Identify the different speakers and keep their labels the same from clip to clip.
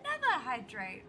Speaker 1: Another hydrate.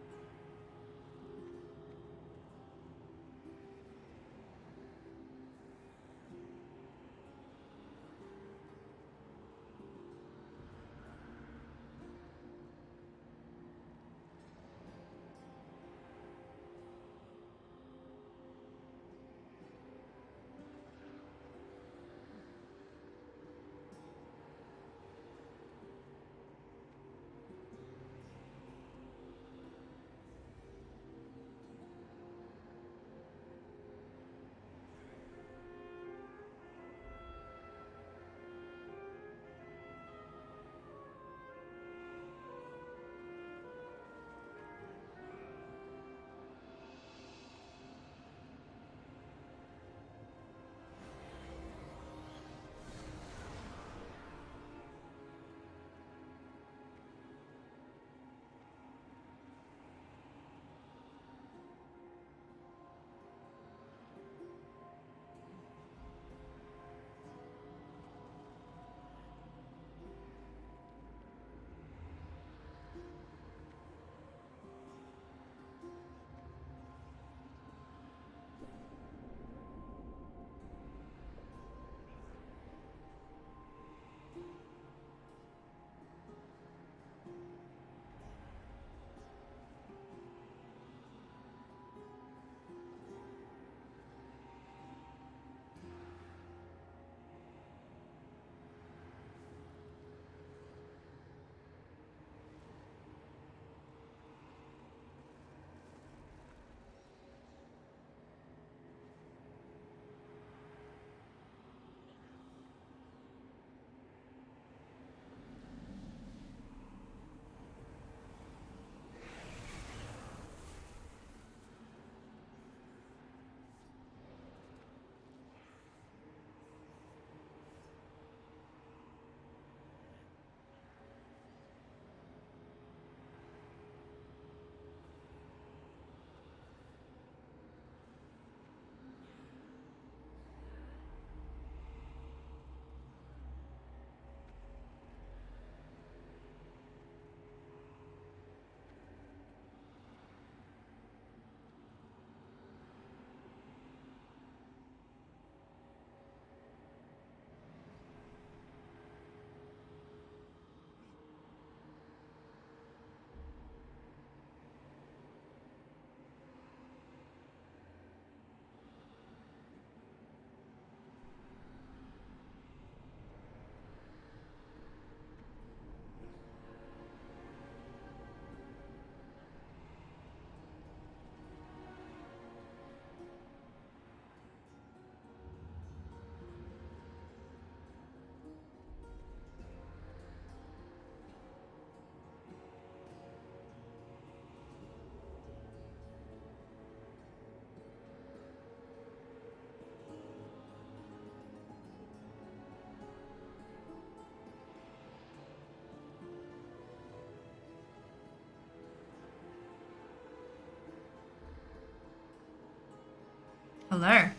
Speaker 2: Hello.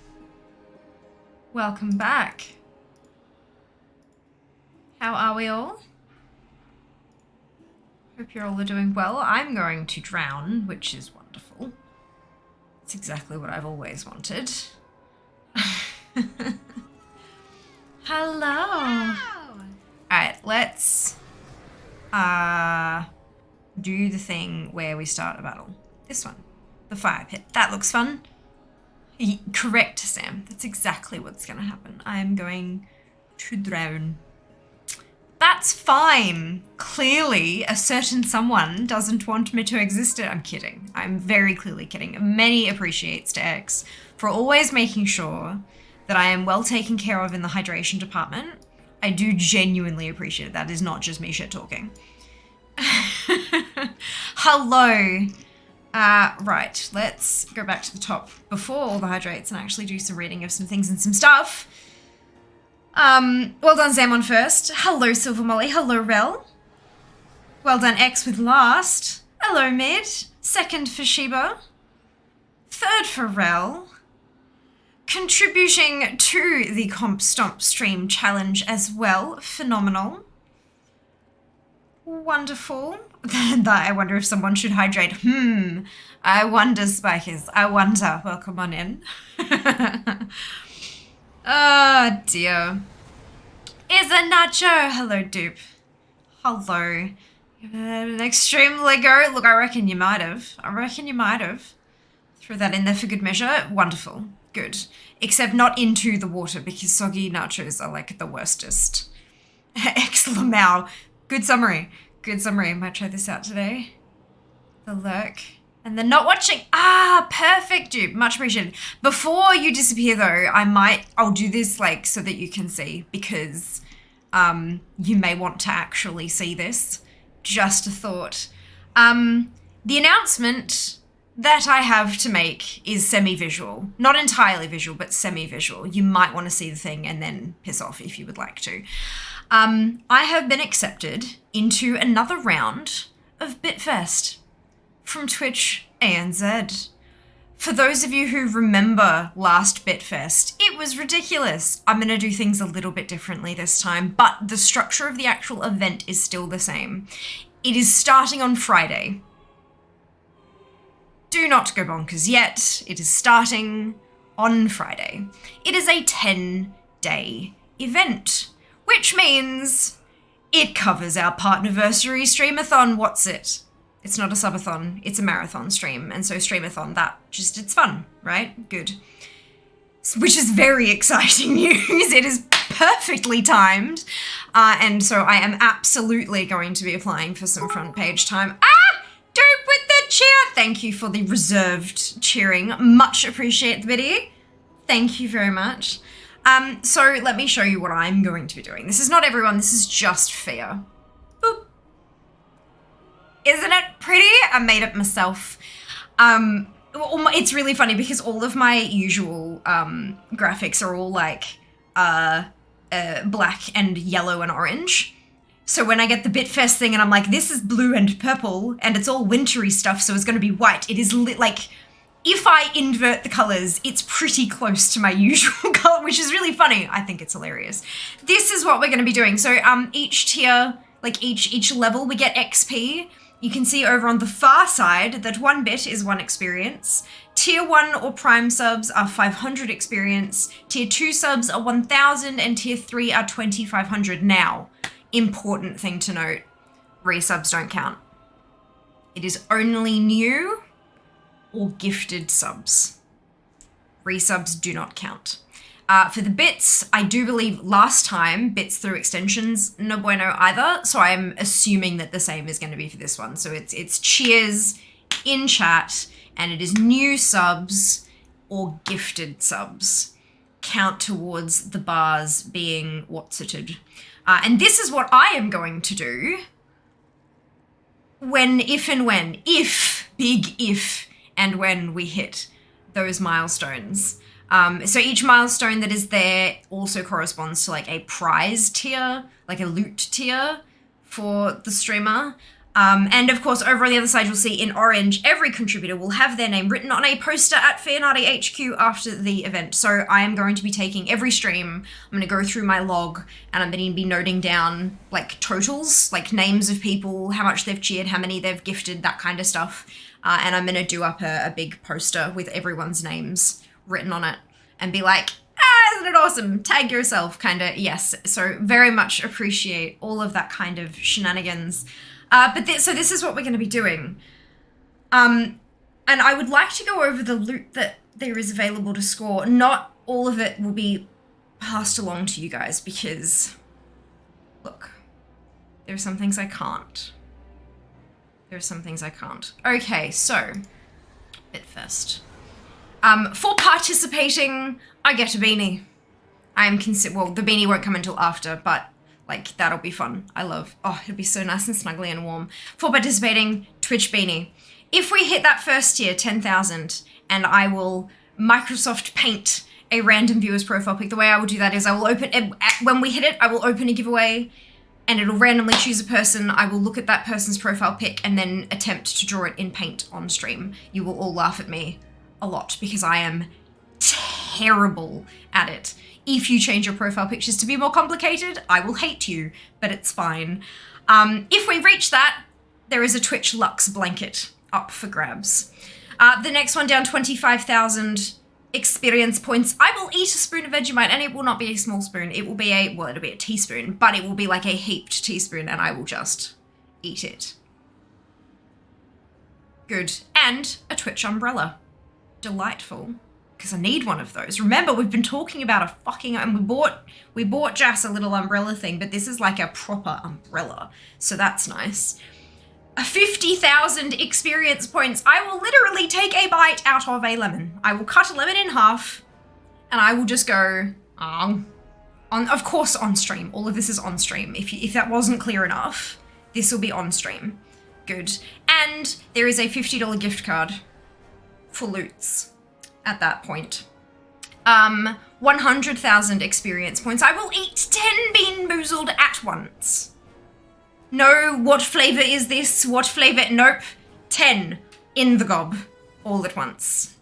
Speaker 2: Welcome back. How are we all? Hope you're all doing well. I'm going to drown, which is wonderful. It's exactly what I've always wanted. Hello. Alright, let's do the thing where we start a battle. This one. The fire pit. That looks fun. Correct, Sam. That's exactly what's going to happen. I'm going to drown. That's fine. Clearly, a certain someone doesn't want me to exist. I'm kidding. I'm very clearly kidding. Many appreciates to X for always making sure that I am well taken care of in the hydration department. I do genuinely appreciate it. That is not just me shit talking. Hello. Right, let's go back to the top before all the hydrates and actually do some reading of some things and some stuff. Well done, Zamon first. Hello, Silver Molly. Hello, Rel. Well done, X with last. Hello, Mid. Second for Sheba. Third for Rel. Contributing to the Comp Stomp stream challenge as well. Phenomenal. Wonderful. I wonder if someone should hydrate. I wonder, Spikers. I wonder. Well, come on in. Oh, dear. Is a nacho. Hello, dupe. Hello. An extreme Lego. Look, I reckon you might have. Throw that in there for good measure. Wonderful. Good. Except not into the water because soggy nachos are like the worstest. Excellent. Good summary. Might try this out today. The lurk. And then not watching. Perfect, dude. Much appreciated. Before you disappear though, I'll do this like so that you can see because you may want to actually see this. Just a thought. The announcement that I have to make is semi-visual. Not entirely visual, but semi-visual. You might want to see the thing and then piss off if you would like to. I have been accepted into another round of Bitfest from Twitch ANZ. For those of you who remember last Bitfest, it was ridiculous. I'm going to do things a little bit differently this time, but the structure of the actual event is still the same. It is starting on Friday. Do not go bonkers yet. It is starting on Friday. It is a 10-day event, which means it covers our partnerversary streamathon. What's it? It's not a subathon, it's a marathon stream. And so streamathon, it's fun, right? Good. Which is very exciting news. It is perfectly timed. And so I am absolutely going to be applying for some front page time. Dupe with the cheer. Thank you for the reserved cheering. Much appreciate the video. Thank you very much. So let me show you what I'm going to be doing. This is not everyone, this is just Fia. Boop. Isn't it pretty? I made it myself. It's really funny because all of my usual graphics are all like black and yellow and orange. So when I get the Bitfest thing and I'm like, this is blue and purple and it's all wintry stuff, so it's going to be white. It is like, if I invert the colors, it's pretty close to my usual color, which is really funny. I think it's hilarious. This is what we're going to be doing. So each tier, like each level, we get XP. You can see over on the far side that 1 bit is 1 experience. Tier 1 or Prime subs are 500 experience. Tier 2 subs are 1,000 and Tier 3 are 2,500. Now, important thing to note, resubs don't count. It is only new or gifted subs. Resubs do not count. For the bits, I do believe last time, bits through extensions, no bueno either. So I'm assuming that the same is going to be for this one. So it's cheers in chat and it is new subs or gifted subs. Count towards the bars being what's-ited. And this is what I am going to do if, big if, and when we hit those milestones. So each milestone that is there also corresponds to like a prize tier, like a loot tier for the streamer. And of course, over on the other side, you'll see in orange, every contributor will have their name written on a poster at Fianati HQ after the event. So I am going to be taking every stream, I'm going to go through my log, and I'm going to be noting down like totals, like names of people, how much they've cheered, how many they've gifted, that kind of stuff. And I'm going to do up a big poster with everyone's names written on it and be like, isn't it awesome? Tag yourself, kind of, yes. So very much appreciate all of that kind of shenanigans. So this is what we're going to be doing. And I would like to go over the loot that there is available to score. Not all of it will be passed along to you guys because, look, there are some things I can't. Okay, so, Bitfest. For participating, I get a beanie. Well, the beanie won't come until after, but like, that'll be fun. It'll be so nice and snuggly and warm. For participating, Twitch beanie. If we hit that first tier, 10,000, and I will Microsoft Paint a random viewer's profile pic, the way I will do that is I will when we hit it, I will open a giveaway and it'll randomly choose a person. I will look at that person's profile pic and then attempt to draw it in Paint on stream. You will all laugh at me a lot because I am terrible at it. If you change your profile pictures to be more complicated, I will hate you, but it's fine. If we reach that, there is a Twitch Lux blanket up for grabs. The next one down, 25,000 experience points. I will eat a spoon of Vegemite, and it will not be a small spoon. It will be it'll be a teaspoon, but it will be like a heaped teaspoon, and I will just eat it. Good. And a Twitch umbrella. Delightful. Because I need one of those. Remember, we've been talking about a fucking, and we bought Jas a little umbrella thing, but this is like a proper umbrella. So that's nice. 50,000 experience points. I will literally take a bite out of a lemon. I will cut a lemon in half, and I will just go, of course on stream. All of this is on stream. If that wasn't clear enough, this will be on stream. Good. And there is a $50 gift card for loots at that point. 100,000 experience points. I will eat 10 Bean Boozled at once. No, what flavor is this? What flavor? Nope. 10 in the gob all at once.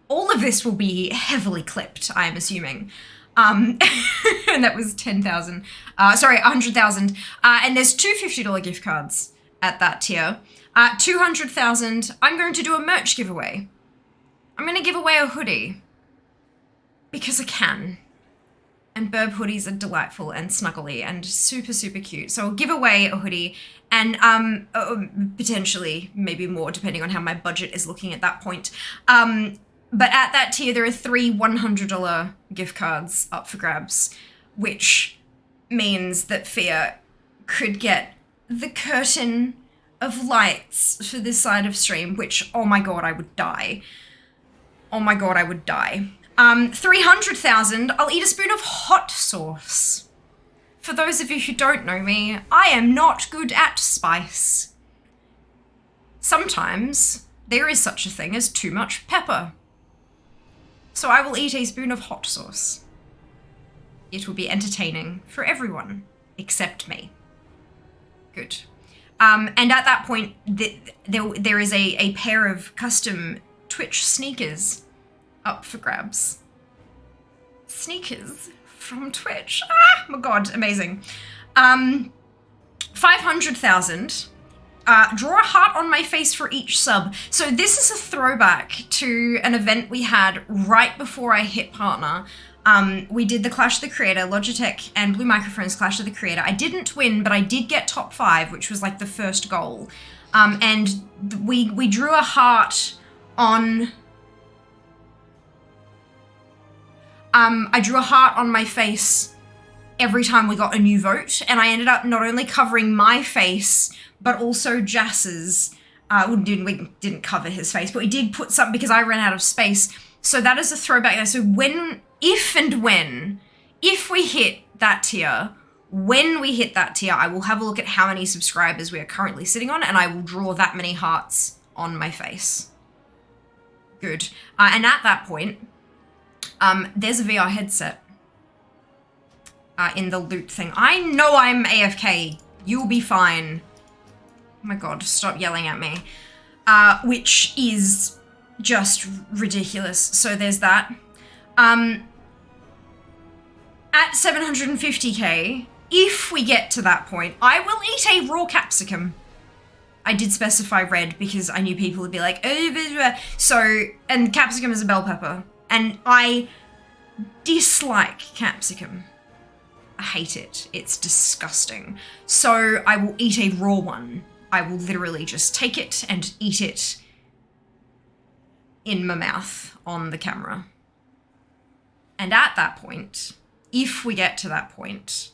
Speaker 2: All of this will be heavily clipped, I'm assuming. And that was 10,000. Sorry, 100,000. And there's two $50 gift cards at that tier. 200,000. I'm going to do a merch giveaway. I'm going to give away a hoodie. Because I can. And Burb hoodies are delightful and snuggly and super, super cute. So I'll give away a hoodie and potentially maybe more depending on how my budget is looking at that point. But at that tier, there are 3 $100 gift cards up for grabs, which means that Fia could get the curtain of lights for this side of stream, which, oh my god, I would die. Oh my god, I would die. 300,000, I'll eat a spoon of hot sauce. For those of you who don't know me, I am not good at spice. Sometimes there is such a thing as too much pepper. So I will eat a spoon of hot sauce. It will be entertaining for everyone, except me. Good. And at that point, there is a pair of custom Twitch sneakers up for grabs. Sneakers from Twitch. Ah, my god, amazing. 500,000. Draw a heart on my face for each sub. So this is a throwback to an event we had right before I hit partner. We did the Clash of the Creator, Logitech and Blue Microphones Clash of the Creator. I didn't win, but I did get top 5, which was like the first goal. And we drew a heart on... I drew a heart on my face every time we got a new vote, and I ended up not only covering my face, but also Jas's. We didn't cover his face, but we did put something because I ran out of space. So that is a throwback there. So if we hit that tier, when we hit that tier, I will have a look at how many subscribers we are currently sitting on, and I will draw that many hearts on my face. Good. And at that point, there's a VR headset in the loot thing. I know I'm AFK. You'll be fine. Oh my god, stop yelling at me. Which is just ridiculous. So there's that. At 750k, if we get to that point, I will eat a raw capsicum. I did specify red because I knew people would be like, oh, so, and capsicum is a bell pepper. And I dislike capsicum. I hate it. It's disgusting. So I will eat a raw one. I will literally just take it and eat it in my mouth on the camera. And at that point, if we get to that point,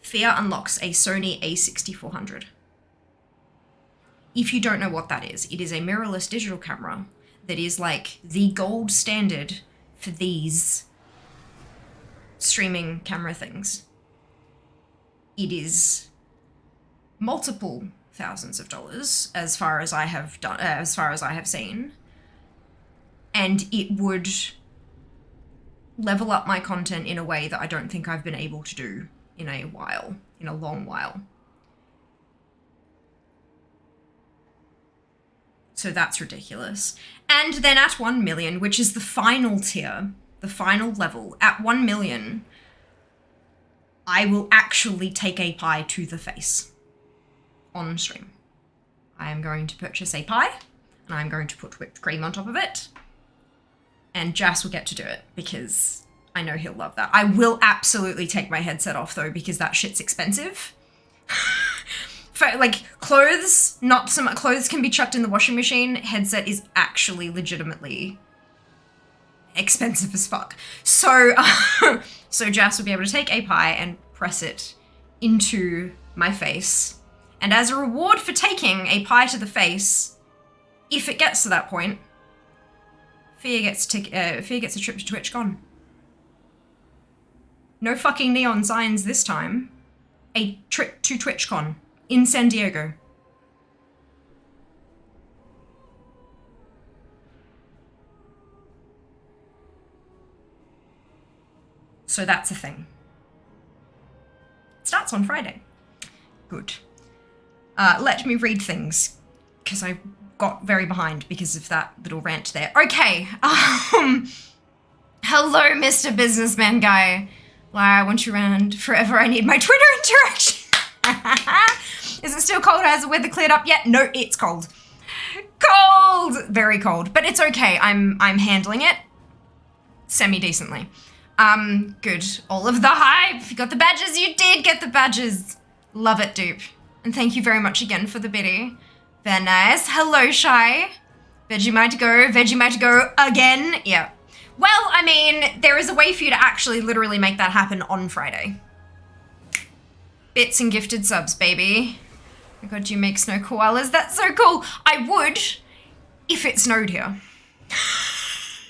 Speaker 2: Fia unlocks a Sony a6400. If you don't know what that is, it is a mirrorless digital camera that is like the gold standard for these streaming camera things. It is multiple thousands of dollars as far as I have seen. And it would level up my content in a way that I don't think I've been able to do in a long while. So that's ridiculous. And then at 1 million, which is the final tier, the final level, at 1 million, I will actually take a pie to the face on stream. I am going to purchase a pie, and I'm going to put whipped cream on top of it, and Jas will get to do it because I know he'll love that. I will absolutely take my headset off though, because that shit's expensive. For, like, clothes, not so much. Clothes can be chucked in the washing machine. Headset is actually legitimately expensive as fuck. So, so Jas will be able to take a pie and press it into my face. And as a reward for taking a pie to the face, if it gets to that point, Fia gets a trip to TwitchCon. No fucking neon signs this time. A trip to TwitchCon in San Diego. So that's a thing. It starts on Friday. Good. Let me read things, because I got very behind because of that little rant there. Okay. Hello, Mr. Businessman Guy. I want you around forever. I need my Twitter interaction. Is it still cold? Has the weather cleared up yet? No, it's cold. Cold! Very cold. But it's okay. I'm handling it semi-decently. Good. All of the hype. You got the badges. You did get the badges. Love it, dupe. And thank you very much again for the biddy. Very nice. Hello, Shy. Vegemite go. Vegemite go again. Yeah. Well, I mean, there is a way for you to actually literally make that happen on Friday. Bits and gifted subs, baby. Oh my god, you make snow koalas? That's so cool. I would if it snowed here.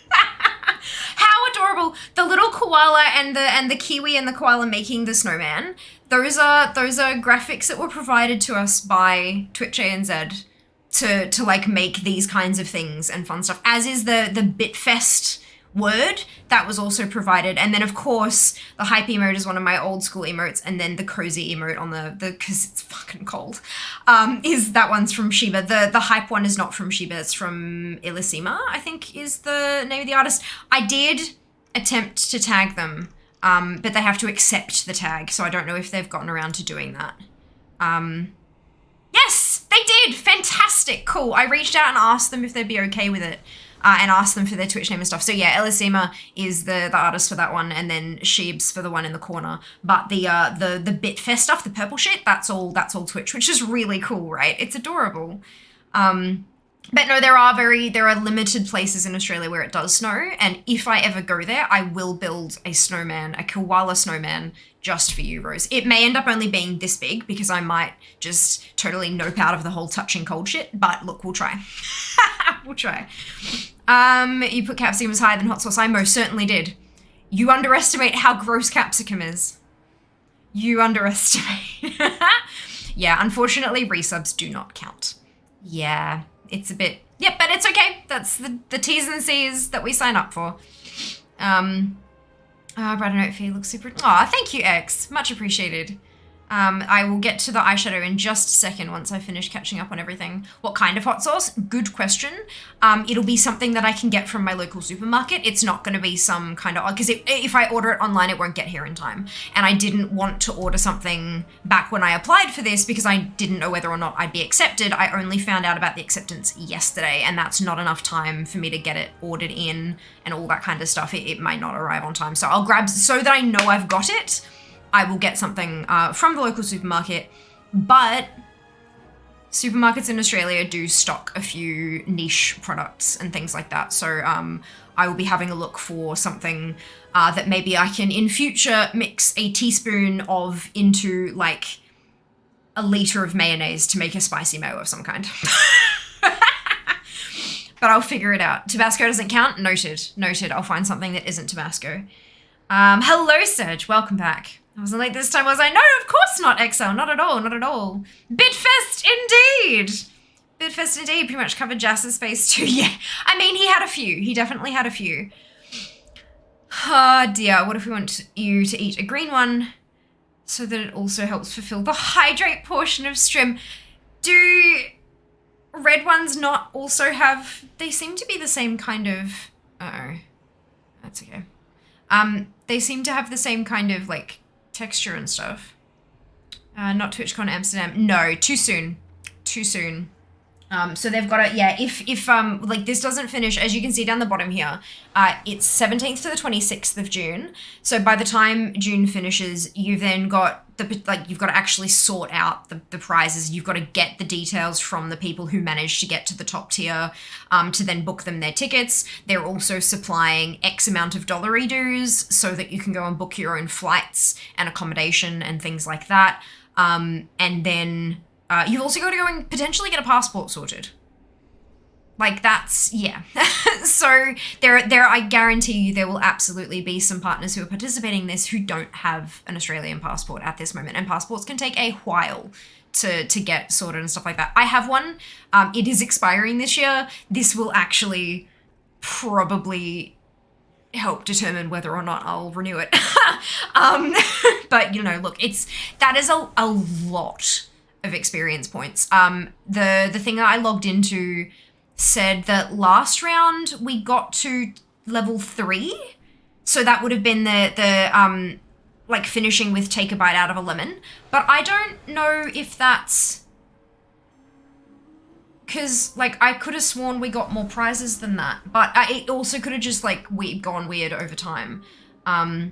Speaker 2: How adorable. The little koala and the kiwi and the koala making the snowman. Those are graphics that were provided to us by Twitch ANZ to like make these kinds of things and fun stuff. As is the Bitfest word that was also provided, and then of course the hype emote is one of my old school emotes, and then the cozy emote on the because it's fucking cold is that one's from Shiba. The hype one is not from Shiba, it's from Illissima, I think is the name of the artist. I did attempt to tag them, but they have to accept the tag, so I don't know if they've gotten around to doing that. Yes, they did. Fantastic. Cool. I reached out and asked them if they'd be okay with it. And ask them for their Twitch name and stuff. So yeah, Ellisima is the artist for that one, and then Sheebs for the one in the corner. But the Bitfest stuff, the purple shit, that's all Twitch, which is really cool, right? It's adorable. But no, there are limited places in Australia where it does snow, and if I ever go there, I will build a snowman, a koala snowman, just for you, Rose. It may end up only being this big because I might just totally nope out of the whole touching cold shit, but look, we'll try. We'll try. You put capsicum as higher than hot sauce. I most certainly did. You underestimate how gross capsicum is. You underestimate. Yeah, unfortunately, resubs do not count. Yeah, it's a bit... Yep, but it's okay. That's the T's and C's that we sign up for. Brighter note for you looks super... Aw, thank you, X. Much appreciated. I will get to the eyeshadow in just a second once I finish catching up on everything. What kind of hot sauce? Good question. It'll be something that I can get from my local supermarket. It's not going to be some kind of... Because if I order it online, it won't get here in time. And I didn't want to order something back when I applied for this because I didn't know whether or not I'd be accepted. I only found out about the acceptance yesterday, and that's not enough time for me to get it ordered in and all that kind of stuff. It might not arrive on time. So I'll grab... So that I know I've got it, I will get something from the local supermarket, but supermarkets in Australia do stock a few niche products and things like that. So I will be having a look for something that maybe I can in future mix a teaspoon of into like a liter of mayonnaise to make a spicy mayo of some kind. But I'll figure it out. Tabasco doesn't count? Noted. Noted. I'll find something that isn't Tabasco. Hello, Serge. Welcome back. I wasn't late this time, was I? No, of course not, Excel. Not at all, not at all. Bitfest indeed. Bitfest indeed. Pretty much covered Jas's face too. Yeah. I mean, he had a few. He definitely had a few. Oh dear. What if we want you to eat a green one so that it also helps fulfill the hydrate portion of stream? Do red ones not also have... They seem to be the same kind of... Uh-oh. That's okay. They seem to have the same kind of like texture and stuff. Not TwitchCon Amsterdam. No, too soon. Too soon. So they've got it, yeah, if like this doesn't finish, as you can see down the bottom here, it's 17th to the 26th of June. So by the time June finishes, you've then got you've got to actually sort out the prizes. You've got to get the details from the people who managed to get to the top tier, to then book them their tickets. They're also supplying X amount of dollary dues so that you can go and book your own flights and accommodation and things like that. And then you've also got to go and potentially get a passport sorted. Like that's, yeah. So there, I guarantee you there will absolutely be some partners who are participating in this who don't have an Australian passport at this moment. And passports can take a while to get sorted and stuff like that. I have one. It is expiring this year. This will actually probably help determine whether or not I'll renew it. But you know, look, that is a lot of experience points. The thing that I logged into said that last round we got to level 3, so that would have been the like finishing with take a bite out of a lemon, but I don't know if that's because like I could have sworn we got more prizes than that, but it also could have just like gone weird over time. But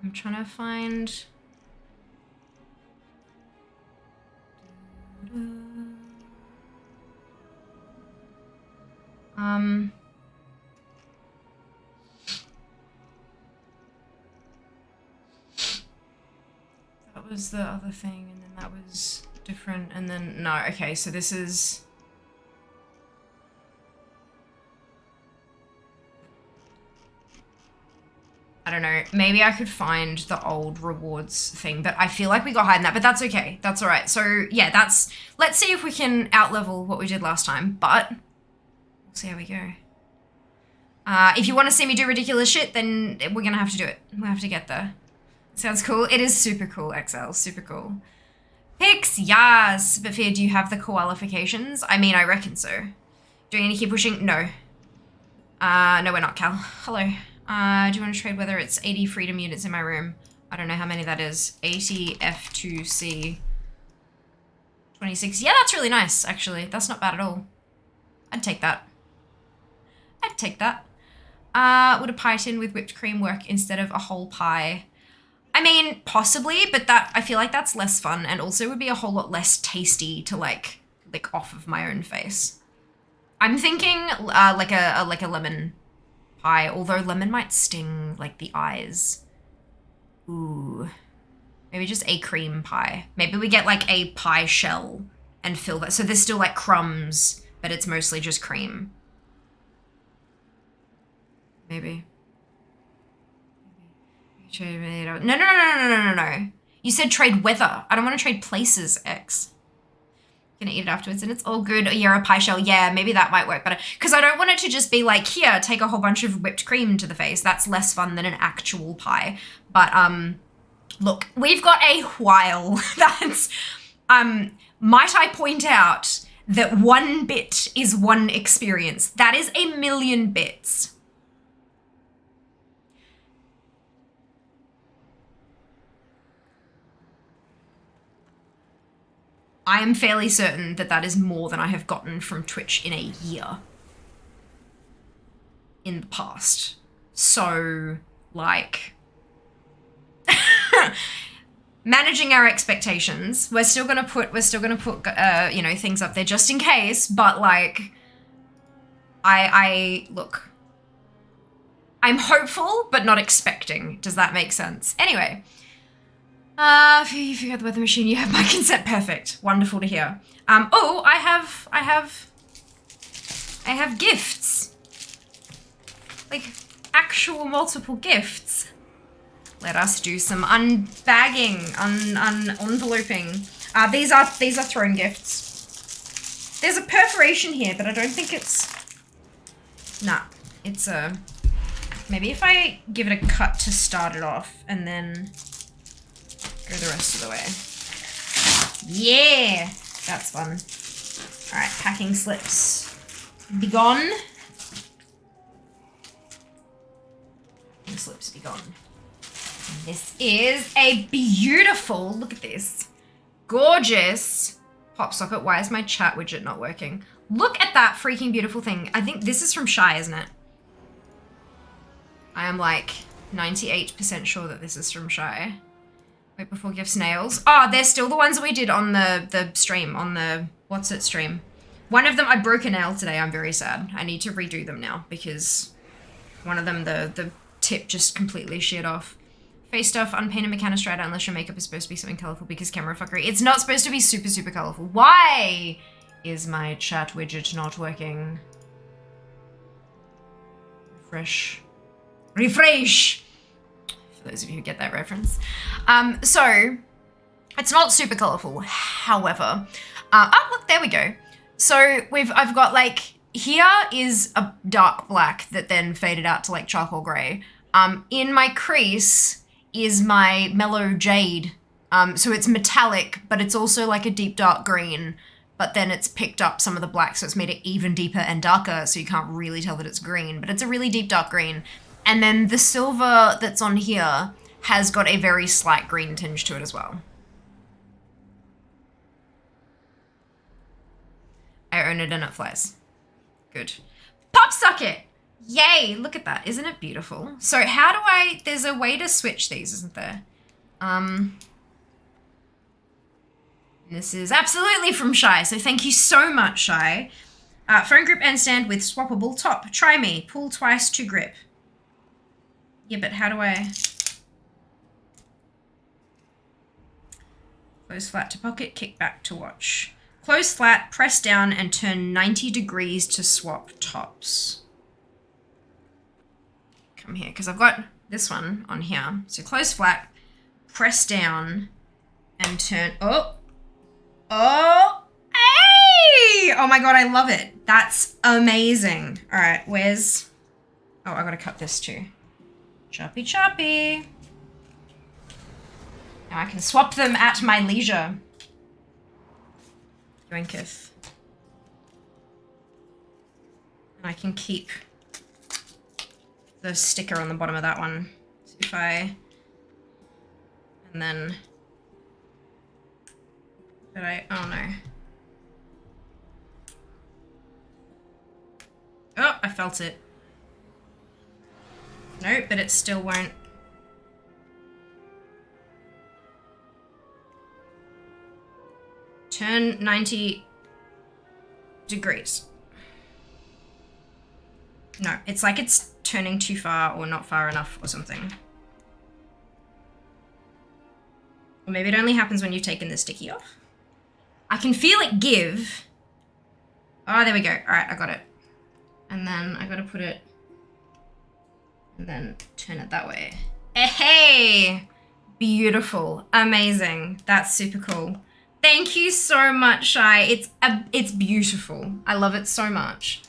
Speaker 2: I'm trying to find. That was the other thing, and then that was different, and then no, okay, so this is. I don't know, maybe I could find the old rewards thing, but I feel like we got higher than that, but that's okay. That's all right. So yeah, let's see if we can out-level what we did last time, but we'll see how we go. If you want to see me do ridiculous shit, then we're going to have to do it. We'll have to get there. Sounds cool. It is super cool, XL. Super cool. Pix, yes. But Fear, do you have the qualifications? I mean, I reckon so. Doing any keep pushing? No. No, we're not, Cal. Hello. Do you want to trade whether it's 80 freedom units in my room? I don't know how many that is. 80 F2C 26. Yeah, that's really nice, actually. That's not bad at all. I'd take that. I'd take that. Would a pie tin with whipped cream work instead of a whole pie? I mean, possibly, but that I feel like that's less fun and also would be a whole lot less tasty to like lick off of my own face. I'm thinking like a lemon pie, although lemon might sting like the eyes. Ooh. Maybe just a cream pie. Maybe we get like a pie shell and fill that. So there's still like crumbs, but it's mostly just cream. Maybe. No. You said trade weather. I don't want to trade places, X. Gonna eat it afterwards and it's all good. Yeah, a pie shell. Yeah, maybe that might work better. Because I don't want it to just be like, here, take a whole bunch of whipped cream to the face. That's less fun than an actual pie. But, look, we've got a while. That's, might I point out that 1 bit is 1 experience. That is 1,000,000 bits. I am fairly certain that that is more than I have gotten from Twitch in a year. In the past. So, like... managing our expectations. We're still gonna put, you know, things up there just in case, but like... look. I'm hopeful, but not expecting. Does that make sense? Anyway... if you forgot the weather machine, you have my consent. Perfect. Wonderful to hear. Oh, I have gifts. Like, actual multiple gifts. Let us do some unbagging, enveloping. These are throne gifts. There's a perforation here, but I don't think it's... Nah, it's a... Maybe if I give it a cut to start it off and then go the rest of the way. Yeah, that's fun. All right, packing slips. Be gone. Packing slips be gone. This is a beautiful, look at this, gorgeous pop socket. Why is my chat widget not working? Look at that freaking beautiful thing. I think this is from Shy, isn't it? I am like 98% sure that this is from Shy. Wait before gift snails. Oh, they're still the ones that we did on the stream, on the what's it stream. One of them, I broke a nail today. I'm very sad. I need to redo them now because one of them, the tip just completely sheared off. Face stuff, unpainted Mechanistrata unless your makeup is supposed to be something colourful because camera fuckery. It's not supposed to be super, super colourful. Why is my chat widget not working? Refresh. Refresh! For those of you who get that reference. So, it's not super colourful, however. Oh, look, there we go. So, I've got like, here is a dark black that then faded out to like charcoal grey. In my crease is my mellow jade. So it's metallic, but it's also like a deep dark green, but then it's picked up some of the black, so it's made it even deeper and darker, so you can't really tell that it's green, but it's a really deep dark green. And then the silver that's on here has got a very slight green tinge to it as well. I own it and it flies. Good. Pop socket! Yay, look at that. Isn't it beautiful? So how do I, there's a way to switch these, isn't there? This is absolutely from Shy, so thank you so much, Shy. Phone grip and stand with swappable top. Try me. Pull twice to grip. Yeah, but how do I? Close flat to pocket, kick back to watch. Close flat, press down and turn 90 degrees to swap tops. Come here, because I've got this one on here. So close flat, press down and turn, oh, hey! Oh my God, I love it. That's amazing. All right, where's, oh, I gotta cut this too. Choppy choppy. Now I can swap them at my leisure. Yoinketh. And I can keep the sticker on the bottom of that one. So if I, and then, did I, oh no. Oh, I felt it. Nope, but it still won't. Turn 90 degrees. No, it's like it's turning too far or not far enough or something. Or maybe it only happens when you've taken the sticky off. I can feel it give. Oh, there we go. All right, I got it. And then I gotta put it, and then turn it that way. Hey, beautiful, amazing. That's super cool. Thank you so much, Shy. It's beautiful. I love it so much.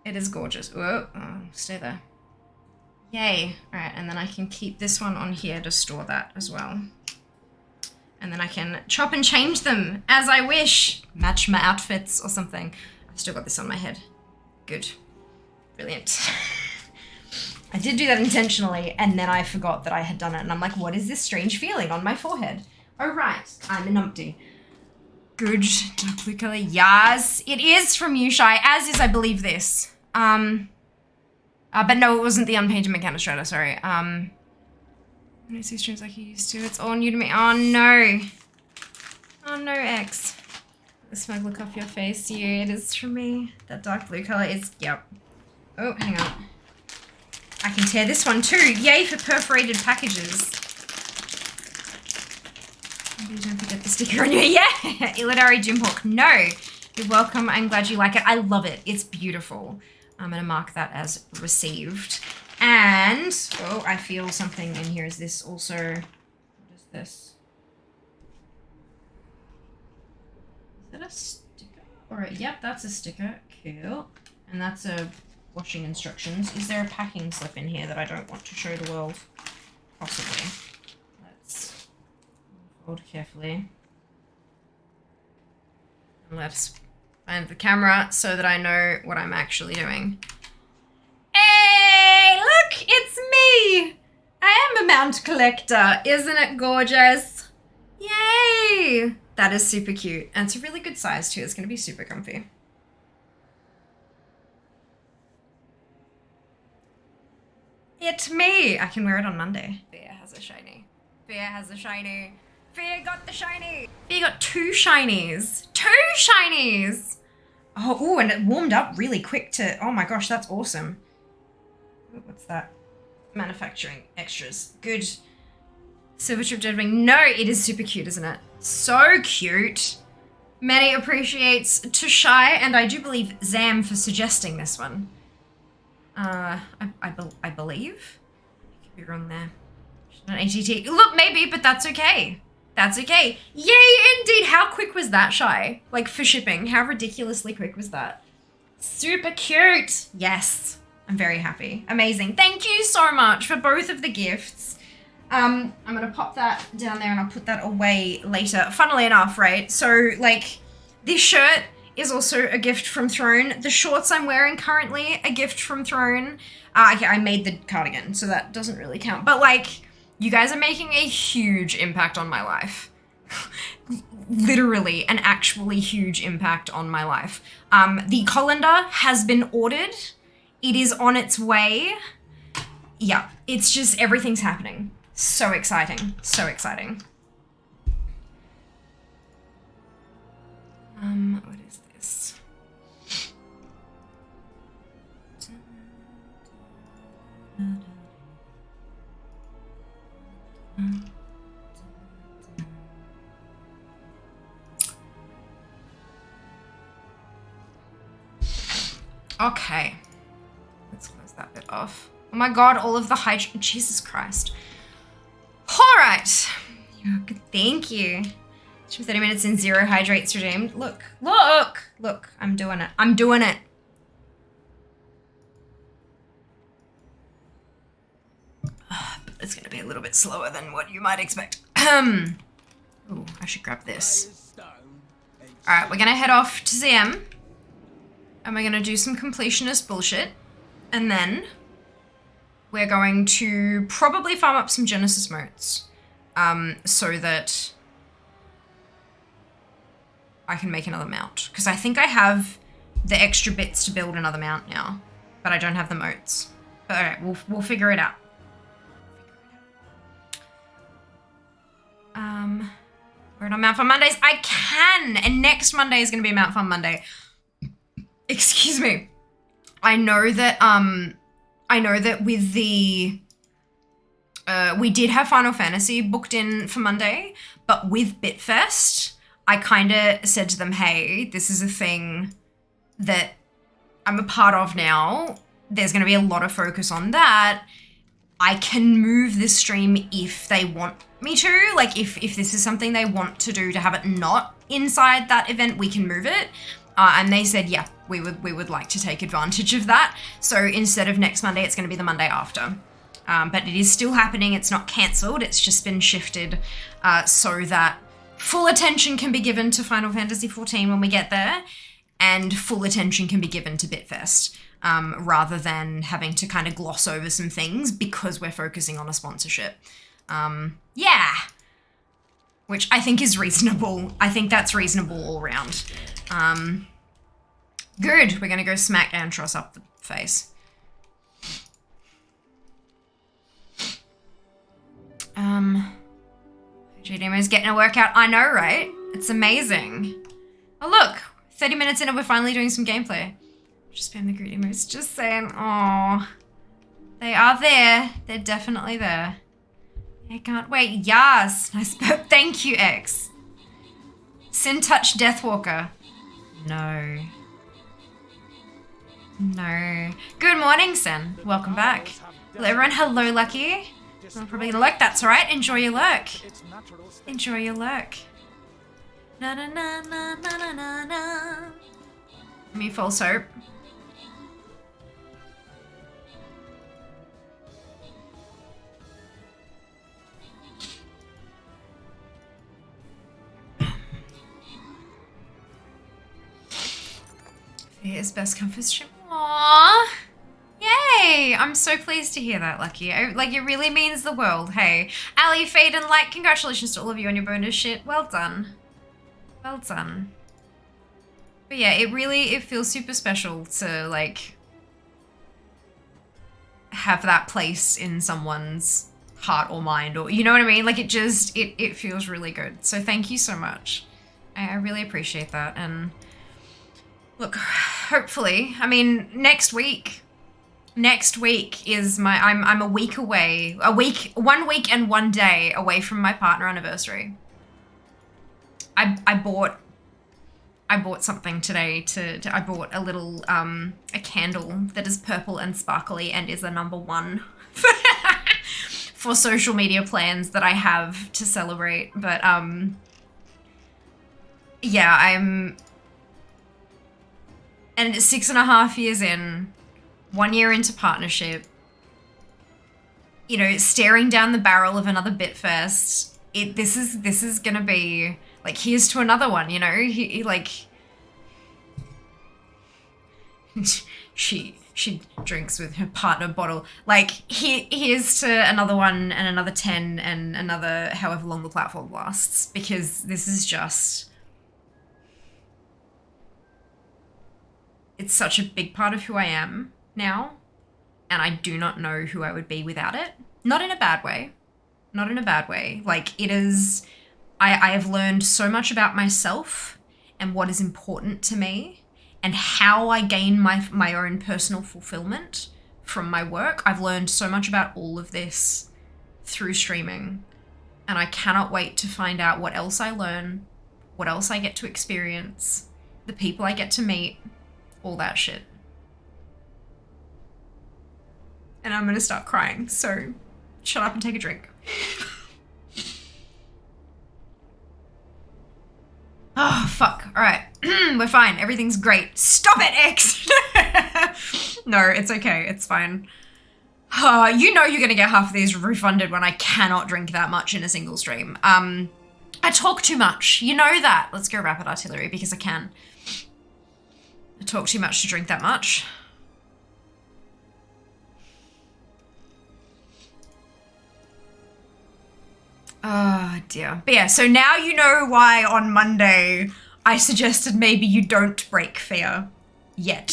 Speaker 2: It is gorgeous. Whoa, oh, stay there. Yay. All right, and then I can keep this one on here to store that as well. And then I can chop and change them as I wish. Match my outfits or something. I've still got this on my head. Good. Brilliant. I did do that intentionally, and then I forgot that I had done it, and I'm like, what is this strange feeling on my forehead? Oh, right. I'm an umpty. Good. Dark blue color. Yes. It is from you, Shy, as is, I believe, this. But no, it wasn't the unpainted Mechanistrata, sorry. I don't see streams like you used to. It's all new to me. Oh, no. Oh, no, X. The smug look off your face. Yeah, it is from me. That dark blue color is, yep. Oh, hang on. I can tear this one too. Yay for perforated packages. Maybe don't forget the sticker on your, yeah, Illidari Jimhawk. No, you're welcome. I'm glad you like it. I love it. It's beautiful. I'm gonna mark that as received. And, oh, I feel something in here. Is this also, what is this? Is that a sticker? Or, yep, that's a sticker. Cool. And that's a washing instructions. Is there a packing slip in here that I don't want to show the world? Possibly. Let's fold carefully. And let's find the camera so that I know what I'm actually doing. Hey, look, it's me! I am a mount collector. Isn't it gorgeous? Yay! That is super cute. And it's a really good size too. It's going to be super comfy. It's me! I can wear it on Monday. Fia has a shiny. Fia has a shiny. Fia got the shiny! Fia got 2 shinies. 2 shinies! Oh, ooh, and it warmed up really quick to... Oh my gosh, that's awesome. What's that? Manufacturing extras. Good. Silver Trip Dead Wing. No, it is super cute, isn't it? So cute. Many appreciates to Shy, and I do believe Zam for suggesting this one. I believe. I could be wrong there. Not ATT. Look, maybe, but that's okay. That's okay. Yay, indeed. How quick was that, Shy? Like, for shipping. How ridiculously quick was that? Super cute. Yes. I'm very happy. Amazing. Thank you so much for both of the gifts. I'm going to pop that down there and I'll put that away later. Funnily enough, right? So, like, this shirt is also a gift from Throne. The shorts I'm wearing currently, a gift from Throne. Okay, I made the cardigan, so that doesn't really count. But, like, you guys are making a huge impact on my life. Literally an actually huge impact on my life. The colander has been ordered. It is on its way. Yeah, it's just everything's happening. So exciting. So exciting. What is this? Okay. Let's close that bit off. Oh my god, all of the Jesus Christ. Alright. Thank you. 30 minutes in 0 hydrates redeemed. Look, look, look. I'm doing it. I'm doing it. But it's going to be a little bit slower than what you might expect. Ooh, I should grab this. Alright, we're going to head off to ZM. And we're going to do some completionist bullshit. And then we're going to probably farm up some Genesis motes. So that I can make another mount. Because I think I have the extra bits to build another mount now. But I don't have the motes. But alright, we'll figure it out. We're on Mount Fun Mondays. I can! And next Monday is going to be Mount Fun Monday. Excuse me. I know that with the... we did have Final Fantasy booked in for Monday, but with Bitfest, I kind of said to them, hey, this is a thing that I'm a part of now. There's going to be a lot of focus on that. I can move this stream if they want me to. Like, if this is something they want to do to have it not inside that event, we can move it. And they said, yeah, we would like to take advantage of that. So instead of next Monday, it's going to be the Monday after. But it is still happening. It's not cancelled. It's just been shifted so that full attention can be given to Final Fantasy XIV when we get there, and full attention can be given to Bitfest, rather than having to kind of gloss over some things because we're focusing on a sponsorship. Yeah. Which I think is reasonable. I think that's reasonable all around. Good. We're going to go smack Antros up the face. GDMO's getting a workout. I know, right? It's amazing. Oh, look. 30 minutes in and we're finally doing some gameplay. Just spam the greedy moves. Just saying, oh, they are there. They're definitely there. I can't wait. Yes. Nice. Thank you, X. Sin Touch Deathwalker. No. No. Good morning, Sin. Welcome back. Hello, everyone. Hello, Lucky. I'm probably gonna lurk. That's all right. Enjoy your lurk. Enjoy your lurk. Na na na na na na na na. Me full soap. His best comfort stream. Aww. Yay! I'm so pleased to hear that, Lucky. Like, it really means the world. Hey, Ali, Fade, and Light, congratulations to all of you on your bonus shit. Well done. Well done. But yeah, it feels super special to, like, have that place in someone's heart or mind, or, you know what I mean? Like, it feels really good. So thank you so much. I really appreciate that. And look, hopefully, I mean, next week is I'm a week away, 1 week and 1 day away from my partner anniversary. I bought something today I bought a little, a candle that is purple and sparkly and is a #1 for social media plans that I have to celebrate. But, yeah, and it's 6.5 years in, 1 year into partnership, you know, staring down the barrel of another Bitfest. This is gonna be, like, here's to another one, you know? He like, she drinks with her partner bottle. Like, here's to another one and another 10 and another however long the platform lasts, because this is just, it's such a big part of who I am now, and I do not know who I would be without it. Not in a bad way. Not in a bad way. Like, it is, I have learned so much about myself and what is important to me and how I gain my own personal fulfillment from my work. I've learned so much about all of this through streaming, and I cannot wait to find out what else I learn, what else I get to experience, the people I get to meet, all that shit. And I'm gonna start crying, so shut up and take a drink. Oh, fuck. All right. We're fine. Everything's great. Stop it, X! No, it's okay. It's fine. You know you're gonna get half of these refunded when I cannot drink that much in a single stream. I talk too much. You know that. Let's go Rapid Artillery because I can. I talk too much to drink that much. Oh dear. But yeah, so now you know why on Monday I suggested maybe you don't break fear yet.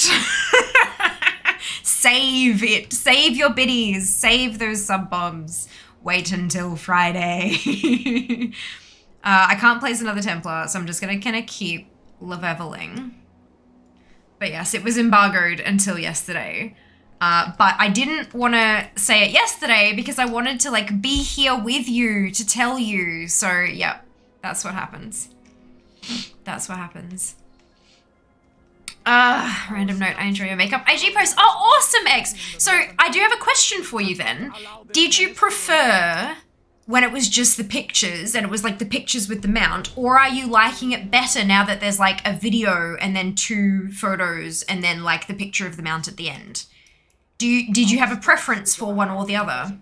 Speaker 2: Save it. Save your biddies. Save those sub bombs. Wait until Friday. I can't place another Templar, so I'm just gonna kind of keep leveling. But yes, it was embargoed until yesterday. But I didn't want to say it yesterday because I wanted to, like, be here with you to tell you. So, yeah, that's what happens. That's what happens. Random note, I enjoy your makeup. IG post. Oh, awesome, X. So, I do have a question for you then. Did you prefer when it was just the pictures and it was, like, the pictures with the mount, or are you liking it better now that there's, like, a video and then 2 photos and then, like, the picture of the mount at the end? Did you have a preference for one or the other?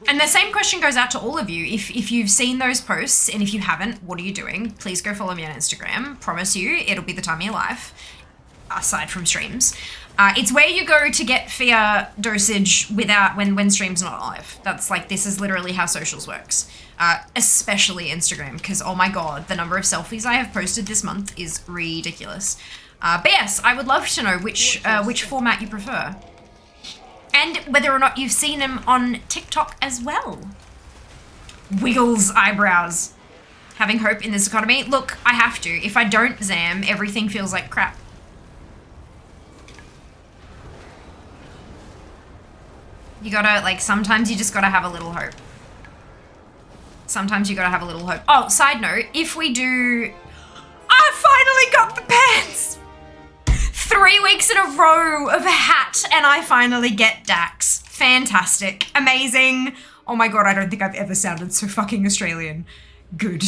Speaker 2: And the same question goes out to all of you. If you've seen those posts, and if you haven't, what are you doing? Please go follow me on Instagram. Promise you, it'll be the time of your life, aside from streams. It's where you go to get fear dosage without when stream's not live. That's like, this is literally how socials works. Especially Instagram, because oh my god, the number of selfies I have posted this month is ridiculous. But yes, I would love to know which format you prefer. And whether or not you've seen them on TikTok as well. Wiggles eyebrows. Having hope in this economy? Look, I have to. If I don't Zam, everything feels like crap. You gotta, like, sometimes you just gotta have a little hope. Sometimes you gotta have a little hope. Oh, side note, if we do... I finally got the pants! 3 weeks in a row of a hat and I finally get Dax. Fantastic. Amazing. Oh my god, I don't think I've ever sounded so fucking Australian. Good.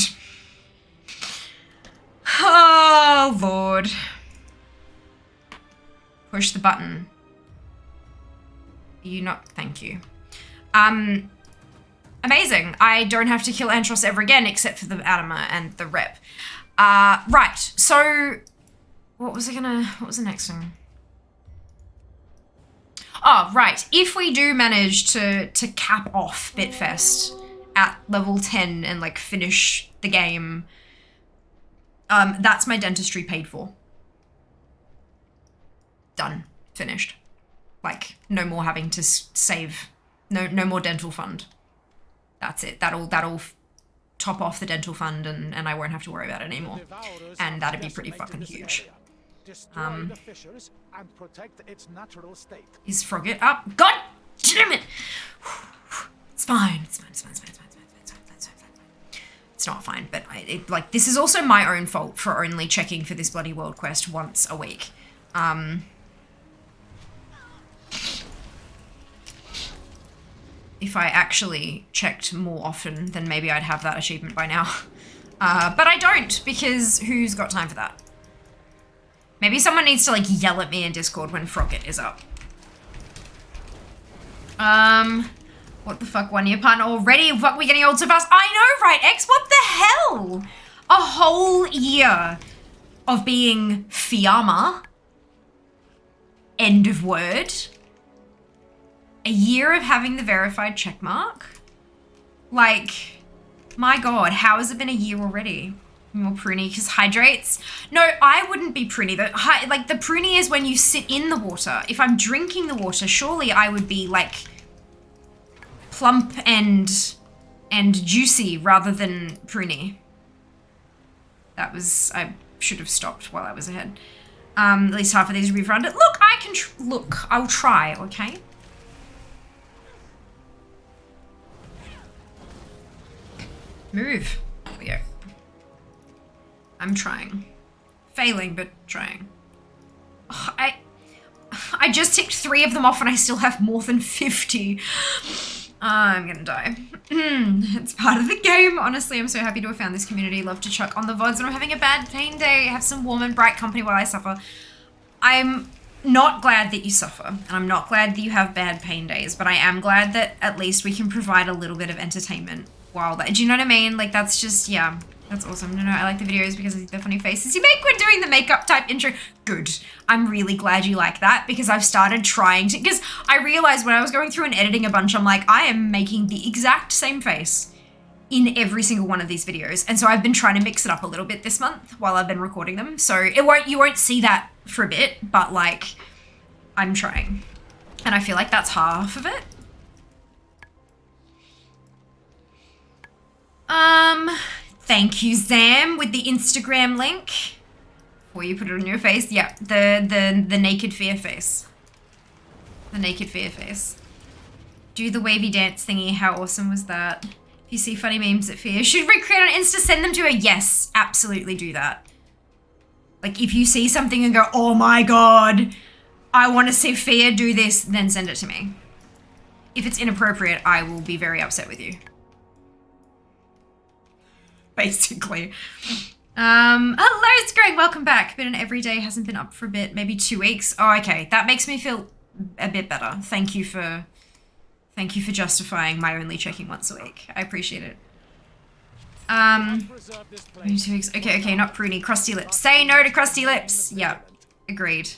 Speaker 2: Oh, Lord. Push the button. You not... Thank you. Amazing. I don't have to kill Antros ever again except for the Adama and the rep. Right, so what was the next thing? Oh, right, if we do manage to cap off Bitfest at level 10 and like finish the game, that's my dentistry paid for. Done, finished. Like, no more having to save, no more dental fund. That's it, that'll top off the dental fund and I won't have to worry about it anymore. And that'd be pretty fucking huge. Is Frogget up? God damn it! It's fine. It's not fine, but like, this is also my own fault for only checking for this bloody world quest once a week. If I actually checked more often, then maybe I'd have that achievement by now. But I don't, because who's got time for that? Maybe someone needs to like yell at me in Discord when Frogget is up. What the fuck, 1 year partner already? Fuck, we getting old so fast? I know, right, X? What the hell? A whole year of being Fiamma. End of word. A year of having the verified checkmark? Like, my God, how has it been a year already? More pruny because hydrates? No, I wouldn't be pruny. Like, the pruny is when you sit in the water. If I'm drinking the water, surely I would be like plump and juicy rather than pruny. That was, I should have stopped while I was ahead. At least half of these will be refunded. Look, I can, look, I'll try, okay? Move. There we go. I'm trying. Failing, but trying. Oh, I just ticked 3 of them off and I still have more than 50. I'm gonna die. It's part of the game. Honestly, I'm so happy to have found this community. Love to chuck on the VODs when I'm having a bad pain day. Have some warm and bright company while I suffer. I'm not glad that you suffer, and I'm not glad that you have bad pain days, but I am glad that at least we can provide a little bit of entertainment while that. Do you know what I mean? Like, that's just, yeah. That's awesome. No, I like the videos because of the funny faces you make when doing the makeup type intro. Good. I'm really glad you like that because I've started trying to, because I realized when I was going through and editing a bunch, I'm like, I am making the exact same face in every single one of these videos. And so I've been trying to mix it up a little bit this month while I've been recording them. So you won't see that for a bit, but like, I'm trying. And I feel like that's half of it. Thank you, Zam, with the Instagram link. Before you put it on your face. Yeah, the naked fear face. The naked fear face. Do the wavy dance thingy. How awesome was that? If you see funny memes at Fear, should recreate on Insta, send them to her. Yes, absolutely do that. Like, if you see something and go, oh my God, I want to see Fear do this, then send it to me. If it's inappropriate, I will be very upset with you. Basically. Hello, it's Greg, welcome back. Been an everyday, hasn't been up for a bit, maybe 2 weeks. Oh, okay, that makes me feel a bit better. Thank you for justifying my only checking once a week. I appreciate it. Maybe 2 weeks. Okay, not pruny. Crusty lips. Say no to crusty lips. Yep, agreed.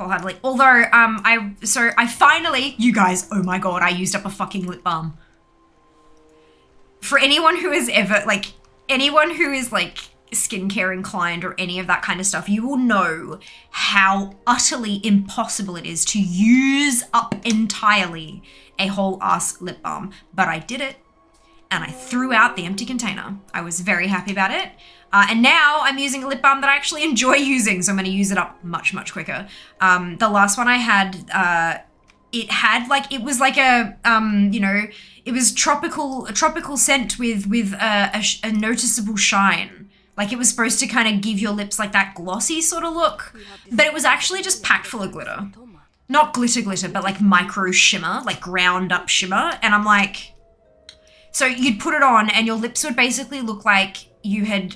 Speaker 2: Wholeheartedly. Although, I finally, you guys, oh my God, I used up a fucking lip balm. For anyone who has ever, like, anyone who is like skincare inclined or any of that kind of stuff, you will know how utterly impossible it is to use up entirely a whole ass lip balm. But I did it and I threw out the empty container. I was very happy about it. And now I'm using a lip balm that I actually enjoy using, so I'm gonna use it up much, much quicker. The last one I had, it was like a, you know, it was a tropical scent with a noticeable shine. Like, it was supposed to kind of give your lips like that glossy sort of look, but it was actually just packed full of glitter. Not glitter, but like micro shimmer, like ground up shimmer. And I'm like, so you'd put it on and your lips would basically look like you had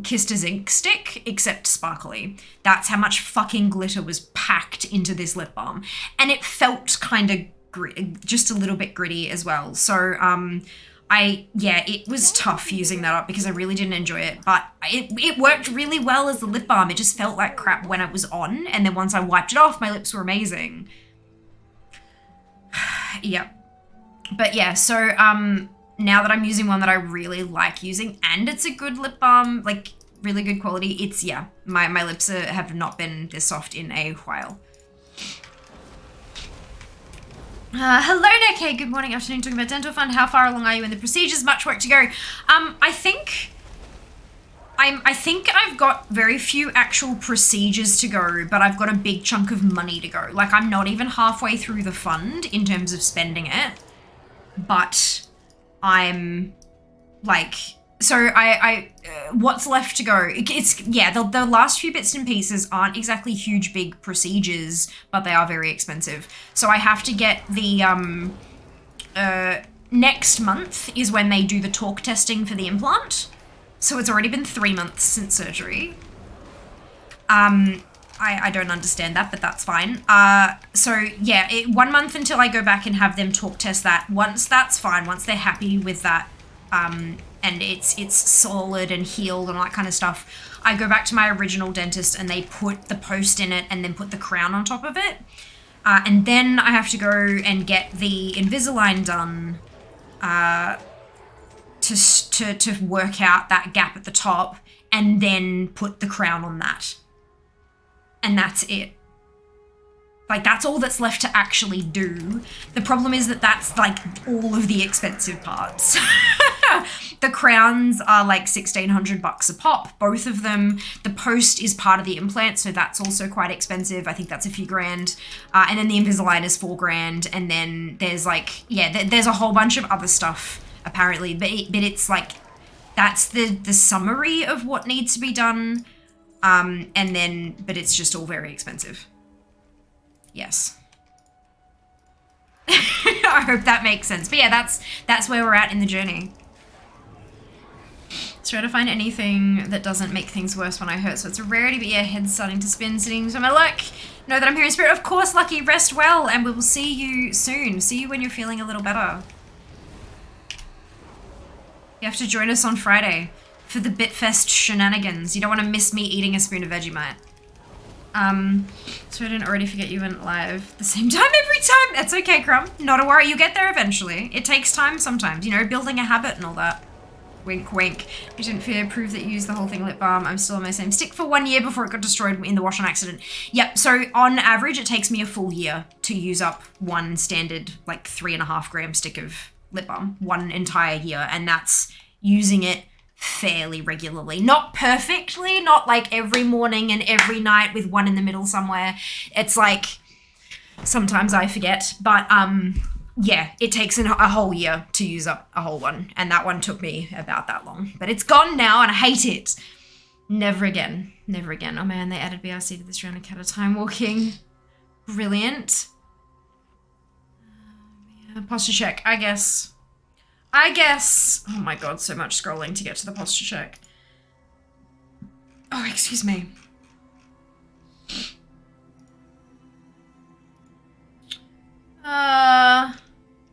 Speaker 2: kissed a zinc stick, except sparkly. That's how much fucking glitter was packed into this lip balm. And it felt kind of just a little bit gritty as well. So yeah, it was tough using that up because I really didn't enjoy it, but it worked really well as the lip balm. It just felt like crap when it was on, and then once I wiped it off, my lips were amazing. Yep. But yeah, so now that I'm using one that I really like using, and it's a good lip balm, like really good quality, it's, yeah, my lips have not been this soft in a while. Hello, Nick. Good morning, afternoon. Talking about dental fund. How far along are you in the procedures? Much work to go. I think I've got very few actual procedures to go, but I've got a big chunk of money to go. Like, I'm not even halfway through the fund in terms of spending it, but I'm like, so what's left to go? It's, yeah, the last few bits and pieces aren't exactly huge, big procedures, but they are very expensive. So I have to get the, next month is when they do the talk testing for the implant. So it's already been 3 months since surgery. I don't understand that, but that's fine. So yeah, 1 month until I go back and have them talk test that. Once that's fine, once they're happy with that, and it's solid and healed and all that kind of stuff, I go back to my original dentist and they put the post in it and then put the crown on top of it. And then I have to go and get the Invisalign done, to work out that gap at the top and then put the crown on that. And that's it. Like, that's all that's left to actually do. The problem is that that's like all of the expensive parts. The crowns are like $1,600 a pop, both of them. The post is part of the implant, so that's also quite expensive. I think that's a few grand. And then the Invisalign is $4,000. And then there's like, yeah, there's a whole bunch of other stuff apparently, but it's like, that's the summary of what needs to be done. And then, but it's just all very expensive. Yes. I hope that makes sense. But yeah, that's where we're at in the journey. Try to find anything that doesn't make things worse when I hurt. So it's a rarity, but yeah, head's starting to spin, sitting to my luck. Know that I'm here in spirit. Of course, Lucky, rest well, and we will see you soon. See you when you're feeling a little better. You have to join us on Friday for the Bitfest shenanigans. You don't want to miss me eating a spoon of Vegemite. So I didn't already forget you went live the same time every time. That's okay, Crumb. Not a worry. You get there eventually. It takes time sometimes, you know, building a habit and all that. Wink, wink. You didn't fear, prove that you used the whole thing lip balm. I'm still on my same stick for 1 year before it got destroyed in the wash on accident. Yep, so on average, it takes me a full year to use up one standard, like 3.5 gram stick of lip balm. 1 entire year, and that's using it fairly regularly. Not perfectly, not like every morning and every night with one in the middle somewhere. It's like, sometimes I forget, but yeah, it takes a whole year to use up a whole one, and that one took me about that long. But it's gone now, and I hate it. Never again. Never again. Oh man, they added BRC to this round of cat time walking. Brilliant. Yeah, posture check, I guess. Oh my god, so much scrolling to get to the posture check. Oh, excuse me.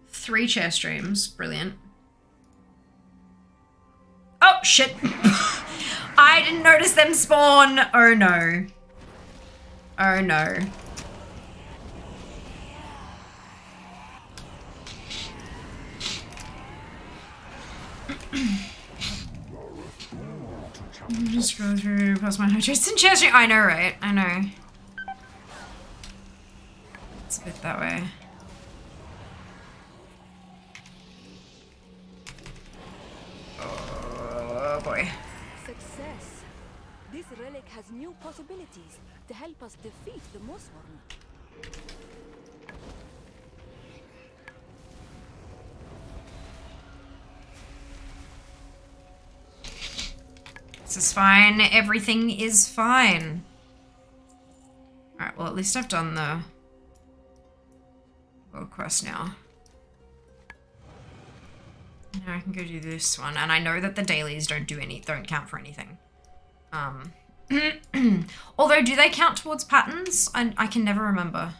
Speaker 2: Three chair streams. Brilliant. Oh, shit. I didn't notice them spawn. Oh, no. Oh, no. Just go through past my hydrates and chair stream. I know, right? I know. It's a bit that way. Oh boy.
Speaker 1: Success. This relic has new possibilities to help us defeat the Mossworm.
Speaker 2: This is fine. Everything is fine. Alright, well at least I've done the world quest now. Now I can go do this one, and I know that the dailies don't count for anything. Although, do they count towards patterns? I can never remember.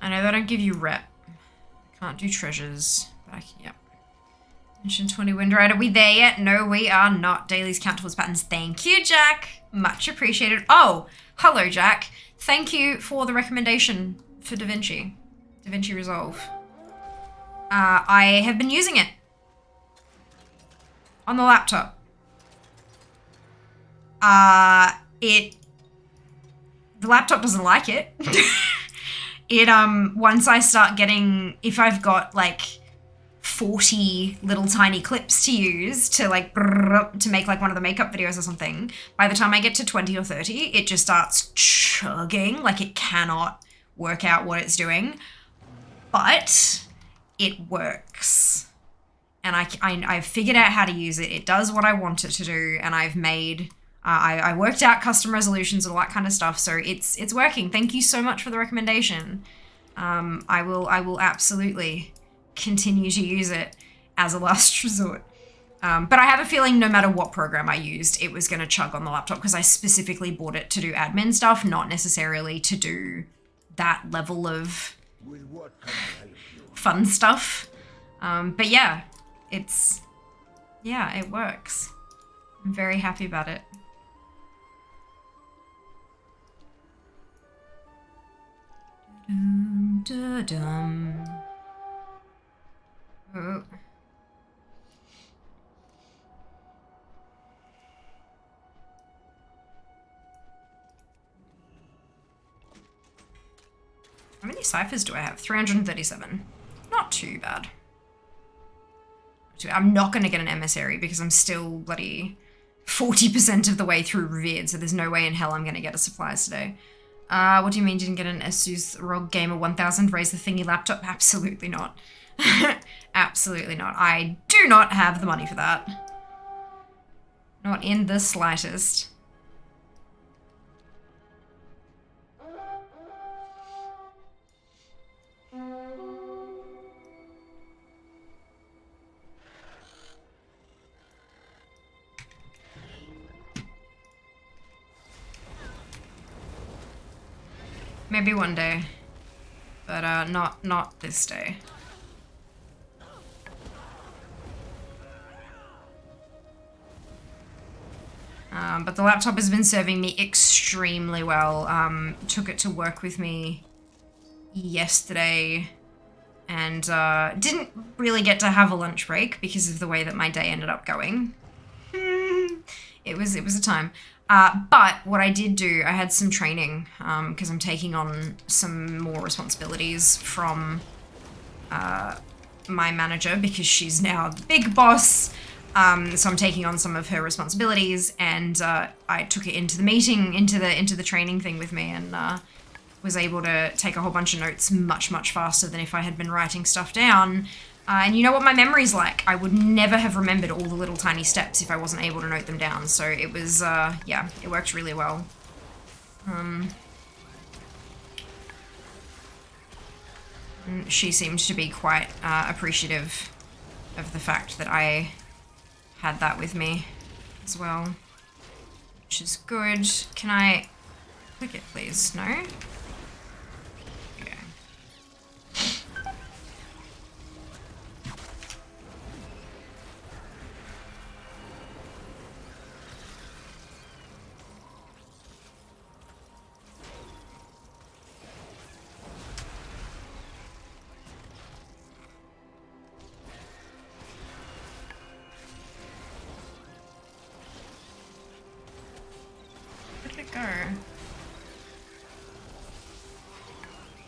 Speaker 2: I know they don't give you rep. Can't do treasures, but I can, yep. Mission 20 Wind Rider. Are we there yet? No, we are not. Dailies count towards patterns. Thank you, Jack. Much appreciated. Oh, hello, Jack. Thank you for the recommendation for DaVinci. DaVinci Resolve. I have been using it on the laptop. The laptop doesn't like it. Once I start getting, if I've got like 40 little tiny clips to use to like, to make like one of the makeup videos or something, by the time I get to 20 or 30, it just starts chugging, like it cannot work out what it's doing, but it works. And I've figured out how to use it. It does what I want it to do, and I've made, I worked out custom resolutions and all that kind of stuff, so it's working. Thank you so much for the recommendation. I will absolutely continue to use it as a last resort. But I have a feeling no matter what program I used, it was going to chug on the laptop because I specifically bought it to do admin stuff, not necessarily to do that level of fun stuff. But yeah, it works. I'm very happy about it. Oh. How many ciphers do I have? 337. Not too bad. I'm not going to get an emissary because I'm still bloody 40% of the way through Revered, so there's no way in hell I'm going to get a supplies today. What do you mean didn't get an Asus ROG Gamer 1000 raise the thingy laptop? Absolutely not. Absolutely not. I do not have the money for that. Not in the slightest. Maybe one day, but not this day. But the laptop has been serving me extremely well. Took it to work with me yesterday and didn't really get to have a lunch break because of the way that my day ended up going. It was a time. But what I did do, I had some training because I'm taking on some more responsibilities from my manager because she's now the big boss. So I'm taking on some of her responsibilities, and I took it into the meeting, into the training thing with me, and was able to take a whole bunch of notes much faster than if I had been writing stuff down. And you know what my memory's like. I would never have remembered all the little tiny steps if I wasn't able to note them down. So it was, yeah, it worked really well. She seemed to be quite appreciative of the fact that I had that with me as well, which is good. Can I click it, please? No?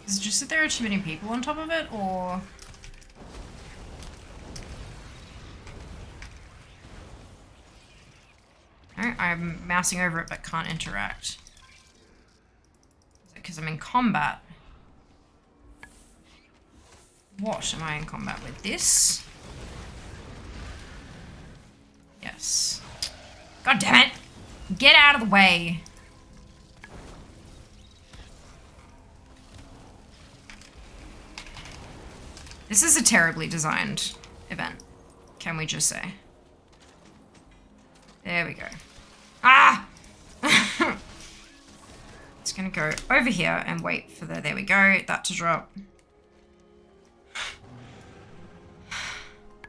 Speaker 2: Is it just that there are too many people on top of it, or...? No, I'm mousing over it but can't interact. Is it because I'm in combat? What am I in combat with? This? Yes. God damn it! Get out of the way! This is a terribly designed event, can we just say? There we go. Ah! Just gonna go over here and wait for there we go, that to drop.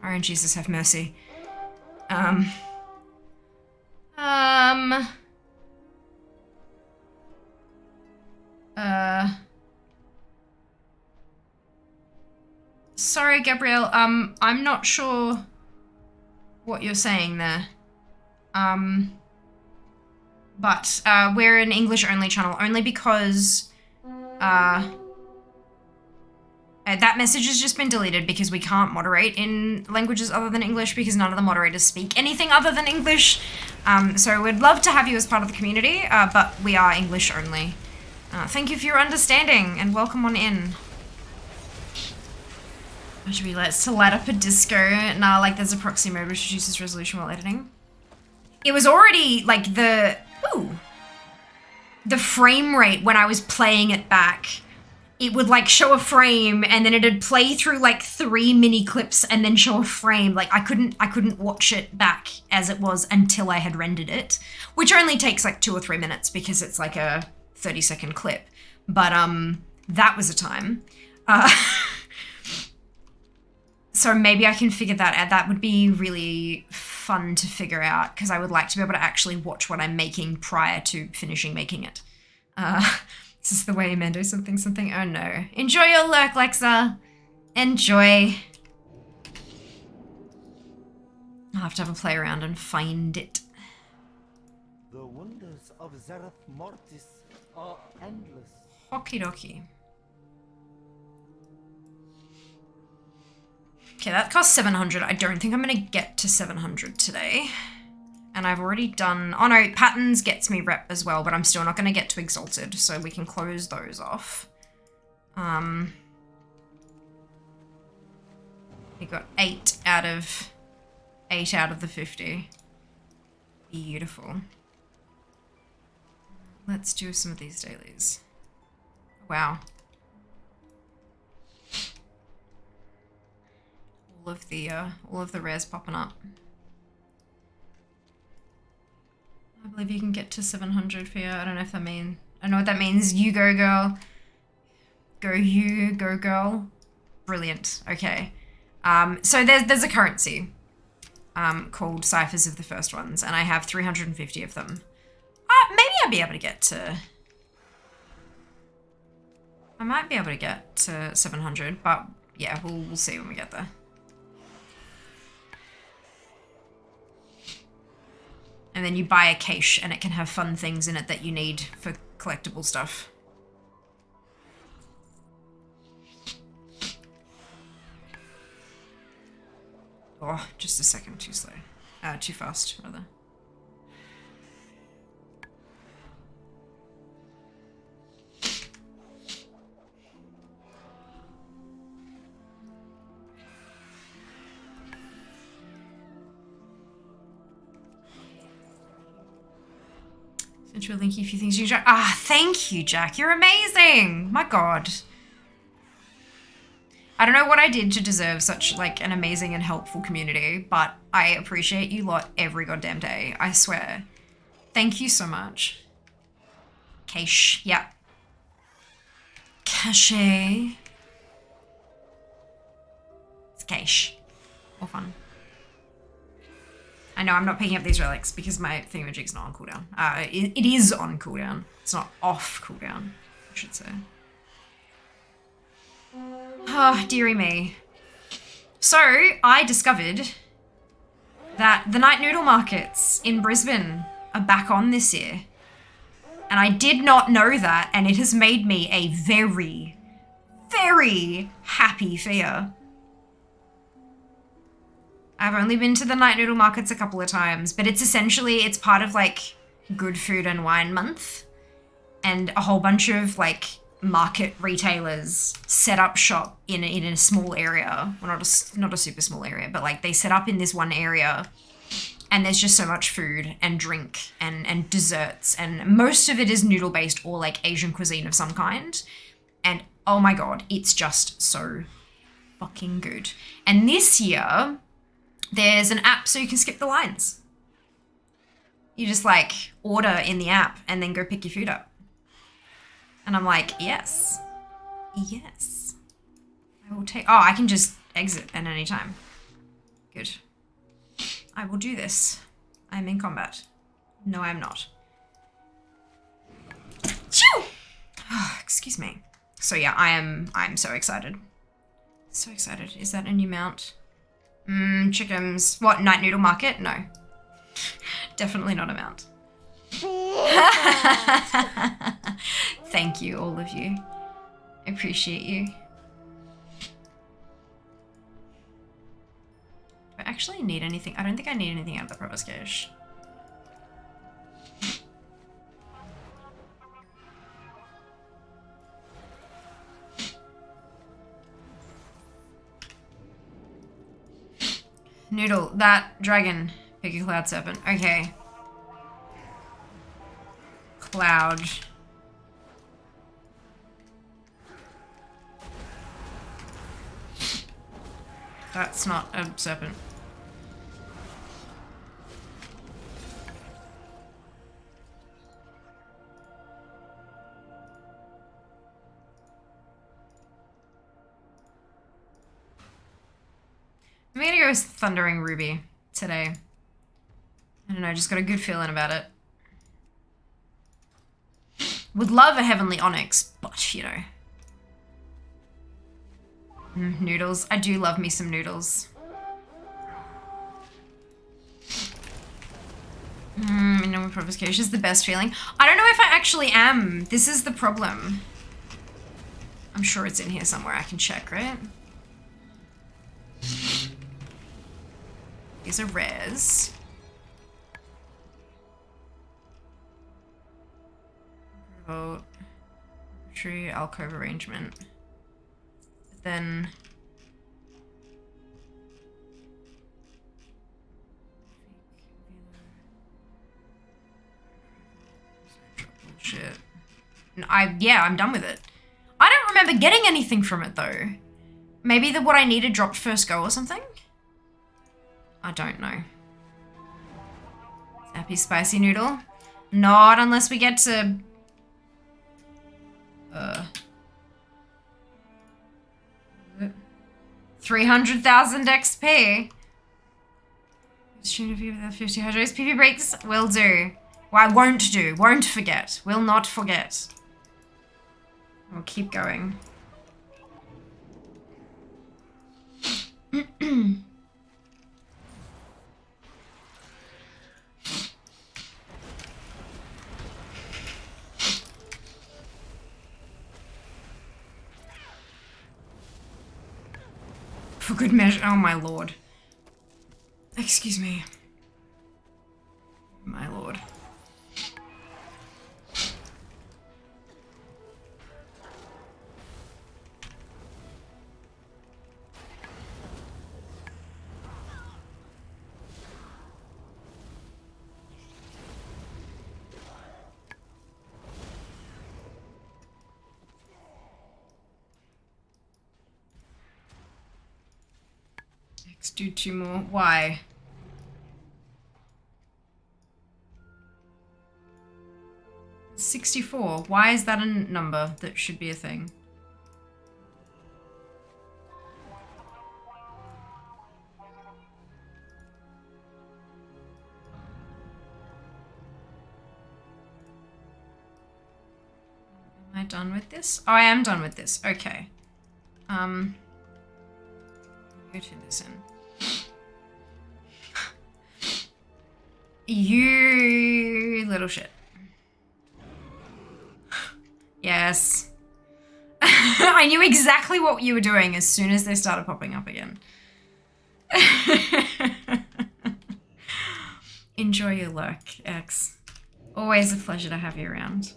Speaker 2: Oh, Jesus, have mercy. Sorry, Gabrielle, I'm not sure what you're saying there. But we're an English only channel only because that message has just been deleted because we can't moderate in languages other than English because none of the moderators speak anything other than English. So we'd love to have you as part of the community, but we are English only. Thank you for your understanding and welcome on in. Should we let's to light up a disco? Nah, like there's a proxy mode which reduces resolution while editing. It was already like the frame rate when I was playing it back. It would like show a frame and then it'd play through like 3 mini clips and then show a frame. Like I couldn't watch it back as it was until I had rendered it, which only takes like 2 or 3 minutes because it's like a 30-second clip. But that was a time. So maybe I can figure that out. That would be really fun to figure out because I would like to be able to actually watch what I'm making prior to finishing making it. This is the way Amando something. Oh no. Enjoy your lurk, Lexa. Enjoy. I'll have to have a play around and find it.
Speaker 3: The wonders of Zereth Mortis are endless.
Speaker 2: Okie dokie. Okay, that costs 700. I don't think I'm gonna get to 700 today. And I've already done, oh no, patterns gets me rep as well, but I'm still not gonna get to exalted, so we can close those off. We got 8 out of the 50. Beautiful. Let's do some of these dailies. Wow. All of the rares popping up. I believe you can get to 700 for you. I don't know if that means, I know what that means. You go, girl. Go you, go girl. Brilliant. Okay. So there's a currency called Ciphers of the First Ones, and I have 350 of them. Maybe I'll be able to get to, I might be able to get to 700, but yeah, we'll see when we get there. And then you buy a cache and it can have fun things in it that you need for collectible stuff. Oh, just a second, too slow. Too fast, rather. Sent you a linky few things you Jack. Thank you, Jack. You're amazing. My God. I don't know what I did to deserve such like an amazing and helpful community, but I appreciate you lot every goddamn day. I swear. Thank you so much. Cache. Yeah. Cache. It's cache. More fun. I know I'm not picking up these relics because my thingamajig's not on cooldown. It is on cooldown. It's not off cooldown, I should say. Oh, dearie me. So, I discovered that the night noodle markets in Brisbane are back on this year. And I did not know that, and it has made me a very, very happy fear. I've only been to the night noodle markets a couple of times, but it's part of like Good Food and Wine Month, and a whole bunch of like market retailers set up shop in a small area. Well, not a super small area, but like they set up in this one area, and there's just so much food and drink and desserts, and most of it is noodle based or like Asian cuisine of some kind. And oh my God, it's just so fucking good. And this year, there's an app so you can skip the lines. You just like order in the app and then go pick your food up. And I'm like, yes. Yes. I will take... Oh, I can just exit at any time. Good. I will do this. I'm in combat. No, I'm not. Choo! Oh, excuse me. So yeah, I'm so excited. So excited. Is that a new mount? Chickens. What, Night Noodle Market? No. Definitely not a mount. Thank you, all of you. I appreciate you. Do I actually need anything? I don't think I need anything out of the Provost Cache. Noodle, that dragon. Pick a cloud serpent. Okay. Cloud. That's not a serpent. I'm gonna go with Thundering Ruby today. I don't know, just got a good feeling about it. Would love a Heavenly Onyx, but you know. Noodles. I do love me some noodles. No provocation is the best feeling. I don't know if I actually am. This is the problem. I'm sure it's in here somewhere. I can check, right? These are rares. Vote. Tree alcove arrangement. But then shit. Yeah, I'm done with it. I don't remember getting anything from it though. Maybe what I needed dropped first go or something? I don't know. Happy spicy noodle? Not unless we get to 300,000 XP. Stream with 50 hydros. PP breaks will do. Well, I won't forget. Will not forget. We'll keep going. For good measure. Oh my lord. Excuse me. My lord. Let's do 2 more. Why? $64. Why is that a number that should be a thing? Am I done with this? Oh, I am done with this. Okay. Go to this in. You little shit. Yes. I knew exactly what you were doing as soon as they started popping up again. Enjoy your lurk, X. Always a pleasure to have you around.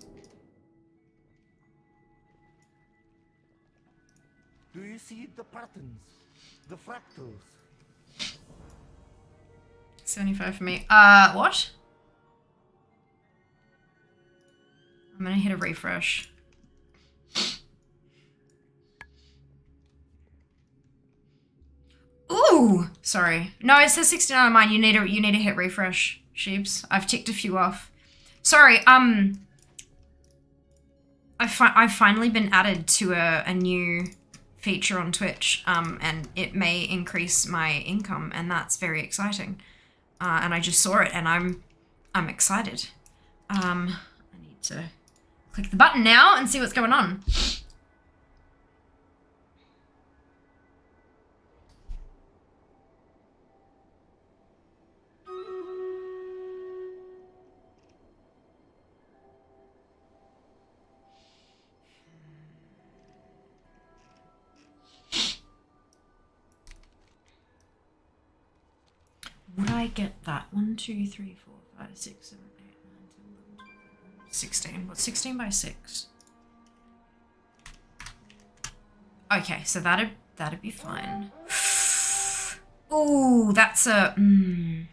Speaker 3: Do you see the patterns? The fractals?
Speaker 2: 75 for me. What? I'm gonna hit a refresh. Ooh! Sorry. No, it says 69 on mine. You need to hit refresh, Sheeps. I've ticked a few off. Sorry, I've finally been added to a new feature on Twitch, and it may increase my income, and that's very exciting. And I just saw it, and I'm excited. I need to click the button now and see what's going on. Would I get that? 1, 2, 3, 4, 5, 6, 7, 8, 9, 10, 11, 12, 16. What's 16 by 6? Okay, so that'd be fine. Ooh, that's a... I'm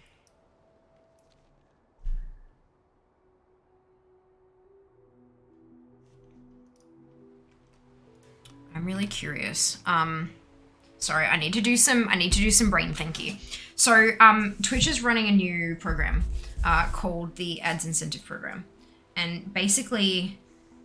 Speaker 2: really curious. Sorry, I need to do some brain thinky. So, Twitch is running a new program called the Ads Incentive Program. And basically,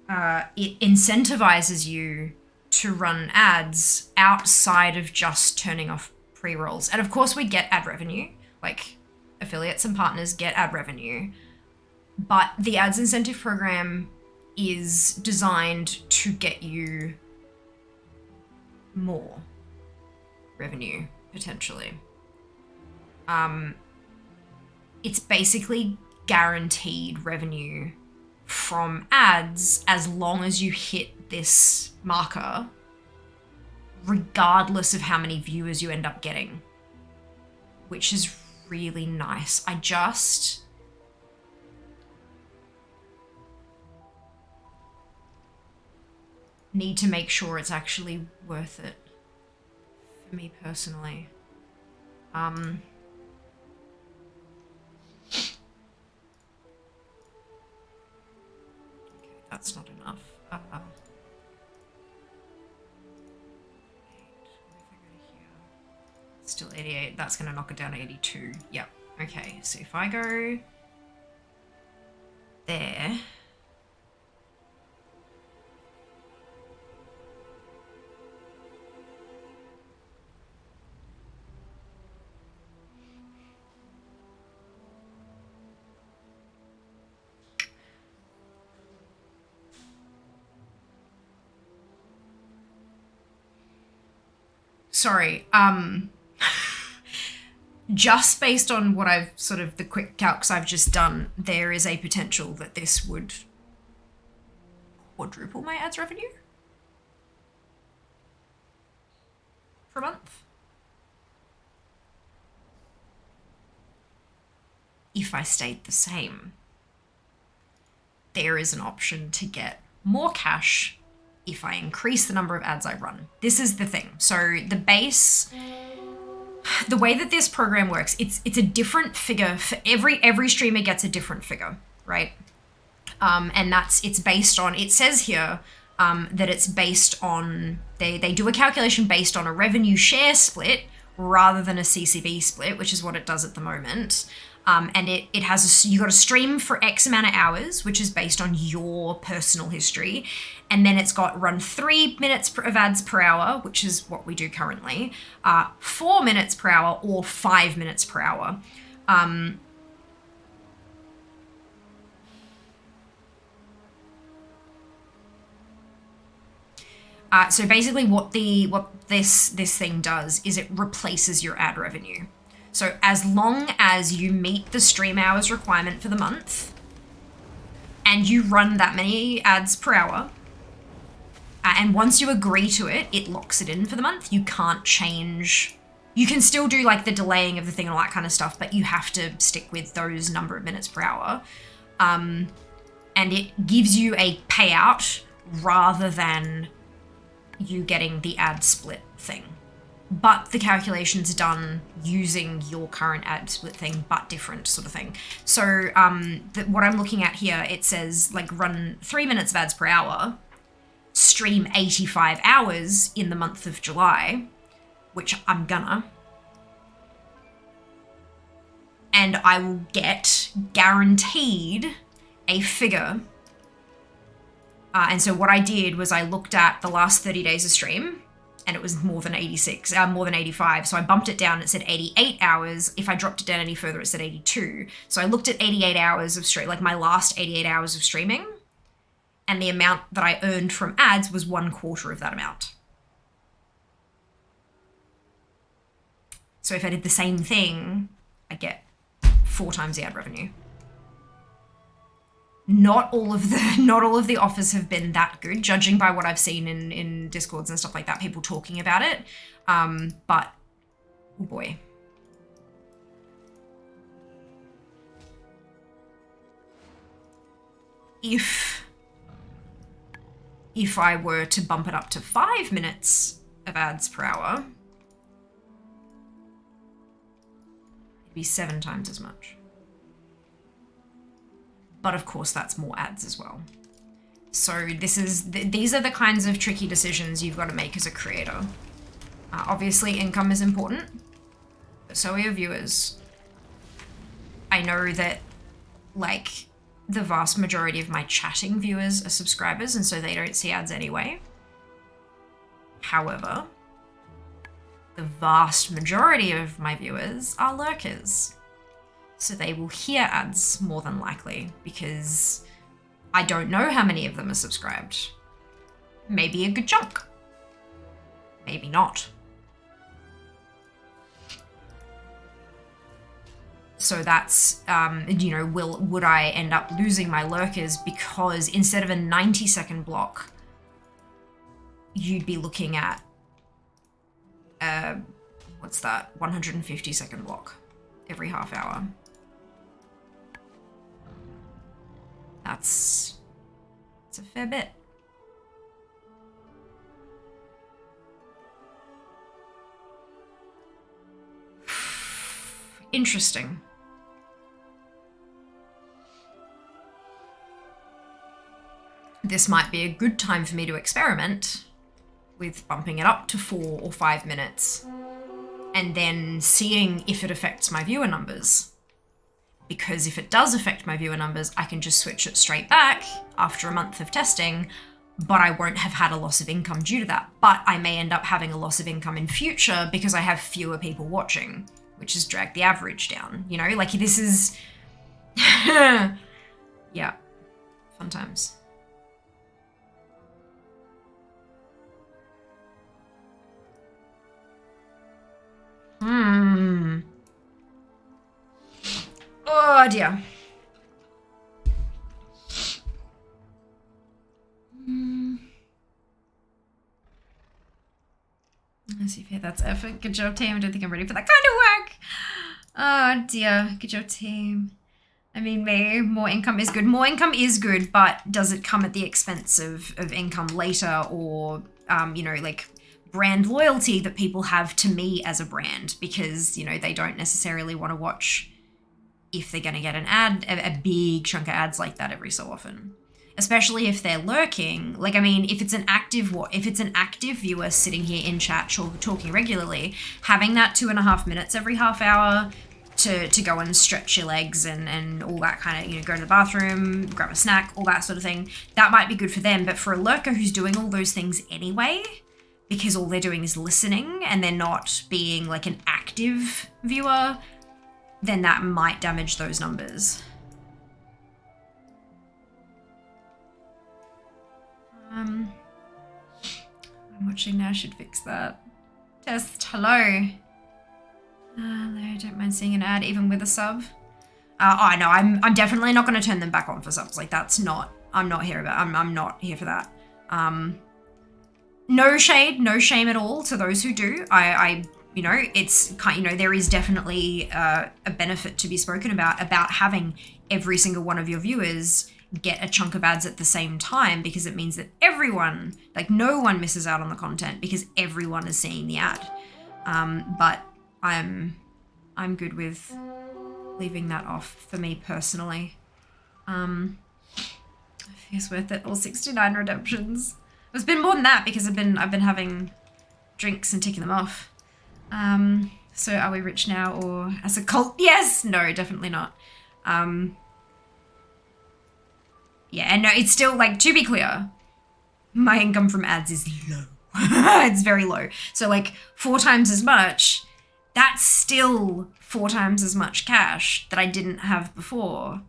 Speaker 2: it incentivizes you to run ads outside of just turning off pre-rolls. And of course, we get ad revenue, like affiliates and partners get ad revenue. But the Ads Incentive Program is designed to get you more revenue, potentially. It's basically guaranteed revenue from ads as long as you hit this marker, regardless of how many viewers you end up getting, which is really nice. I just... need to make sure it's actually worth it for me personally. Okay, that's not enough. What if I go to here? Still 88. That's going to knock it down to 82. Yep. Okay, so if I go there... Sorry, just based on what I've sort of, the quick calcs I've just done, there is a potential that this would quadruple my ads revenue per month. If I stayed the same, there is an option to get more cash if I increase the number of ads I run. This is the thing. So the base, the way that this program works, it's a different figure for every streamer gets a different figure, right? And it's based on, it says here that it's based on, they do a calculation based on a revenue share split rather than a CCB split, which is what it does at the moment. And it has, you got to stream for X amount of hours, which is based on your personal history. And then it's got run 3 minutes of ads per hour, which is what we do currently, 4 minutes per hour or 5 minutes per hour. So basically what this thing does is it replaces your ad revenue. So as long as you meet the stream hours requirement for the month and you run that many ads per hour, and once you agree to it, it locks it in for the month. You can't change. You can still do like the delaying of the thing and all that kind of stuff, but you have to stick with those number of minutes per hour. And it gives you a payout rather than you getting the ad split thing. But the calculation's done using your current ad split thing, but different sort of thing. So what I'm looking at here, it says like run 3 minutes of ads per hour, stream 85 hours in the month of July, which I'm gonna. And I will get guaranteed a figure And so what I did was I looked at the last 30 days of stream, and it was more than 85. So I bumped it down. It said 88 hours. If I dropped it down any further, it said 82. So I looked at 88 hours of stream, like my last 88 hours of streaming, and the amount that I earned from ads was 1/4 of that amount. So if I did the same thing, I get 4 times the ad revenue. Not all of the offers have been that good, judging by what I've seen in Discords and stuff like that, people talking about it. But, oh boy. If I were to bump it up to 5 minutes of ads per hour, it'd be 7 times as much. But of course, that's more ads as well. So these are the kinds of tricky decisions you've got to make as a creator. Obviously, income is important, but so are your viewers. I know that, like, the vast majority of my chatting viewers are subscribers, and so they don't see ads anyway. However, the vast majority of my viewers are lurkers. So they will hear ads more than likely, because I don't know how many of them are subscribed. Maybe a good chunk. Maybe not. So that's, would I end up losing my lurkers because instead of a 90-second block, you'd be looking at, 150-second block every half hour. That's a fair bit. Interesting. This might be a good time for me to experiment with bumping it up to 4 or 5 minutes and then seeing if it affects my viewer numbers. Because if it does affect my viewer numbers, I can just switch it straight back after a month of testing, but I won't have had a loss of income due to that. But I may end up having a loss of income in future because I have fewer people watching, which has dragged the average down. You know, like this is, yeah, fun times. Oh dear. Let's see if that's effort. Good job, team. I don't think I'm ready for that kind of work. Oh dear. Good job, team. I mean, more income is good. More income is good, but does it come at the expense of income later or, like brand loyalty that people have to me as a brand? Because, they don't necessarily want to watch if they're going to get an ad, a big chunk of ads like that every so often. Especially if they're lurking. Like, I mean, if it's an active viewer sitting here in chat talking regularly, having that 2.5 minutes every half hour to go and stretch your legs and all that kind of, go to the bathroom, grab a snack, all that sort of thing, that might be good for them. But for a lurker who's doing all those things anyway, because all they're doing is listening and they're not being like an active viewer, then that might damage those numbers. I'm watching now, should fix that. Test, hello. Hello, don't mind seeing an ad even with a sub. Oh no, I'm definitely not going to turn them back on for subs. Like I'm not here for that. No shame at all to those who do. It's kind, there is definitely a benefit to be spoken about having every single one of your viewers get a chunk of ads at the same time, because it means that everyone, like no one misses out on the content because everyone is seeing the ad. But I'm good with leaving that off for me personally. I think it's worth it. All 69 redemptions. It's been more than that because I've been having drinks and ticking them off. So are we rich now or as a cult? Yes, no, definitely not. Yeah, and no, it's still like, to be clear, my income from ads is low. It's very low. So like 4 times as much, that's still 4 times as much cash that I didn't have before.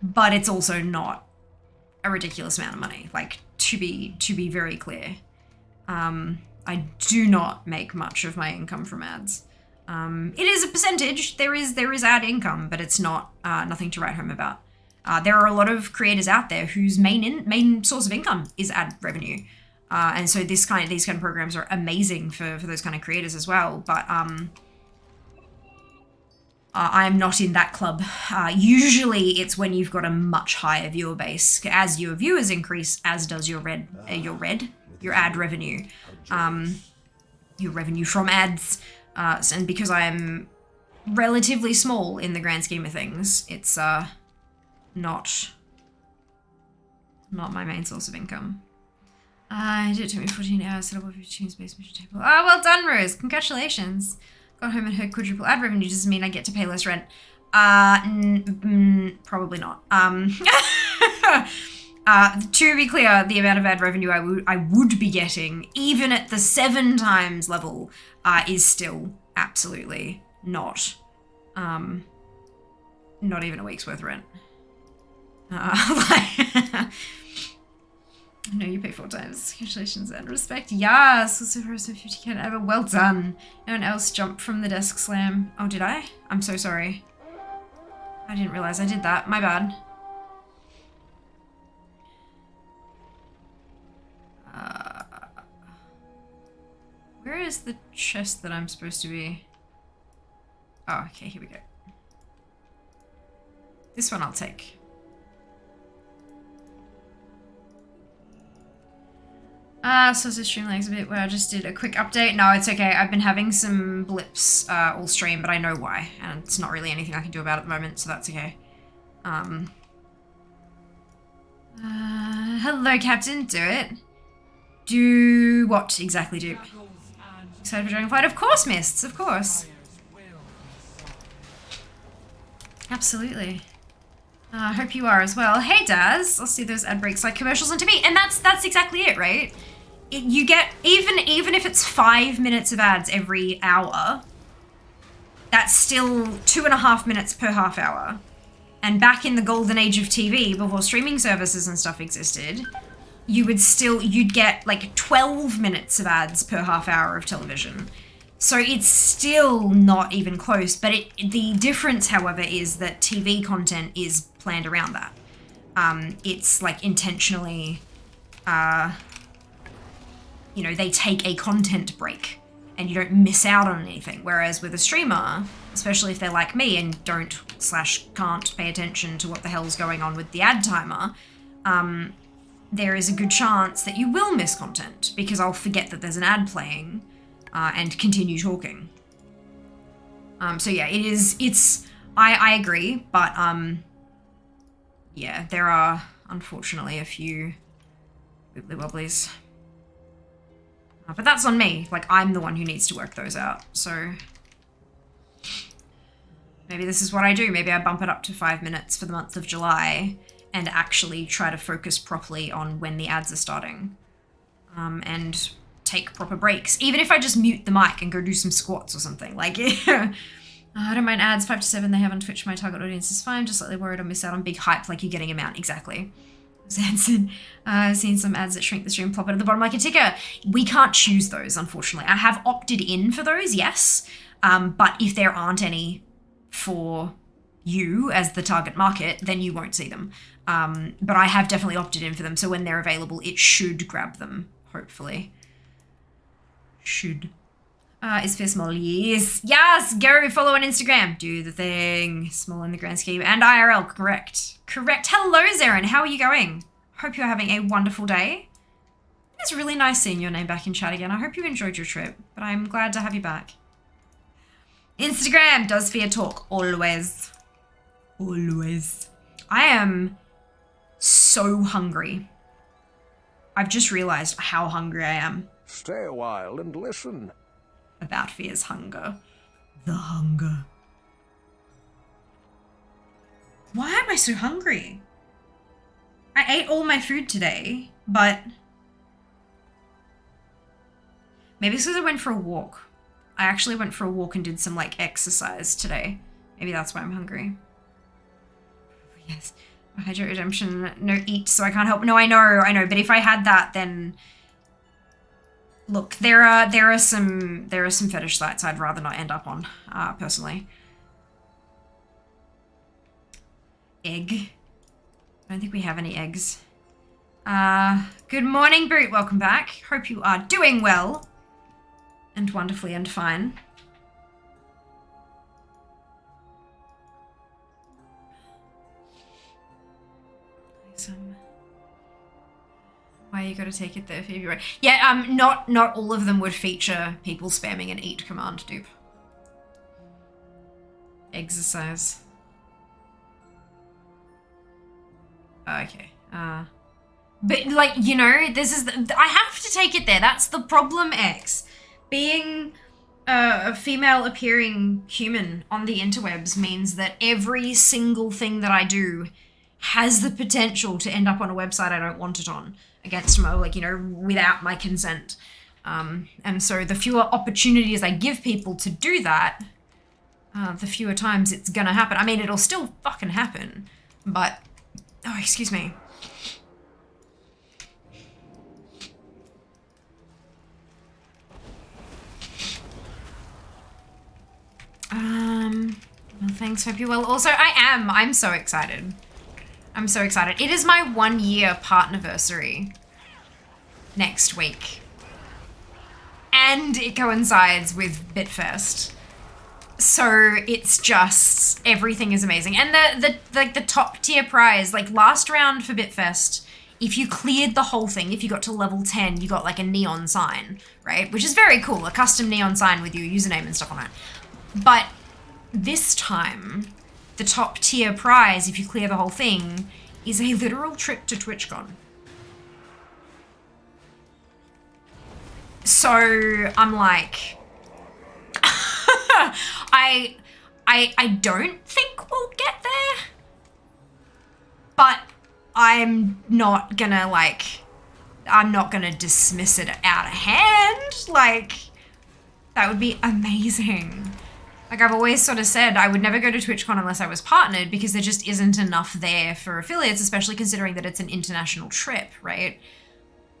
Speaker 2: But it's also not a ridiculous amount of money. Like, to be very clear. I do not make much of my income from ads. It is a percentage. There is ad income, but it's not nothing to write home about. There are a lot of creators out there whose main source of income is ad revenue. And so these kind of programs are amazing for those kind of creators as well. But I'm not in that club. Usually it's when you've got a much higher viewer base. As your viewers increase, as does your ad revenue. Your revenue from ads. And because I'm relatively small in the grand scheme of things, it's not my main source of income. It took me 14 hours to set up a 15 space mission table. Oh, well done, Rose. Congratulations. Got home and heard quadruple ad revenue. Does it mean I get to pay less rent? Probably not. To be clear, the amount of ad revenue I would be getting, even at the 7 times level, is still absolutely not even a week's worth of rent. No, you pay 4 times. Congratulations and respect. Yes, also for 50k ever. Well done. No one else jumped from the desk slam. Oh, did I? I'm so sorry. I didn't realize I did that. My bad. Where is the chest that I'm supposed to be? Oh, okay, here we go. This one I'll take. Sausage stream lags a bit where I just did a quick update. No, it's okay. I've been having some blips all stream, but I know why. And it's not really anything I can do about it at the moment, so that's okay. Hello, Captain. Do it. Do what exactly do? Excited for Dragonflight? Of course, Mists. Of course. Absolutely. I hope you are as well. Hey, Daz. I'll see those ad breaks like commercials on TV. And that's exactly it, right? You get, even if it's 5 minutes of ads every hour, that's still 2.5 minutes per half hour. And back in the golden age of TV, before streaming services and stuff existed, you'd get like 12 minutes of ads per half hour of television. So it's still not even close, but the difference, however, is that TV content is planned around that. It's like intentionally, they take a content break and you don't miss out on anything. Whereas with a streamer, especially if they're like me and can't pay attention to what the hell's going on with the ad timer, there is a good chance that you will miss content because I'll forget that there's an ad playing and continue talking. So yeah, I agree, but yeah, there are unfortunately a few wibbly wobblies. But that's on me. Like, I'm the one who needs to work those out. So maybe this is what I do. Maybe I bump it up to 5 minutes for the month of July and actually try to focus properly on when the ads are starting. And take proper breaks. Even if I just mute the mic and go do some squats or something. Like, I don't mind ads 5 to 7 they have on Twitch. My target audience is fine. Just slightly worried I'll miss out on big hype like you're getting them out. Exactly. Zanson, I've seen some ads that shrink the stream, plop it at the bottom like a ticker. We can't choose those, unfortunately. I have opted in for those, yes. But if there aren't any for you as the target market, then you won't see them. But I have definitely opted in for them. So when they're available, it should grab them, hopefully. Should. Is Fear small? Yes. Yes, go follow on Instagram. Do the thing. Small in the grand scheme. And IRL, correct. Correct. Hello, Zeren. How are you going? Hope you're having a wonderful day. It's really nice seeing your name back in chat again. I hope you enjoyed your trip, but I'm glad to have you back. Instagram does Fear talk. Always. Always. I am so hungry. I've just realized how hungry I am.
Speaker 4: Stay a while and listen.
Speaker 2: About Fear's hunger. The hunger. Why am I so hungry? I ate all my food today. but maybe it's because I went for a walk. I actually went for a walk and did some like exercise today. Maybe that's why I'm hungry. Yes. Hydrate redemption, no eat, so I can't help. No, I know. But if I had that, then look, there are some fetish sites I'd rather not end up on, personally. Egg. I don't think we have any eggs. Good morning, Boot. Welcome back. Hope you are doing well and wonderfully and fine. Why you gotta take it there, Phoebe? Right? Yeah, not all of them would feature people spamming an eat command, dupe. Exercise. Okay. But like, you know, this is I have to take it there. That's the problem, X. Being a female appearing human on the interwebs means that every single thing that I do has the potential to end up on a website I don't want it on, against my, like, you know, without my consent. And so the fewer opportunities I give people to do that, the fewer times it's gonna happen. I mean, it'll still fucking happen, but, oh, excuse me. Well, thanks, hope you're well. Also, I'm so excited. I'm so excited. It is my 1 year partnerversary next week. And it coincides with Bitfest. So it's just, everything is amazing. And the top tier prize, like last round for Bitfest, if you cleared the whole thing, if you got to level 10, you got like a neon sign, right? Which is very cool, a custom neon sign with your username and stuff on it. But this time, the top tier prize, if you clear the whole thing, is a literal trip to TwitchCon. So I'm like, I don't think we'll get there, but I'm not gonna dismiss it out of hand. Like, that would be amazing. Like, I've always sort of said I would never go to TwitchCon unless I was partnered, because there just isn't enough there for affiliates, especially considering that it's an international trip, right?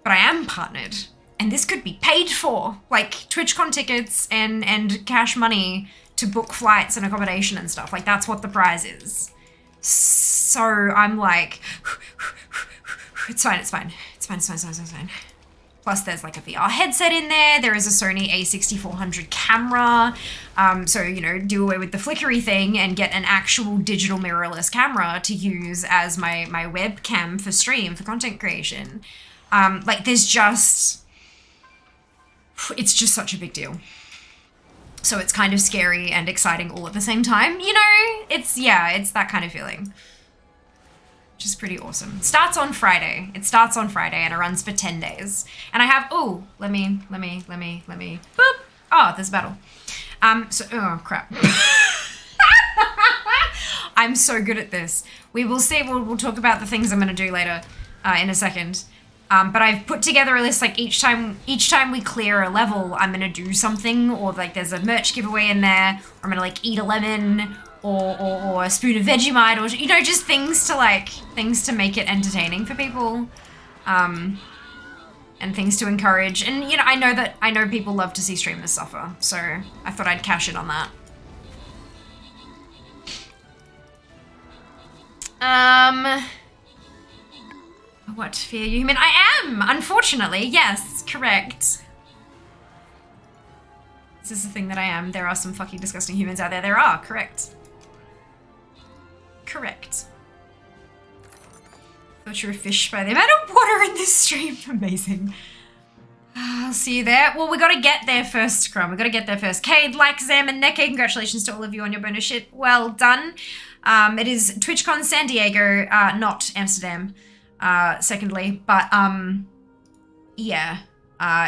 Speaker 2: But I am partnered, and this could be paid for. Like, TwitchCon tickets and cash money to book flights and accommodation and stuff. Like, that's what the prize is. So I'm like, it's fine. Plus there's like a VR headset in there. There is a Sony a6400 camera. So, you know, do away with the flickery thing and get an actual digital mirrorless camera to use as my webcam for stream, for content creation. Like, there's just, it's just such a big deal. So it's kind of scary and exciting all at the same time. You know, it's that kind of feeling. Which is pretty awesome. It starts on Friday and it runs for 10 days. And I have, oh, let me, boop. Oh, there's a battle. Oh crap. I'm so good at this. We will see, we'll talk about the things I'm gonna do later in a second. But I've put together a list, like each time we clear a level, I'm gonna do something, or like there's a merch giveaway in there, or I'm gonna like eat a lemon, or a spoon of Vegemite, or, you know, just things to make it entertaining for people, and things to encourage. And, you know, I know people love to see streamers suffer, so I thought I'd cash in on that. What fear you human? I am, unfortunately, yes, correct. This is the thing that I am. There are some fucking disgusting humans out there. There are, correct. Correct. Thought you were a fish by the amount of water in this stream. Amazing. I'll see you there. Well, we gotta get there first, Crumb. We gotta get there first. Cade, like, Zam, and Neke, congratulations to all of you on your bonus shit. Well done. It is TwitchCon San Diego, not Amsterdam, secondly. But, yeah.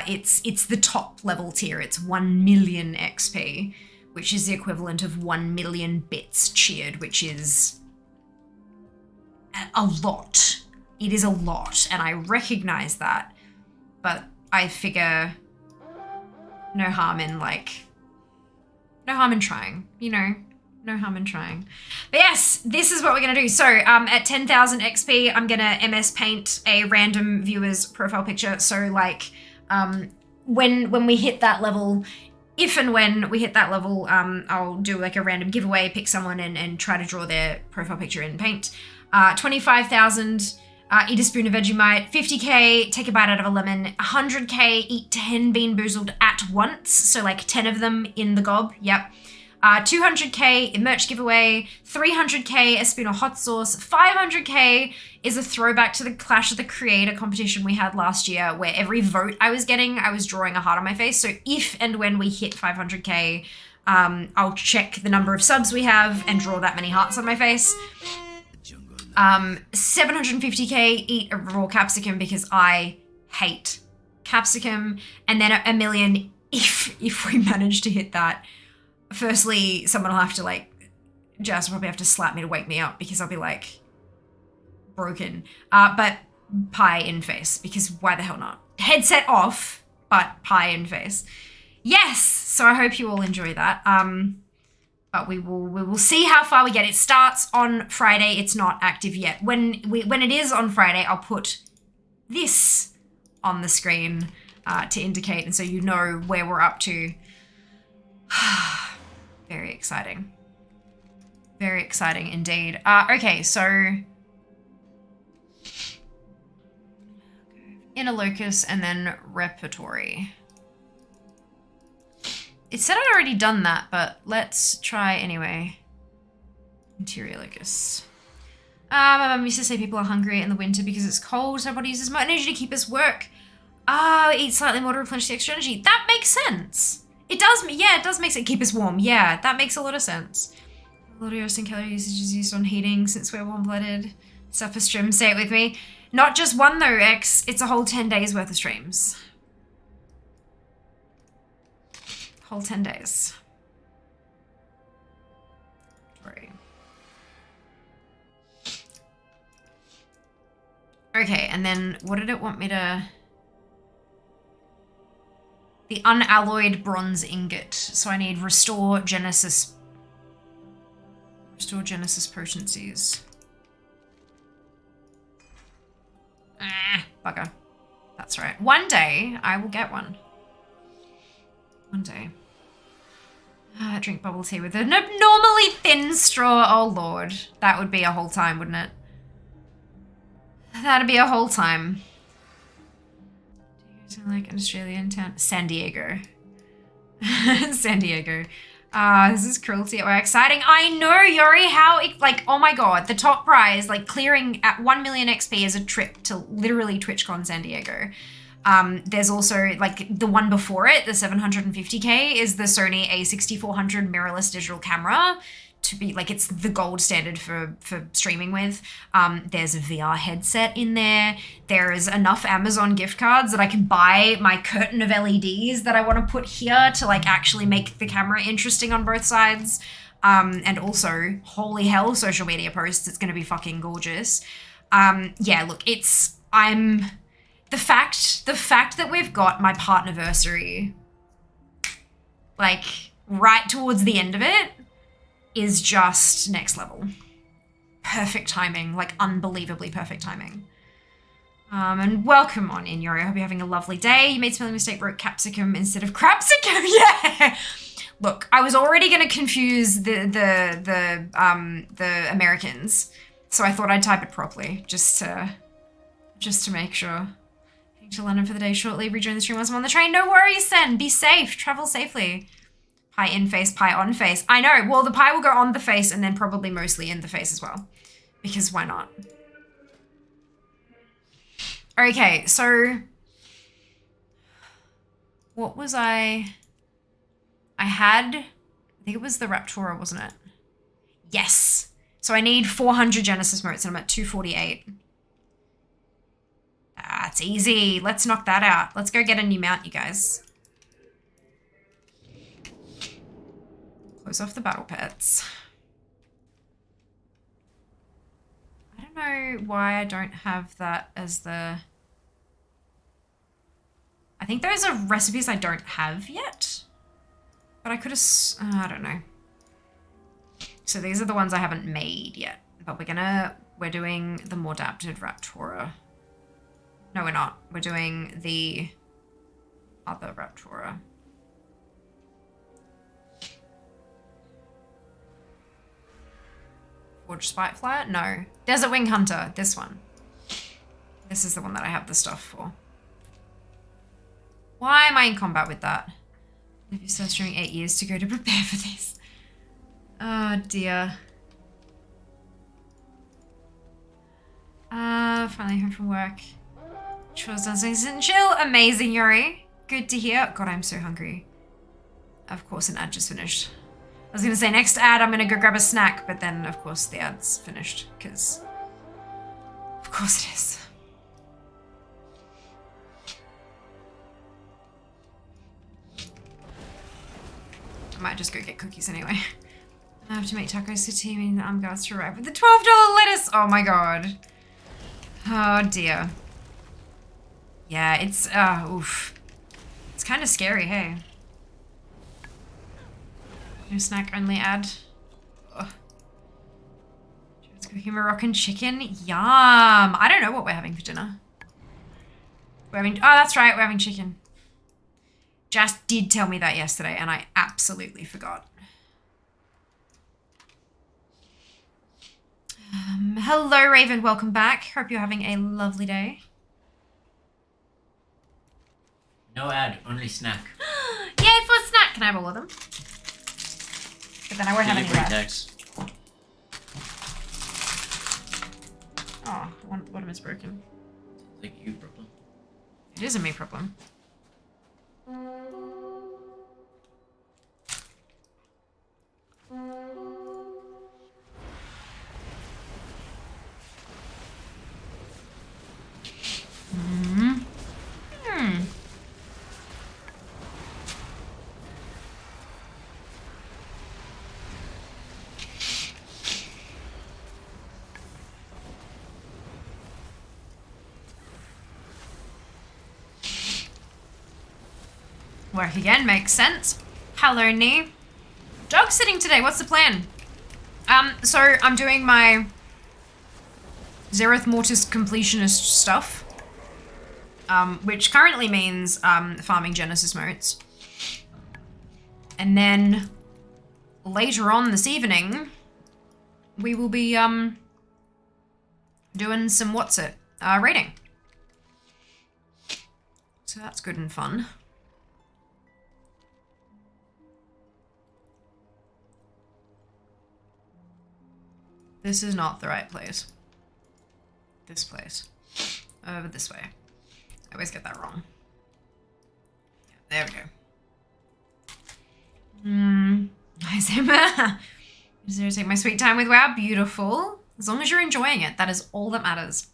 Speaker 2: It's the top level tier. It's 1 million XP, which is the equivalent of 1 million bits cheered, which is a lot. it is a lot, and I recognize that. But I figure no harm in trying, you know? No harm in trying. But yes, this is what we're gonna do. So at 10,000 XP, I'm gonna MS Paint a random viewer's profile picture. So like when we hit that level, if and when we hit that level, I'll do like a random giveaway, pick someone and try to draw their profile picture in Paint. 25,000, eat a spoon of Vegemite. 50k, take a bite out of a lemon. 100k, eat 10 Bean Boozled at once. So like 10 of them in the gob, yep. 200k, merch giveaway. 300k, a spoon of hot sauce. 500k is a throwback to the Clash of the Creator competition we had last year, where every vote I was getting, I was drawing a heart on my face. So if and when we hit 500k, I'll check the number of subs we have and draw that many hearts on my face. 750k, eat a raw capsicum because I hate capsicum. And then a million if we manage to hit that. Firstly, someone will have to like, Jazz will probably have to slap me to wake me up because I'll be like broken. But pie in face, because why the hell not? Headset off, but pie in face. Yes, so I hope you all enjoy that. But we will see how far we get. It starts on Friday. It's not active yet. When it is on Friday, I'll put this on the screen to indicate, and so you know where we're up to. Very exciting. Very exciting indeed. Okay, so inner locus and then repertory. It said I'd already done that, but let's try anyway. Interior locus. My mum used to say people are hungry in the winter because it's cold, so our body uses more energy to keep us work. Eat slightly more to replenish the extra energy. That makes sense. It does, yeah, it does make sense. Keep us warm. Yeah, that makes a lot of sense. A lot of roasting calorie usage is used on heating since we're warm-blooded. Suffer stream, say it with me. Not just one though, X. It's a whole 10 days worth of streams. Whole 10 days. Sorry. Okay, and then what did it want me to... The unalloyed bronze ingot. So I need restore Genesis potencies. Bugger. That's right. One day I will get one. One day. Drink bubble tea with an abnormally thin straw. Oh lord. That would be a whole time, wouldn't it? That'd be a whole time. Like an Australian town. San Diego. San Diego. This is cruelty. Oh, exciting. I know, Yuri, how, like, oh my god, the top prize, like, clearing at 1 million XP is a trip to literally TwitchCon San Diego. There's also, like, the one before it, the 750k, is the Sony a6400 mirrorless digital camera. To be, like, it's the gold standard for streaming with. There's a VR headset in there. There is enough Amazon gift cards that I can buy my curtain of LEDs that I want to put here to, like, actually make the camera interesting on both sides. And also, holy hell, social media posts. It's going to be fucking gorgeous. Yeah, look, the fact that we've got my partnerversary, like, right towards the end of it, is just next level. Perfect timing, like unbelievably perfect timing. And welcome on in, Yuri. I hope you're having a lovely day. You made a spelling mistake, wrote capsicum instead of crapsicum. Yeah. Look, I was already going to confuse the Americans, so I thought I'd type it properly just to make sure. Heading to London for the day shortly. Rejoin the stream once I'm on the train. No worries, then. Be safe. Travel safely. Pie in face, pie on face. I know. Well, the pie will go on the face and then probably mostly in the face as well. Because why not? Okay, so... What was I think it was the Raptora, wasn't it? Yes. So I need 400 Genesis motes and I'm at 248. That's easy. Let's knock that out. Let's go get a new mount, you guys. Close off the battle pets. I don't know know why I don't have that as the... I think those are recipes I don't have yet. But I could have... I don't know. So these are the ones I haven't made yet. But we're doing the more adapted Raptora. No, we're not. We're doing the other Raptora. Forge Spiteflyer? No. Desert Wing Hunter. This one. This is the one that I have the stuff for. Why am I in combat with that? If you start streaming 8 years to go to prepare for this. Oh dear. Finally home from work. Chores done and chill. Amazing, Yuri. Good to hear. God, I'm so hungry. Of course, an ad just finished. I was gonna say next ad, I'm gonna go grab a snack, but then of course the ad's finished, because of course it is. I might just go get cookies anyway. I have to make tacos for teaming the Umgards to arrive with the $12 lettuce. Oh my god. Oh dear. Yeah, it's oof. It's kind of scary, hey. No snack only ad. Ugh. Just cooking Moroccan chicken. Yum. I don't know what we're having for dinner. We're having, oh, that's right, we're having chicken. Just did tell me that yesterday and I absolutely forgot. Hello, Raven. Welcome back. Hope you're having a lovely day.
Speaker 5: No ad, only snack.
Speaker 2: Yay for a snack. Can I have all of them? But then I won't have any left.
Speaker 5: Tax.
Speaker 2: Oh, the one at the bottom is broken.
Speaker 5: It's like you problem.
Speaker 2: It is a me problem. Work again, makes sense. Hello, Nee. Dog sitting today, what's the plan? So I'm doing my Zereth Mortis Completionist stuff. Which currently means farming Genesis motes. And then later on this evening, we will be doing some raiding. So that's good and fun. This is not the right place. This place. Over this way. I always get that wrong. Yeah, there we go. Nice, Emma. Just gonna take my sweet time with WoW. Beautiful. As long as you're enjoying it, that is all that matters.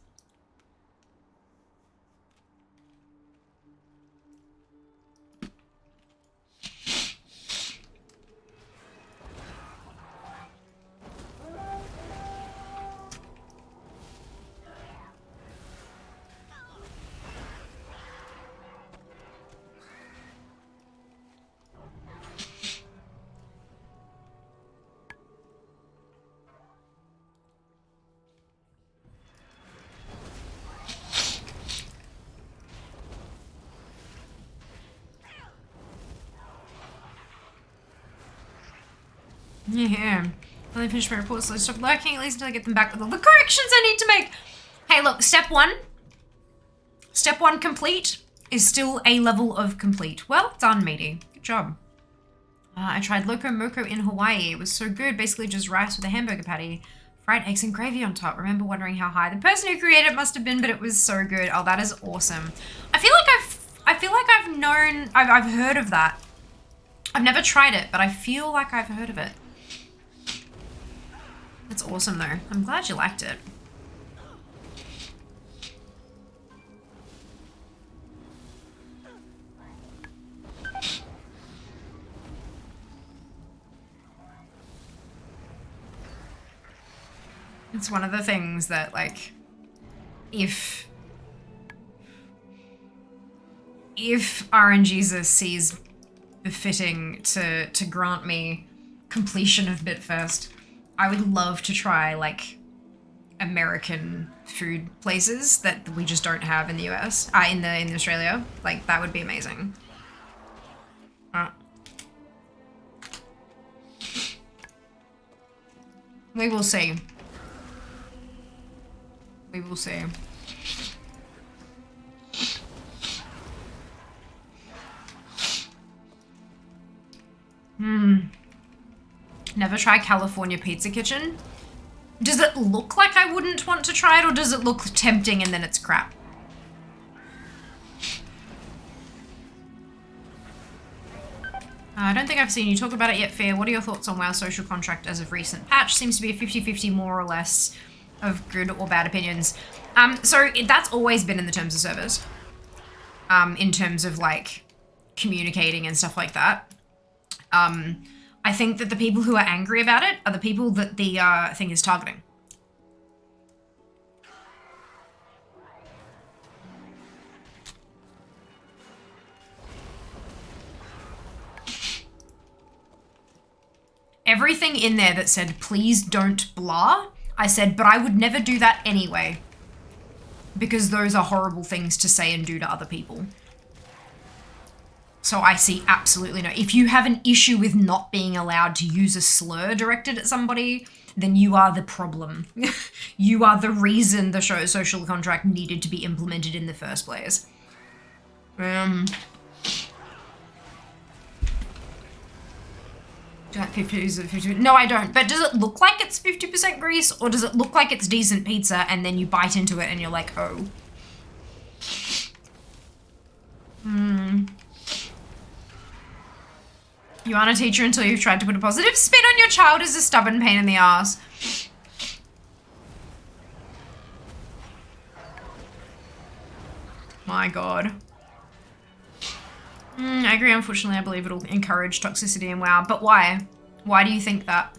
Speaker 2: Yeah. Finally finished my report, so I stopped lurking at least until I get them back with all the corrections I need to make. Hey, look, step one complete is still a level of complete. Well done, matey. Good job. I tried Loco Moco in Hawaii. It was so good. Basically just rice with a hamburger patty, fried eggs and gravy on top. Remember wondering how high the person who created it must have been, but it was so good. Oh, that is awesome. I feel like I've heard of that. I've never tried it, but I feel like I've heard of it. It's awesome though. I'm glad you liked it. It's one of the things that, like, if RNGesus sees befitting to grant me completion of Bit First, I would love to try like American food places that we just don't have in the US, in Australia. Like that would be amazing. We will see. We will see. Never try California Pizza Kitchen. Does it look like I wouldn't want to try it, or does it look tempting and then it's crap? I don't think I've seen you talk about it yet, Fear. What are your thoughts on WoW Social Contract as of recent patch? Seems to be a 50-50 more or less of good or bad opinions. That's always been in the terms of service. In terms of like communicating and stuff like that. I think that the people who are angry about it are the people that the thing is targeting. Everything in there that said, please don't blah, I said, but I would never do that anyway. Because those are horrible things to say and do to other people. So I see absolutely no. If you have an issue with not being allowed to use a slur directed at somebody, then you are the problem. You are the reason the social contract needed to be implemented in the first place. No, I don't. But does it look like it's 50% grease, or does it look like it's decent pizza and then you bite into it and you're like, oh. You aren't a teacher until you've tried to put a positive spin on your child is a stubborn pain in the ass. My God. I agree, unfortunately, I believe it'll encourage toxicity in WoW, but why? Why do you think that?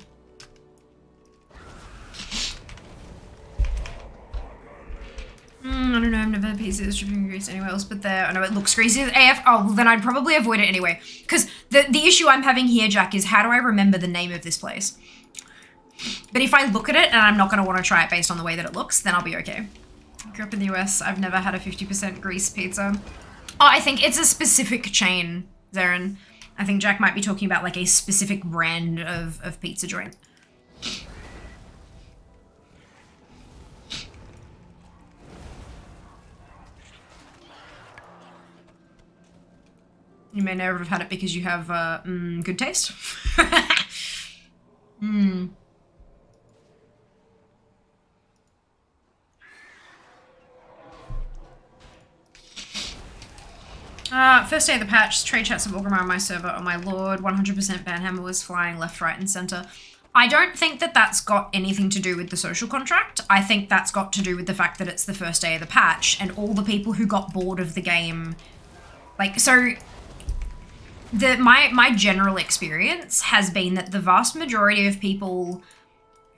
Speaker 2: I don't know, I've never had pizza that's dripping grease anywhere else but there. I know it looks greasy as AF. Oh, well then I'd probably avoid it anyway. Because the issue I'm having here, Jack, is how do I remember the name of this place? But if I look at it and I'm not going to want to try it based on the way that it looks, then I'll be okay. I grew up in the US. I've never had a 50% grease pizza. Oh, I think it's a specific chain, Zarin. I think Jack might be talking about like a specific brand of pizza joint. You may never have had it because you have good taste. First day of the patch, trade chats of Orgrimmar on my server. Oh my lord, 100% Banhammer was flying left, right, and center. I don't think that that's got anything to do with the social contract. I think that's got to do with the fact that it's the first day of the patch and all the people who got bored of the game. Like, so my general experience has been that the vast majority of people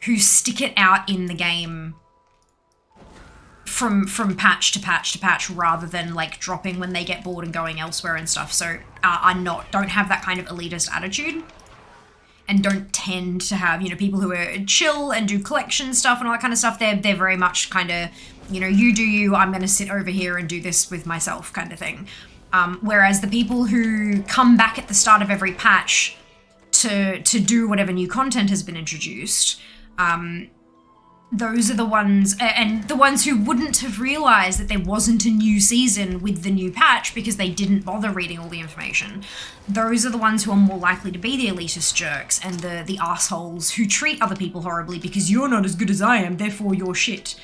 Speaker 2: who stick it out in the game from patch to patch to patch rather than like dropping when they get bored and going elsewhere and stuff, so don't have that kind of elitist attitude and don't tend to have, you know, people who are chill and do collection stuff and all that kind of stuff. They're very much kind of, you know, you do you, I'm going to sit over here and do this with myself kind of thing. Whereas the people who come back at the start of every patch to do whatever new content has been introduced, those are the ones, and the ones who wouldn't have realized that there wasn't a new season with the new patch because they didn't bother reading all the information. Those are the ones who are more likely to be the elitist jerks and the assholes who treat other people horribly because you're not as good as I am, therefore you're shit.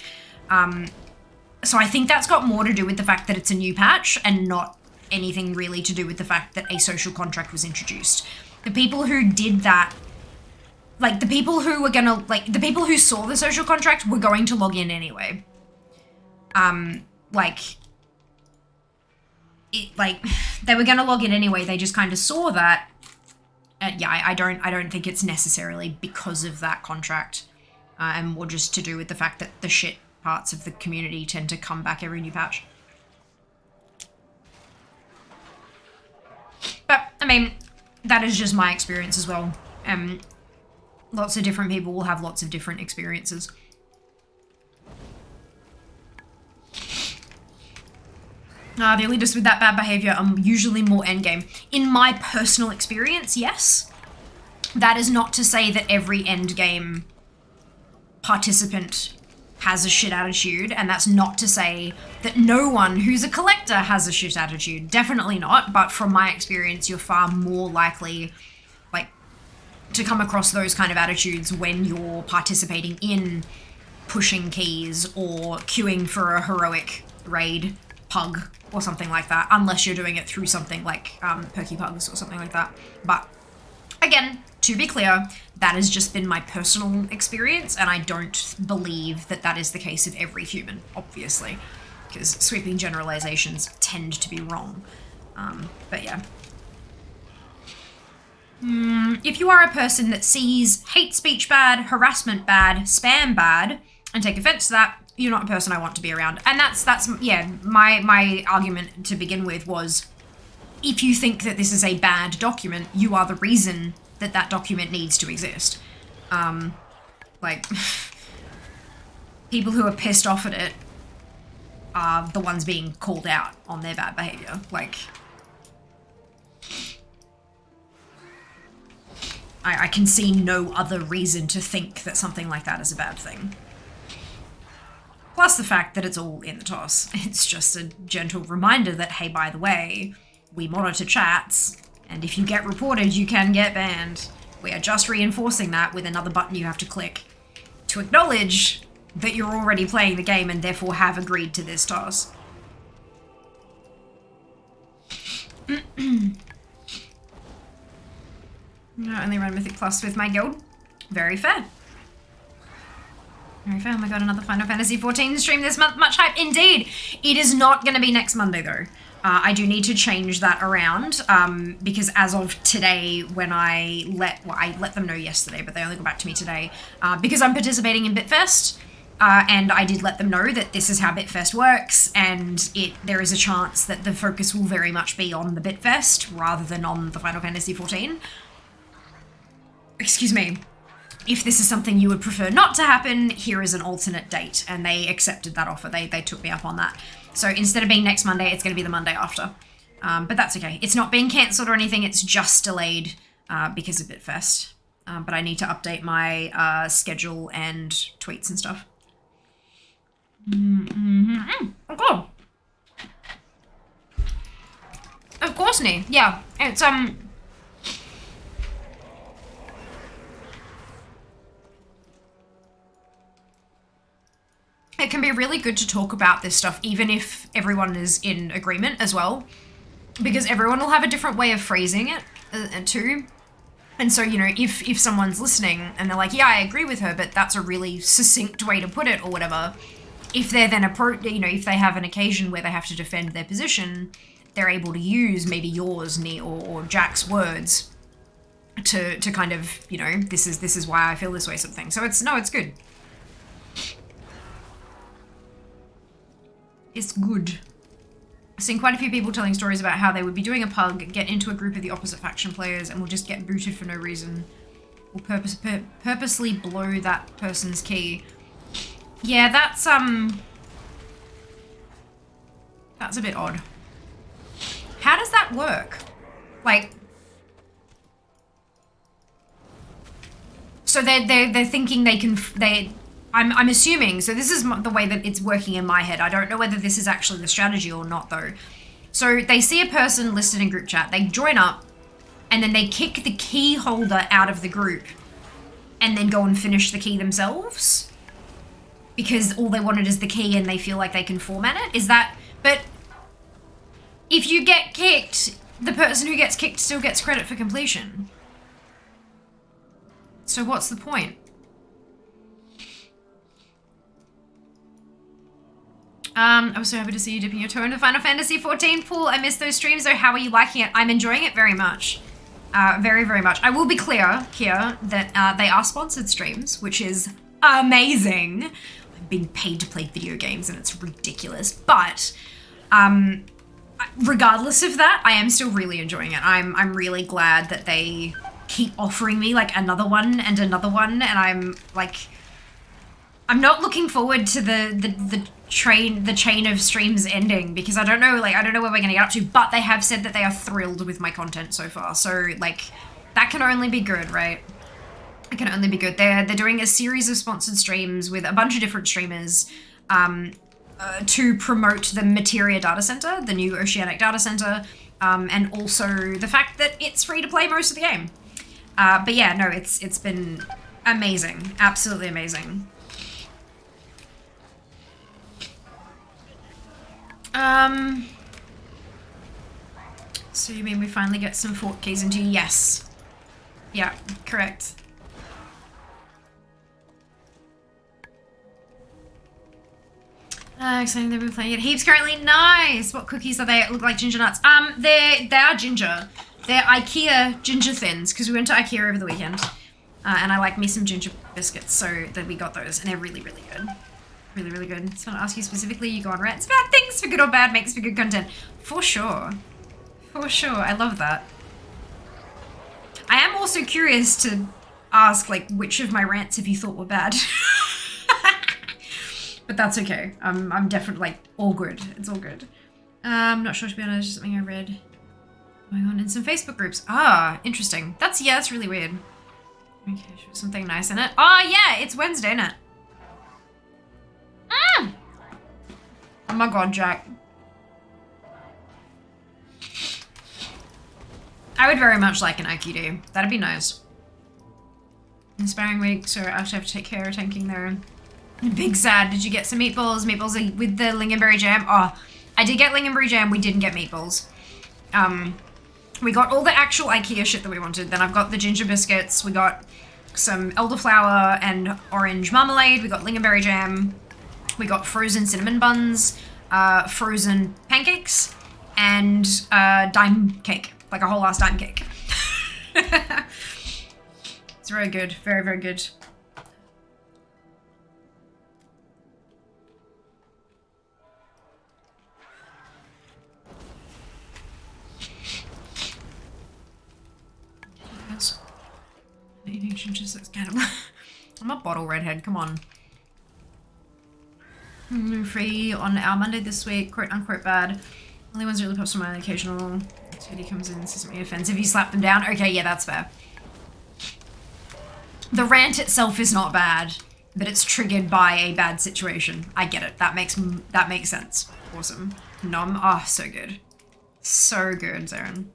Speaker 2: So I think that's got more to do with the fact that it's a new patch and not anything really to do with the fact that a social contract was introduced. The people who did that, like the people who were gonna, like the people who saw the social contract were going to log in anyway. They were gonna log in anyway, they just kind of saw that. Yeah, I don't think it's necessarily because of that contract, and more just to do with the fact that the shit parts of the community tend to come back every new patch. But, I mean, that is just my experience as well. Lots of different people will have lots of different experiences. The elitists with that bad behavior are usually more endgame. In my personal experience, yes. That is not to say that every endgame participant has a shit attitude, and that's not to say that no one who's a collector has a shit attitude. Definitely not, but from my experience, you're far more likely, like, to come across those kind of attitudes when you're participating in pushing keys or queuing for a heroic raid pug or something like that, unless you're doing it through something like perky pugs or something like that. But again, to be clear, that has just been my personal experience, and I don't believe that that is the case of every human, obviously, because sweeping generalizations tend to be wrong. But yeah. If you are a person that sees hate speech bad, harassment bad, spam bad, and take offense to that, you're not a person I want to be around. And that's yeah, my argument to begin with was, if you think that this is a bad document, you are the reason that that document needs to exist. Like, people who are pissed off at it are the ones being called out on their bad behavior. Like, I can see no other reason to think that something like that is a bad thing. Plus the fact that it's all in the toss. It's just a gentle reminder that, hey, by the way, we monitor chats, and if you get reported, you can get banned. We are just reinforcing that with another button you have to click to acknowledge that you're already playing the game and therefore have agreed to this toss. I only run Mythic Plus with my guild. Very fair. Very fair. Oh my god, another Final Fantasy XIV stream this month. Much hype. Indeed. It is not going to be next Monday, though. I do need to change that around, because as of today, when I let them know yesterday, but they only got back to me today, because I'm participating in Bitfest, and I did let them know that this is how Bitfest works, and there is a chance that the focus will very much be on the Bitfest rather than on the Final Fantasy XIV. Excuse me. If this is something you would prefer not to happen, here is an alternate date, and they accepted that offer. They took me up on that. So instead of being next Monday, it's going to be the Monday after. But that's okay. It's not being cancelled or anything. It's just delayed because of Bitfest. But I need to update my schedule and tweets and stuff. Oh, cool. Of course, Nee. Yeah, it's it can be really good to talk about this stuff, even if everyone is in agreement as well, because everyone will have a different way of phrasing it too. And so, you know, if someone's listening and they're like, yeah, I agree with her, but that's a really succinct way to put it or whatever, if they're then, if they have an occasion where they have to defend their position, they're able to use maybe yours, Nee, or Jack's words to kind of, you know, this is why I feel this way, sort of thing. So it's good. It's good. I've seen quite a few people telling stories about how they would be doing a pug, get into a group of the opposite faction players, and will just get booted for no reason. Will purposely blow that person's key. Yeah, that's a bit odd. How does that work? Like, so they're thinking they can, I'm assuming, so this is the way that it's working in my head. I don't know whether this is actually the strategy or not, though. So they see a person listed in group chat, they join up, and then they kick the key holder out of the group, and then go and finish the key themselves? Because all they wanted is the key and they feel like they can format it? Is that... But if you get kicked, the person who gets kicked still gets credit for completion. So what's the point? I was so happy to see you dipping your toe into Final Fantasy XIV pool. I missed those streams though. How are you liking it? I'm enjoying it very much. Very, very much. I will be clear here that they are sponsored streams, which is amazing. I'm being paid to play video games, and it's ridiculous. But regardless of that, I am still really enjoying it. I'm really glad that they keep offering me like another one and another one, and I'm not looking forward to the chain of streams ending, because I don't know where we're gonna get up to, but they have said that they are thrilled with my content so far. So like that can only be good, right? It can only be good. They're doing a series of sponsored streams with a bunch of different streamers to promote the Materia data center, the new Oceanic data center, and also the fact that it's free to play most of the game. But yeah, no, it's been amazing, absolutely amazing. So you mean we finally get some fort keys into? Yes. Yeah, correct. Exciting they've been playing it heaps currently. Nice! What cookies are they? Look like ginger nuts. They are ginger. They're IKEA ginger thins, because we went to IKEA over the weekend. And I like me some ginger biscuits, so that we got those, and they're really, really good. Really, really good. So I want to ask you specifically, you go on rants about things for good or bad, makes for good content. For sure. For sure, I love that. I am also curious to ask, like, which of my rants have you thought were bad? But that's okay. I'm definitely, like, all good. It's all good. I'm not sure, to be honest, just something I read going on in some Facebook groups. Ah, interesting. That's really weird. Okay, sure, something nice in it. Oh, yeah, it's Wednesday, isn't it? Mm! Oh my god, Jack. I would very much like an IQD. That'd be nice. Inspiring week, so I actually have to take care of tanking there. Big sad. Did you get some meatballs? Meatballs are with the lingonberry jam. Oh, I did get lingonberry jam. We didn't get meatballs. We got all the actual IKEA shit that we wanted. Then I've got the ginger biscuits. We got some elderflower and orange marmalade. We got lingonberry jam. We got frozen cinnamon buns, frozen pancakes, and dime cake. Like a whole ass dime cake. It's very good. Very, very good. Eating gingers, that's kind of... I'm a bottle redhead, come on. Free on our Monday this week, quote unquote bad. Only ones that really pops on my occasional. Chatty comes in and says something offensive. You slap them down? Okay, yeah, that's fair. The rant itself is not bad, but it's triggered by a bad situation. I get it. That makes sense. Awesome. Nom. Oh, so good. So good, Zaren.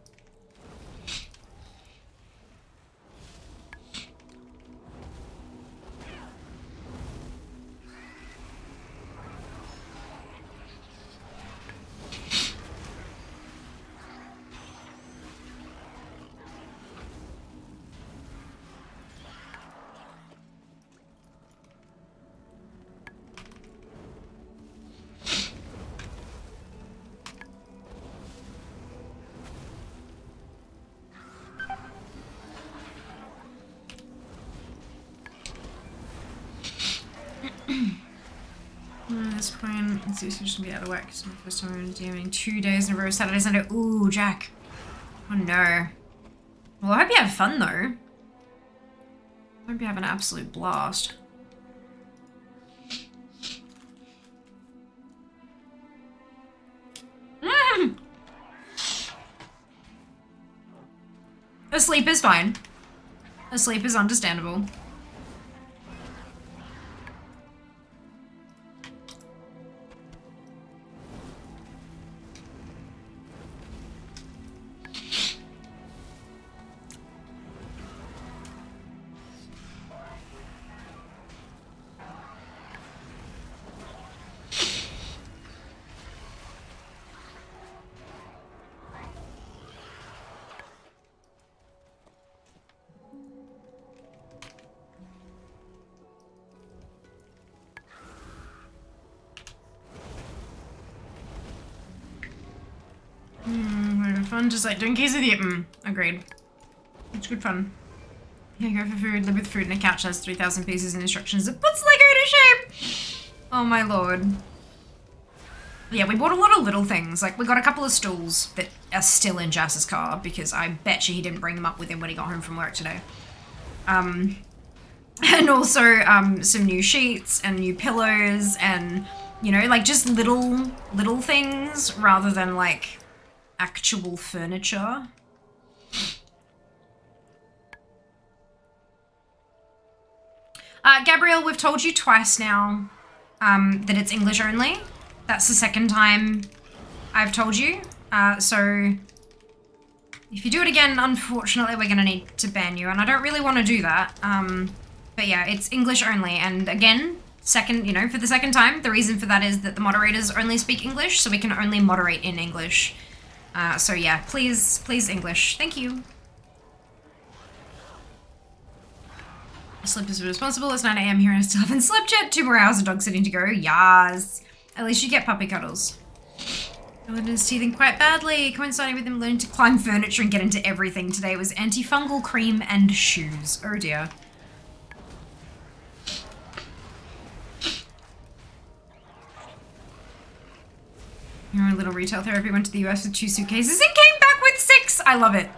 Speaker 2: At this point, it's just gonna be out of whack. It's my first time DMing 2 days in a row, Saturday, Sunday. Ooh, Jack. Oh no. Well, I hope you have fun though. I hope you have an absolute blast. Asleep is fine. Asleep is understandable. Fun, just like doing quesadilla. Agreed. It's good fun. Yeah, go for food, live with food, and a couch has 3,000 pieces and instructions. It puts Lego to shame! Oh my lord. Yeah, we bought a lot of little things. Like, we got a couple of stools that are still in Jass's car because I bet you he didn't bring them up with him when he got home from work today. And also some new sheets and new pillows and, you know, like just little things rather than like actual furniture. Gabrielle, we've told you twice now that it's English only. That's the second time I've told you. So if you do it again, unfortunately, we're going to need to ban you. And I don't really want to do that. But yeah, it's English only. And again, for the second time, the reason for that is that the moderators only speak English. So we can only moderate in English. So yeah, please English. Thank you. Sleep is responsible. It's 9 AM here and I still haven't slept yet. 2 more hours of dog sitting to go. Yas. At least you get puppy cuddles. Ellen is teething quite badly, coinciding with him learning to climb furniture and get into everything. Today it was antifungal cream and shoes. Oh dear. Your little retail therapy went to the US with 2 suitcases and came back with 6. I love it.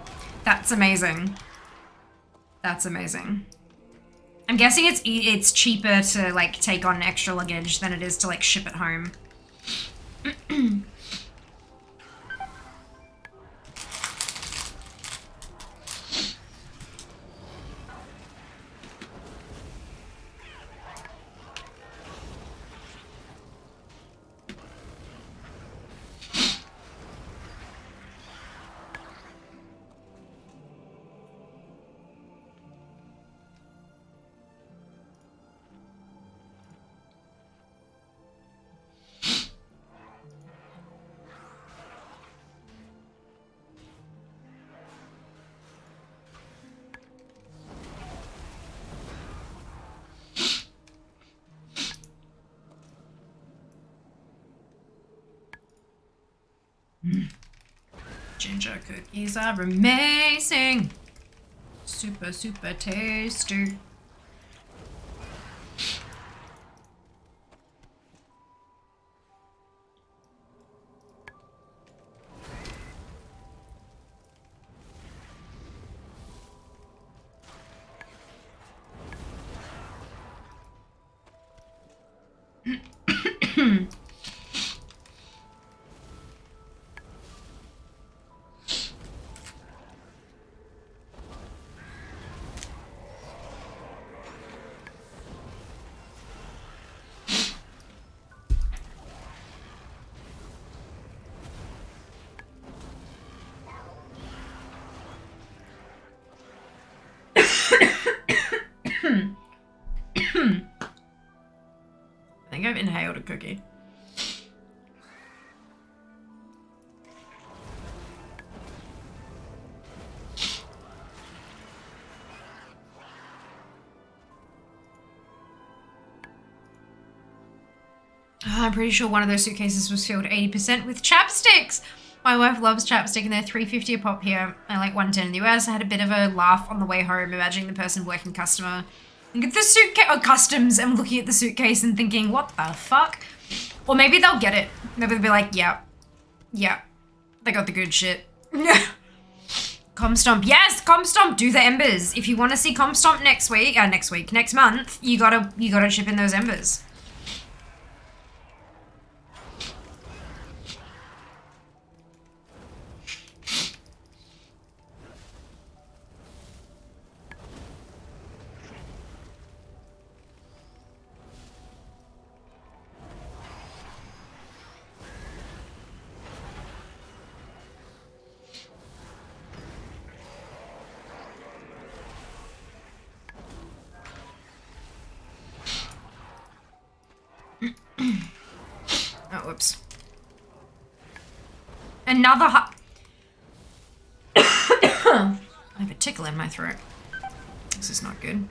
Speaker 2: That's amazing. That's amazing. I'm guessing it's cheaper to like take on extra luggage than it is to like ship it home. Ginger cookies are amazing. Super, super tasty. I think I've inhaled a cookie. I'm pretty sure one of those suitcases was filled 80% with chapsticks. My wife loves chapstick and they're $3.50 a pop here and like $1.10 in the US. I had a bit of a laugh on the way home, imagining the person working customer. Look at the suitcase, or customs, and looking at the suitcase and thinking, what the fuck? Or maybe they'll get it. Maybe they'll be like, yeah, they got the good shit. Comstomp, yes, Comstomp, do the embers. If you want to see Comstomp next month, you gotta chip in those embers. Oh, whoops. Another I have a tickle in my throat. This is not good.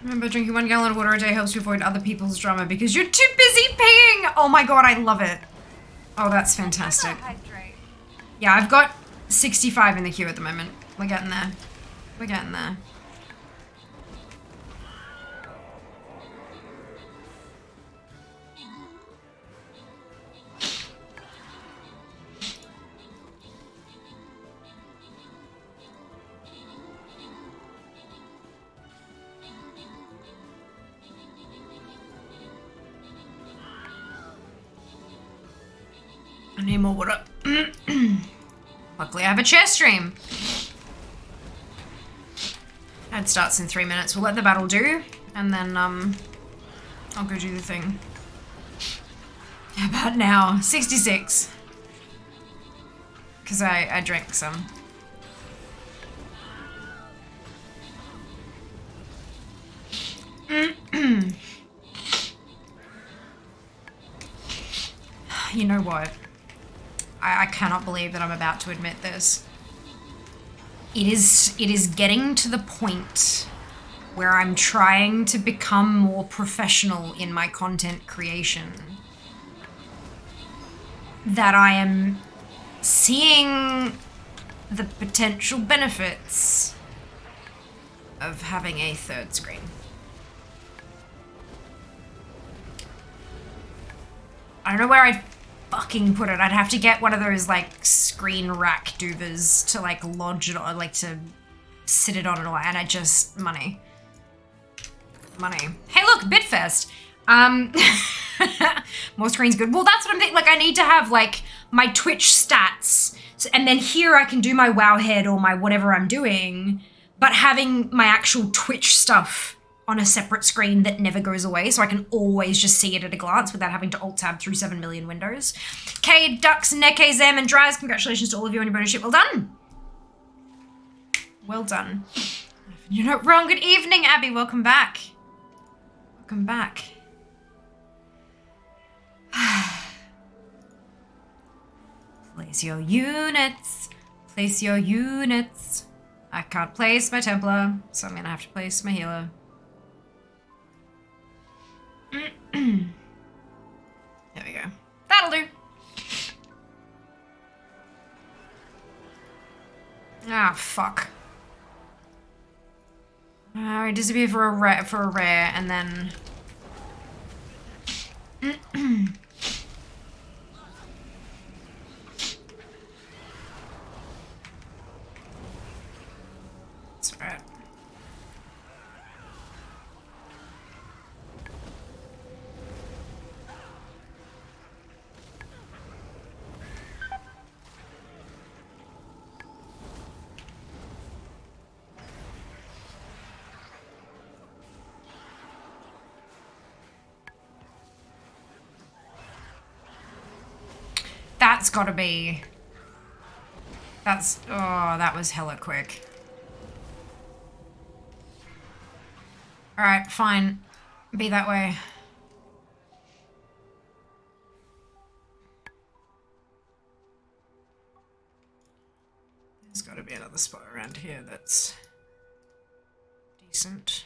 Speaker 2: Remember, drinking 1 gallon of water a day helps you avoid other people's drama because you're too busy peeing! Oh my god, I love it. Oh, that's fantastic. Yeah, I've got 65 in the queue at the moment. We're getting there. We're getting there. I need more water. Luckily I have a chair stream. It starts in 3 minutes. We'll let the battle do, and then I'll go do the thing. About now, 66. Because I drank some. You know what? I cannot believe that I'm about to admit this. It is getting to the point where I'm trying to become more professional in my content creation. That I am seeing the potential benefits of having a third screen. I don't know where I'd fucking put it. I'd have to get one of those like screen rack doovers to like lodge it on, like to sit it on and all, and I just money. Hey look, Bitfest. More screens good. Well, that's what I'm thinking. Like I need to have like my Twitch stats, and then here I can do my WoW head or my whatever I'm doing, but having my actual Twitch stuff on a separate screen that never goes away, so I can always just see it at a glance without having to alt-tab through 7 million windows. K, Dux, Neke, Zem, and Draz, congratulations to all of you on your bonus ship. Well done! Well done. You're not wrong. Good evening, Abby. Welcome back. Welcome back. Place your units. Place your units. I can't place my Templar, so I'm gonna have to place my healer. There we go. That'll do. Ah, fuck. I disappear for a rare, and then. That's right. That's gotta be... That's... Oh, that was hella quick. Alright, fine. Be that way. There's gotta be another spot around here that's... decent.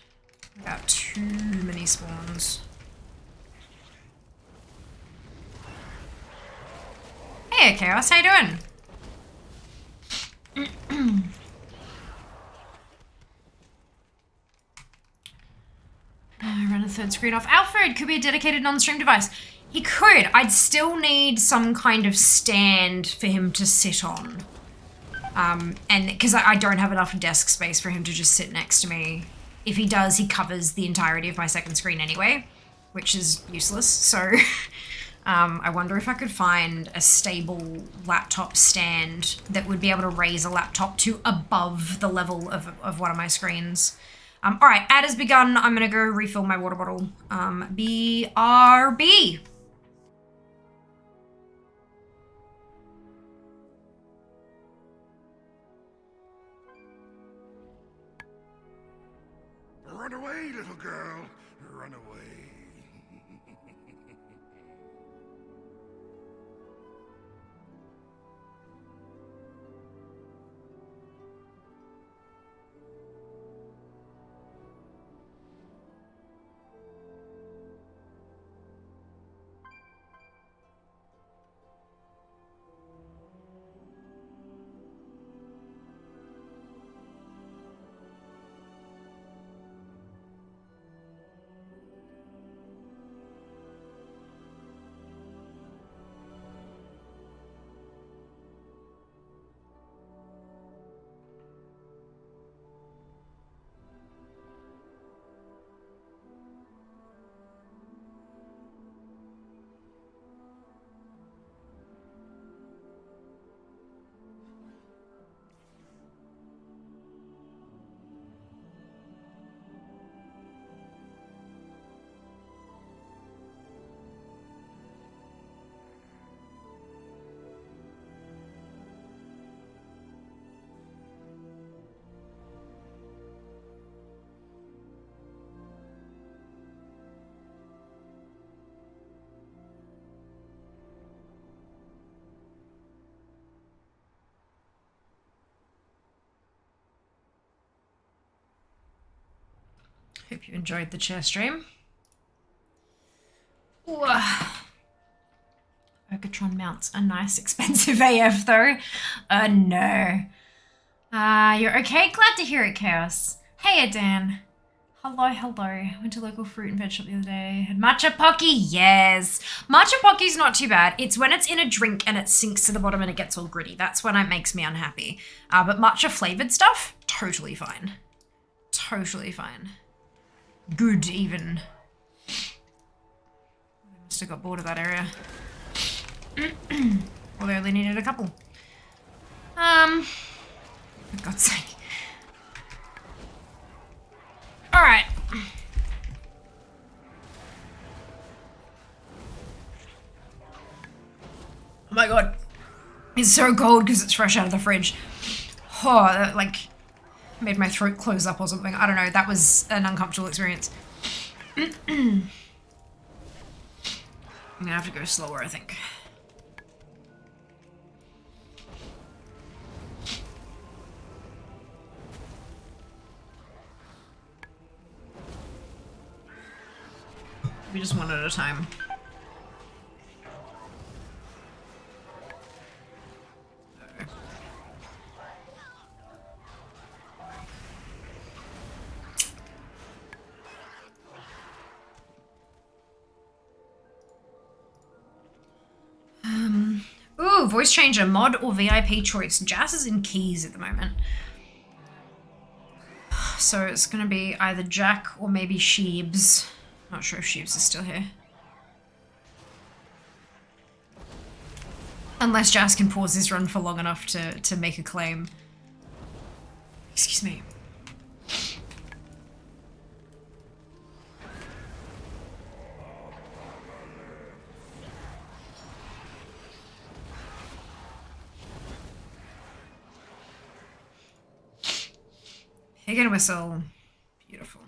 Speaker 2: Without too many spawns. Hey, Chaos, how you doing? Run a third screen off. Alfred could be a dedicated non-stream device. He could. I'd still need some kind of stand for him to sit on. And because I don't have enough desk space for him to just sit next to me. If he does, he covers the entirety of my second screen anyway, which is useless. So I wonder if I could find a stable laptop stand that would be able to raise a laptop to above the level of one of my screens. All right, ad has begun. I'm gonna go refill my water bottle. BRB.
Speaker 3: Run away, little girl. Run away.
Speaker 2: Hope you enjoyed the chair stream. Ooh. Ergotron mounts are nice, expensive AF though. No. You're okay? Glad to hear it, Chaos. Hey, Dan. Hello, hello. Went to local fruit and veg shop the other day. Had matcha pocky? Yes. Matcha pocky's not too bad. It's when it's in a drink and it sinks to the bottom and it gets all gritty. That's when it makes me unhappy. But matcha flavored stuff? Totally fine. Totally fine. Good, even. I must have got bored of that area. Well, they only needed a couple. For God's sake. Alright. Oh my god. It's so cold because it's fresh out of the fridge. Oh, that like made my throat close up or something. I don't know. That was an uncomfortable experience. I'm gonna have to go slower, I think. We just one at a time. Ooh, voice changer, mod or VIP choice. Jazz is in keys at the moment. So it's gonna be either Jack or maybe Sheebs. Not sure if Sheebs is still here. Unless Jazz can pause his run for long enough to make a claim. Excuse me. Pig and whistle. Beautiful.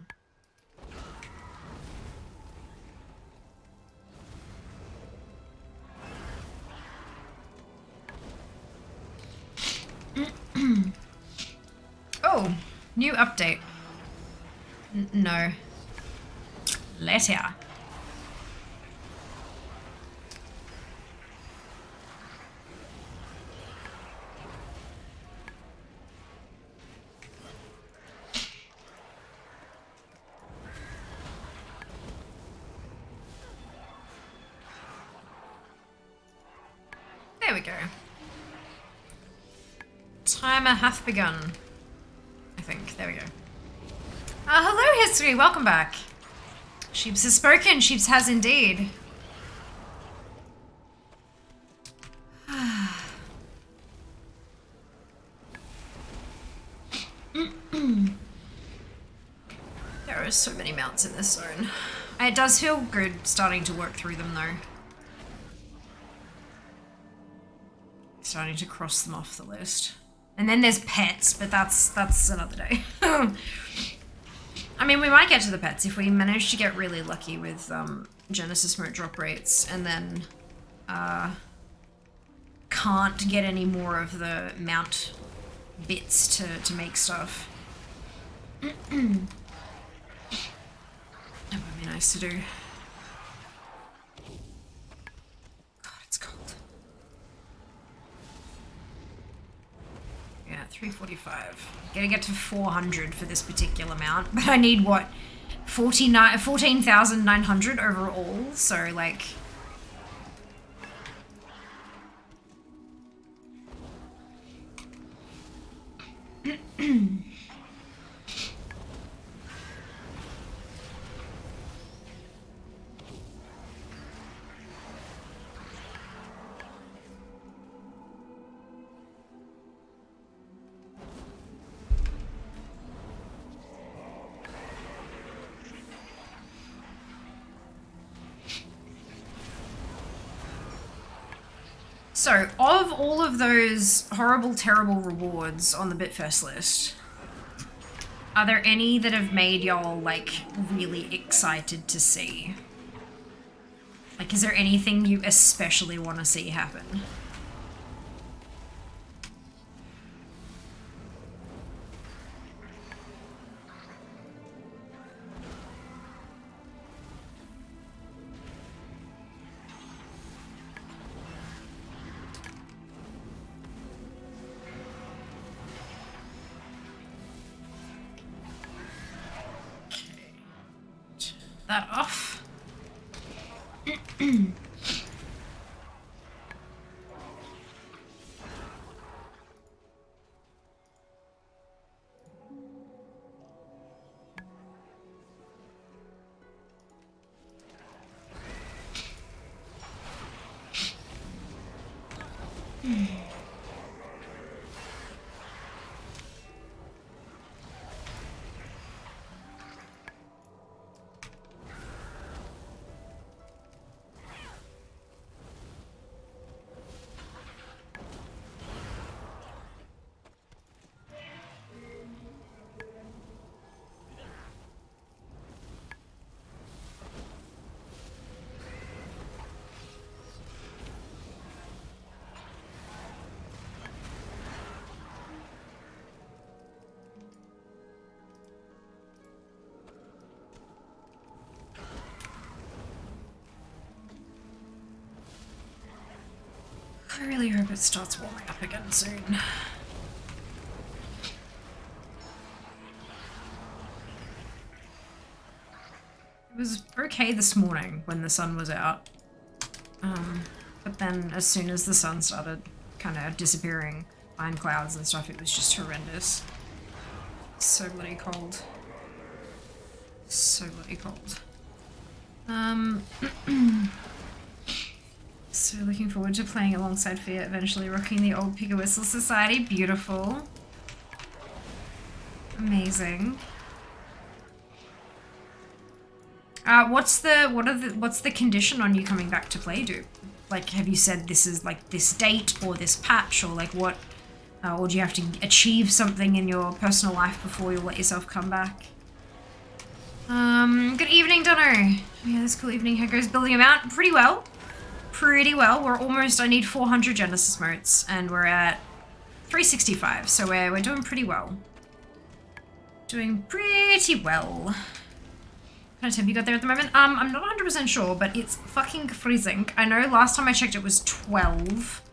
Speaker 2: Oh, new update. No. Letter. There we go. Timer hath begun. I think. There we go. Hello, History. Welcome back. Sheeps has spoken. Sheeps has indeed. There are so many mounts in this zone. It does feel good starting to work through them, though. Starting to cross them off the list. And then there's pets, but that's another day. I mean, we might get to the pets if we manage to get really lucky with Genesis mode drop rates and then can't get any more of the mount bits to make stuff. That would be nice to do. God, it's cold. Yeah, 345. Gotta get to 400 for this particular mount, but I need what? 14,900 overall, so like... So, of all of those horrible, terrible rewards on the Bitfest list, are there any that have made y'all, like, really excited to see? Like, is there anything you especially want to see happen? that off. I really hope it starts warming up again soon. It was okay this morning when the sun was out. But then as soon as the sun started kind of disappearing behind clouds and stuff, it was just horrendous. So bloody cold. So bloody cold. So looking forward to playing alongside Fiat, eventually rocking the old Pig Whistle Society. Beautiful. Amazing. What's the condition on you coming back to play, dude? Like, have you said this is like this date or this patch, or like what? Or do you have to achieve something in your personal life before you'll let yourself come back? Good evening, Dunno. Yeah, this cool evening. How goes building them out? Pretty well. Pretty well. We're almost, I need 400 Genesis motes, and we're at 365, so we're doing pretty well. Doing pretty well. What kind of temp you got there at the moment? I'm not 100% sure, but it's fucking freezing. I know last time I checked it was 12.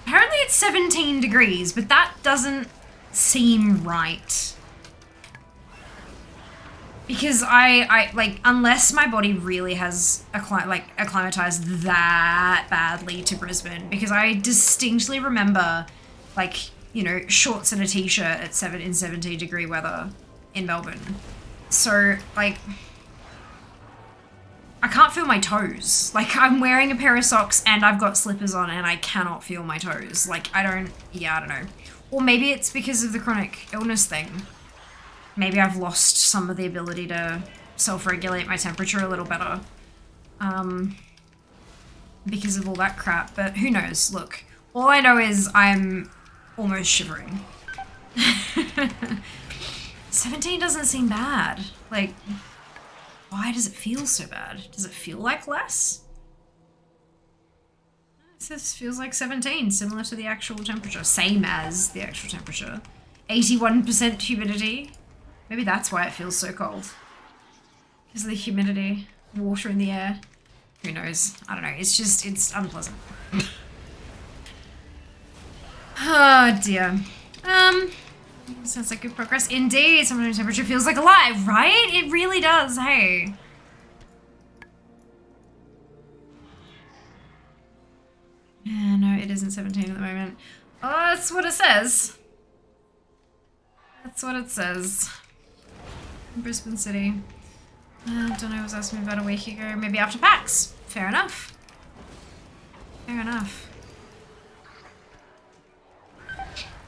Speaker 2: Apparently it's 17 degrees, but that doesn't seem right. Because I like, unless my body really has acclimatized that badly to Brisbane, because I distinctly remember, like, you know, shorts and a t-shirt at 17 degree weather in Melbourne. So, like, I can't feel my toes. Like, I'm wearing a pair of socks and I've got slippers on and I cannot feel my toes. Like, I don't know. Or maybe it's because of the chronic illness thing. Maybe I've lost some of the ability to self-regulate my temperature a little better. Because of all that crap, but who knows? Look, all I know is I'm almost shivering. 17 doesn't seem bad. Like, why does it feel so bad? Does it feel like less? This feels like 17, similar to the actual temperature. Same as the actual temperature. 81% humidity. Maybe that's why it feels so cold. Because of the humidity, water in the air. Who knows? I don't know. It's just, it's unpleasant. Oh dear. Sounds like good progress. Indeed, sometimes temperature feels like alive, right? It really does, hey. Yeah, no, it isn't 17 at the moment. Oh, that's what it says. That's what it says. Brisbane City. Don't know, was asking me about a week ago. Maybe after PAX. Fair enough. Fair enough.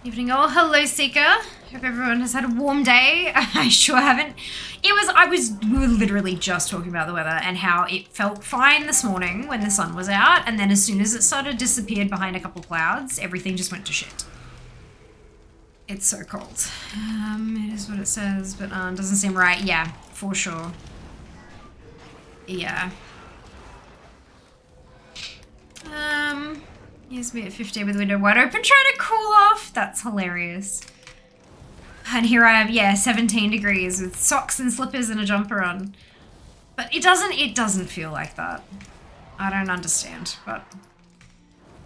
Speaker 2: Evening all. Hello, Seeker. Hope everyone has had a warm day. I sure haven't. We were literally just talking about the weather and how it felt fine this morning when the sun was out, and then as soon as it started disappeared behind a couple clouds, everything just went to shit. It's so cold. It is what it says, but doesn't seem right. Yeah, for sure. Yeah. Here's me at 50 with the window wide open trying to cool off. That's hilarious. And here I am, yeah, 17 degrees with socks and slippers and a jumper on. But it doesn't feel like that. I don't understand, but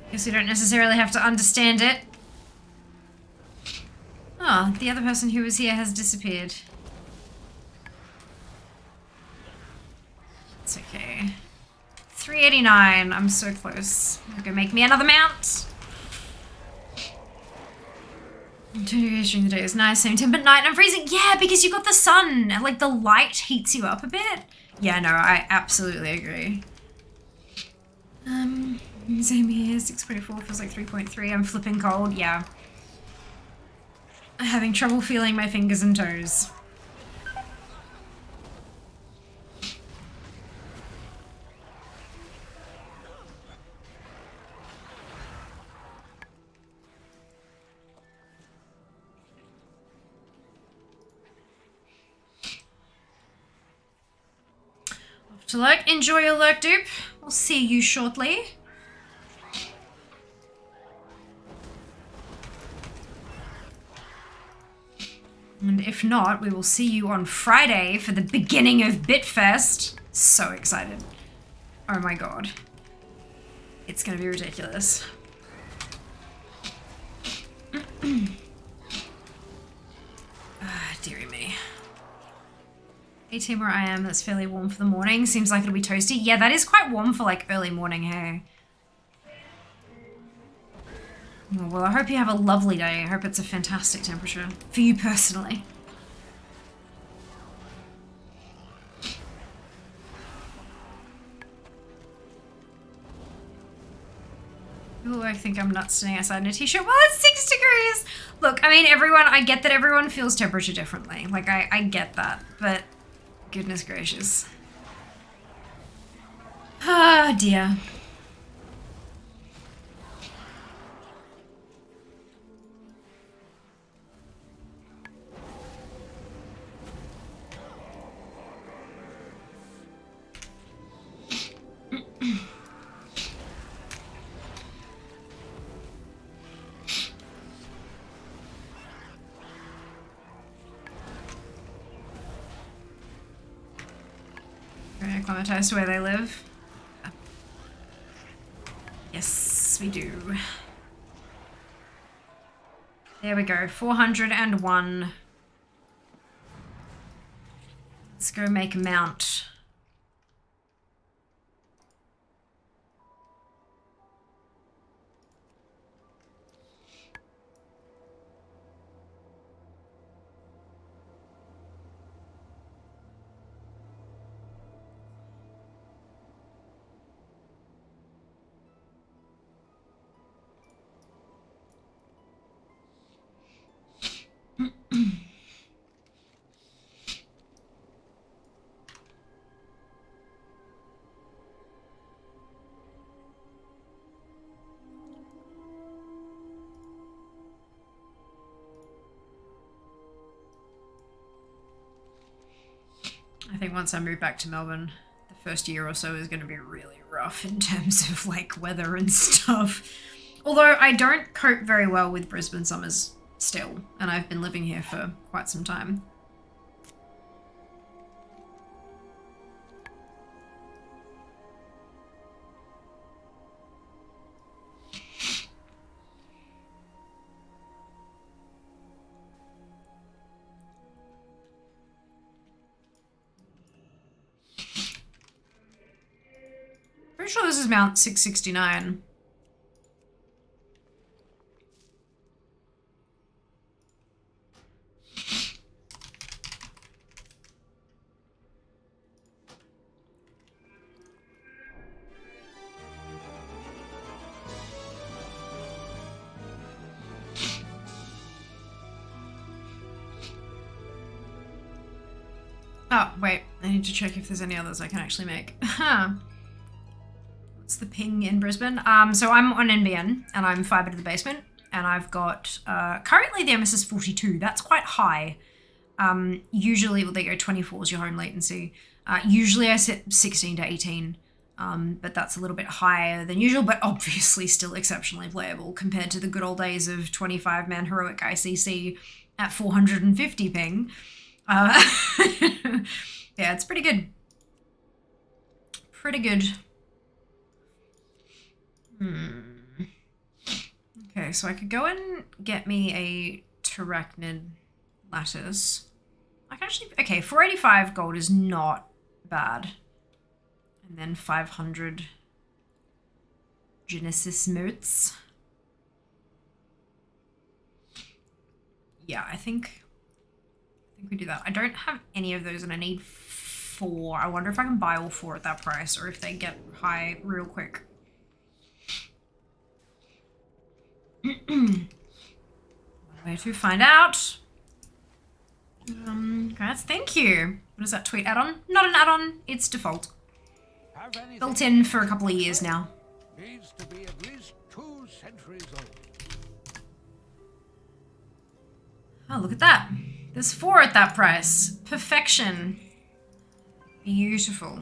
Speaker 2: I guess we don't necessarily have to understand it. Oh, the other person who was here has disappeared. It's okay. 389. I'm so close. I'm gonna make me another mount. 2 degrees during the day is nice. Same temp at night. I'm freezing. Yeah, because you got the sun. Like the light heats you up a bit. Yeah, no, I absolutely agree. Same here. 6.4 feels like 3.3. I'm flipping cold. Yeah. I'm having trouble feeling my fingers and toes. Off to lurk. Enjoy your lurk, dupe. We'll see you shortly. And if not, we will see you on Friday for the beginning of Bitfest. So excited. Oh my god. It's gonna be ridiculous. Dearie me. 18 where I am, that's fairly warm for the morning. Seems like it'll be toasty. Yeah, that is quite warm for like early morning, hey? Oh, well, I hope you have a lovely day. I hope it's a fantastic temperature for you personally. Ooh, I think I'm nuts sitting outside in a t-shirt. Well, it's 6 degrees! Look, I mean, I get that everyone feels temperature differently. Like, I get that, but goodness gracious. Ah, dear. Very acclimatized to where they live. Yes, we do. There we go, 401. Let's go make a mount. I think once I move back to Melbourne, the first year or so is going to be really rough in terms of like weather and stuff. Although I don't cope very well with Brisbane summers still, and I've been living here for quite some time. Pretty sure this is Mount 669. Oh, wait. I need to check if there's any others I can actually make. What's the ping in Brisbane? So I'm on NBN, and I'm fiber to the basement, and I've got, currently the MS is 42. That's quite high. Usually, well, they go 24 is your home latency. Usually I set 16 to 18, but that's a little bit higher than usual, but obviously still exceptionally playable compared to the good old days of 25-man heroic ICC at 450 ping. Yeah, it's pretty good. Pretty good. Okay, so I could go and get me a Terracnid lattice. I can actually, okay, 485 gold is not bad. And then 500 Genesis motes. Yeah, I think we do that. I don't have any of those and I need 4. I wonder if I can buy all 4 at that price or if they get high real quick. One way to find out. Guys, thank you. What is that tweet add-on? Not an add-on, it's default. Built in for a couple of years now.
Speaker 3: Needs to be at least 2 centuries old.
Speaker 2: Oh, look at that. There's 4 at that price. Perfection. Beautiful.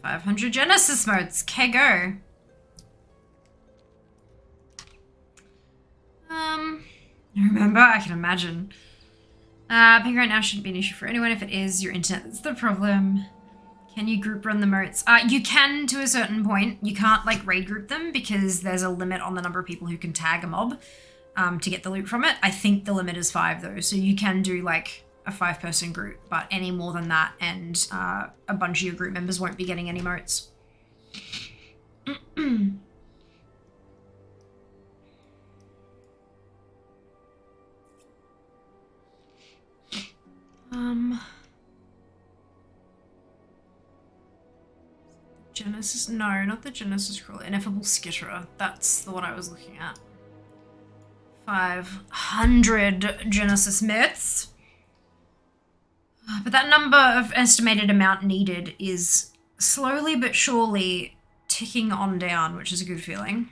Speaker 2: 500 Genesis modes. K-go. Remember, I can imagine. Ping right now shouldn't be an issue for anyone. If it is, your internet is the problem. Can you group run the motes? You can to a certain point. You can't like raid group them because there's a limit on the number of people who can tag a mob to get the loot from it. I think the limit is 5 though. So you can do like a 5-person group, but any more than that and a bunch of your group members won't be getting any motes. Genesis, no, not the Genesis Crawler, Ineffable Skitterer. That's the one I was looking at. 500 Genesis myths. But that number of estimated amount needed is slowly but surely ticking on down, which is a good feeling.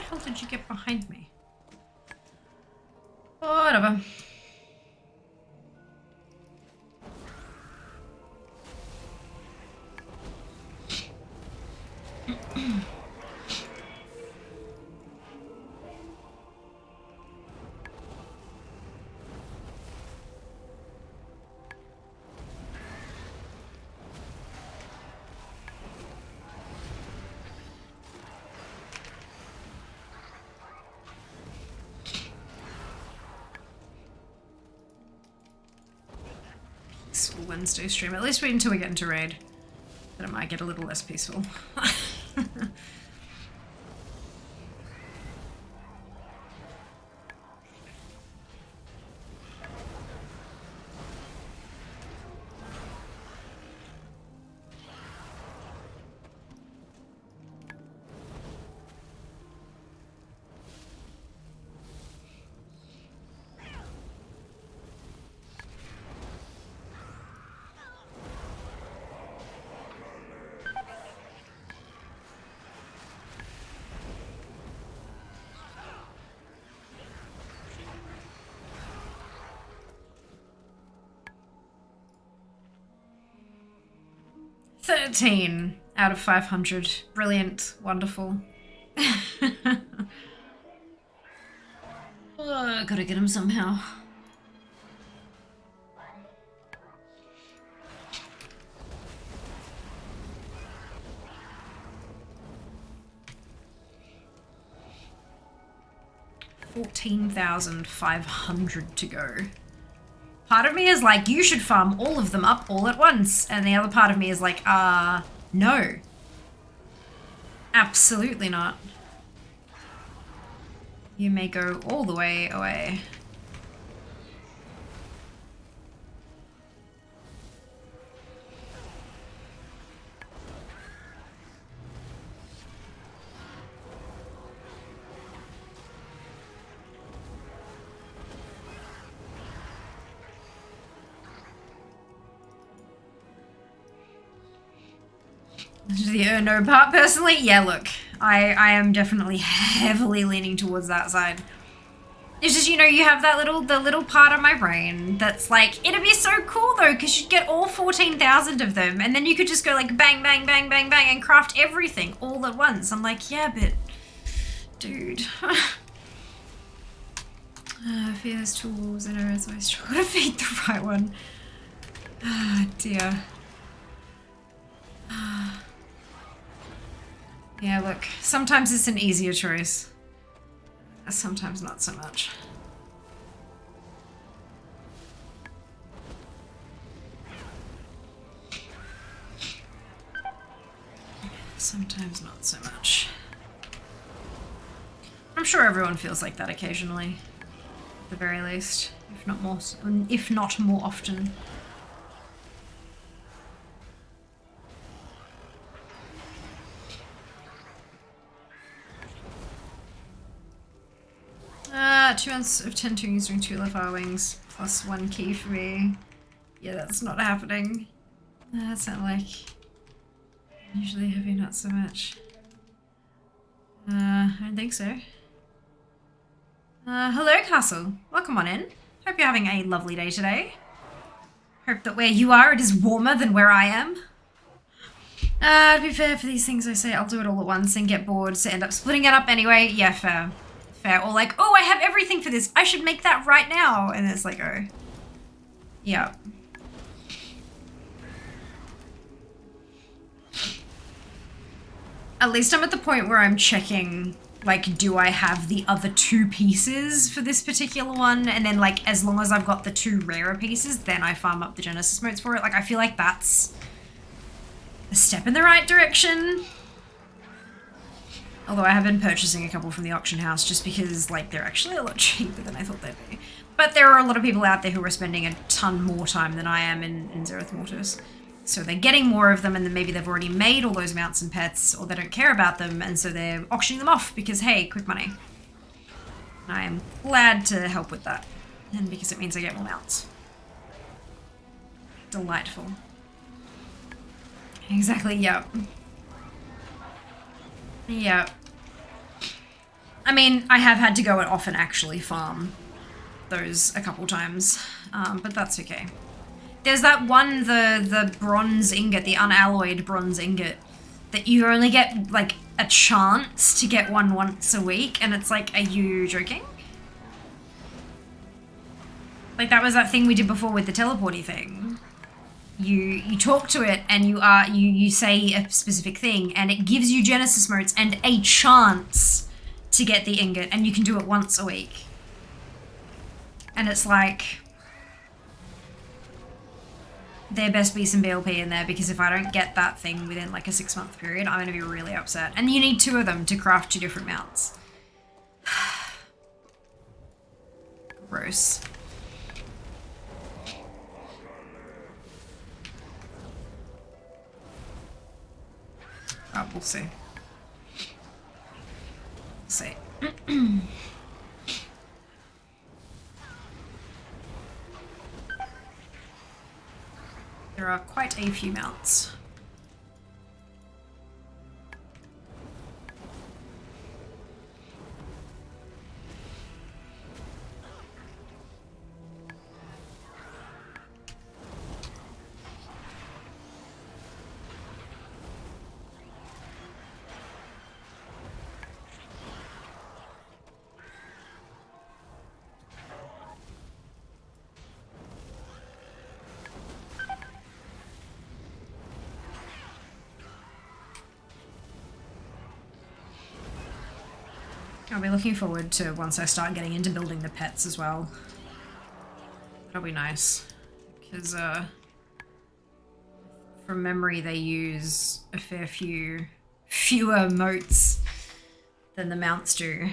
Speaker 2: How did you get behind me? Whatever. Peaceful Wednesday stream. At least wait until we get into raid. Then it might get a little less peaceful. 13 out of 500. Brilliant. Wonderful. Oh, gotta get him somehow. $14,500 to go. Part of me is like, you should farm all of them up all at once. And the other part of me is like, no. Absolutely not. You may go all the way away. The no part personally? Yeah, look, I am definitely heavily leaning towards that side. It's just, you know, you have that the little part of my brain that's like, it'd be so cool though, because you'd get all 14,000 of them, and then you could just go like bang, bang, bang, bang, bang, and craft everything all at once. I'm like, yeah, but, dude. Fearless tools, and I always struggle to feed the right one. Ah, dear. Yeah, look, sometimes it's an easier choice. Sometimes not so much. Sometimes not so much. I'm sure everyone feels like that occasionally, at the very least, if not more often. Two ounces of 10 tunes doing 2 left wings plus 1 key for me. Yeah, that's not happening. That's not like usually heavy, not so much. I don't think so. Hello, Castle. Welcome on in. Hope you're having a lovely day today. Hope that where you are, it is warmer than where I am. To be fair, for these things I say, I'll do it all at once and get bored, so end up splitting it up anyway. Yeah, fair. Fair. Or like, oh, I have everything for this. I should make that right now. And it's like, oh. Yeah. At least I'm at the point where I'm checking, like, do I have the other 2 pieces for this particular one? And then, like, as long as I've got the 2 rarer pieces, then I farm up the Genesis motes for it. Like, I feel like that's a step in the right direction. Although I have been purchasing a couple from the auction house just because, like, they're actually a lot cheaper than I thought they'd be. But there are a lot of people out there who are spending a ton more time than I am in Zereth Mortis. So they're getting more of them, and then maybe they've already made all those mounts and pets, or they don't care about them, and so they're auctioning them off because, hey, quick money. I am glad to help with that, and because it means I get more mounts. Delightful. Exactly, yep. Yep. I mean, I have had to go and off and actually farm those a couple times, but that's okay. There's that one, the bronze ingot, the unalloyed bronze ingot, that you only get, like, a chance to get one once a week, and it's like, are you joking? Like, that was that thing we did before with the teleporty thing. You talk to it, and you say a specific thing, and it gives you Genesis motes and a chance to get the ingot, and you can do it once a week. And it's like, there best be some BLP in there, because if I don't get that thing within like a 6-month period, I'm going to be really upset. And you need 2 of them to craft 2 different mounts. Gross. Oh, we'll see. We'll see. There are quite a few mounts. I'll be looking forward to once I start getting into building the pets as well. That'll be nice. Because, from memory, they use a fair fewer motes than the mounts do.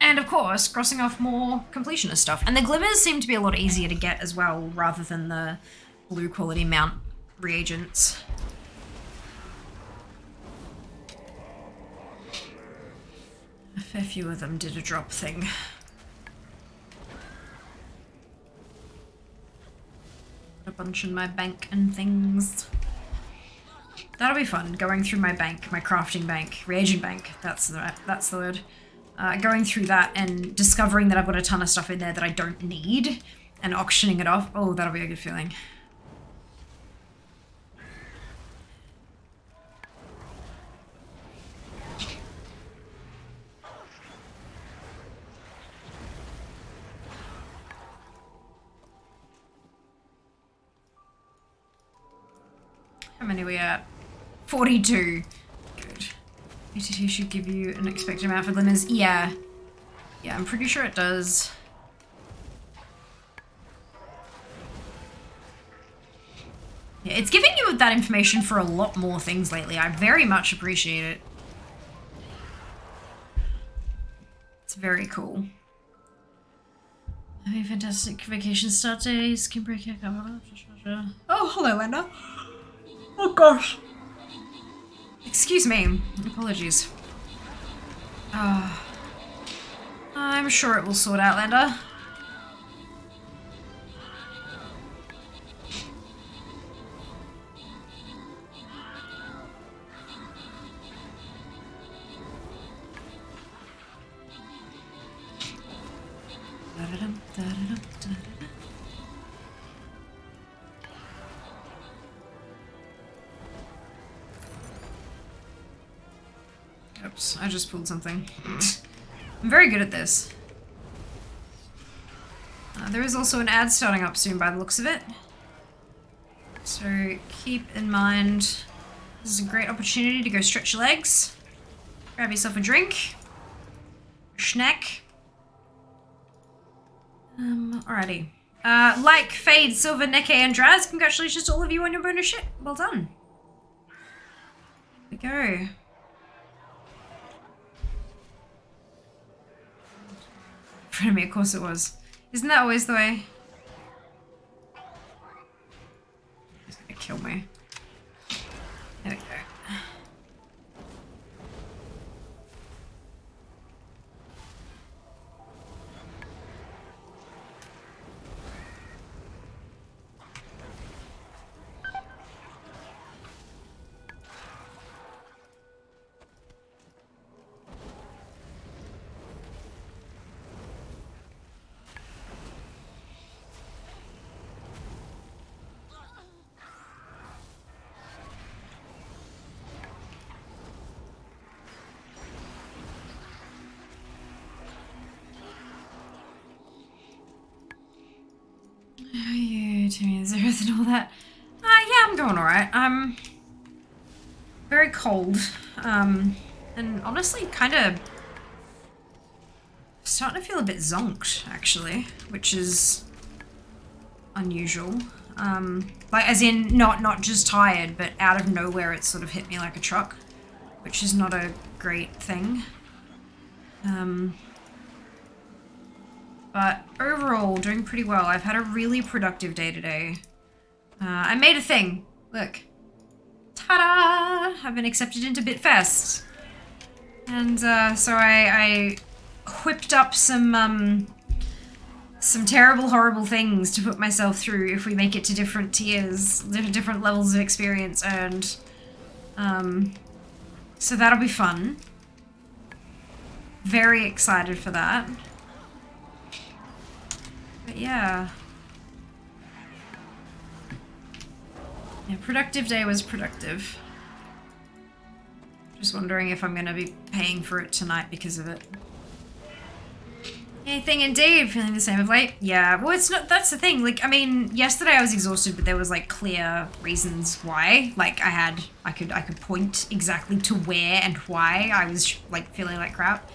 Speaker 2: And, of course, crossing off more completionist stuff. And the glimmers seem to be a lot easier to get as well, rather than the blue quality mount reagents. A fair few of them did a drop thing. A bunch in my bank and things. That'll be fun, going through my bank, my crafting bank, reagent bank, that's the word. Going through that and discovering that I've got a ton of stuff in there that I don't need and auctioning it off. Oh, that'll be a good feeling. How many are we at? 42. Good. BTT should give you an expected amount for glimmers. Yeah. Yeah, I'm pretty sure it does. Yeah, it's giving you that information for a lot more things lately. I very much appreciate it. It's very cool. Having fantastic vacation start days. Can break it. Oh, hello, Linda. Oh gosh. Excuse me. Apologies. I'm sure it will sort out, Linda. Oops, I just pulled something. I'm very good at this. There is also an ad starting up soon by the looks of it. So keep in mind, this is a great opportunity to go stretch your legs, grab yourself a drink, a snack. Alrighty. Like, Fade, Silver, Neke, and Draz, congratulations to all of you on your bonus shit. Well done. Here we go. In front of me, of course it was. Isn't that always the way? He's gonna kill me. There we go. How are you doing, Zereth, and all that? Yeah, I'm going alright. I'm very cold. And honestly kind of starting to feel a bit zonked, actually, which is unusual. Like, as in, not just tired, but out of nowhere it sort of hit me like a truck, which is not a great thing. But overall, doing pretty well. I've had a really productive day today. I made a thing. Look. Ta-da! I've been accepted into Bitfest. And so I whipped up some terrible, horrible things to put myself through if we make it to different tiers, different levels of experience earned. So that'll be fun. Very excited for that. But yeah. Yeah, productive day was productive. Just wondering if I'm gonna be paying for it tonight because of it. Anything indeed, feeling the same of late? Yeah, well it's not, that's the thing, like, I mean, yesterday I was exhausted, but there was like clear reasons why. Like I could point exactly to where and why I was like feeling like crap.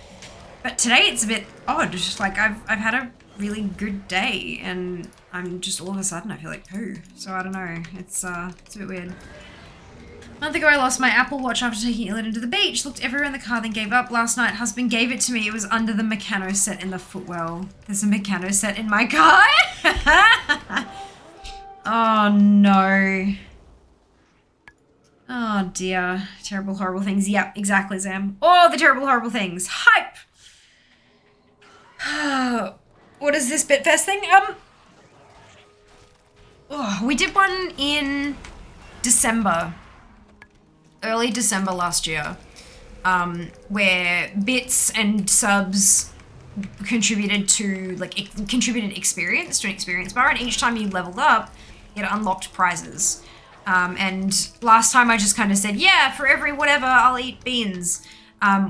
Speaker 2: But today it's a bit odd, like I've had a really good day and I'm just all of a sudden I feel like poo. So I don't know, it's a bit weird. A month ago I lost my Apple Watch after taking Illit into the beach. Looked everywhere in the car, then gave up. Last night husband gave it to me. It was under the Meccano set in the footwell. There's a Meccano set in my car? Oh no. Oh dear. Terrible horrible things. Yep, exactly, Zam. Oh, the terrible horrible things. Hype! What is this Bitfest thing? Oh, we did one in December. early December last year, where bits and subs contributed to contributed experience to an experience bar, and each time you leveled up, it unlocked prizes. And last time I just kind of said, yeah, for every whatever, I'll eat beans.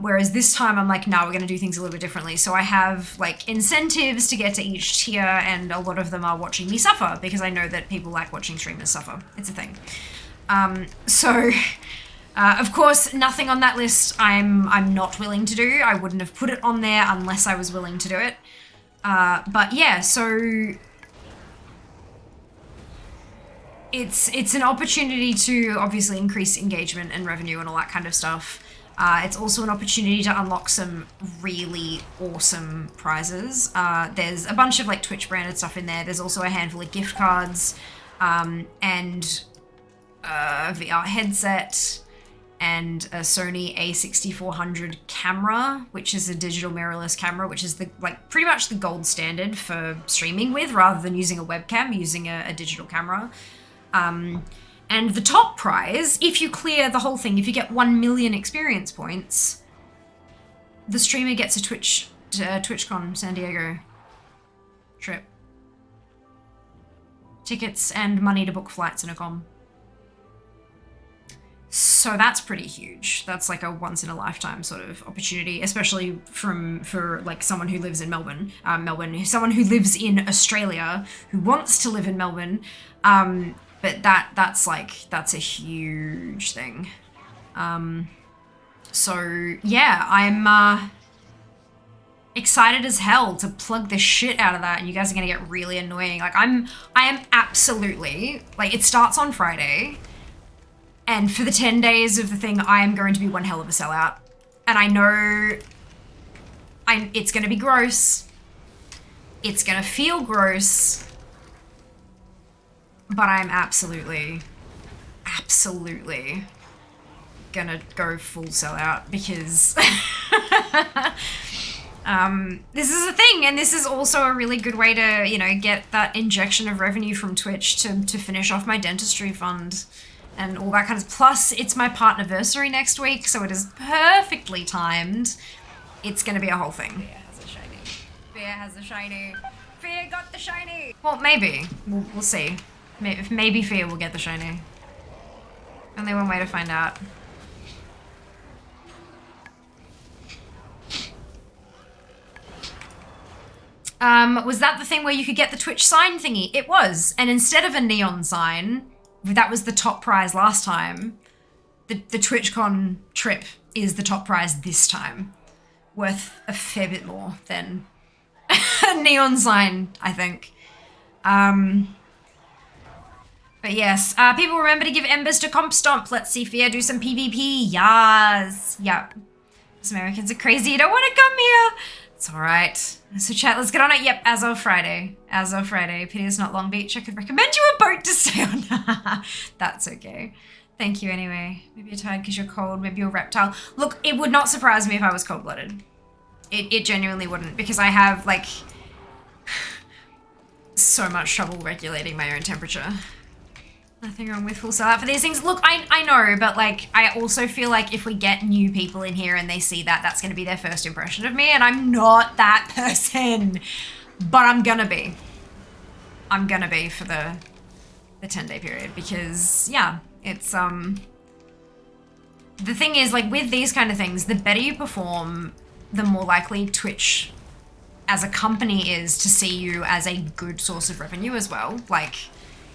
Speaker 2: Whereas this time I'm like, no, we're going to do things a little bit differently. So I have like incentives to get to each tier, and a lot of them are watching me suffer because I know that people like watching streamers suffer. It's a thing. Of course, nothing on that list I'm not willing to do. I wouldn't have put it on there unless I was willing to do it. But yeah, so it's an opportunity to obviously increase engagement and revenue and all that kind of stuff. It's also an opportunity to unlock some really awesome prizes. There's a bunch of like Twitch branded stuff in there. There's also a handful of gift cards, and a VR headset, and a Sony A6400 camera, which is a digital mirrorless camera, which is pretty much the gold standard for streaming with, rather than using a webcam, using a digital camera. And the top prize, if you clear the whole thing, if you get 1 million experience points, the streamer gets a TwitchCon San Diego trip. Tickets and money to book flights and a com. So that's pretty huge. That's like a once in a lifetime sort of opportunity, especially for like someone who lives in Melbourne, someone who lives in Australia, who wants to live in Melbourne. But that's a huge thing. So yeah, I'm excited as hell to plug the shit out of that, and you guys are gonna get really annoying. Like I am absolutely, like, it starts on Friday, and for the 10 days of the thing, I am going to be one hell of a sellout. And I know it's gonna be gross. It's gonna feel gross. But I'm absolutely gonna go full sellout because this is a thing, and this is also a really good way to, you know, get that injection of revenue from Twitch to finish off my dentistry fund and all that kind of. Plus, it's my partnerversary next week, so it is perfectly timed. It's gonna be a whole thing. Fear has a shiny. Fear has a shiny. Fear got the shiny. Well, maybe. We'll see. Maybe Fear will get the shiny. Only one way to find out. Was that the thing where you could get the Twitch sign thingy? It was. And instead of a neon sign, that was the top prize last time, the TwitchCon trip is the top prize this time. Worth a fair bit more than a neon sign, I think. But yes, people remember to give embers to Comp Stomp. Let's see Fear do some PvP. Yes. Yep. Those Americans are crazy. You don't want to come here. It's all right. So chat, let's get on it. Yep, as of Friday. As of Friday. Pity it's not Long Beach. I could recommend you a boat to stay on. That's okay. Thank you anyway. Maybe you're tired because you're cold. Maybe you're a reptile. Look, it would not surprise me if I was cold-blooded. It genuinely wouldn't, because I have, like, so much trouble regulating my own temperature. Nothing wrong with full sellout for these things. Look, I know, but like, I also feel like if we get new people in here and they see that, that's going to be their first impression of me, and I'm not that person, but I'm gonna be. I'm gonna be for the 10-day period, because yeah, it's the thing is, like, with these kind of things, the better you perform, the more likely Twitch as a company is to see you as a good source of revenue as well. Like,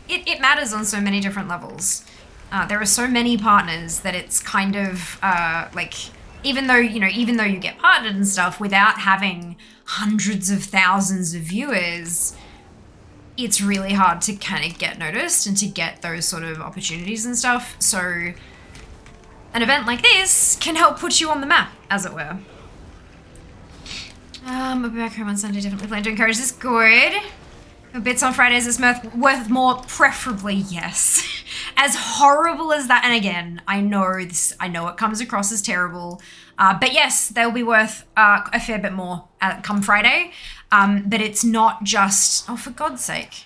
Speaker 2: it matters on so many different levels. There are so many partners that it's kind of like, even though you get partnered and stuff, without having hundreds of thousands of viewers, it's really hard to kind of get noticed and to get those sort of opportunities and stuff. So an event like this can help put you on the map, as it were. I'll be back home on Sunday. Definitely plan to encourage this. Good. Bits on Fridays is worth more, preferably, yes. As horrible as that, and again, I know it comes across as terrible, but yes, they'll be worth a fair bit more come Friday. But it's not just, oh, for God's sake.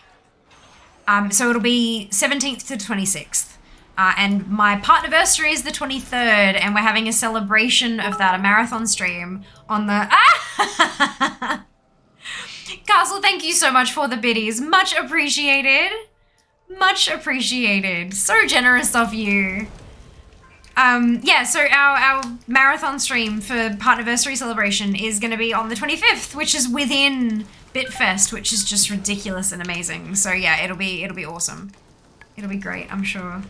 Speaker 2: So it'll be 17th to 26th. And my partnerversary is the 23rd, and we're having a celebration of that, a marathon stream on the... Ah! Castle, thank you so much for the biddies. Much appreciated. Much appreciated. So generous of you. Yeah, so our marathon stream for partnerversary celebration is going to be on the 25th, which is within Bitfest, which is just ridiculous and amazing. So yeah, it'll be awesome. It'll be great, I'm sure.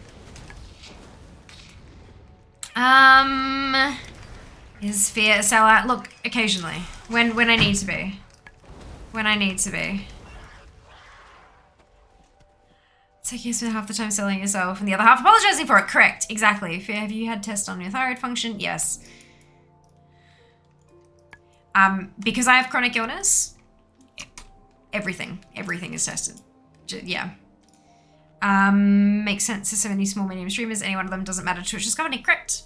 Speaker 2: Is fear a sellout? Look, occasionally. When I need to be. When I need to be. It's like you spend half the time selling yourself and the other half apologizing for it. Correct, exactly. Fear, have you had tests on your thyroid function? Yes. Because I have chronic illness, everything is tested. Yeah. Makes sense to so many small, medium streamers. Any one of them doesn't matter to Twitch's company. Correct.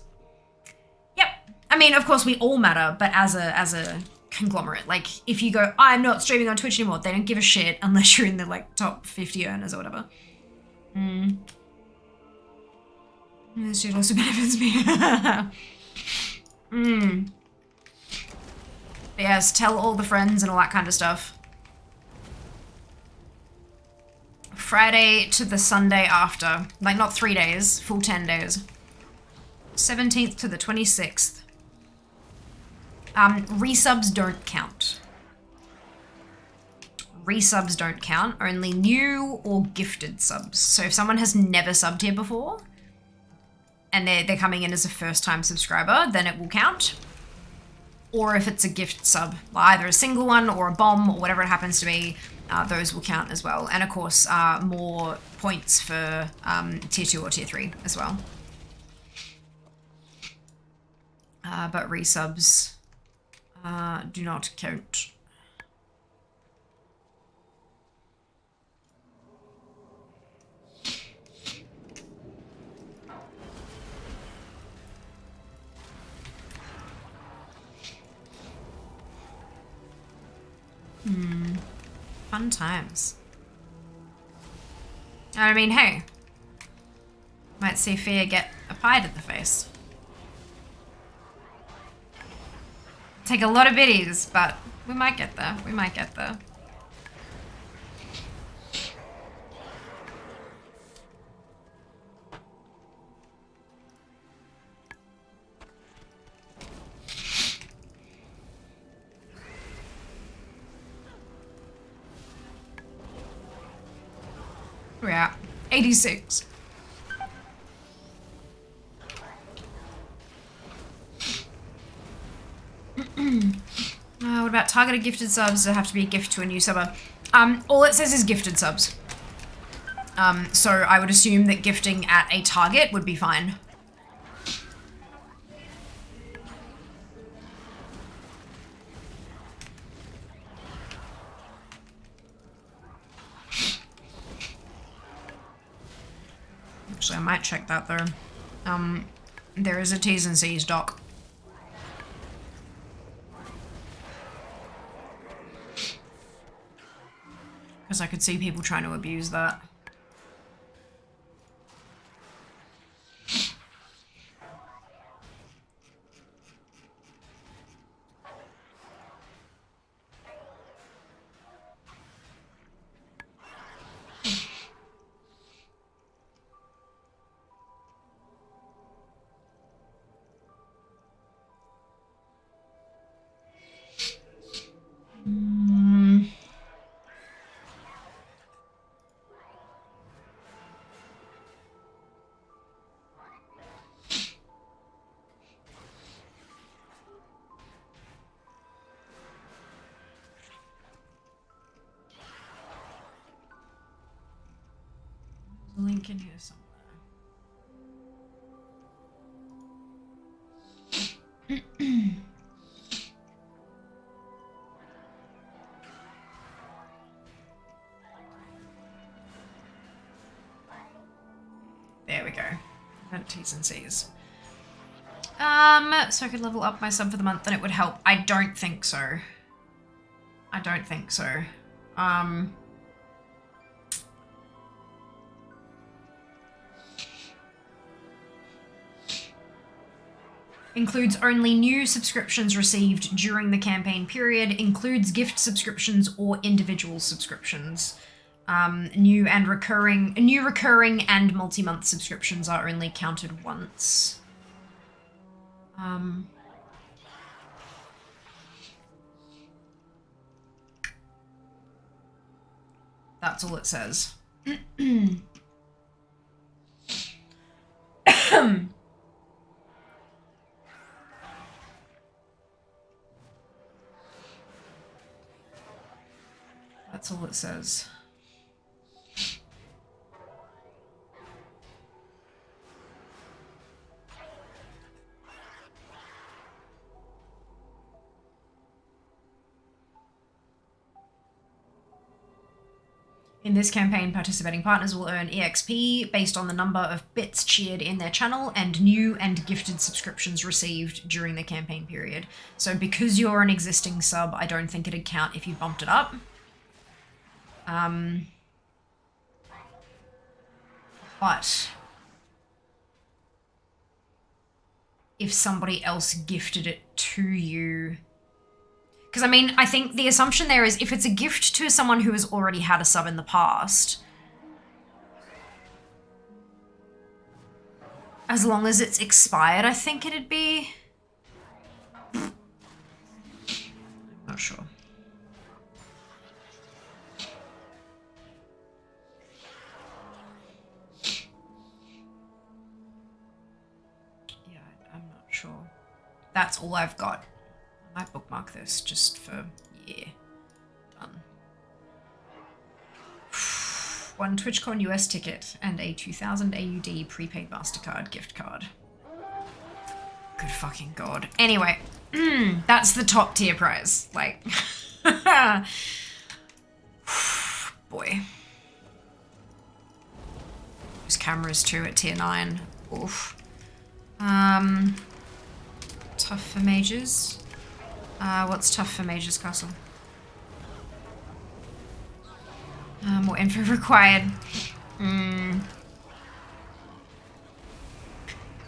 Speaker 2: Yep. I mean, of course, we all matter, but as a conglomerate, like if you go, I'm not streaming on Twitch anymore, they don't give a shit unless you're in the like top 50 earners or whatever. This shit also benefits me. But yes, tell all the friends and all that kind of stuff. Friday to the Sunday after. Like, not 3 days, full 10 days. 17th to the 26th. Resubs don't count. Resubs don't count, only new or gifted subs. So if someone has never subbed here before, and they're coming in as a first-time subscriber, then it will count. Or if it's a gift sub, either a single one or a bomb or whatever it happens to be, those will count as well. And of course, more points for tier 2 or tier 3 as well. But resubs do not count. Fun times. I mean, hey, might see Fear get a pie to the face. Take a lot of biddies, but we might get there. We might get there. We're at 86. What about targeted gifted subs? Does it have to be a gift to a new subber? All it says is gifted subs. So I would assume that gifting at a target would be fine. Actually, I might check that though. There is a T's and C's doc. Because I could see people trying to abuse that. Link in here somewhere. There we go. T's and C's. So I could level up my sub for the month and it would help. I don't think so. I don't think so. Includes only new subscriptions received during the campaign period. Includes gift subscriptions or individual subscriptions. New recurring and multi-month subscriptions are only counted once. That's all it says. That's all it says. In this campaign, participating partners will earn EXP based on the number of bits cheered in their channel and new and gifted subscriptions received during the campaign period. So because you're an existing sub, I don't think it'd count if you bumped it up. But if somebody else gifted it to you... Because, I mean, I think the assumption there is if it's a gift to someone who has already had a sub in the past, as long as it's expired, I think it'd be... I'm not sure. Yeah, I'm not sure. That's all I've got. I might bookmark this just for, yeah, done. 1 TwitchCon US ticket and a 2000 AUD prepaid MasterCard gift card. Good fucking god. Anyway, that's the top tier prize. Like, boy. Those cameras too at tier 9. Oof. Tough for mages. What's tough for Mage's Castle? More info required.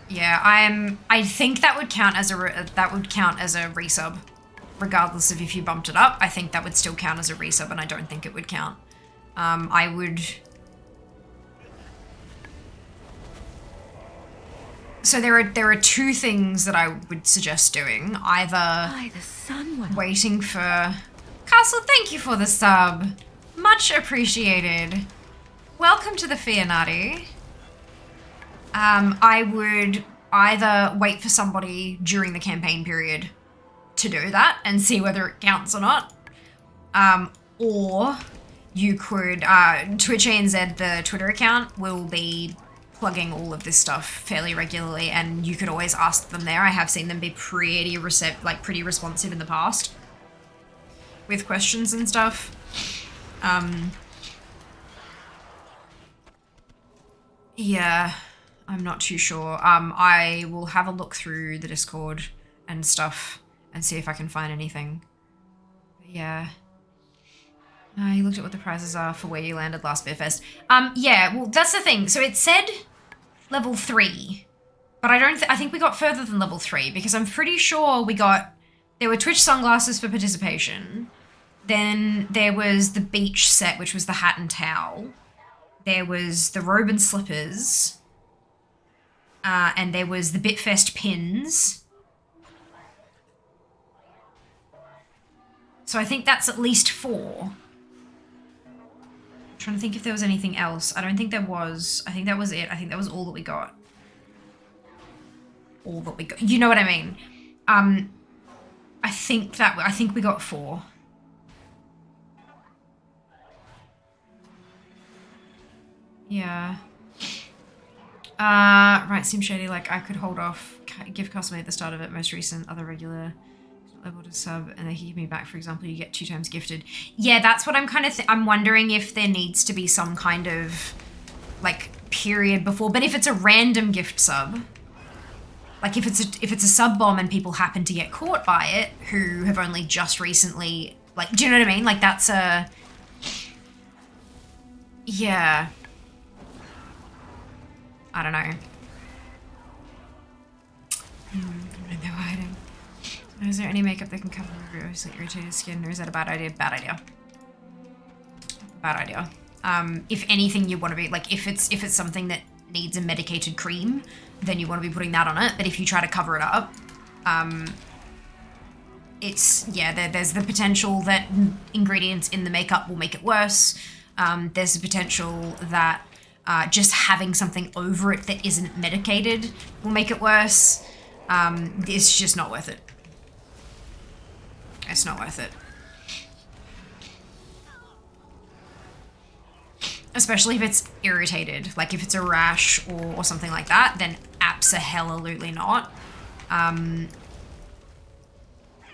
Speaker 2: Yeah, I think that would count as a resub, regardless of if you bumped it up. I think that would still count as a resub, and I don't think it would count. I would. So there are two things that I would suggest doing. Either waiting for... Castle, thank you for the sub. Much appreciated. Welcome to the Fianati. I would either wait for somebody during the campaign period to do that and see whether it counts or not. Or you could... Twitch ANZ, the Twitter account, will be plugging all of this stuff fairly regularly, and you could always ask them there. I have seen them be pretty responsive in the past with questions and stuff. Yeah, I'm not too sure. I will have a look through the Discord and stuff and see if I can find anything. But yeah. You looked at what the prizes are for where you landed last Beer Fest. Yeah, well, that's the thing. So it said level 3, but I think we got further than level 3, because I'm pretty sure there were Twitch sunglasses for participation. Then there was the beach set, which was the hat and towel. There was the robe and slippers. And there was the Bitfest pins. So I think that's at least 4. Trying to think if there was anything else. I don't think there was. I think that was it. I think that was all that we got. All that we got. You know what I mean? I think we got 4. Yeah. Right, seems shady. Like, I could hold off. Give customer at the start of it. Most recent, other regular. Level to sub, and they give me back, for example, you get 2 times gifted. Yeah, that's what I'm kind of I'm wondering if there needs to be some kind of like period before. But if it's a random gift sub, like if it's a sub bomb and people happen to get caught by it who have only just recently, like, do you know what I mean? Like, that's a... Yeah. I don't know. Is there any makeup that can cover irritated skin, or is that a bad idea? Bad idea. Bad idea. If anything, you want to be like, if it's something that needs a medicated cream, then you want to be putting that on it. But if you try to cover it up, there's the potential that ingredients in the makeup will make it worse. There's the potential that just having something over it that isn't medicated will make it worse. It's just not worth it. It's not worth it. Especially if it's irritated. Like if it's a rash or something like that, then abso-hallelujely not.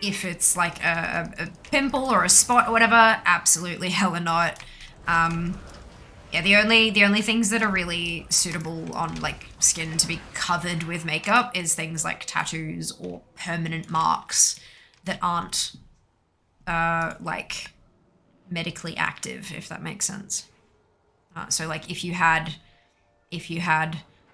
Speaker 2: If it's like a pimple or a spot or whatever, absolutely hella not. Yeah, the only things that are really suitable on like skin to be covered with makeup is things like tattoos or permanent marks that aren't like medically active, if that makes sense. So like if you had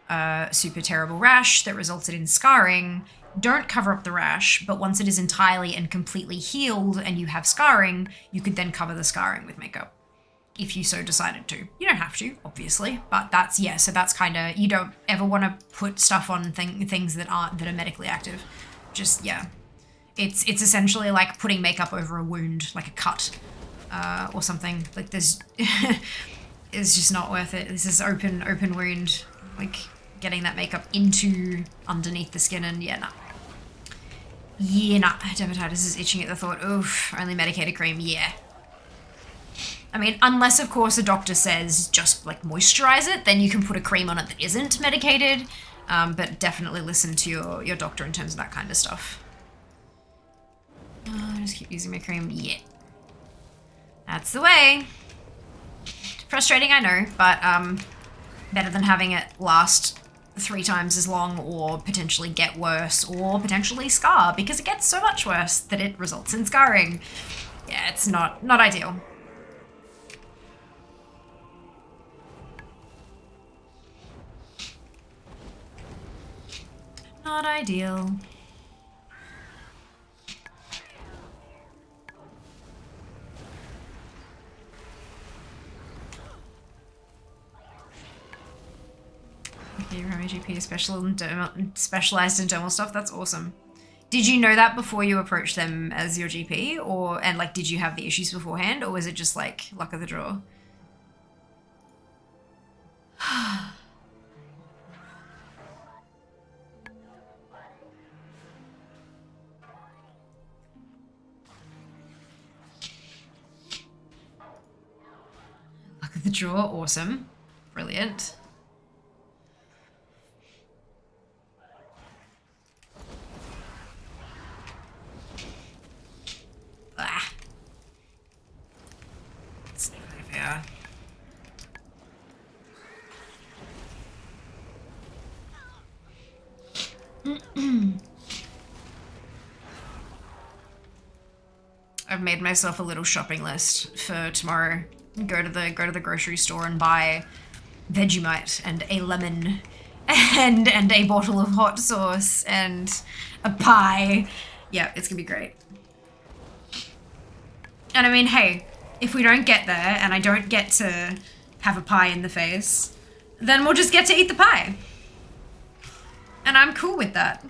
Speaker 2: a super terrible rash that resulted in scarring, don't cover up the rash, but once it is entirely and completely healed and you have scarring, you could then cover the scarring with makeup if you so decided to. You don't have to, obviously, but that's, yeah, so that's kind of, you don't ever want to put stuff on things that are medically active. Just, yeah. It's essentially like putting makeup over a wound, like a cut or something. Like there's, it's just not worth it. This is open wound, like getting that makeup into underneath the skin, and yeah, nah. Yeah, nah. Dermatitis is itching at the thought. Oof, only medicated cream, yeah. I mean, unless of course a doctor says just like moisturize it, then you can put a cream on it that isn't medicated. But definitely listen to your doctor in terms of that kind of stuff. Just keep using my cream, yeah. That's the way. Frustrating, I know, but better than having it last 3 times as long or potentially get worse or potentially scar, because it gets so much worse that it results in scarring. Yeah, it's not ideal. Not ideal. Okay, you're having a GP specialized in dermal stuff. That's awesome. Did you know that before you approached them as your GP, and like, did you have the issues beforehand, or was it just like luck of the draw? Luck of the draw, awesome, brilliant. Ah. Let's see if they are. I've made myself a little shopping list for tomorrow. Go to the grocery store and buy Vegemite and a lemon and a bottle of hot sauce and a pie. Yeah, it's gonna be great. And I mean, hey, if we don't get there and I don't get to have a pie in the face, then we'll just get to eat the pie. And I'm cool with that.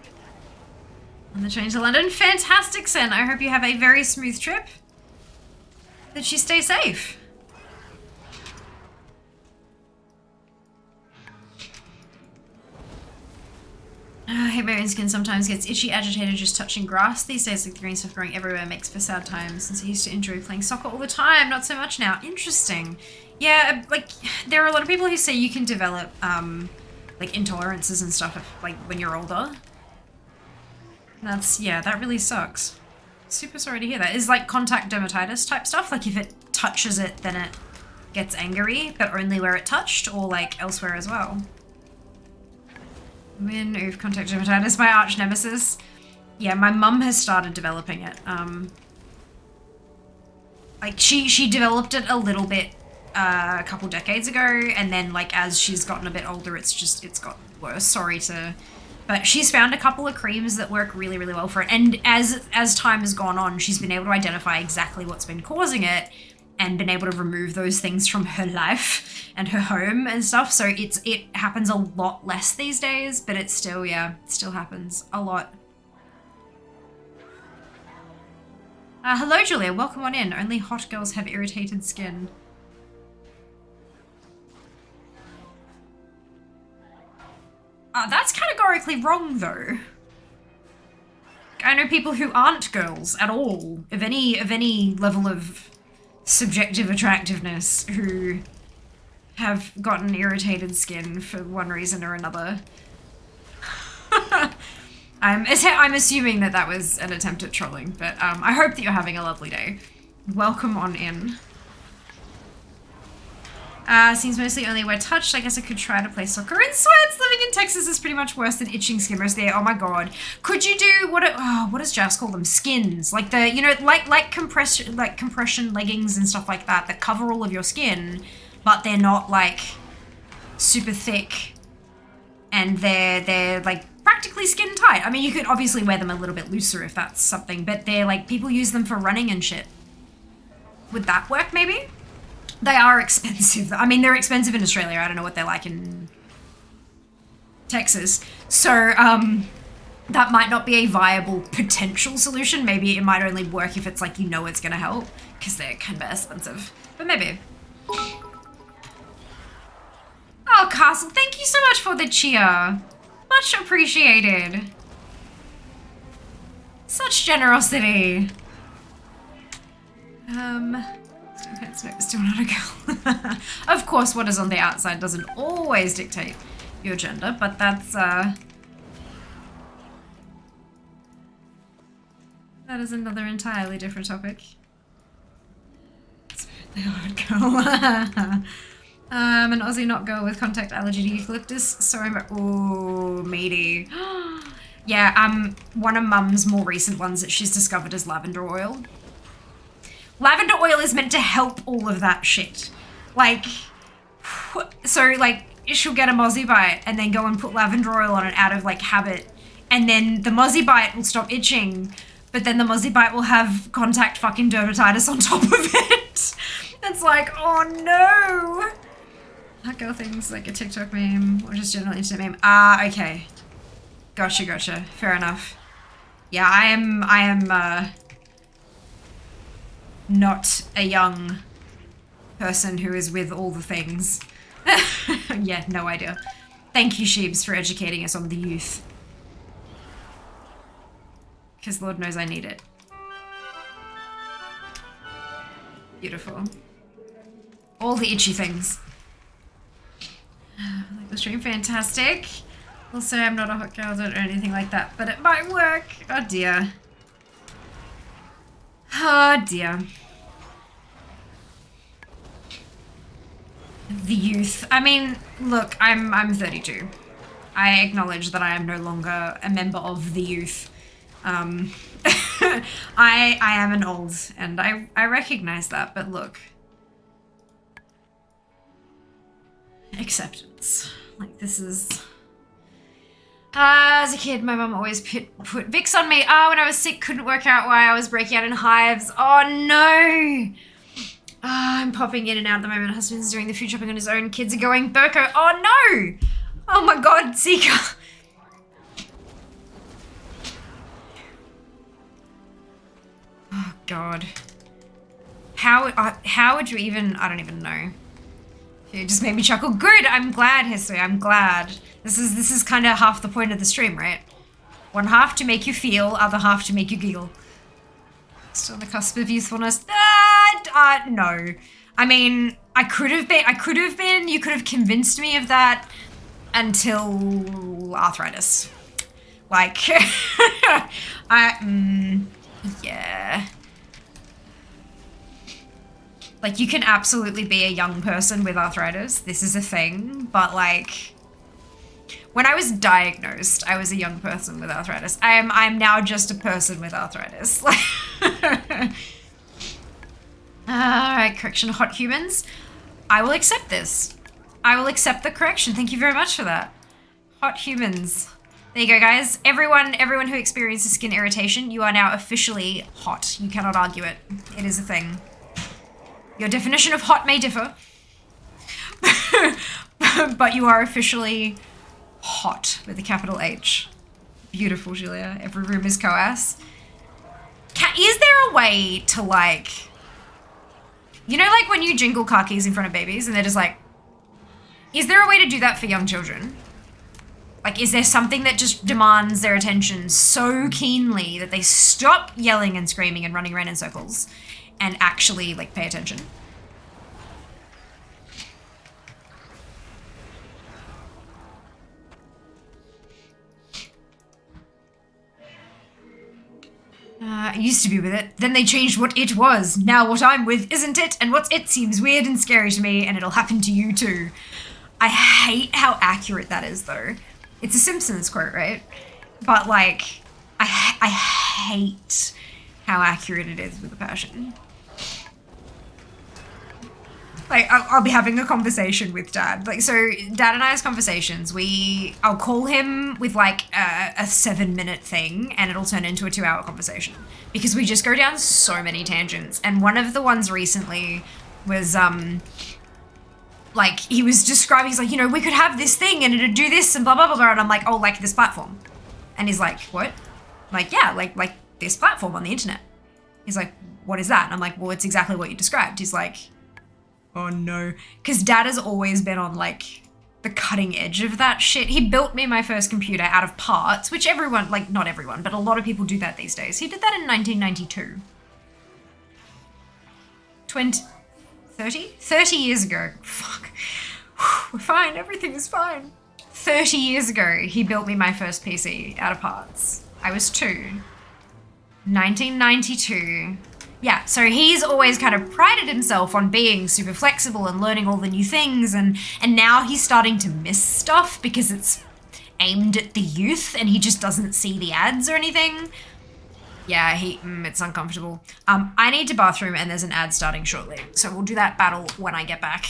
Speaker 2: On the train to London, fantastic, Sen. I hope you have a very smooth trip. That you stay safe. I hate my own skin sometimes gets itchy, agitated just touching grass. These days, like the green stuff growing everywhere makes for sad times. Since I used to enjoy playing soccer all the time, not so much now. Interesting. Yeah, like there are a lot of people who say you can develop like intolerances and stuff like when you're older. That's, yeah, that really sucks. Super sorry to hear that. Is like contact dermatitis type stuff? Like if it touches it, then it gets angry, but only where it touched, or like elsewhere as well? When oof, contact dermatitis, my arch nemesis. Yeah, my mum has started developing it. Like she developed it a little bit a couple decades ago, and then like as she's gotten a bit older, it's gotten worse. Sorry to But she's found a couple of creams that work really, really well for it. And as time has gone on, she's been able to identify exactly what's been causing it and been able to remove those things from her life and her home and stuff. So it happens a lot less these days, but it still, yeah, it still happens a lot. Hello, Julia. Welcome on in. Only hot girls have irritated skin. That's categorically wrong, though. I know people who aren't girls at all, of any level of subjective attractiveness, who have gotten irritated skin for one reason or another. I'm assuming that was an attempt at trolling, but I hope that you're having a lovely day. Welcome on in. Seems mostly only where touched. I guess I could try to play soccer in sweats. Living in Texas is pretty much worse than itching skimmers there. Oh my god. Could you do what does Jas call them? Skins. Like the, you know, like compression leggings and stuff like that cover all of your skin, but they're not like super thick and they're like practically skin tight. I mean, you could obviously wear them a little bit looser if that's something, but they're like, people use them for running and shit. Would that work maybe? They are expensive. I mean, they're expensive in Australia. I don't know what they're like in Texas. So, that might not be a viable potential solution. Maybe it might only work if it's like, you know, it's gonna help, because they're kind of expensive. But maybe. Oh, Castle, thank you so much for the cheer. Much appreciated. Such generosity. Still not a girl. Of course, what is on the outside doesn't always dictate your gender, but that's, that is another entirely different topic. The hard girl. An Aussie not girl with contact allergy to eucalyptus. Sorry, but ooh, meaty. Yeah, one of Mum's more recent ones that she's discovered is lavender oil. Lavender oil is meant to help all of that shit. Like, so like, she'll get a mozzie bite and then go and put lavender oil on it out of like habit. And then the mozzie bite will stop itching, but then the mozzie bite will have contact fucking dermatitis on top of it. It's like, oh no. That girl thing's like a TikTok meme or just general internet meme. Ah, okay. Gotcha. Fair enough. Yeah, I am, not a young person who is with all the things. Yeah, no idea. Thank you, Sheebs, for educating us on the youth. Because Lord knows I need it. Beautiful. All the itchy things. Like the stream, fantastic. Also, I'm not a hot girl or anything like that, but it might work. Oh dear. Oh dear. The youth. I mean, look, I'm 32. I acknowledge that I am no longer a member of the youth. I am an old, and I recognize that, but look. Acceptance. Like, this is... as a kid, my mum always put Vicks on me. When I was sick, couldn't work out why I was breaking out in hives. Oh no! I'm popping in and out at the moment. Husband's doing the food shopping on his own. Kids are going Burko. Oh no! Oh my god, Zika! Oh god. How would you even... I don't even know. It just made me chuckle. Good! I'm glad, History. I'm glad. This is kind of half the point of the stream, right? One half to make you feel, other half to make you giggle. Still on the cusp of youthfulness. No. I mean, I could have been, you could have convinced me of that until arthritis. Like, yeah. Like, you can absolutely be a young person with arthritis. This is a thing, but like... When I was diagnosed, I was a young person with arthritis. I'm now just a person with arthritis. Alright, correction, hot humans. I will accept this. I will accept the correction. Thank you very much for that. Hot humans. There you go, guys. Everyone who experiences skin irritation, you are now officially hot. You cannot argue it. It is a thing. Your definition of hot may differ, but you are officially hot with a capital H. Beautiful, Julia. Every room is coas. Is there a way to like, you know, like when you jingle car keys in front of babies and they're just like, is there a way to do that for young children? Like, is there something that just demands their attention so keenly that they stop yelling and screaming and running around in circles and actually, like, pay attention? I used to be with it. Then they changed what it was. Now what I'm with isn't it, and what's it seems weird and scary to me, and it'll happen to you too. I hate how accurate that is, though. It's a Simpsons quote, right? But, like, I hate how accurate it is with a passion. Like, I'll be having a conversation with Dad. Like, so Dad and I's conversations, I'll call him with, like, a 7-minute thing, and it'll turn into a 2-hour conversation. Because we just go down so many tangents. And one of the ones recently was, like, he was describing, he's like, you know, we could have this thing and it'd do this and blah, blah, blah, blah. And I'm like, oh, like this platform. And he's like, what? I'm like, yeah, like this platform on the internet. He's like, what is that? And I'm like, well, it's exactly what you described. He's like, oh no. Because Dad has always been on, like, the cutting edge of that shit. He built me my first computer out of parts, which everyone, like, not everyone, but a lot of people do that these days. He did that in 1992. 30 years ago. Fuck. We're fine. Everything is fine. 30 years ago, he built me my first PC out of parts. I was 2. 1992. Yeah, so he's always kind of prided himself on being super flexible and learning all the new things, and now he's starting to miss stuff because it's aimed at the youth and he just doesn't see the ads or anything. Yeah, it's uncomfortable. I need to bathroom and there's an ad starting shortly, so we'll do that battle when I get back.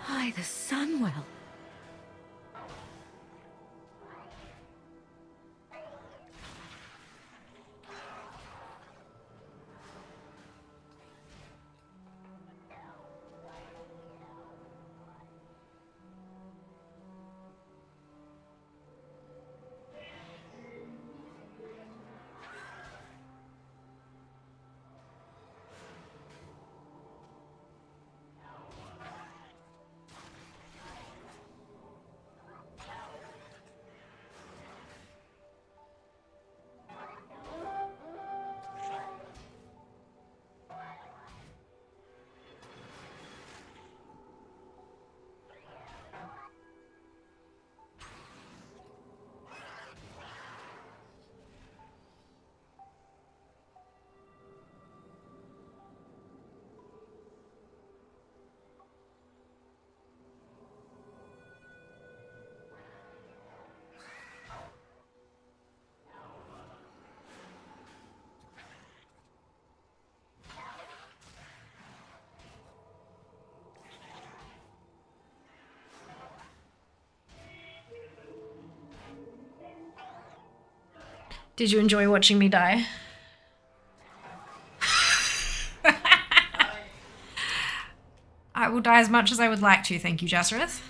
Speaker 1: By the Sunwell.
Speaker 2: Did you enjoy watching me die? I will die as much as I would like to, thank you, Zereth.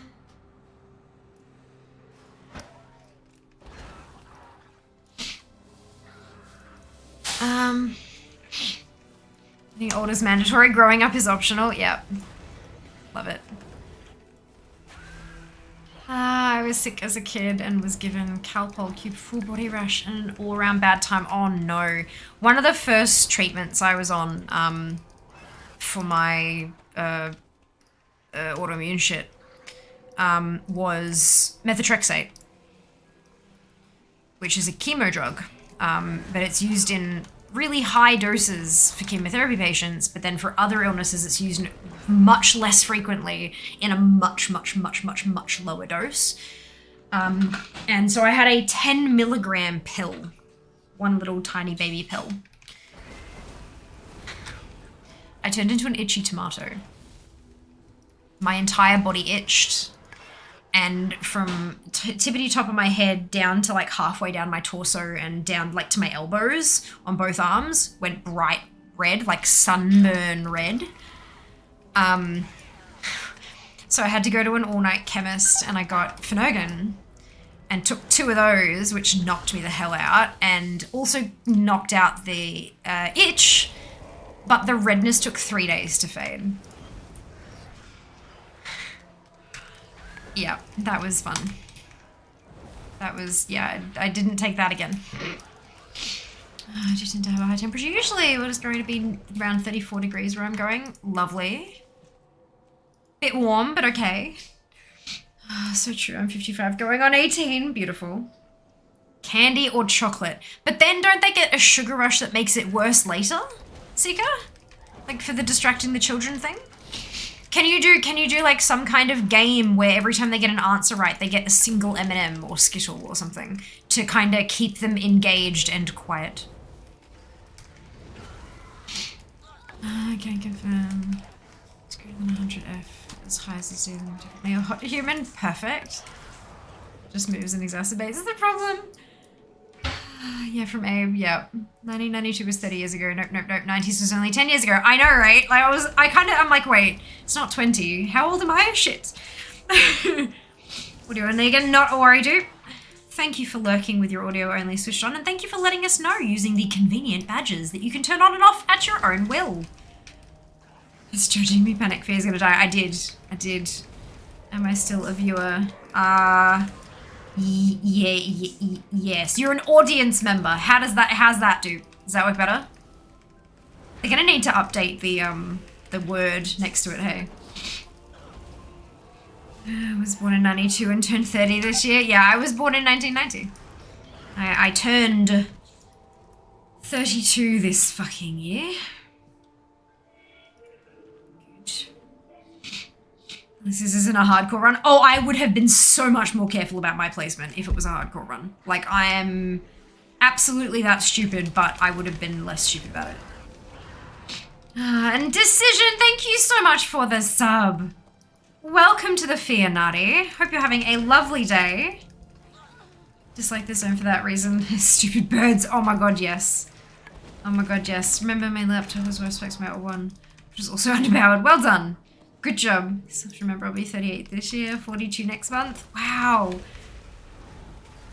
Speaker 2: Getting old is mandatory, growing up is optional. Yep. Love it. I was sick as a kid and was given Calpol, Cube, full body rash, and an all-around bad time. Oh no. One of the first treatments I was on for my autoimmune shit was methotrexate, which is a chemo drug, but it's used in really high doses for chemotherapy patients, but then for other illnesses it's used much less frequently in a much lower dose. And so I had a 10 milligram pill, one little tiny baby pill. I turned into an itchy tomato. My entire body itched, and from tippity top of my head down to like halfway down my torso and down like to my elbows on both arms went bright red, like sunburn red. So I had to go to an all-night chemist and I got Phenergan and took 2 of those, which knocked me the hell out and also knocked out the itch, but the redness took 3 days to fade. Yeah, that was fun. That was, yeah, I didn't take that again. I just didn't have a high temperature. Usually we're just going to be around 34 degrees where I'm going. Lovely. Bit warm, but okay. So true, I'm 55 going on 18. Beautiful. Candy or chocolate. But then don't they get a sugar rush that makes it worse later, Seeker? Like for the distracting the children thing? Can you do like some kind of game where every time they get an answer right, they get a single M&M or Skittle or something to kind of keep them engaged and quiet? I can't confirm. It's greater than 100F, as high as it's even differently. A hot human, perfect. Just moves and exacerbates the problem. Yeah, from Abe, yep. 1992 was 30 years ago. Nope. 90s was only 10 years ago. I know, right? Like, I'm like, wait, it's not 20. How old am I? Shit. Audio only again, not a worry, dude. Thank you for lurking with your audio only switched on, and thank you for letting us know using the convenient badges that you can turn on and off at your own will. It's judging me. Panic fear is gonna die. I did. Am I still a viewer? Yes. You're an audience member. How's that do? Does that work better? They're gonna need to update the word next to it, hey. I was born in 92 and turned 30 this year. Yeah, I was born in 1990. I turned 32 this fucking year. This isn't a hardcore run. Oh, I would have been so much more careful about my placement if it was a hardcore run. Like, I am absolutely that stupid, but I would have been less stupid about it. And Decision, thank you so much for the sub. Welcome to the Fear Nutty. Hope you're having a lovely day. Dislike the zone for that reason. Stupid birds. Oh my god, yes. Oh my god, yes. Remember my laptop was worst specs Metal 1, which is also underpowered. Well done. Good job. Still remember I'll be 38 this year, 42 next month. Wow.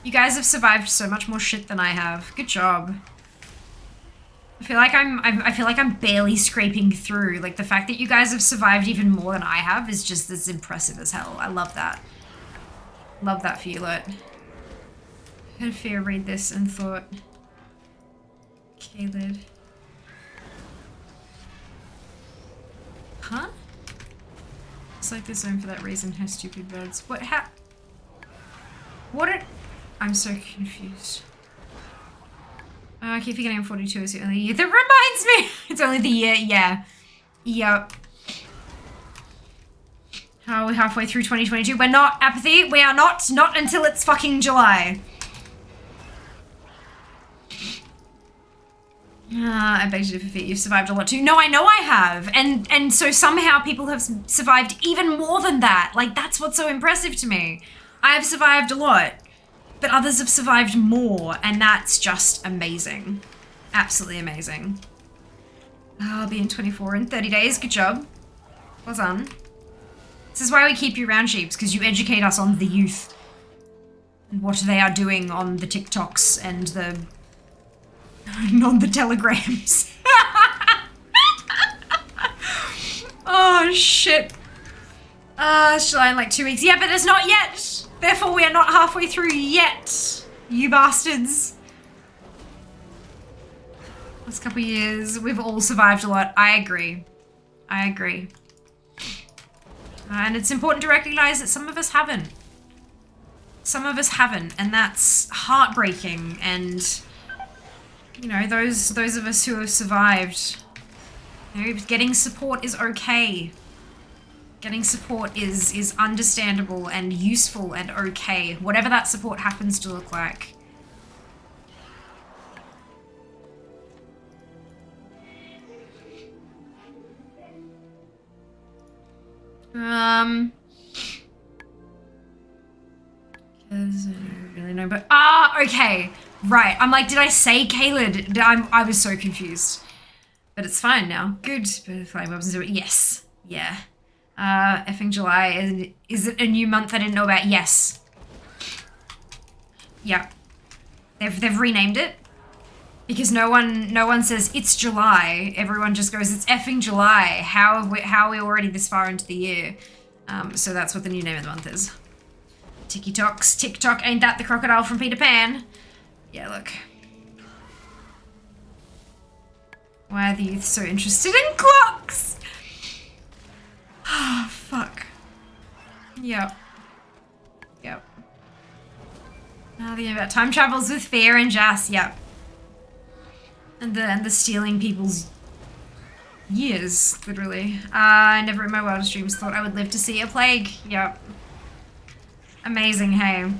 Speaker 2: You guys have survived so much more shit than I have. Good job. I feel like I'm barely scraping through. Like, the fact that you guys have survived even more than I have is just as impressive as hell. I love that. Love that for you, lot. I had Fear read this and thought, Caleb. Huh? It's like the zone for that reason, her stupid birds. What, I'm so confused. I keep forgetting 42 is the only year that reminds me! It's only the year, yeah. Yep. How are we halfway through 2022? We're not, Apathy. We are not until it's fucking July. I beg to differ. You've survived a lot too. No, I know I have. And so somehow people have survived even more than that. Like, that's what's so impressive to me. I have survived a lot. but others have survived more, and that's just amazing. Absolutely amazing. I'll be in 24 in 30 days. Good job. Well done. This is why we keep you around, Sheeps, because you educate us on the youth and what they are doing on the TikToks and the on the telegrams. Oh shit. July in like 2 weeks. Yeah, but it's not yet. Therefore, we are not halfway through yet. You bastards. Last couple of years, we've all survived a lot. I agree. I agree. And it's important to recognize that some of us haven't. Some of us haven't, and that's heartbreaking. And you know, those of us who have survived, you know, getting support is okay. Getting support is understandable and useful and okay, whatever that support happens to look like. Because I don't really know, but okay, right. I'm like, did I say Caled? I was so confused, but it's fine now. Good. Flame weapons. Yes. Yeah. Effing July. Is it a new month I didn't know about? Yes. Yeah. They've renamed it because no one says it's July. Everyone just goes, it's effing July. How are we already this far into the year? So that's what the new name of the month is. TikToks. TikTok, ain't that the crocodile from Peter Pan? Yeah, look. Why are the youth so interested in clocks? Ah, fuck. Yep. Yep. Now the about time travels with fear and Jas, yep. And the stealing people's years, literally. I never in my wildest dreams thought I would live to see a plague. Yep. Amazing, hey.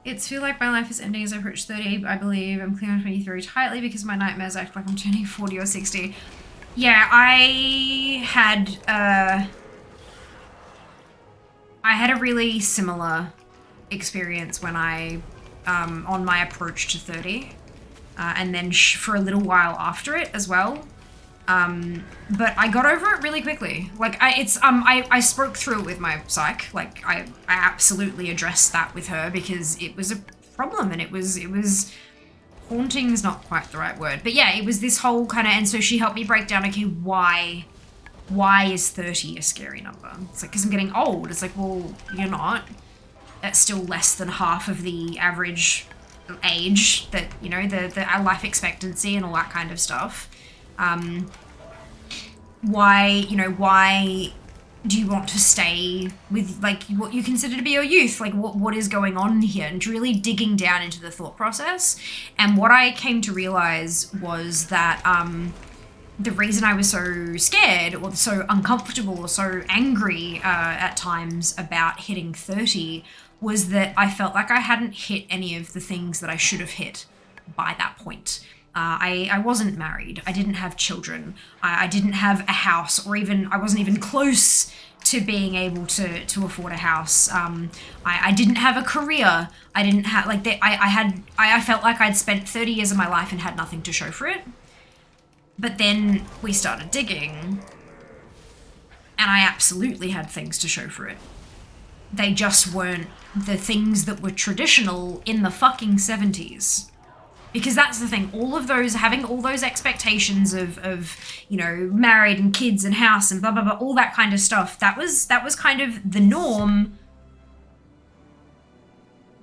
Speaker 2: It's feel like my life is ending as I approach 30, I believe. I'm clear on 23 tightly because my nightmares act like I'm turning 40 or 60. Yeah, I had a really similar experience when I, on my approach to 30. And then for a little while after it as well. But I got over it really quickly. Like, I spoke through it with my psych. Like, I absolutely addressed that with her because it was a problem and it was haunting is not quite the right word. But yeah, it was this whole kind of, and so she helped me break down, okay, why is 30 a scary number? It's like, because I'm getting old. It's like, well, you're not. That's still less than half of the average age that, you know, the life expectancy and all that kind of stuff. Why do you want to stay with like what you consider to be your youth? Like what is going on here? And really digging down into the thought process. And what I came to realize was that the reason I was so scared or so uncomfortable or so angry at times about hitting 30 was that I felt like I hadn't hit any of the things that I should have hit by that point. I wasn't married. I didn't have children. I didn't have a house, or even I wasn't even close to being able to afford a house. I didn't have a career. I didn't have like I felt like I'd spent 30 years of my life and had nothing to show for it. But then we started digging, and I absolutely had things to show for it. They just weren't the things that were traditional in the fucking 70s. Because that's the thing, having all those expectations of, you know, married and kids and house and blah, blah, blah, all that kind of stuff, that was kind of the norm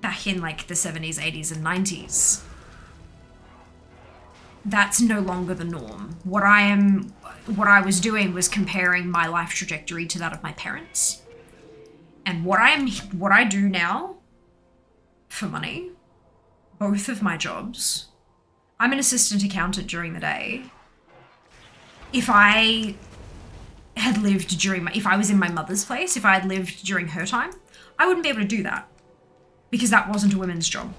Speaker 2: back in like the 70s, 80s and 90s. That's no longer the norm. What I was doing was comparing my life trajectory to that of my parents. And what I do now for money, both of my jobs, I'm an assistant accountant during the day. If I had lived if I was in my mother's place, if I had lived during her time, I wouldn't be able to do that because that wasn't a women's job.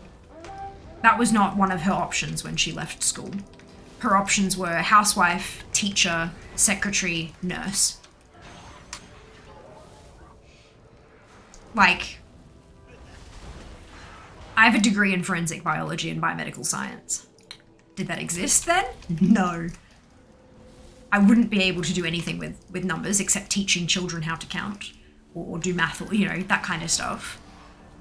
Speaker 2: That was not one of her options when she left school. her options were housewife, teacher, secretary, nurse. Like, I have a degree in forensic biology and biomedical science. Did that exist then? No. I wouldn't be able to do anything with numbers except teaching children how to count or do math or, you know, that kind of stuff.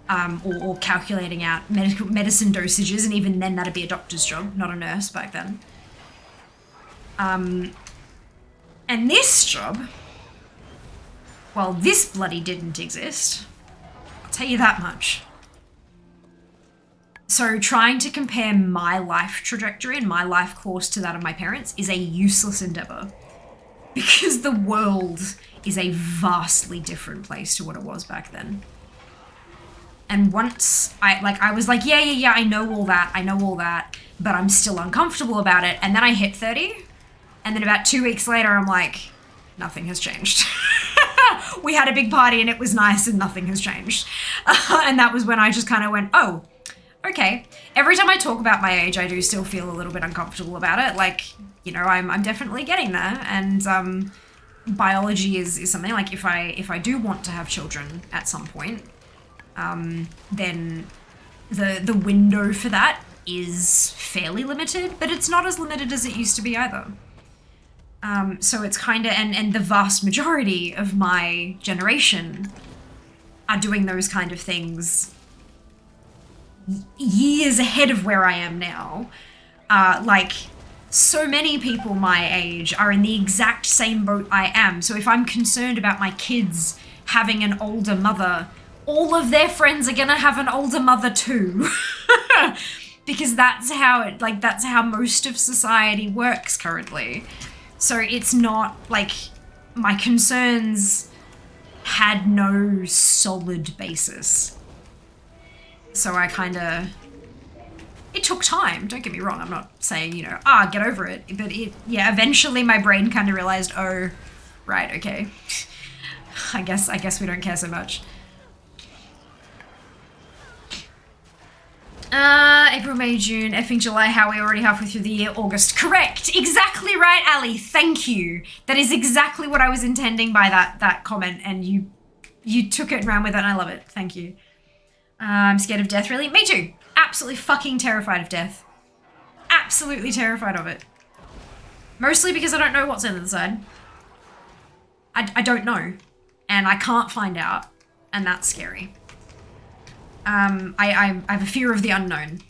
Speaker 2: Or calculating out medicine dosages, and even then that'd be a doctor's job, not a nurse back then. And this job, well, this bloody didn't exist. I'll tell you that much. So trying to compare my life trajectory and my life course to that of my parents is a useless endeavor, because the world is a vastly different place to what it was back then. And once I was like, yeah, I know all that, but I'm still uncomfortable about it. And then I hit 30, and then about 2 weeks later, I'm like, nothing has changed. We had a big party and it was nice and nothing has changed. And that was when I just kind of went, oh, okay. Every time I talk about my age, I do still feel a little bit uncomfortable about it. Like, you know, I'm definitely getting there. And biology is something like, if I do want to have children at some point, then the window for that is fairly limited, but it's not as limited as it used to be either. So it's kind of, and the vast majority of my generation are doing those kind of things years ahead of where I am now. Like, so many people my age are in the exact same boat I am. So if I'm concerned about my kids having an older mother, all of their friends are gonna have an older mother too. Because that's how most of society works currently. So it's not like my concerns had no solid basis. So I kind of, it took time, don't get me wrong. I'm not saying, you know, get over it. But eventually my brain kind of realized, oh, right, okay. I guess we don't care so much. April, May, June, effing July, how are we already halfway through the year? August. Correct. Exactly right, Ali. Thank you. That is exactly what I was intending by that comment, and you took it and ran with it, and I love it. Thank you. I'm scared of death, really? Me too. Absolutely fucking terrified of death. Absolutely terrified of it. Mostly because I don't know what's on the other side. I don't know. And I can't find out. And that's scary. I have a fear of the unknown.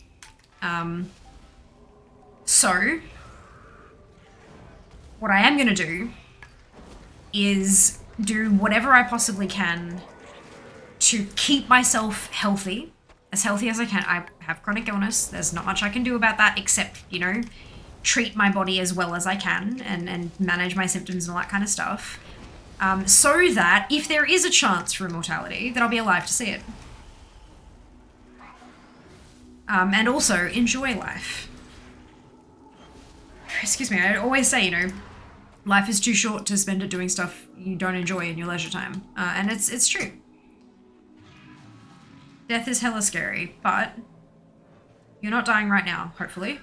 Speaker 2: So, what I am going to do is do whatever I possibly can to keep myself healthy as I can. I have chronic illness. There's not much I can do about that except, you know, treat my body as well as I can and manage my symptoms and all that kind of stuff. So that if there is a chance for immortality, that I'll be alive to see it. And also enjoy life. Excuse me, I always say, you know, life is too short to spend it doing stuff you don't enjoy in your leisure time. And it's true. Death is hella scary, but you're not dying right now, hopefully.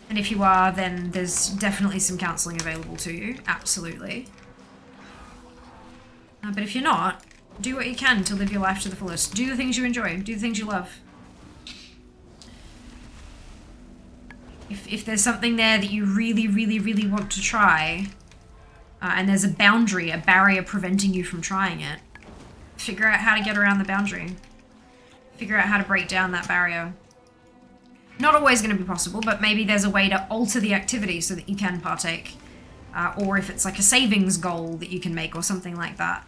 Speaker 2: And if you are, then there's definitely some counselling available to you, absolutely. But if you're not, do what you can to live your life to the fullest. Do the things you enjoy, do the things you love. If there's something there that you really, really, really want to try, and there's a barrier preventing you from trying it, figure out how to get around the boundary. Figure out how to break down that barrier. Not always going to be possible, but maybe there's a way to alter the activity so that you can partake. Or if it's like a savings goal that you can make or something like that.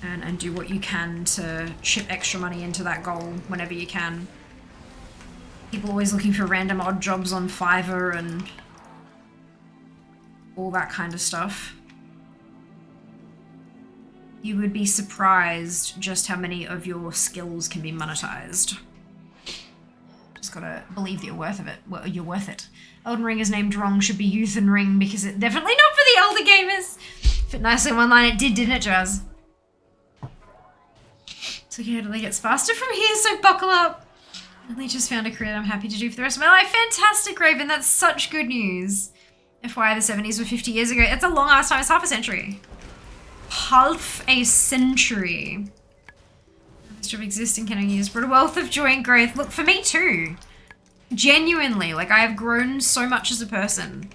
Speaker 2: And do what you can to chip extra money into that goal whenever you can. People always looking for random odd jobs on Fiverr and all that kind of stuff. You would be surprised just how many of your skills can be monetized. Just gotta believe that you're worth of it. Well, you're worth it. Elden Ring is named wrong, should be Youth and Ring because it's definitely not for the older gamers. Fit nicely in one line, it did, didn't it, Jazz? It's okay, it only gets faster from here, so buckle up. Finally just found a career I'm happy to do for the rest of my life. Fantastic, Raven. That's such good news. FYI, the 70s were 50 years ago. It's a long ass time. It's half a century. Half a century. History of existing can use brought a wealth of joy and growth. Look, for me too. Genuinely, like I have grown so much as a person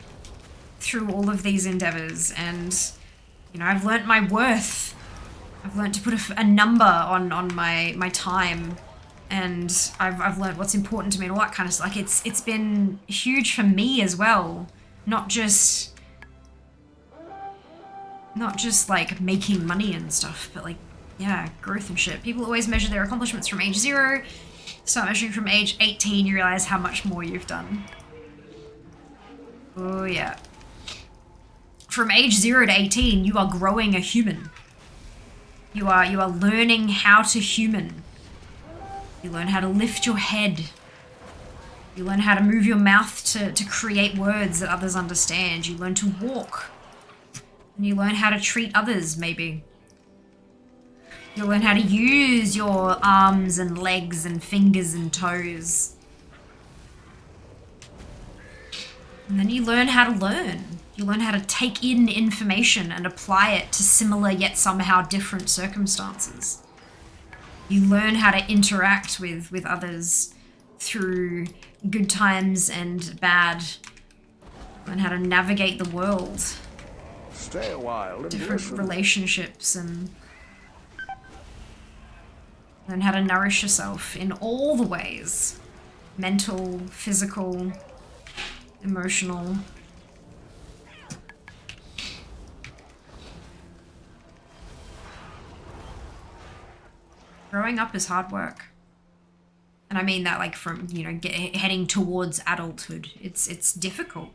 Speaker 2: through all of these endeavors, and you know, I've learnt my worth. I've learnt to put a number on my time, and I've learnt what's important to me and all that kind of stuff. Like it's been huge for me as well, not just like making money and stuff, but like, yeah, growth and shit. People always measure their accomplishments from age 0. Start measuring from age 18, you realize how much more you've done. Oh yeah. From age 0 to 18, you are growing a human. You are learning how to human. You learn how to lift your head. You learn how to move your mouth to create words that others understand. You learn to walk. And you learn how to treat others, maybe. You'll learn how to use your arms and legs and fingers and toes. And then you learn how to learn. You learn how to take in information and apply it to similar yet somehow different circumstances. You learn how to interact with others through good times and bad. Learn how to navigate the world.
Speaker 4: Stay a while and
Speaker 2: Different
Speaker 4: listen.
Speaker 2: relationships, and learn how to nourish yourself in all the ways. Mental, physical, emotional. Growing up is hard work. And I mean that like from, you know, heading towards adulthood. It's difficult.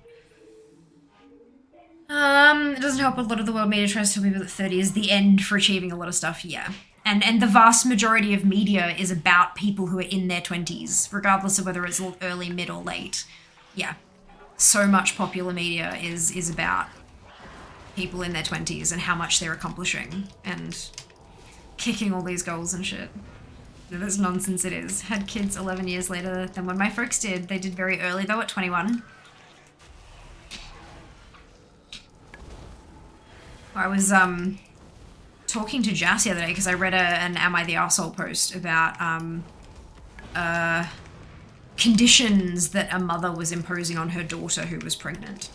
Speaker 2: It doesn't help a lot of the world media tries to tell people that 30 is the end for achieving a lot of stuff, yeah. And the vast majority of media is about people who are in their 20s, regardless of whether it's early, mid, or late. Yeah. So much popular media is about people in their 20s and how much they're accomplishing and kicking all these goals and shit. That's nonsense it is. Had kids 11 years later than when my folks did. They did very early though, at 21. I was talking to Jas the other day because I read an Am I the Arsehole post about conditions that a mother was imposing on her daughter who was pregnant.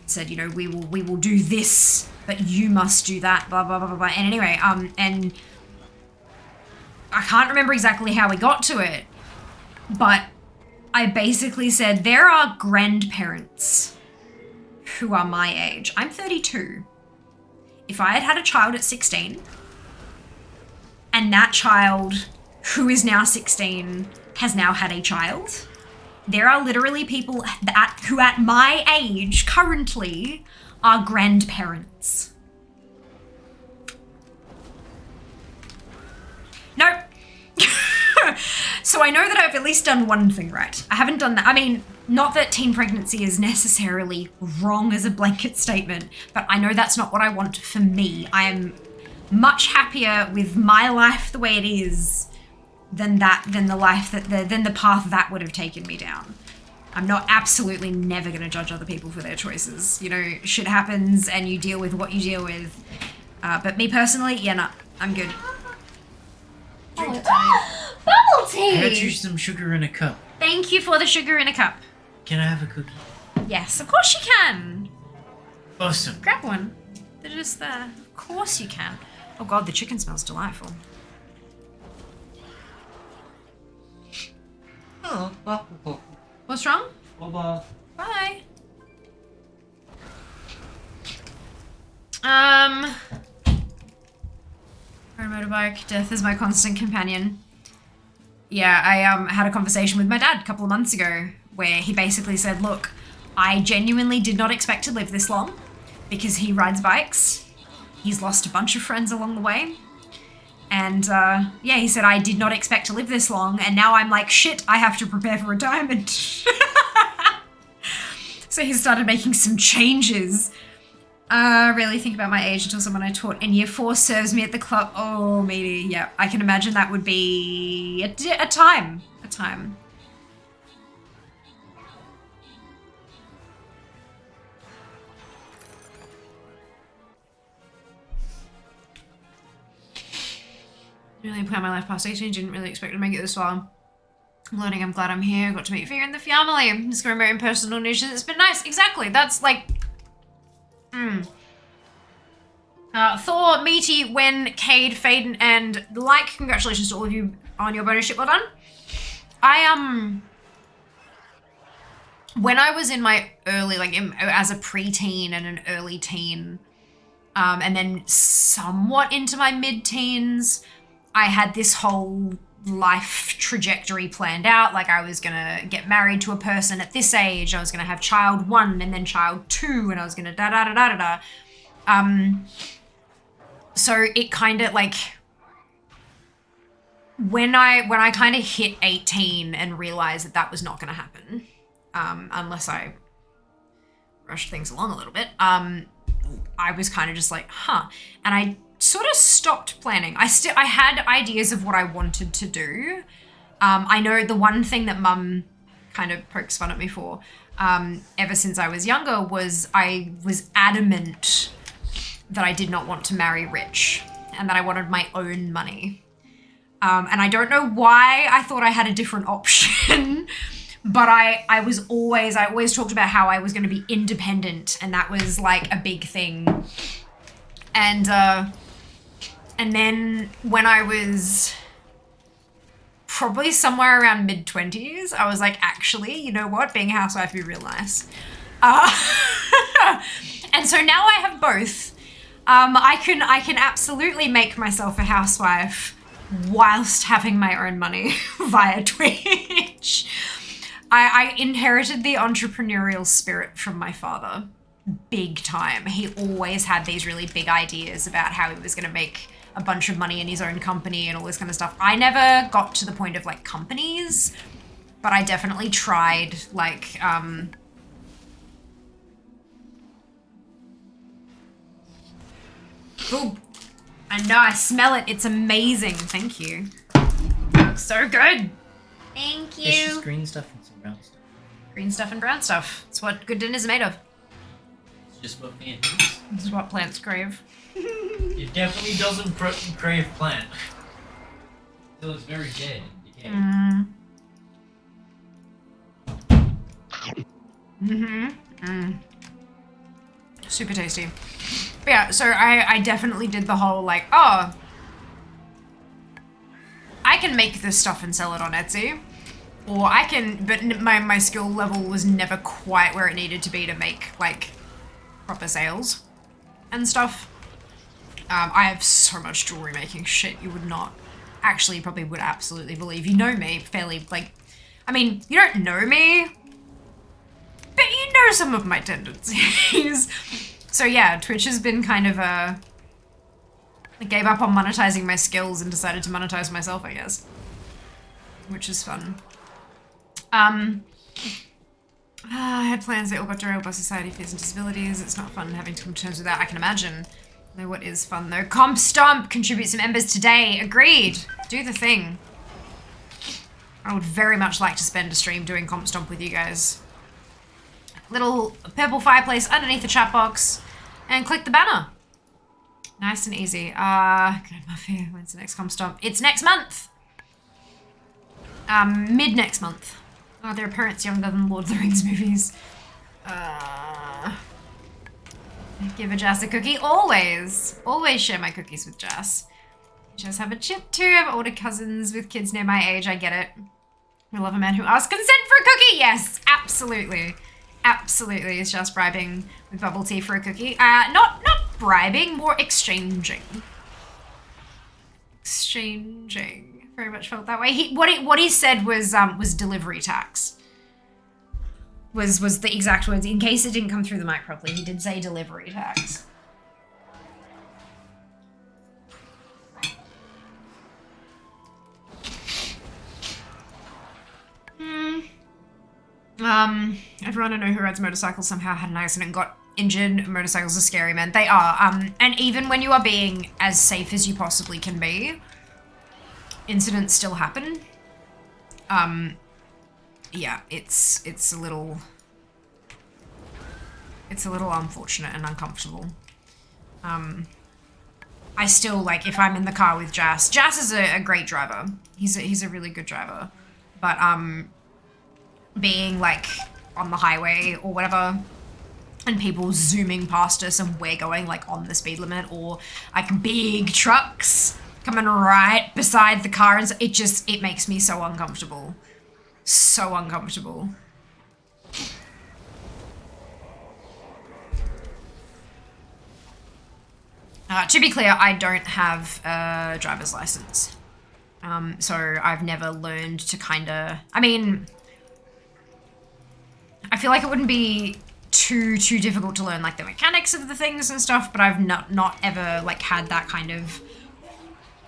Speaker 2: It said, you know, we will do this, but you must do that, blah blah blah blah blah. And anyway, and I can't remember exactly how we got to it, but I basically said there are grandparents who are my age. I'm 32. If I had had a child at 16, and that child who is now 16 has now had a child, there are literally people who at my age currently are grandparents. Nope. So I know that I've at least done one thing right. I haven't done that. I mean, not that teen pregnancy is necessarily wrong as a blanket statement, but I know that's not what I want for me. I am much happier with my life the way it is than the path that would have taken me down. I'm not absolutely never going to judge other people for their choices. You know, shit happens and you deal with what you deal with. But me personally, yeah, no, I'm good.
Speaker 5: Drink time.
Speaker 2: Bubble
Speaker 5: I got you
Speaker 2: tea!
Speaker 5: some sugar in a cup.
Speaker 2: Thank you for the sugar in a cup.
Speaker 5: Can I have a cookie?
Speaker 2: Yes, of course you can.
Speaker 5: Awesome.
Speaker 2: Grab one. They're just there. Of course you can. Oh god, the chicken smells delightful.
Speaker 5: Oh,
Speaker 2: What's wrong?
Speaker 5: Bye.
Speaker 2: Bye. Ride a motorbike. Death is my constant companion. Yeah, I had a conversation with my dad a couple of months ago where he basically said, look, I genuinely did not expect to live this long because he rides bikes. He's lost a bunch of friends along the way. And yeah, he said, I did not expect to live this long. And now I'm like, shit, I have to prepare for retirement. So he started making some changes. Really think about my age until someone I taught in year 4 serves me at the club. Oh, maybe, yeah. I can imagine that would be a time. Really plan my life past 18, didn't really expect to make it this far. I'm learning, I'm glad I'm here, got to meet Fear in the family. I'm discovering my own personal niches. It's been nice, exactly. That's like, Thor, Meaty, Wen, Cade, Faden, and like, congratulations to all of you on your bonus ship, well done. When I was in my early, as a preteen and an early teen, and then somewhat into my mid-teens, I had this whole life trajectory planned out. Like, I was gonna get married to a person at this age, I was gonna have child 1 and then child 2, and I was gonna da-da-da-da-da-da. So it kind of, like, when I kind of hit 18 and realized that that was not gonna happen, unless I rushed things along a little bit, I was kind of just like, huh. And I sort of stopped planning. I had ideas of what I wanted to do. I know the one thing that Mum kind of pokes fun at me for, ever since I was younger, was I was adamant that I did not want to marry rich and that I wanted my own money. And I don't know why I thought I had a different option, but I always talked about how I was going to be independent, and that was like a big thing. And then when I was probably somewhere around mid-20s, I was like, actually, you know what? Being a housewife would be real nice. And so now I have both. I can absolutely make myself a housewife whilst having my own money via Twitch. I inherited the entrepreneurial spirit from my father, big time. He always had these really big ideas about how he was going to make a bunch of money in his own company and all this kind of stuff. I never got to the point of like companies, but I definitely tried like, ooh, I know, I smell it. It's amazing. Thank you. Looks so good. Thank you.
Speaker 5: It's just green stuff and some brown stuff.
Speaker 2: Green stuff and brown stuff. It's what good dinner's made of.
Speaker 5: It's just what man eats.
Speaker 2: This is what plants crave.
Speaker 5: It definitely doesn't crave plant. Until it's very dead and decayed.
Speaker 2: Super tasty. But yeah, so I definitely did the whole like, oh, I can make this stuff and sell it on Etsy. Or I can, but my skill level was never quite where it needed to be to make like proper sales and stuff. I have so much jewelry making shit you would not, actually probably would absolutely believe. You know me fairly, like, I mean, you don't know me, but you know some of my tendencies. So yeah, Twitch has been kind of I gave up on monetizing my skills and decided to monetize myself, I guess. Which is fun. I had plans that all got derailed by society, fears and disabilities. It's not fun having to come to terms with that, I can imagine. Though what is fun though? Comp Stomp! Contribute some embers today. Agreed. Do the thing. I would very much like to spend a stream doing Comp Stomp with you guys. Little purple fireplace underneath the chat box. And click the banner. Nice and easy. Good Muffy. When's the next Comp Stomp? It's next month. Mid next month. Oh, there are parents younger than Lord of the Rings movies. Give a Jas a cookie. Always. Always share my cookies with Jas. Just have a chip too. I have older cousins with kids near my age. I get it. We love a man who asks consent for a cookie. Yes, absolutely. Absolutely. It's just bribing with bubble tea for a cookie. Not bribing, more exchanging. Exchanging. Very much felt that way. What he said was delivery tax. Was the exact words. In case it didn't come through the mic properly, he did say delivery tax. Everyone I know who rides motorcycles somehow had an accident and got injured. Motorcycles are scary, man. They are. And even when you are being as safe as you possibly can be, incidents still happen. Yeah, it's a little unfortunate and uncomfortable. I still, like, if I'm in the car with Jas is a great driver. He's a really good driver. But, being, like, on the highway or whatever, and people zooming past us and we're going, like, on the speed limit, or, like, big trucks coming right beside the car, and so it makes me so uncomfortable. So uncomfortable. To be clear, I don't have a driver's license. So I've never learned to I mean, I feel like it wouldn't be too difficult to learn, like, the mechanics of the things and stuff, but I've not ever, like, had that kind of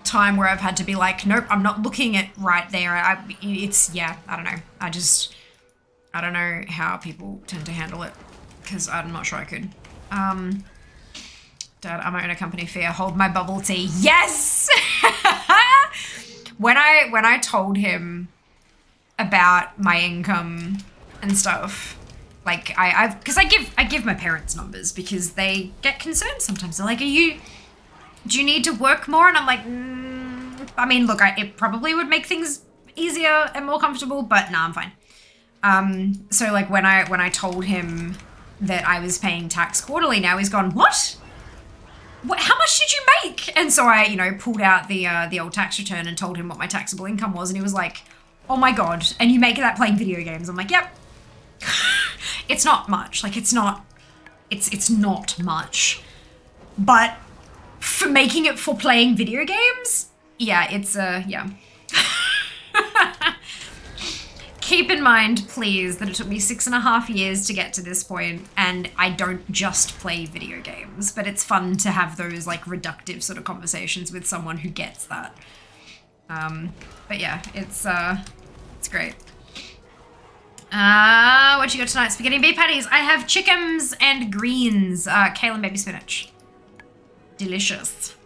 Speaker 2: time where I've had to be like, nope, I'm not looking at right there. I don't know. I don't know how people tend to handle it, because I'm not sure I could. Dad, I'm in a company fair. Hold my bubble tea. Yes! When I told him about my income and stuff, like, because I give my parents numbers because they get concerned sometimes. They're like, do you need to work more? And I'm like, I mean, look, it probably would make things easier and more comfortable, but nah, I'm fine. So, like, when I told him that I was paying tax quarterly now, he's gone, what? How much did you make? And so I, pulled out the old tax return and told him what my taxable income was, and he was like, oh my God, and you make that playing video games? I'm like, yep. It's not much. Like, it's not much. But for making it for playing video games, yeah, it's, yeah. Keep in mind, please, that it took me 6.5 years to get to this point, and I don't just play video games, but it's fun to have those, like, reductive sort of conversations with someone who gets that. But yeah, it's great. What you got tonight? Spaghetti and beef patties. I have chickens and greens, kale and baby spinach. Delicious.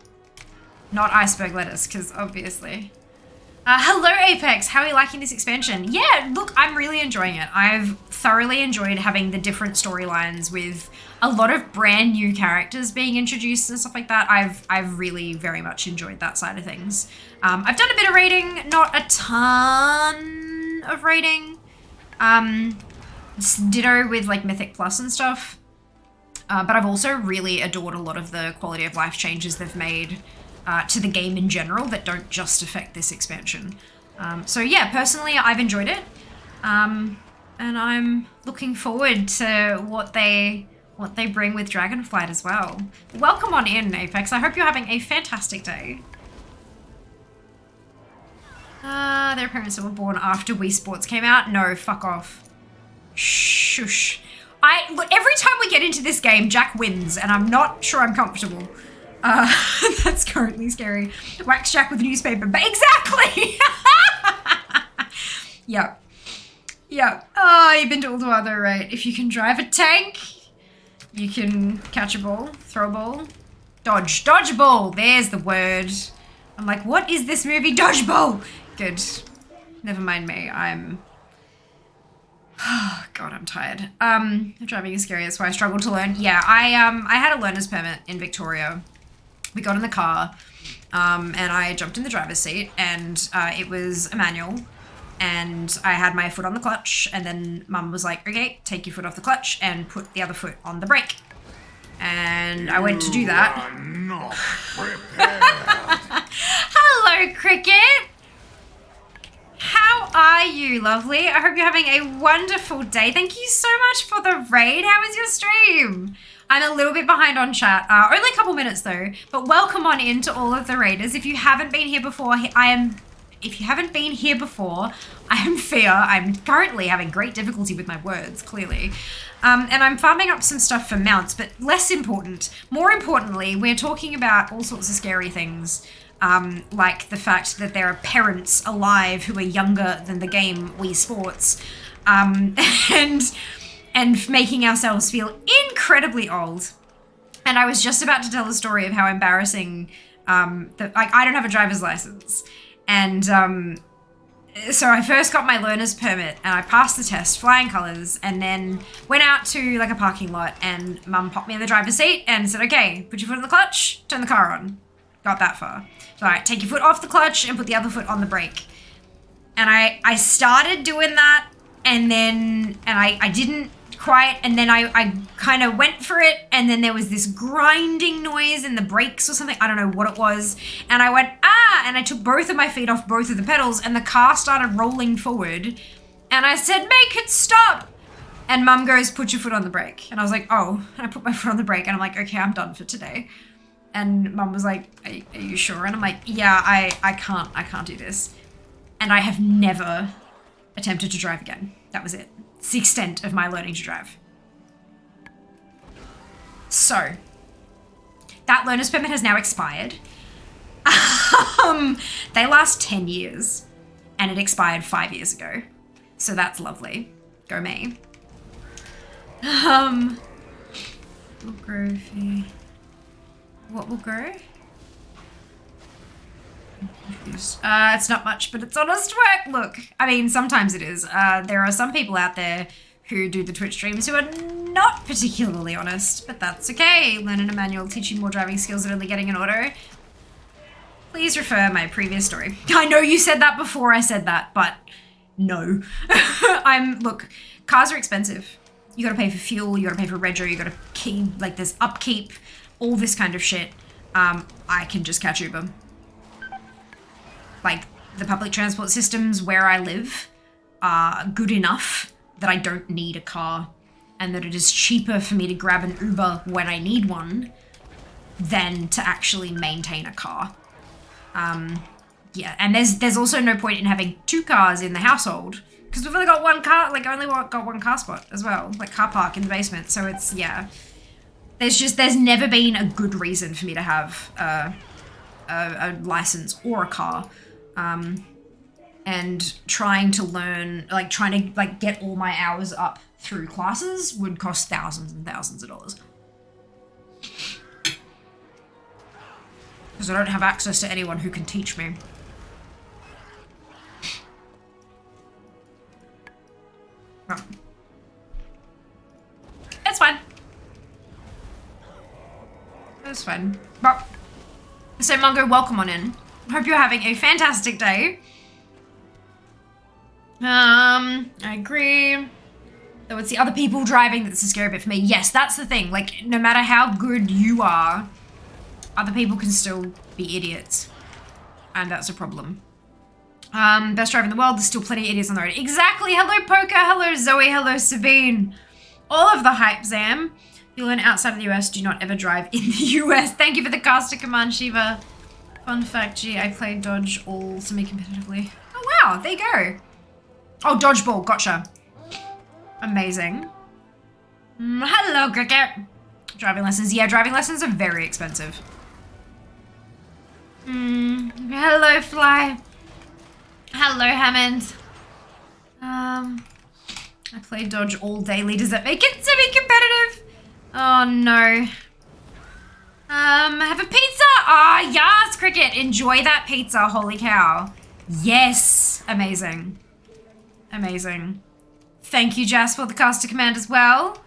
Speaker 2: Not iceberg lettuce, because obviously. Hello, Apex. How are you liking this expansion? Yeah, look, I'm really enjoying it. I've thoroughly enjoyed having the different storylines with a lot of brand new characters being introduced and stuff like that. I've really very much enjoyed that side of things. I've done a bit of raiding, not a ton of raiding. Ditto with, like, Mythic Plus and stuff. But I've also really adored a lot of the quality of life changes they've made to the game in general that don't just affect this expansion. So yeah, personally, I've enjoyed it. And I'm looking forward to what they bring with Dragonflight as well. Welcome on in, Apex. I hope you're having a fantastic day. Their parents that were born after Wii Sports came out? No, fuck off. Shush. Look, every time we get into this game, Jack wins, and I'm not sure I'm comfortable. That's currently scary. Wax Jack with a newspaper, but exactly! Yep. Yep. Oh, you've been to Ulduar, right? If you can drive a tank, you can catch a ball, throw a ball, dodge a ball. There's the word. I'm like, what is this movie? Dodgeball! Good. Never mind me. Oh, God, I'm tired. Driving is scary. That's why I struggled to learn. Yeah, I had a learner's permit in Victoria. We got in the car, and I jumped in the driver's seat, and it was a manual, and I had my foot on the clutch, and then Mum was like, okay, take your foot off the clutch and put the other foot on the brake. And I went to do that.
Speaker 4: You are not prepared.
Speaker 2: Hello, Cricket. How are you, lovely? I hope you're having a wonderful day. Thank you so much for the raid. How was your stream? I'm a little bit behind on chat. Only a couple minutes though, but welcome on in to all of the raiders. If you haven't been here before, I am Fia. I'm currently having great difficulty with my words, clearly. And I'm farming up some stuff for mounts, but more importantly, we're talking about all sorts of scary things. Like the fact that there are parents alive who are younger than the game Wii Sports, and making ourselves feel incredibly old. And I was just about to tell a story of how embarrassing that, like, I don't have a driver's license, and so I first got my learner's permit and I passed the test, flying colours, and then went out to, like, a parking lot, and Mum popped me in the driver's seat and said, okay, put your foot in the clutch, turn the car on. Got that far. So, all right, take your foot off the clutch and put the other foot on the brake. And I started doing that, and then, I didn't quite, and then I kind of went for it, and then there was this grinding noise in the brakes or something. I don't know what it was. And I went, ah, and I took both of my feet off both of the pedals, and the car started rolling forward. And I said, make it stop. And Mum goes, put your foot on the brake. And I was like, oh, and I put my foot on the brake, and I'm like, okay, I'm done for today. And Mum was like, are you sure? And I'm like, yeah, I can't do this. And I have never attempted to drive again. That was it. It's the extent of my learning to drive. So, that learner's permit has now expired. They last 10 years, and it expired 5 years ago. So that's lovely. Go me. Will grow fee. What will grow? It's not much, but it's honest work. Look, I mean, sometimes it is. There are some people out there who do the Twitch streams who are not particularly honest, but that's okay. Learning a manual, teaching more driving skills and only getting an auto. Please refer my previous story. I know you said that before I said that, but no. Look, cars are expensive. You gotta pay for fuel, you gotta pay for rego, you gotta keep, like, there's upkeep, all this kind of shit. I can just catch Uber. Like, the public transport systems where I live are good enough that I don't need a car, and that it is cheaper for me to grab an Uber when I need one than to actually maintain a car. Yeah, and there's also no point in having 2 cars in the household, because we've only got one car, like, only got one car spot as well, like car park in the basement, so it's, yeah. There's never been a good reason for me to have a license or a car. And trying to learn, like, trying to, like, get all my hours up through classes would cost thousands and thousands of dollars. Because I don't have access to anyone who can teach me. Oh. It's fine. It's fine. Well, so Mungo, welcome on in. Hope you're having a fantastic day. I agree. Though it's the other people driving that's the scary bit for me. Yes, that's the thing. Like, no matter how good you are, other people can still be idiots. And that's a problem. Best driver in the world, there's still plenty of idiots on the road. Exactly. Hello, Poker. Hello, Zoe. Hello, Sabine. All of the hype, Zam. If you learn outside of the US, do not ever drive in the US. Thank you for the caster command, Shiva. Fun fact, gee, I played dodge all semi-competitively. Oh, wow. There you go. Oh, dodgeball. Gotcha. Amazing. Hello, Cricket. Driving lessons. Yeah, driving lessons are very expensive. Hello, Fly. Hello, Hammond. I play dodge all daily. Does that make it semi-competitive? Oh, no. Have a pizza. Ah, yes, Cricket. Enjoy that pizza. Holy cow. Yes. Amazing. Amazing. Thank you, Jas, for the caster command as well.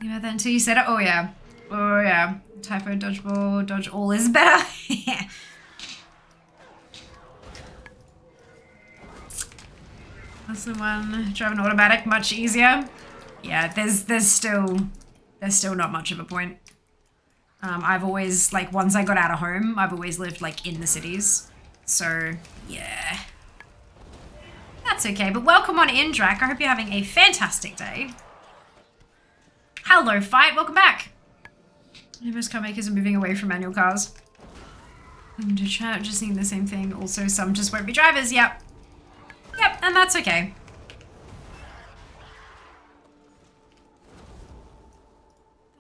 Speaker 2: You know that until you said it. Oh, yeah. Oh, yeah. Typo, dodgeball, dodge all is better. That's the one. Driving automatic, much easier. Yeah, there's still not much of a point. I've always, like, once I got out of home, I've always lived, like, in the cities. So, yeah. That's okay, but welcome on in, Drac. I hope you're having a fantastic day. Hello, Fight. Welcome back. Most car makers are moving away from manual cars. I'm just thinking the same thing. Also, some just won't be drivers. Yep. Yep, and that's okay.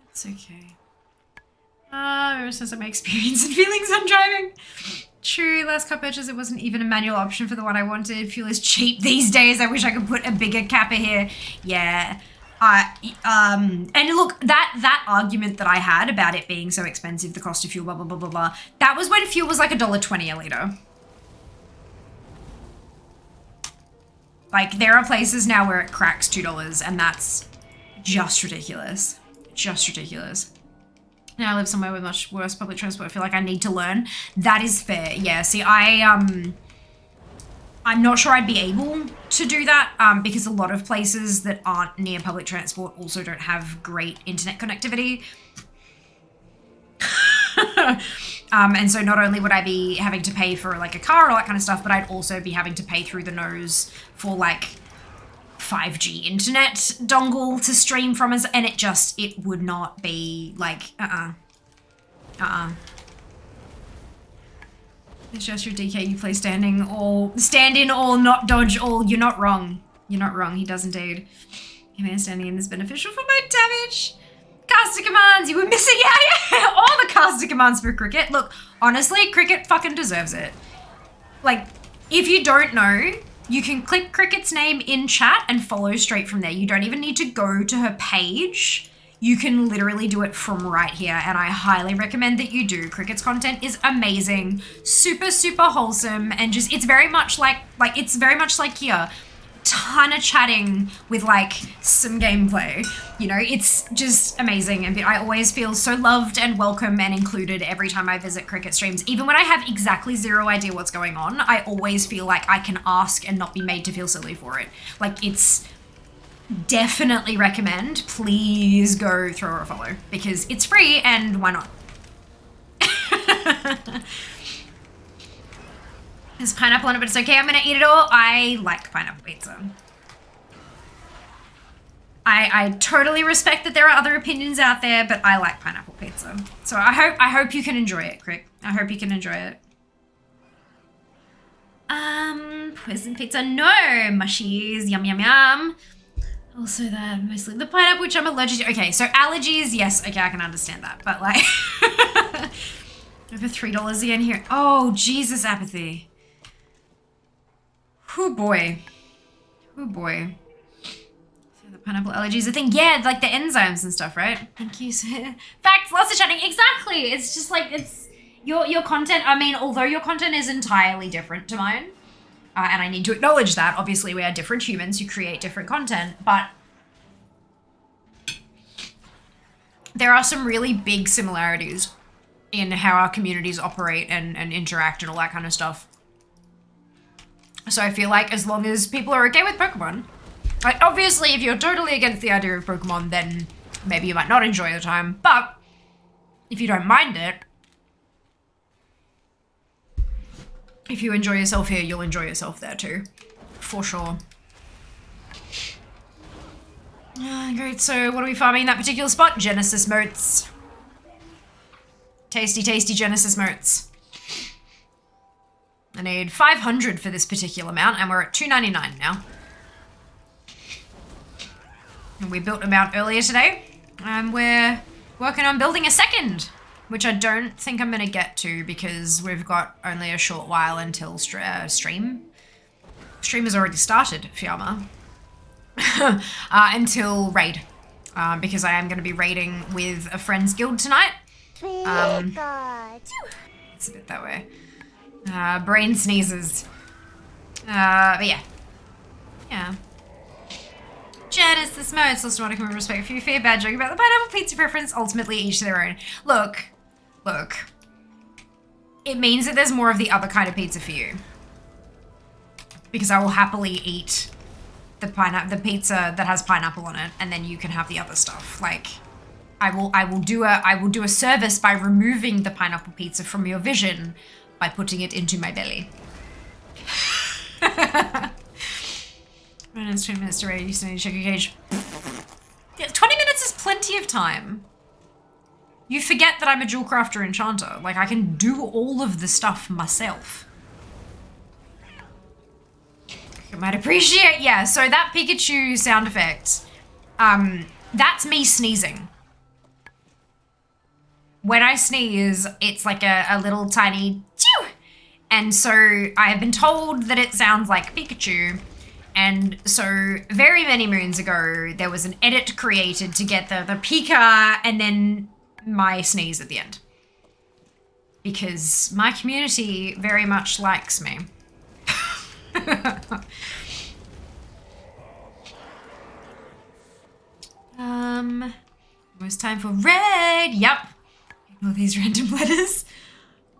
Speaker 2: That's okay. Ever since my experience and feelings on driving. True, last car purchase, it wasn't even a manual option for the one I wanted. Fuel is cheap these days. I wish I could put a bigger capper here. Yeah. And look, that argument that I had about it being so expensive, the cost of fuel, blah, blah, blah, blah, blah, that was when fuel was like $1.20 a litre. Like, there are places now where it cracks $2, and that's just ridiculous. Just ridiculous. Now I live somewhere with much worse public transport. I feel like I need to learn. That is fair. Yeah, see, I'm not sure I'd be able to do that because a lot of places that aren't near public transport also don't have great internet connectivity. And so not only would I be having to pay for like a car and all that kind of stuff, but I'd also be having to pay through the nose for like 5G internet dongle to stream from us, and it would not be like, It's just your DK, you play stand in all, not dodge all. You're not wrong. You're not wrong, he does indeed. Command standing in is beneficial for my damage. Caster commands, you were missing, yeah, all the caster commands for cricket. Look, honestly, cricket fucking deserves it. Like, if you don't know, you can click Cricket's name in chat and follow straight from there. You don't even need to go to her page. You can literally do it from right here, and I highly recommend that you do. Cricket's content is amazing, super, super wholesome, and just, it's very much like here, ton of chatting with like some gameplay. You know, it's just amazing, and I always feel so loved and welcome and included every time I visit Cricket streams. Even when I have exactly zero idea what's going on, I always feel like I can ask and not be made to feel silly for it. Like, it's definitely recommend. Please go throw her a follow because it's free and why not? There's pineapple on it, but it's okay. I'm gonna eat it all. I like pineapple pizza. I totally respect that there are other opinions out there, but I like pineapple pizza. So I hope you can enjoy it, Crick. I hope you can enjoy it. Poison pizza, no. Mushies, yum yum yum. Also that, mostly the pineapple, which I'm allergic to. Okay, so allergies, yes, okay, I can understand that. But like, over $3 again here. Oh, Jesus, apathy. Oh boy. Oh boy. So the pineapple allergy is a thing. Yeah, like the enzymes and stuff, right? Thank you, sir. Facts, lots of chatting. Exactly. It's just like, it's your content. I mean, although your content is entirely different to mine, and I need to acknowledge that. Obviously, we are different humans who create different content, but there are some really big similarities in how our communities operate and interact and all that kind of stuff. So I feel like as long as people are okay with Pokemon, like obviously if you're totally against the idea of Pokemon, then maybe you might not enjoy the time, but if you don't mind it, if you enjoy yourself here, you'll enjoy yourself there too, for sure. Great, so what are we farming in that particular spot? Genesis motes. Tasty, tasty Genesis motes. I need 500 for this particular mount, and we're at 299 now. And we built a mount earlier today, and we're working on building a second, which I don't think I'm going to get to because we've got only a short while until stream. Stream has already started, Fiamma. Until raid, because I am going to be raiding with a friend's guild tonight. It's a bit that way. Brain sneezes. But yeah. Yeah. Genesis modes. Also want to come in respect for your fair bad joke about the pineapple pizza preference. Ultimately, each to their own. Look. It means that there's more of the other kind of pizza for you. Because I will happily eat the pizza that has pineapple on it, and then you can have the other stuff. Like, I will do a service by removing the pineapple pizza from your vision by putting it into my belly. It's 20 minutes to raid. You still need to check your gauge. Yeah, 20 minutes is plenty of time. You forget that I'm a jewel crafter enchanter. Like, I can do all of the stuff myself. You might appreciate, yeah, so that Pikachu sound effect, that's me sneezing. When I sneeze, it's like a little tiny chew. And so I have been told that it sounds like Pikachu. And so very many moons ago, there was an edit created to get the Pika and then my sneeze at the end. Because my community very much likes me. Almost time for raid. Yep. All these random letters.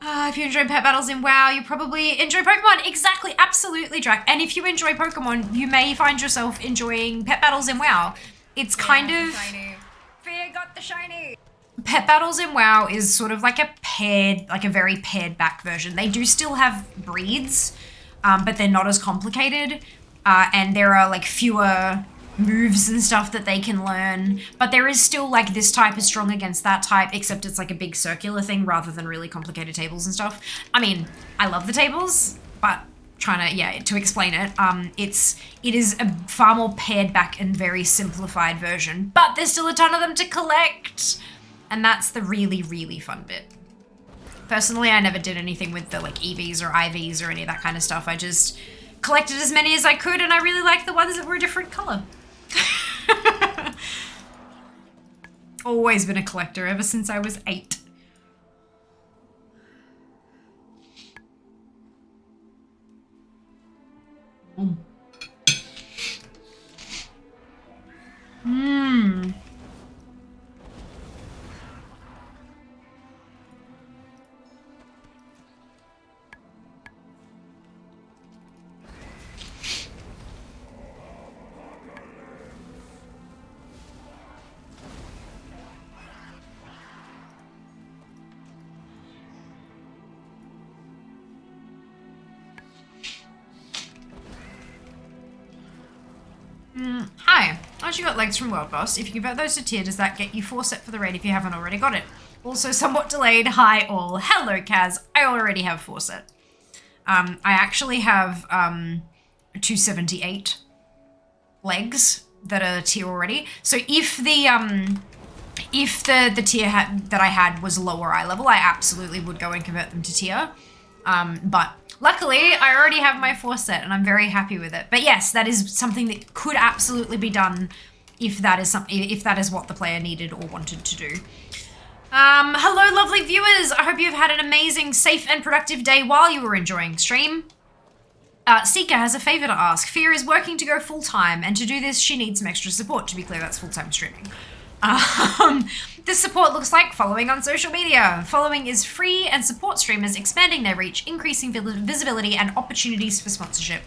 Speaker 2: If you enjoy pet battles in WoW, you probably enjoy Pokemon. Exactly, absolutely, Drac. And if you enjoy Pokemon, you may find yourself enjoying pet battles in WoW. It's kind of...
Speaker 6: Shiny. Fear got the shiny.
Speaker 2: Pet battles in WoW is sort of like a very pared back version. They do still have breeds, but they're not as complicated. And there are like fewer moves and stuff that they can learn, but there is still like this type is strong against that type, except it's like a big circular thing rather than really complicated tables and stuff. I mean, I love the tables, but to explain it, it is a far more pared back and very simplified version, but there's still a ton of them to collect, and that's the really, really fun bit. Personally, I never did anything with the like EVs or IVs or any of that kind of stuff. I just collected as many as I could, and I really liked the ones that were a different color. Always been a collector ever since I was 8. Mmm. Hi, as you got legs from World Boss, if you convert those to tier, does that get you 4 set for the raid if you haven't already got it? Also somewhat delayed, hi all. Hello Kaz, I already have 4 set. I actually have 278 legs that are tier already. So if the tier that I had was lower eye level, I absolutely would go and convert them to tier. But luckily, I already have my 4 set and I'm very happy with it. But yes, that is something that could absolutely be done if that is what the player needed or wanted to do. Hello, lovely viewers. I hope you've had an amazing, safe, and productive day while you were enjoying stream. Seeker has a favor to ask. Fear is working to go full-time, and to do this, she needs some extra support. To be clear, that's full-time streaming. This support looks like following on social media. Following is free and supports streamers expanding their reach, increasing visibility and opportunities for sponsorship.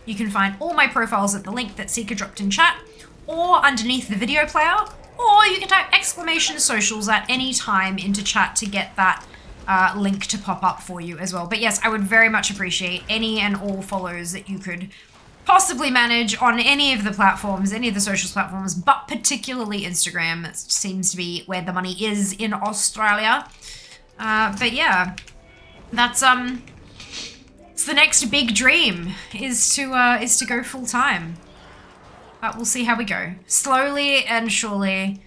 Speaker 2: You can find all my profiles at the link that Seeker dropped in chat, or underneath the video player, or you can type !socials at any time into chat to get that link to pop up for you as well. But yes, I would very much appreciate any and all follows that you could possibly manage on any of the platforms, any of the socials platforms, but particularly Instagram. It seems to be where the money is in Australia. But yeah, that's it's the next big dream is to go full time. But we'll see how we go. Slowly and surely,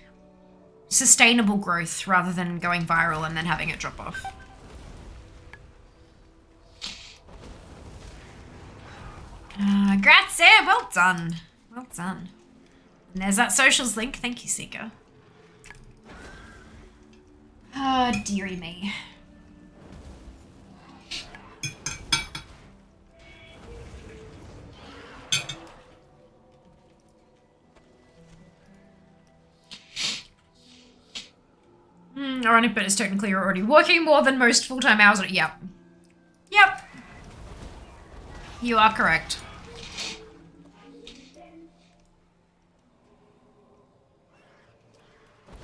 Speaker 2: sustainable growth rather than going viral and then having it drop off. Grazie, well done. Well done. And there's that socials link. Thank you, Seeker. Oh, dearie me. Ironic, but it's technically you're already working more than most full-time hours. Yep. Yep. You are correct.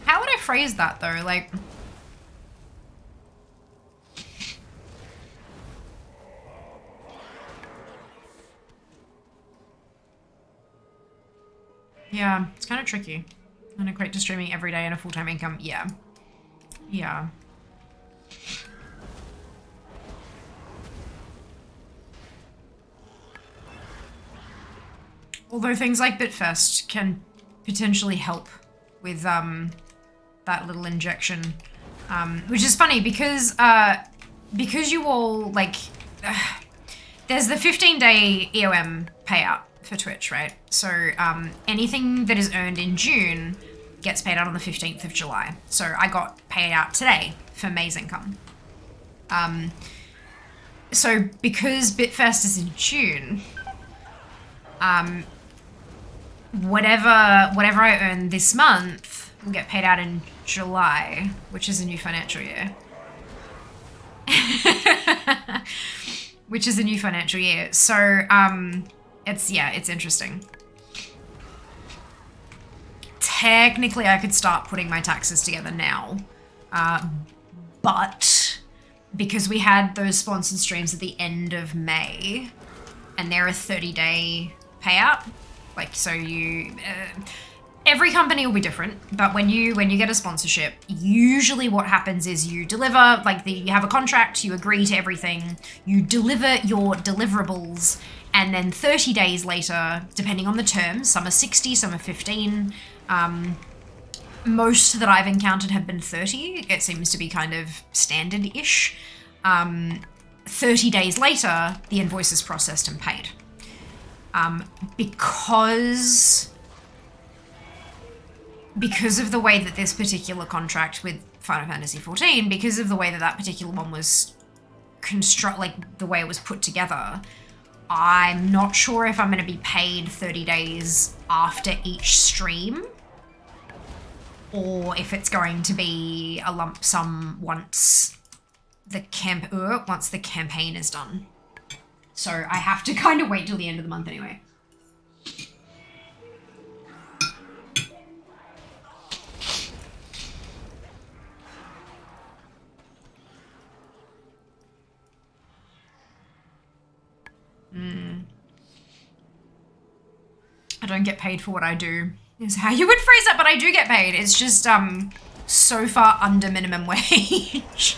Speaker 2: How would I phrase that though? Like, yeah, it's kind of tricky. And equate to streaming every day and a full-time income. Yeah. Yeah. Although things like Bitfest can potentially help with that little injection, which is funny because you all like there's the 15-day EOM payout for Twitch, right? So anything that is earned in June gets paid out on the 15th of July. So I got paid out today for May's income. So because Bitfest is in June, whatever I earn this month will get paid out in July, which is a new financial year. Which is a new financial year. So, it's interesting. Technically, I could start putting my taxes together now. But because we had those sponsored streams at the end of May, and they're a 30-day payout, like, so you... every company will be different, but when you get a sponsorship, usually what happens is you deliver, like you have a contract, you agree to everything, you deliver your deliverables, and then 30 days later, depending on the terms, some are 60, some are 15, most that I've encountered have been 30. It seems to be kind of standard-ish. 30 days later, the invoice is processed and paid. Because of the way that this particular contract with Final Fantasy XIV, because of the way that that particular one was the way it was put together, I'm not sure if I'm going to be paid 30 days after each stream, or if it's going to be a lump sum once the campaign is done. So I have to kind of wait till the end of the month anyway. I don't get paid for what I do, is how you would phrase it, but I do get paid. It's just so far under minimum wage.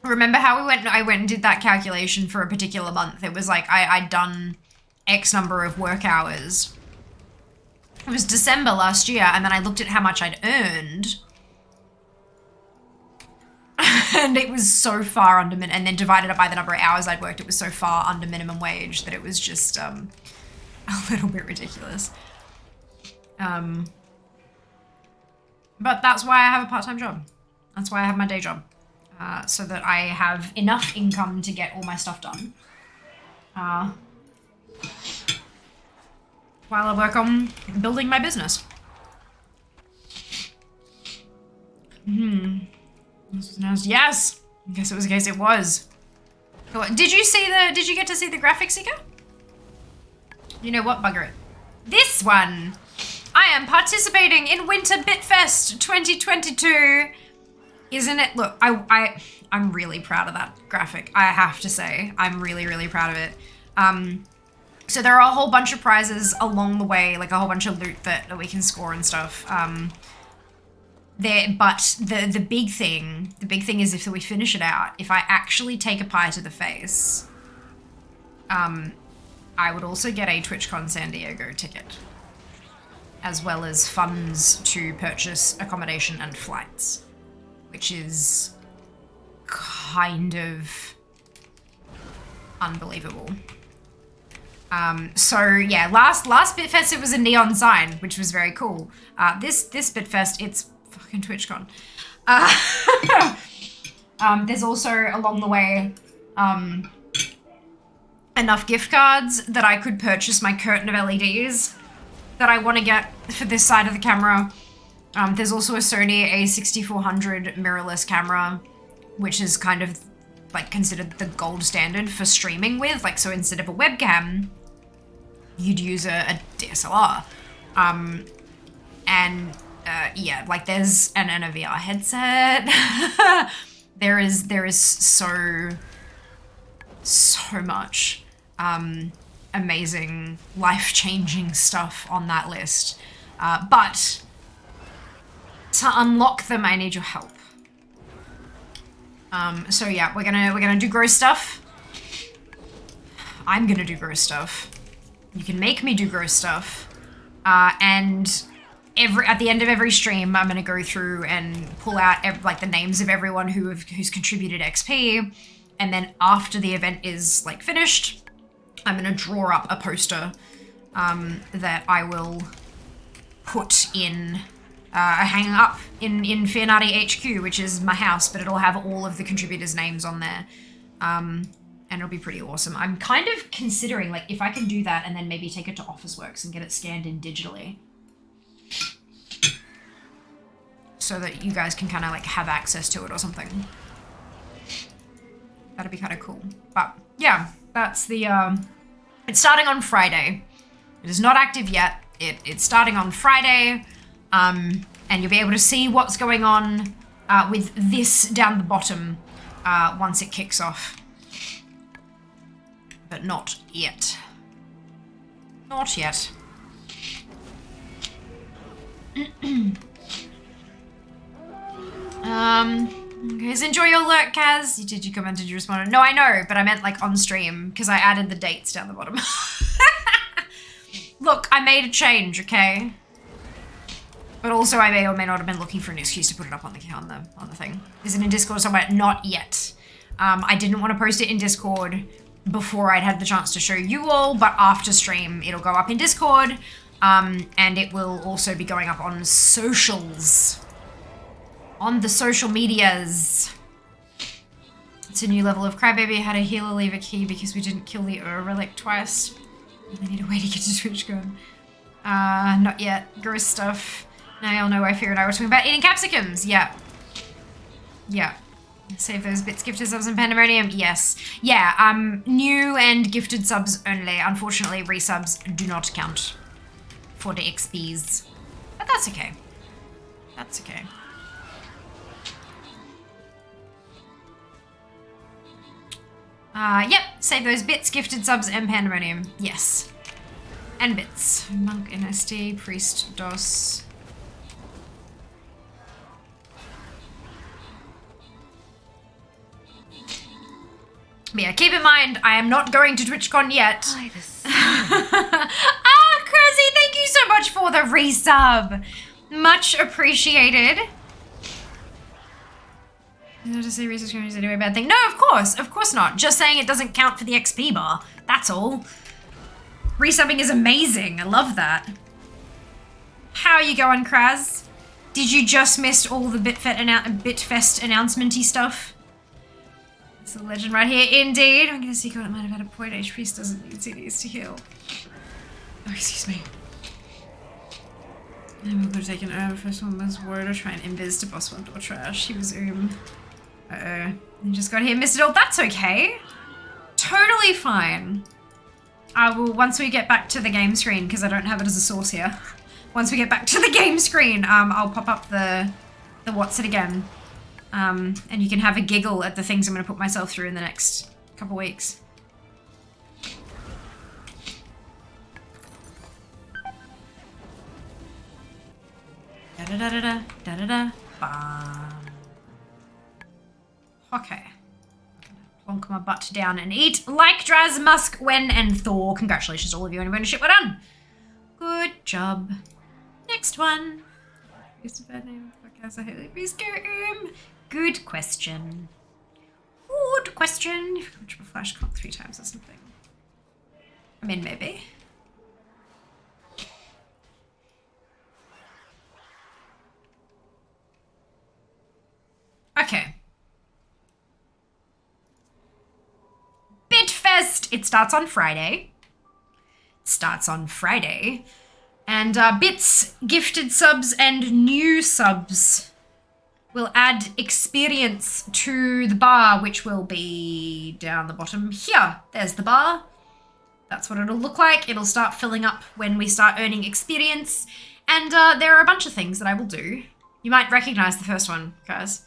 Speaker 2: Remember how I went and did that calculation for a particular month? It was like I'd done X number of work hours. It was December last year, and then I looked at how much I'd earned. And it was so far under and then divided it by the number of hours I'd worked, it was so far under minimum wage that it was just a little bit ridiculous. But that's why I have a part-time job. That's why I have my day job. So that I have enough income to get all my stuff done. While I work on building my business. This was announced. Yes! I guess it was a case it was. Did you get to see the graphic seeker? You know what, bugger it. This one! I am participating in Winter Bitfest 2022. Isn't it? Look, I'm really proud of that graphic. I have to say, I'm really, really proud of it. So there are a whole bunch of prizes along the way, like a whole bunch of loot that we can score and stuff. But the big thing is if we finish it out, if I actually take a pie to the face, I would also get a TwitchCon San Diego ticket, as well as funds to purchase accommodation and flights, which is kind of unbelievable. So yeah, last Bitfest it was a neon sign, which was very cool. This Bitfest, it's fucking TwitchCon. There's also along the way enough gift cards that I could purchase my curtain of LEDs that I want to get for this side of the camera. There's also a Sony A6400 mirrorless camera, which is kind of like considered the gold standard for streaming with. Like, so instead of a webcam, you'd use a DSLR. Yeah, like there's a VR headset. there is so much amazing, life-changing stuff on that list. But to unlock them, I need your help. So yeah, we're gonna do gross stuff. I'm gonna do gross stuff. You can make me do gross stuff. And at the end of every stream, I'm gonna go through and pull out like the names of everyone who's contributed XP. And then after the event is like finished, I'm gonna draw up a poster that I will put in, hang up in Fianati HQ, which is my house, but it'll have all of the contributors' names on there. And it'll be pretty awesome. I'm kind of considering like if I can do that and then maybe take it to Officeworks and get it scanned in digitally. so that you guys can kind of like have access to it or something. That'd be kind of cool. But yeah, that's the, it's starting on Friday. It is not active yet. It's starting on Friday. And you'll be able to see what's going on with this down the bottom once it kicks off. But not yet. Not yet. Guys, enjoy your lurk, Kaz. Did you comment? Did you respond? No, I know, but I meant like on stream because I added the dates down the bottom. Look, I made a change, okay? But also, I may or may not have been looking for an excuse to put it up on the thing. Is it in Discord somewhere? Not yet. I didn't want to post it in Discord before I'd had the chance to show you all, but after stream, it'll go up in Discord, and it will also be going up on socials. On the social medias. It's a new level of Crybaby. Had a healer leave a key because we didn't kill the relic twice. I need a way to get to Twitch going. Not yet. Gross stuff. Now y'all know I figured I was talking about eating capsicums. Yeah. Yeah. Save those bits. Gifted subs and Pandemonium. Yes. Yeah, new and gifted subs only. Unfortunately, resubs do not count for the XPs. But that's okay. That's okay. Yep, save those bits, gifted subs, and Pandemonium. Yes. And bits. Monk, NSD, Priest, DOS. But yeah, keep in mind, I am not going to TwitchCon yet. Crazy, thank you so much for the resub. Much appreciated. Not to say resubscribing is anyway a bad thing. No, of course not. Just saying it doesn't count for the XP bar. That's all. Resubbing is amazing. I love that. How are you going, Kraz? Did you just miss all the Bitfest announcement-y stuff? It's a legend right here, indeed. I'm gonna see God, it might have had a point. Priest doesn't need CDs to heal. Oh, excuse me. I'm going to take an over. First one was Warrior, try and invis to boss one door trash. He was Uh-oh. You just got here, missed it all. That's okay. Totally fine. I will, once we get back to the game screen, because I don't have it as a source here. Once we get back to the game screen, I'll pop up the what's it again. And you can have a giggle at the things I'm going to put myself through in the next couple weeks. Da-da-da-da-da, da-da-da, bam. Okay. Plonk my butt down and eat like Draz, Musk, Wen, and Thor. Congratulations, all of you on your ownership. Well done. Good job. Next one. Used a bad name. Podcast. I hate this game. Good question. Good question. Which flash clock 3 times or something. I mean, maybe. Okay. Bitfest! It starts on Friday. And bits, gifted subs, and new subs will add experience to the bar, which will be down the bottom here. There's the bar. That's what it'll look like. It'll start filling up when we start earning experience. And there are a bunch of things that I will do. You might recognize the first one, guys.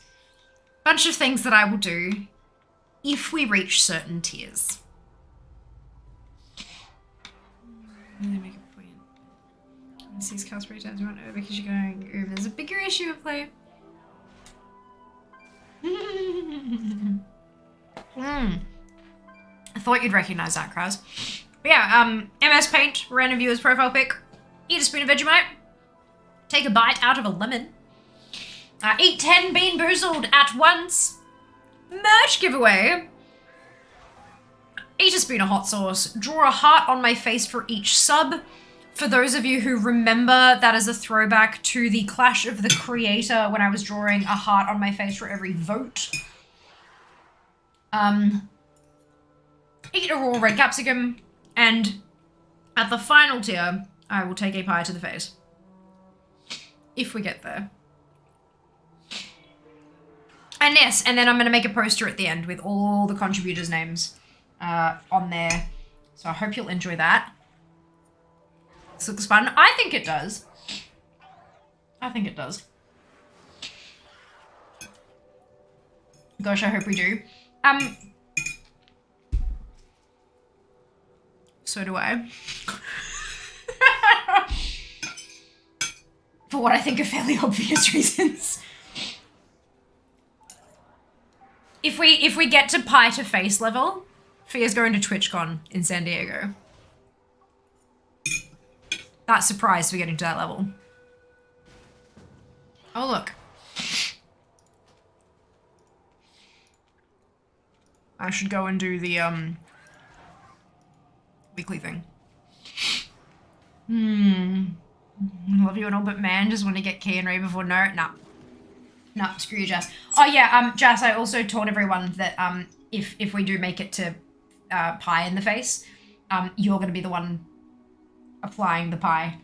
Speaker 2: Bunch of things that I will do if we reach certain tiers. Make a point. These cast breakdowns you want over because you're going over. There's a bigger issue at play. I thought you'd recognize that, Kraz. But yeah, MS Paint, random viewer's profile pic. Eat a spoon of Vegemite. Take a bite out of a lemon. Eat 10 Bean Boozled at once. Merch giveaway. Eat a spoon of hot sauce. Draw a heart on my face for each sub. For those of you who remember, that is a throwback to the Clash of the Creator when I was drawing a heart on my face for every vote. Eat a raw red capsicum. And at the final tier, I will take a pie to the face. If we get there. And yes, and then I'm going to make a poster at the end with all the contributors' names on there. So I hope you'll enjoy that. This looks fun. I think it does. I think it does. Gosh, I hope we do. So do I. For what I think are fairly obvious reasons. If we get to pie to face level, Fia's going to TwitchCon in San Diego. That's surprised for getting to that level. Oh look. I should go and do the weekly thing. Love you and all, but man, just want to get Key and Ray before nah, screw you, Jess. Oh yeah, Jess, I also told everyone that if we do make it to pie in the face, you're gonna be the one applying the pie.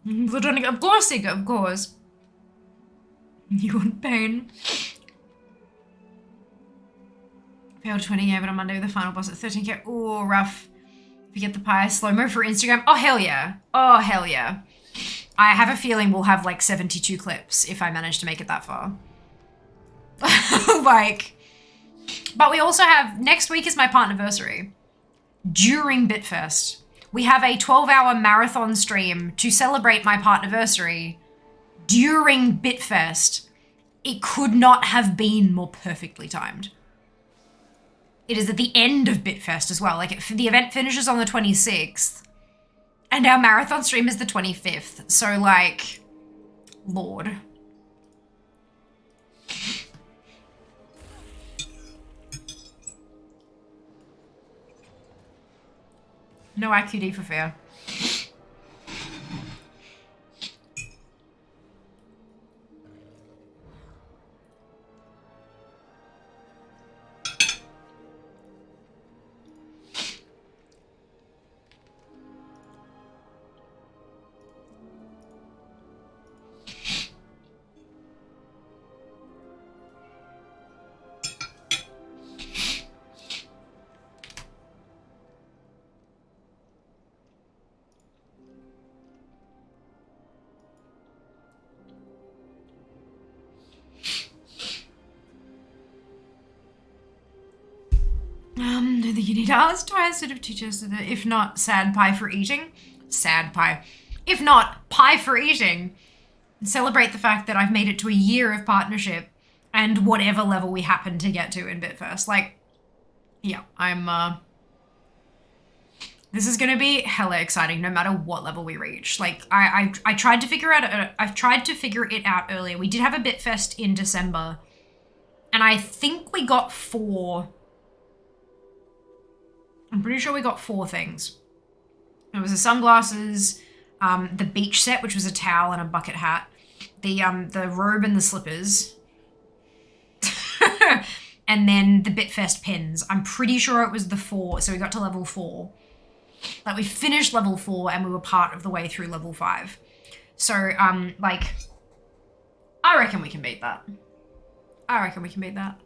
Speaker 2: Of course, Sika, of course. You want pain. Failed 20k, but on Monday with the final boss at 13k. Oh, rough. If you get the pie, slow-mo for Instagram. Oh, hell yeah. Oh, hell yeah. I have a feeling we'll have like 72 clips if I manage to make it that far. Like, but we also have, next week is my partnerversary. During Bitfest, we have a 12-hour marathon stream to celebrate my partnerversary during Bitfest. It could not have been more perfectly timed. It is at the end of Bitfest as well. Like, the event finishes on the 26th, and our marathon stream is the 25th. So, like, Lord. No IQD for fair. Do think you need to ask twice sort of teachers, if not sad pie for eating. Sad pie. If not, pie for eating. Celebrate the fact that I've made it to a year of partnership and whatever level we happen to get to in Bitfest. Like, yeah, I'm, this is gonna be hella exciting no matter what level we reach. Like, I tried to figure out, I've tried to figure it out earlier. We did have a Bitfest in December, and I think we got 4. I'm pretty sure we got 4 things. It was the sunglasses, the beach set, which was a towel and a bucket hat, the robe and the slippers, and then the Bitfest pins. I'm pretty sure it was the 4, so we got to level 4. Like, we finished level 4 and we were part of the way through level 5. So, like, I reckon we can beat that. I reckon we can beat that.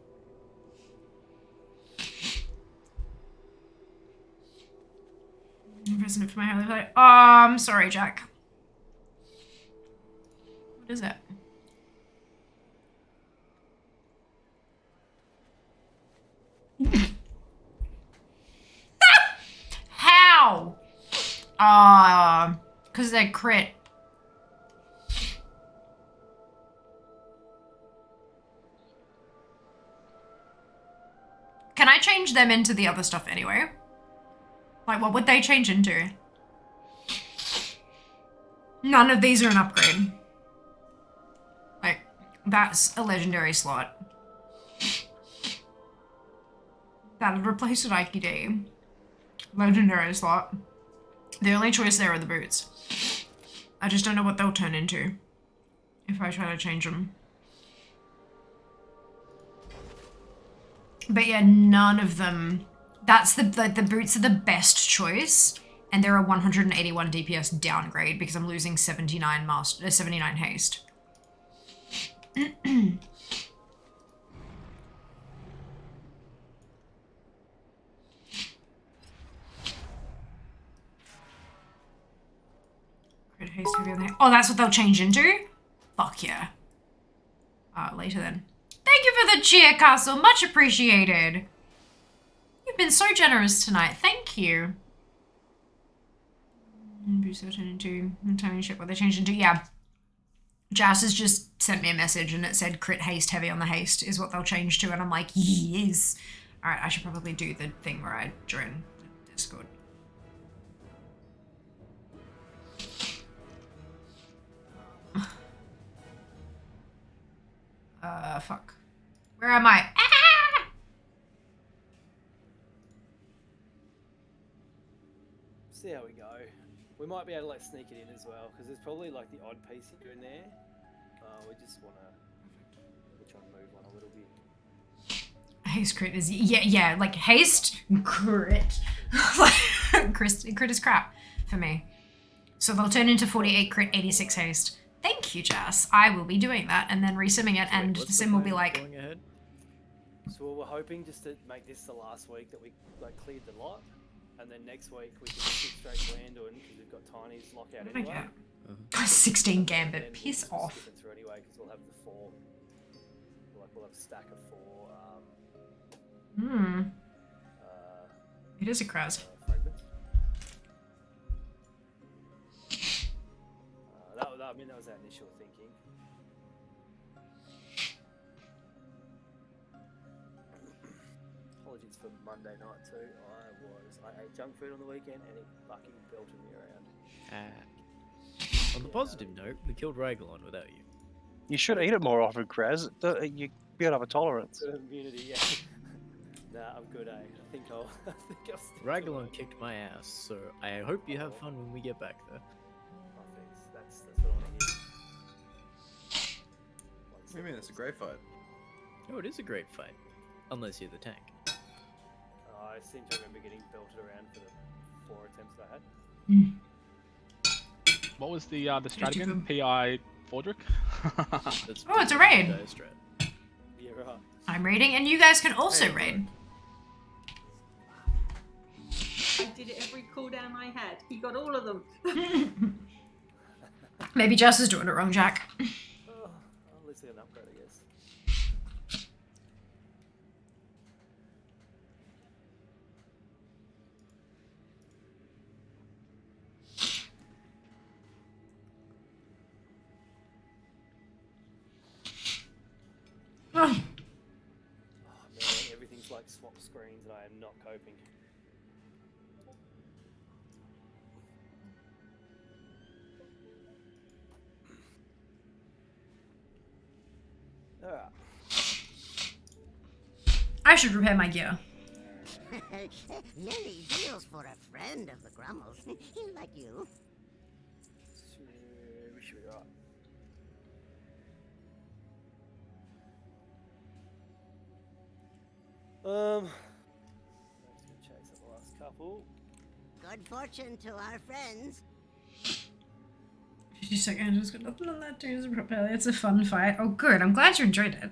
Speaker 2: Present for my holy play. Oh, I'm sorry, Jack. What is it? How? Because they're crit. Can I change them into the other stuff anyway? Like, what would they change into? None of these are an upgrade. Like, that's a legendary slot. That would replace an IQD. Legendary slot. The only choice there are the boots. I just don't know what they'll turn into if I try to change them. But yeah, none of them. That's the boots are the best choice, And they're a 181 DPS downgrade because I'm losing 79 haste. Crit haste heavy on the Oh, that's what they'll change into? Fuck yeah. Later then. Thank you for the cheer, Castle. Much appreciated. You've been so generous tonight. Thank you. Boost will turn into shit what they changed into. Yeah. Jas has just sent me a message and it said crit haste heavy on the haste is what they'll change to, and I'm like, yes. Alright, I should probably do the thing where I join the Discord. Fuck. Where am I? Ah!
Speaker 7: See how we go. We might be able to like sneak it in as well, because there's probably like the odd piece here and there. We just want to try and move on a little bit.
Speaker 2: Haste crit is yeah, like haste crit. Crit is crap for me. So they'll turn into 48 crit, 86 haste. Thank you, Jas. I will be doing that and then resimming it, and the sim will be like.
Speaker 7: Going ahead? So we're hoping just to make this the last week that we like cleared the lot, and then next week we can just get straight to Landon because we've got Tiny's lockout anyway.
Speaker 2: 16 gambit, piss off.
Speaker 7: Skip it through anyway because we'll have the 4. We'll have a stack of 4.
Speaker 2: It is a Kraz.
Speaker 7: Fragments. That was our initial thinking. Apologies for Monday night too. I ate junk food on the weekend and it fucking belted me around.
Speaker 8: On the positive note, we killed Raglon without you.
Speaker 9: You should eat it more often, Kraz. You build up a tolerance.
Speaker 7: Good immunity, yeah. Nah, I'm good, eh? I think I'll stick
Speaker 8: Raglon kicked my ass, so I hope you have fun when we get back there.
Speaker 7: Oh, thanks. That's what I want to hear.
Speaker 10: What do you mean? It's a great fight.
Speaker 8: Oh, it is a great fight. Unless you're the tank.
Speaker 7: I seem to remember getting belted around for the 4 attempts that I had.
Speaker 11: What was the strat again? PI Fordrick?
Speaker 2: Oh, it's a raid.
Speaker 7: Yeah, right.
Speaker 2: I'm raiding, and you guys can also raid.
Speaker 12: I did it every cooldown I had. He got all of them.
Speaker 2: Maybe Jess is doing it wrong, Jack.
Speaker 7: Oh, at least I got an upgrade, I guess.
Speaker 2: Oh.
Speaker 7: Oh man, everything's like swap screens and I am not coping. Alright.
Speaker 2: I should repair my gear.
Speaker 13: Many deals for a friend of the Grummels. Like you.
Speaker 7: We should be right. Let's chase up the last couple.
Speaker 13: Good fortune to our friends.
Speaker 2: 50 seconds, just got nothing on that too. It's a fun fight. Oh, good. I'm glad you enjoyed it.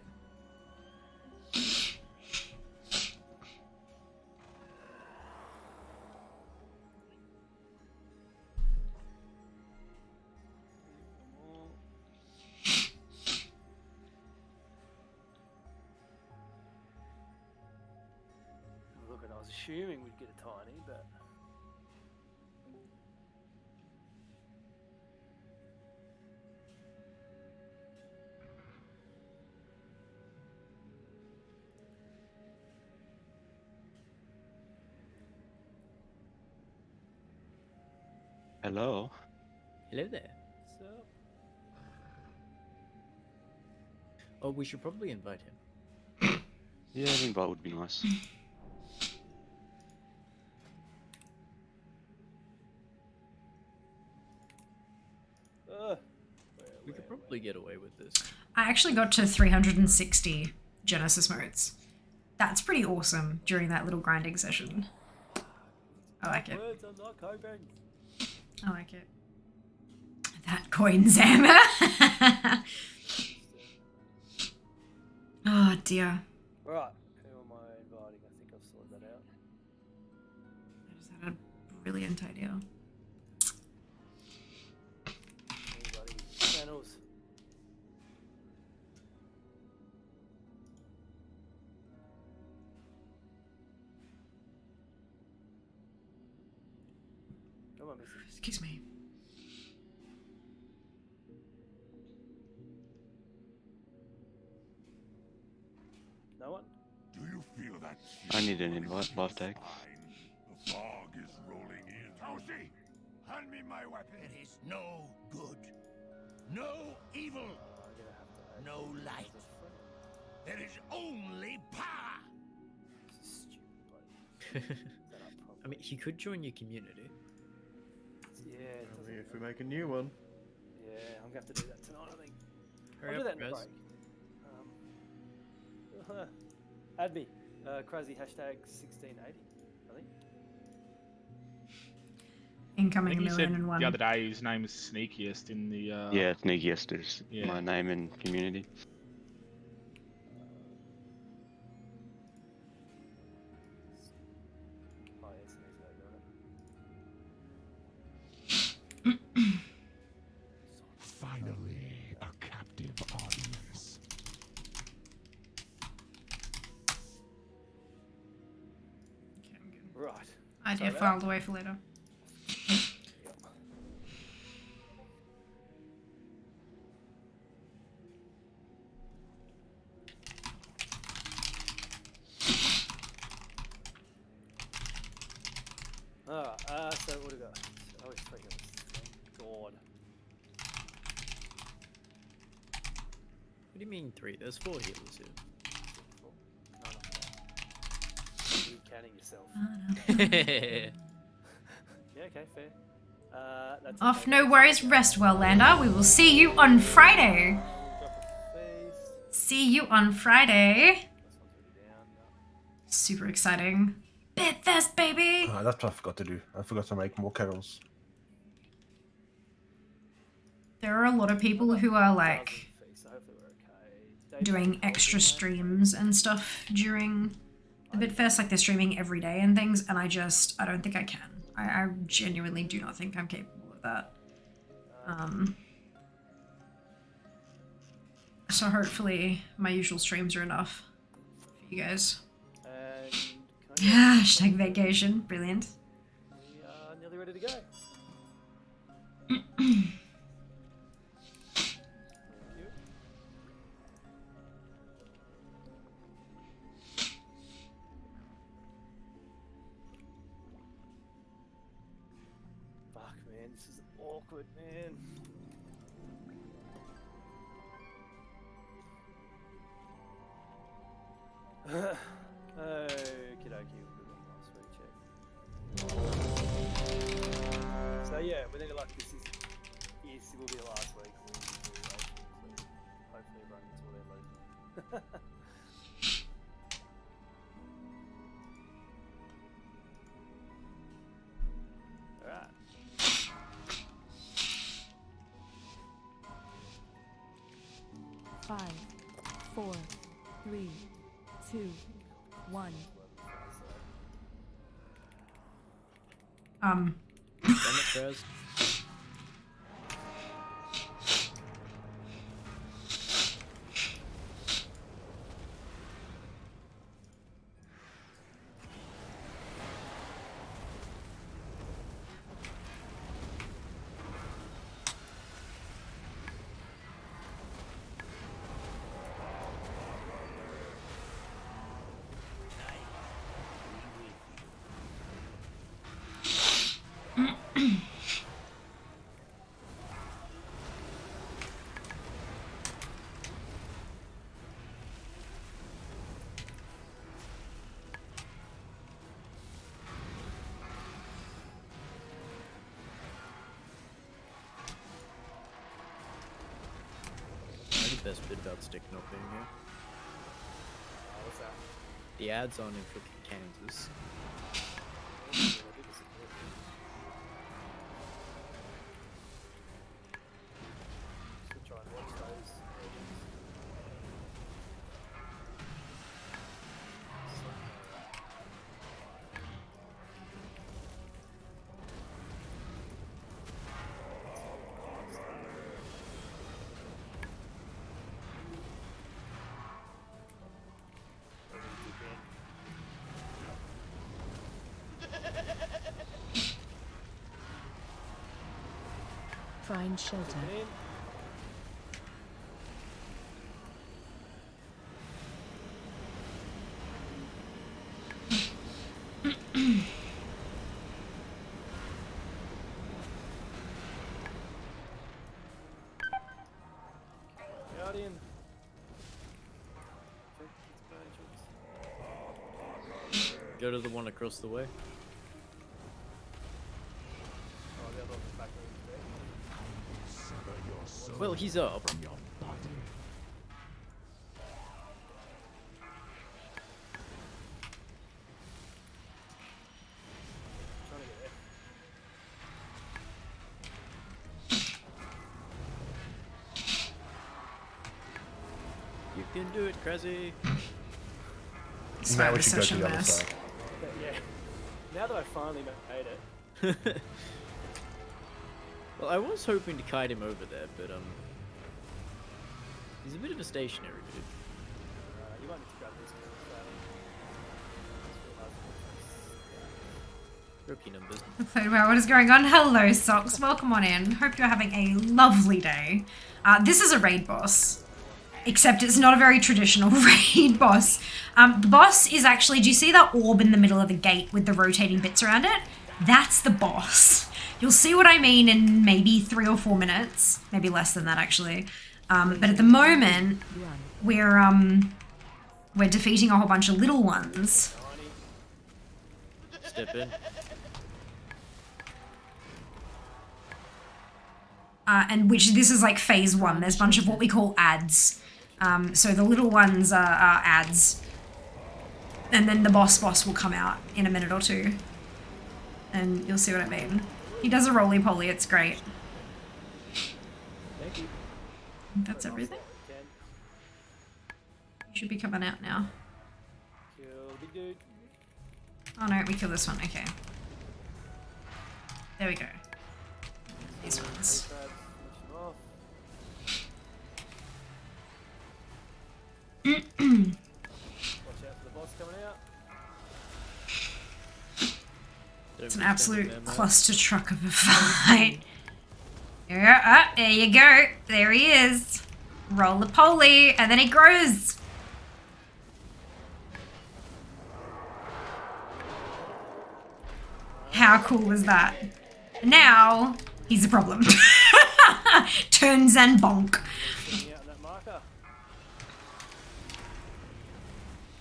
Speaker 7: Look, I was assuming we'd get a tiny, but.
Speaker 9: Hello.
Speaker 8: Hello there.
Speaker 7: So.
Speaker 8: Oh, we should probably invite him.
Speaker 9: Yeah, an invite would be nice.
Speaker 8: We could probably get away with this.
Speaker 2: I actually got to 360 Genesis modes. That's pretty awesome during that little grinding session. I like it.
Speaker 7: Words are not coping.
Speaker 2: I like it. That coin, Sam. Oh dear.
Speaker 7: Right, who am I inviting? I think I've sorted that out.
Speaker 2: I just had a brilliant idea.
Speaker 7: Anybody? Channels. Come on, Missy.
Speaker 2: Excuse me.
Speaker 7: No one?
Speaker 4: Do you feel that?
Speaker 10: I need an invite, life tag.
Speaker 4: The fog is rolling in. Toasty, hand me my weapon. It is no good. No evil.
Speaker 7: I'm gonna have to
Speaker 4: No light. There is only power.
Speaker 7: This is stupid, bloke.
Speaker 8: I mean, he could join your community.
Speaker 7: Yeah, it doesn't
Speaker 14: If we make a new one.
Speaker 7: Yeah, I'm gonna have to do that tonight, I think.
Speaker 8: Hurry
Speaker 7: I'll do
Speaker 8: up,
Speaker 7: that in the
Speaker 8: Raz.
Speaker 7: break. Add me. Crazy hashtag 1680, I think.
Speaker 11: I
Speaker 2: Incoming
Speaker 11: think you said
Speaker 2: 1,000,001.
Speaker 11: the other day his name is Sneakiest in the.
Speaker 10: Yeah, Sneakiest is
Speaker 11: Yeah.
Speaker 10: my name in community.
Speaker 7: Oh, yeah, it's an easy way of doing it.
Speaker 4: Finally, a captive audience.
Speaker 7: Right.
Speaker 2: Idea
Speaker 7: So
Speaker 2: filed away for later.
Speaker 7: Yep. Alright, so what do we got? I always forget this thing. God.
Speaker 8: What do you mean 3? There's 4 healers here.
Speaker 7: No, not that. You're counting yourself. Yeah, okay, fair. That's
Speaker 2: Off,
Speaker 7: okay.
Speaker 2: no worries. Rest well, Lander. We will see you on Friday.
Speaker 7: Drop a face.
Speaker 2: See you on Friday.
Speaker 7: This one's already down. No.
Speaker 2: Super exciting. Bitfest, baby.
Speaker 14: That's what I forgot to do. I forgot to make more carols.
Speaker 2: There are a lot of people who are like
Speaker 7: Face, so hopefully we're okay.
Speaker 2: doing extra streams and stuff during the Bitfest. Like they're streaming every day and things, and I don't think I can. I genuinely do not think I'm capable of that. So hopefully my usual streams are enough for you guys.
Speaker 7: And
Speaker 2: Hashtag vacation. Brilliant.
Speaker 7: we are nearly ready to go. Thank you. Fuck, man, this is awkward, man. Okie dokie, we'll do one last recheck. So yeah, with any luck, this will be the last week. We will do Ocean, so hopefully everyone gets all their loot. Alright.
Speaker 1: Five, 4, 3, 2, 1.
Speaker 8: Damn it, Raz. The best bit about Stick not being here.
Speaker 7: What's that?
Speaker 8: The ads on in freaking Kansas.
Speaker 1: Find shelter.
Speaker 7: Guardian.
Speaker 8: Go to the one across the way.
Speaker 7: Oh, the other one's back there.
Speaker 8: Well, he's up.
Speaker 7: Trying to get there.
Speaker 8: You can do it, Crazy.
Speaker 14: Now we should go to the other
Speaker 2: mess.
Speaker 14: side.
Speaker 7: But yeah. Now that I finally made it.
Speaker 8: Well, I was hoping to kite him over there, but he's a bit of a stationary dude.
Speaker 7: You might need to grab this one.
Speaker 8: Rookie numbers.
Speaker 2: Well, what is going on? Hello, Socks. Welcome on in. Hope you're having a lovely day. This is a raid boss. Except it's not a very traditional raid boss. The boss is actually, do you see that orb in the middle of the gate with the rotating bits around it? That's the boss. You'll see what I mean in maybe 3 or 4 minutes. Maybe less than that, actually. But at the moment, we're defeating a whole bunch of little ones.
Speaker 8: Step in.
Speaker 2: And which this is like phase 1. There's a bunch of what we call ads. So the little ones are ads. And then the boss will come out in a minute or 2. And you'll see what I mean. He does a roly-poly, it's great.
Speaker 7: Thank you.
Speaker 2: That's everything. You should be coming out now.
Speaker 7: Kill big dude.
Speaker 2: Oh no, we kill this one, okay. There we go. These ones.
Speaker 7: Watch out for the boss coming out.
Speaker 2: It's an absolute cluster truck of a fight. Yeah, there you go. There he is. Roly-poly, and then he grows. How cool was that? Now, he's a problem. Turns and bonk.
Speaker 7: Out in that marker.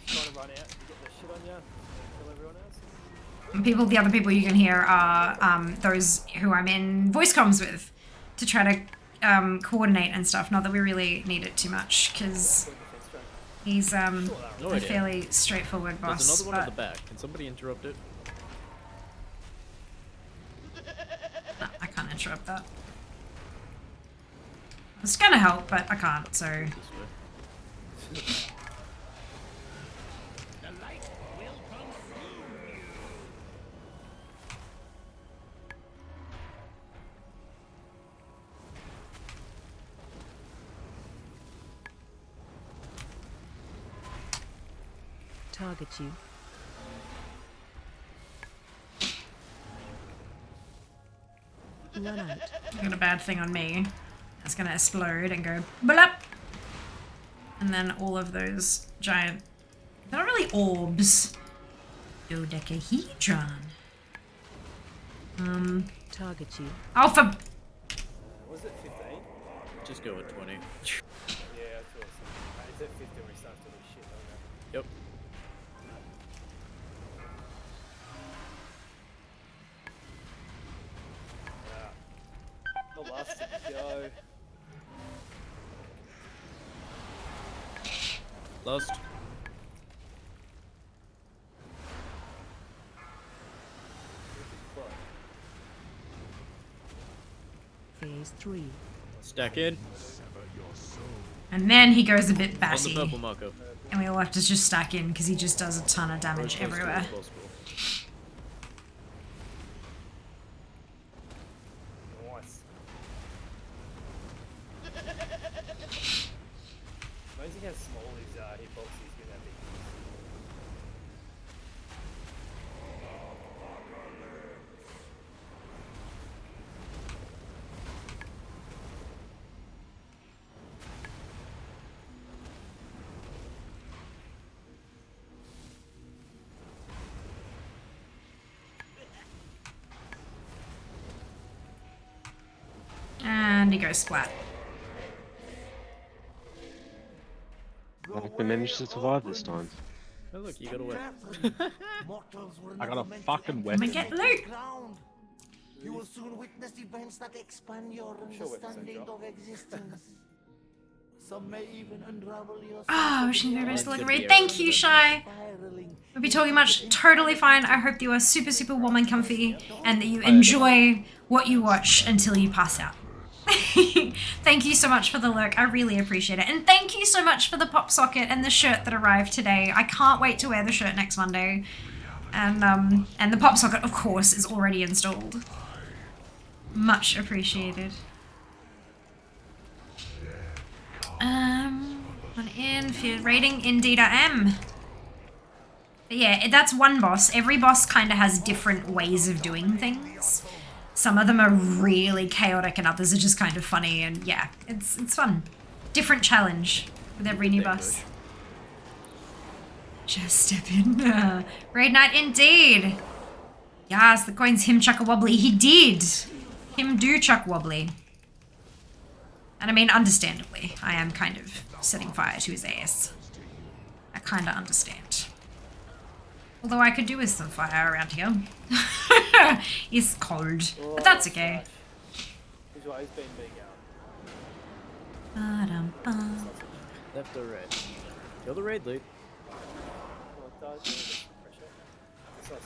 Speaker 7: Trying to run out to get the shit on you. Kill everyone else.
Speaker 2: The other people you can hear are those who I'm in voice comms with to try to coordinate and stuff. Not that we really need it too much because he's a fairly straightforward boss.
Speaker 8: There's another one at the back. Can somebody interrupt it?
Speaker 2: No, I can't interrupt that. I was gonna help, but I can't, so.
Speaker 1: Target you. Run out.
Speaker 2: Got a bad thing on me. That's gonna explode and go blup. And then all of those giant, they're not really orbs. Dodecahedron.
Speaker 1: Target you.
Speaker 2: Oh, for.
Speaker 7: Was it 15?
Speaker 8: Just go with 20.
Speaker 7: Yeah, that's awesome. It's at 15 when we start to do shit, don't
Speaker 8: Yep.
Speaker 7: we? The last to go.
Speaker 8: Lost.
Speaker 1: Phase 3.
Speaker 8: Stack in.
Speaker 2: And then he goes a bit
Speaker 8: On the
Speaker 2: batty.
Speaker 8: purple marker.
Speaker 2: And we all have to just stack in because he just does a ton of damage
Speaker 8: As close to it
Speaker 2: everywhere.
Speaker 8: as possible.
Speaker 7: Nice. Amazing how small his hitbox is with that big.
Speaker 2: Wendigo splat.
Speaker 10: Like we managed to survive this time.
Speaker 8: Oh look, you got away.
Speaker 11: I got a fucking
Speaker 2: Let me
Speaker 11: weapon.
Speaker 2: get loot.
Speaker 3: You will soon witness events that expand your understanding of existence. Some may even unravel your
Speaker 2: Oh, wishing you best luck. Thank you, Shy. We'll be talking much. Totally fine. I hope you are super, super warm and comfy and that you enjoy what you watch until you pass out. Thank you so much for the lurk. I really appreciate it. And thank you so much for the pop socket and the shirt that arrived today. I can't wait to wear the shirt next Monday. And the pop socket, of course, is already installed. Much appreciated. One in, field rating, indeed I am. But yeah, that's one boss. Every boss kind of has different ways of doing things. Some of them are really chaotic and others are just kind of funny, and yeah, it's fun. Different challenge with every new boss. Just step in. Raid night indeed. Yes, the coin's him chuck a wobbly. He did. Him do chuck wobbly. And I mean, understandably, I am kind of setting fire to his ass. I kind of understand. Although I could do with some fire around here. It's cold, but that's okay.
Speaker 8: Left or right? Kill the raid loot.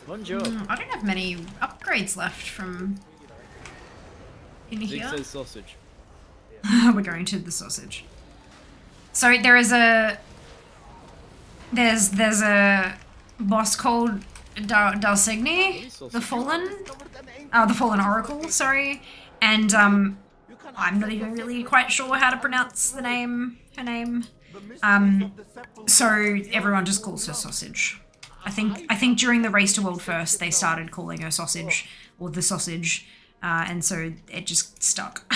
Speaker 8: One job.
Speaker 2: I don't have many upgrades left from in
Speaker 8: Zeke
Speaker 2: here.
Speaker 8: says sausage.
Speaker 2: We're going to the sausage. So there is there's a boss called Dalsigny, the Fallen Oracle, sorry, and I'm not even really quite sure how to pronounce her name. So everyone just calls her Sausage. I think during the Race to World First they started calling her Sausage, or the Sausage, and so it just stuck.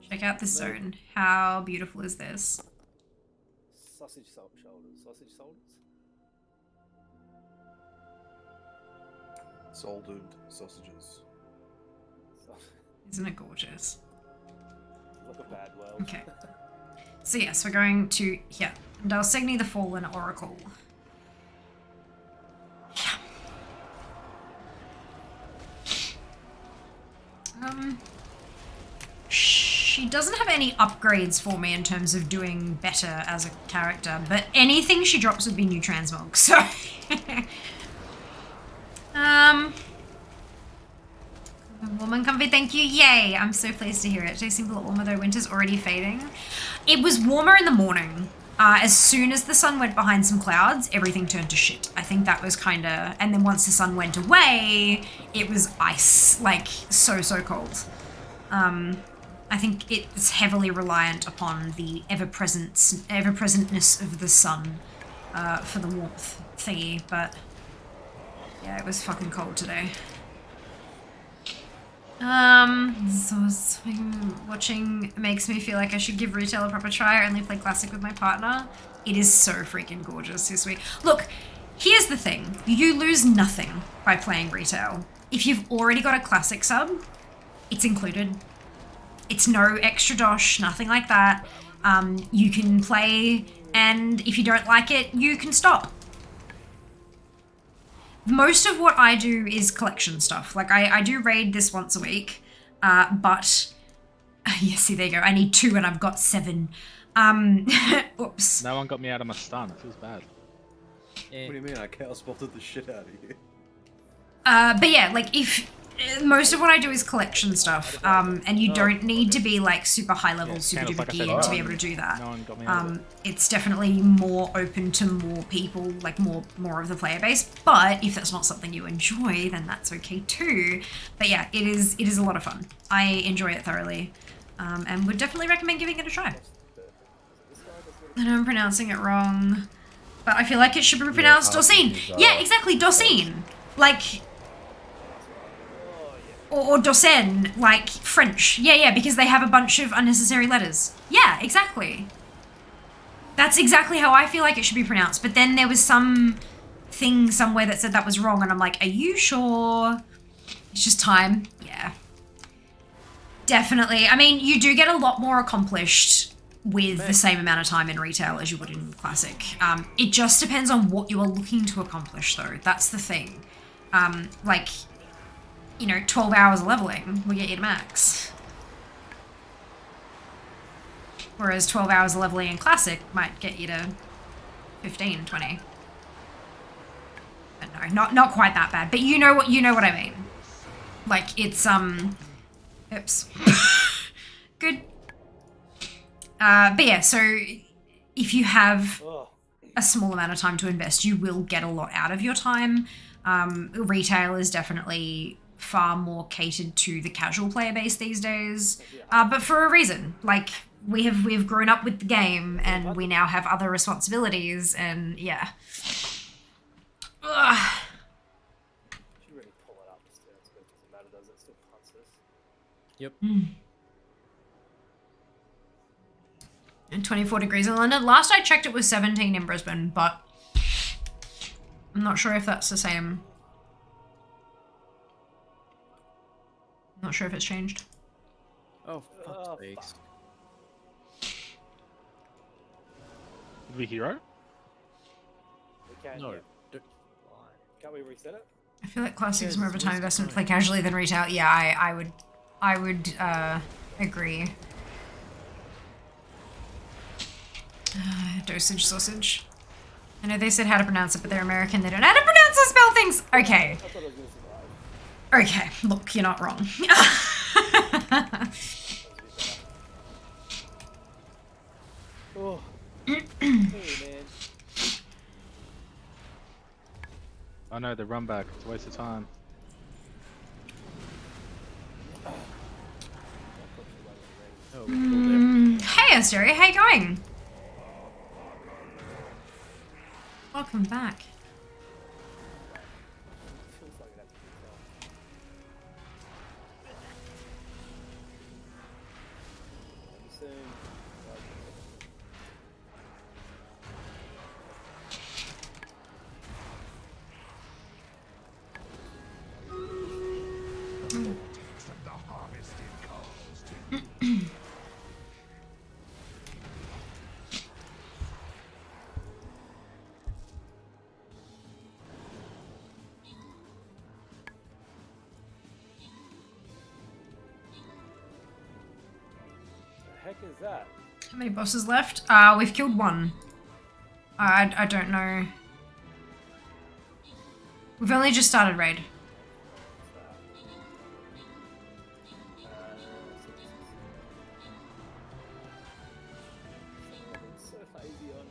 Speaker 2: Check out this zone. How beautiful is this?
Speaker 7: Sausage shoulders. Sausage shoulders.
Speaker 14: Soul doomed sausages.
Speaker 2: Isn't it gorgeous?
Speaker 7: Like a bad world.
Speaker 2: Okay. So yes, we're going to here. Dalsigny the Fallen Oracle. Yeah. She doesn't have any upgrades for me in terms of doing better as a character, but anything she drops would be new transmog, so... Warm and comfy, thank you, yay! I'm so pleased to hear it. It seems a lot warmer though, winter's already fading. It was warmer in the morning. As soon as the sun went behind some clouds, everything turned to shit. I think that was kinda... And then once the sun went away, it was ice. Like, so cold. I think it's heavily reliant upon the ever-presentness of the sun for the warmth thingy, but yeah, it was fucking cold today. So watching makes me feel like I should give retail a proper try. I only play classic with my partner. It is so freaking gorgeous this week. Look, here's the thing. You lose nothing by playing retail. If you've already got a classic sub, it's included. It's no extra dosh, nothing like that. You can play, and if you don't like it, you can stop. Most of what I do is collection stuff. Like, I do raid this once a week, but... Yeah, see, there you go. I need 2 and I've got 7. Oops.
Speaker 11: No one got me out of my stun. It feels bad.
Speaker 14: What do you mean? I chaos bolted the shit out of you.
Speaker 2: But yeah, like, if... Most of what I do is collection stuff, and you don't need to be like super high level, super duper geared to be able to do that. It's definitely more open to more people, like more of the player base. But if that's not something you enjoy, then that's okay too. But yeah, it is a lot of fun. I enjoy it thoroughly, and would definitely recommend giving it a try. I know I'm pronouncing it wrong, but I feel like it should be pronounced Dorcine. Yeah, exactly, Dorcine. Like. Or Docene, like French. Yeah, because they have a bunch of unnecessary letters. Yeah, exactly. That's exactly how I feel like it should be pronounced. But then there was some thing somewhere that said that was wrong, and I'm like, are you sure? It's just time. Yeah. Definitely. I mean, you do get a lot more accomplished with the same amount of time in retail as you would in Classic. It just depends on what you are looking to accomplish, though. That's the thing. Like, you know, 12 hours of leveling will get you to max. Whereas 12 hours of leveling in Classic might get you to 15, 20. But no, not quite that bad. But you know what I mean. Like, it's, oops. Good. But yeah, so if you have a small amount of time to invest, you will get a lot out of your time. Retail is definitely far more catered to the casual player base these days, but for a reason. Like, we've grown up with the game, and we now have other responsibilities, and yeah. Ugh.
Speaker 7: Should really pull it up still. It doesn't matter, does it? Still punts us.
Speaker 8: Yep.
Speaker 2: And 24 degrees in London. Last I checked, it was 17 in Brisbane, but I'm not sure if that's the same. Not sure if it's changed.
Speaker 8: Oh, fuck's sakes.
Speaker 11: Did we hero?
Speaker 7: We can.
Speaker 8: No.
Speaker 7: Yeah. Can't we reset it?
Speaker 2: I feel like Classic is more of a time investment to play casually than retail. Yeah, I would agree. Dosage sausage. I know they said how to pronounce it, but they're American. They don't know how to pronounce or spell things. Okay.
Speaker 7: I thought I was gonna survive.
Speaker 2: Okay, look, you're not wrong.
Speaker 7: Oh. Hey, man.
Speaker 11: I know, the run back. It's a waste of time.
Speaker 2: Hey, Asteria, how you going? Welcome back.
Speaker 7: Heck is that?
Speaker 2: How many bosses left? We've killed one. I don't know. We've only just started raid.
Speaker 7: So lazy on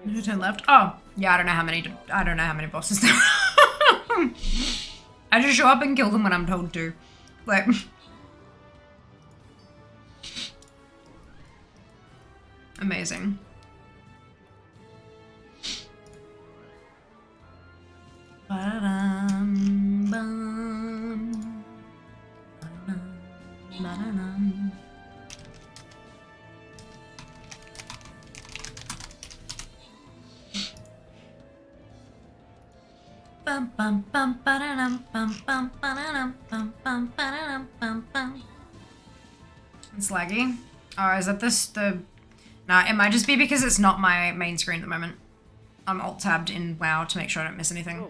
Speaker 2: There's 10 left. Oh, yeah, I don't know how many bosses there are. I just show up and kill them when I'm told to. Like, amazing. It's laggy. Oh, is that Nah, it might just be because it's not my main screen at the moment. I'm alt-tabbed in WoW to make sure I don't miss anything.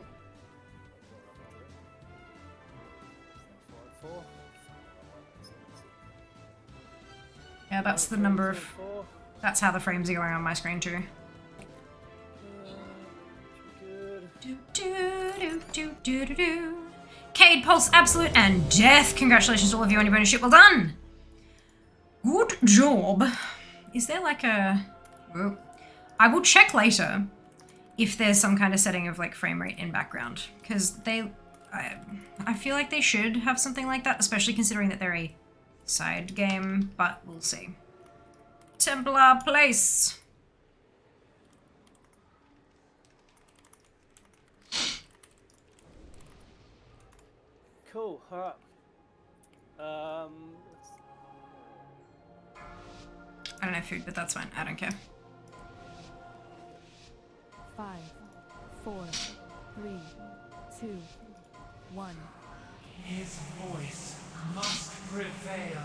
Speaker 2: Yeah, that's the number of... That's how the frames are going on my screen too. Cade, Pulse, Absolute, and Death. Congratulations to all of you on your bonus ship. Well done! Good job. Is there like a... Whoa. I will check later if there's some kind of setting of like frame rate in background. Because I feel like they should have something like that, especially considering that they're a side game, but we'll see. Templar Place.
Speaker 7: Cool. Alright.
Speaker 2: I don't have food, but that's fine. I don't care.
Speaker 1: 5, 4, 3, 2, 1.
Speaker 15: His voice must prevail.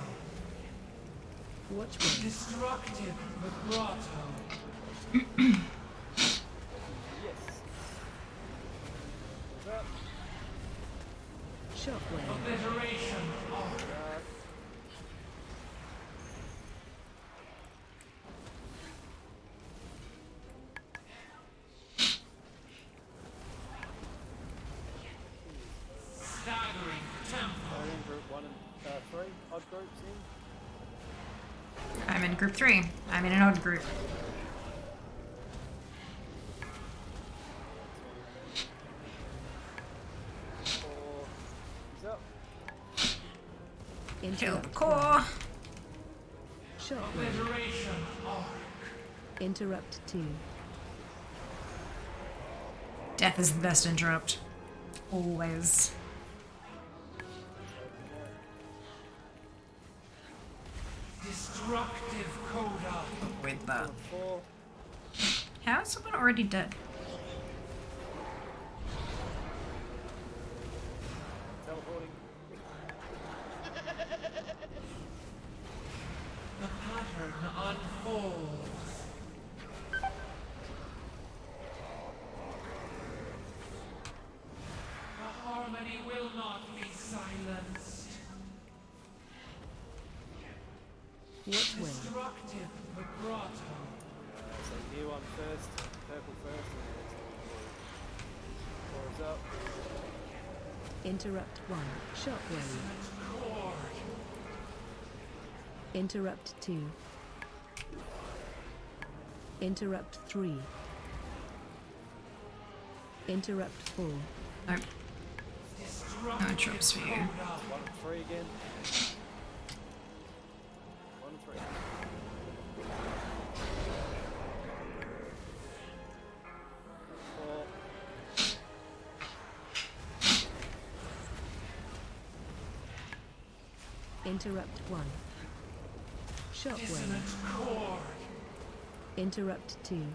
Speaker 1: Watch me.
Speaker 15: Destructive vibrato.
Speaker 1: Shockwave.
Speaker 15: Obliteration. Staggering tempo.
Speaker 7: Group 1 and 3. Odd groups in.
Speaker 2: I'm in group 3. I'm in an odd group. Kill the core.
Speaker 15: Obliteration.
Speaker 1: Interrupt 2.
Speaker 2: Death is the best interrupt. Always.
Speaker 15: Destructive coda.
Speaker 2: With that. How is someone already dead?
Speaker 7: Teleporting.
Speaker 15: The pattern unfolds. The harmony will not be silenced.
Speaker 1: Watch way.
Speaker 15: Destructive vibrato.
Speaker 7: So here one first, purple first, and then it's up.
Speaker 1: Interrupt 1. Shockwave. Interrupt 2. Interrupt 3. Interrupt 4.
Speaker 2: Nope. No interrupts for you.
Speaker 7: 1 and 3 again. 1 and 3.
Speaker 1: Interrupt 1. Shockwave. Interrupt 2.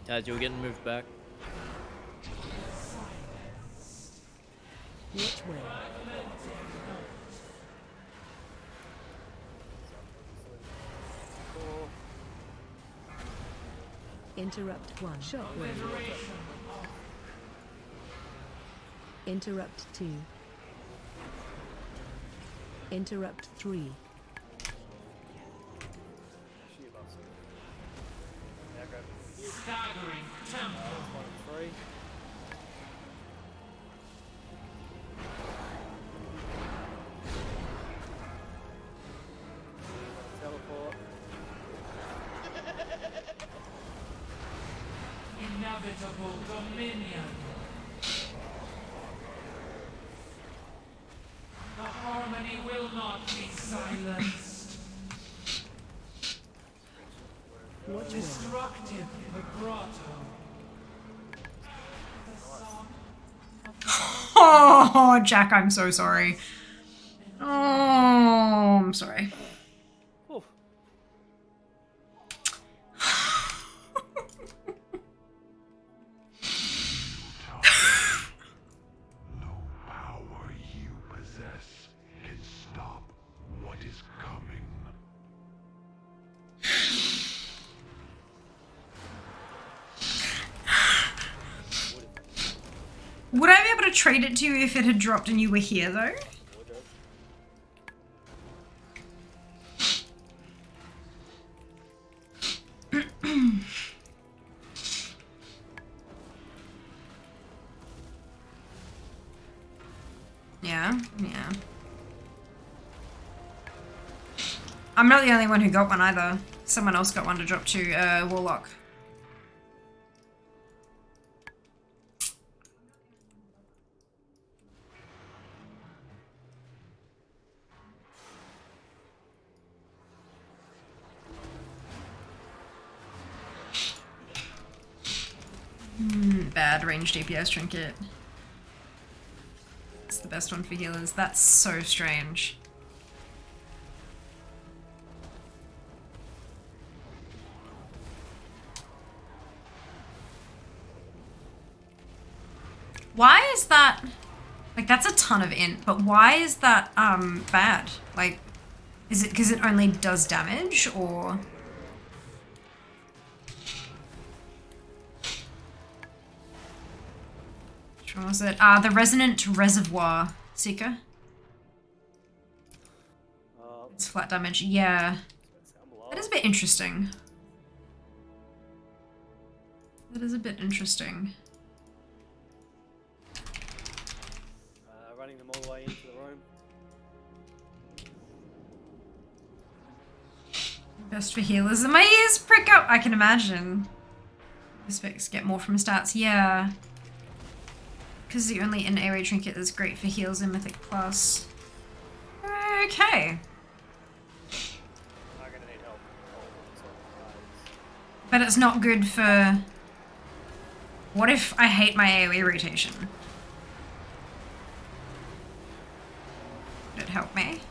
Speaker 8: Dad, you're getting moved back.
Speaker 1: Which way? Interrupt 1. Shockwave. Interrupt 2. Interrupt 3.
Speaker 15: Staggering tempo.
Speaker 7: 1 and 3. Teleport.
Speaker 15: Inevitable dominion. The harmony will not be silenced. Destructive vibrato.
Speaker 2: Oh, Jack, I'm so sorry. Oh, I'm sorry.
Speaker 7: Oof.
Speaker 4: No power you possess can stop what is coming.
Speaker 2: Would I be able to trade it to you if it had dropped and you were here though? Yeah. I'm not the only one who got one either. Someone else got one to drop to Warlock. Bad range DPS trinket. It's the best one for healers. That's so strange. Why is that? Like, that's a ton of int, but why is that bad? Like, is it because it only does damage, or? Which one was it? The Resonant Reservoir Seeker. It's flat damage. Yeah. That is a bit interesting. That is a bit interesting.
Speaker 7: Running them all the way into the room.
Speaker 2: Best for healers. And my ears prick up, I can imagine. Specs get more from stats. Yeah. Because the only in AoE trinket that's great for heals in Mythic Plus. Okay.
Speaker 7: I'm gonna need help.
Speaker 2: But it's not good for... What if I hate my AoE rotation? Would it help me?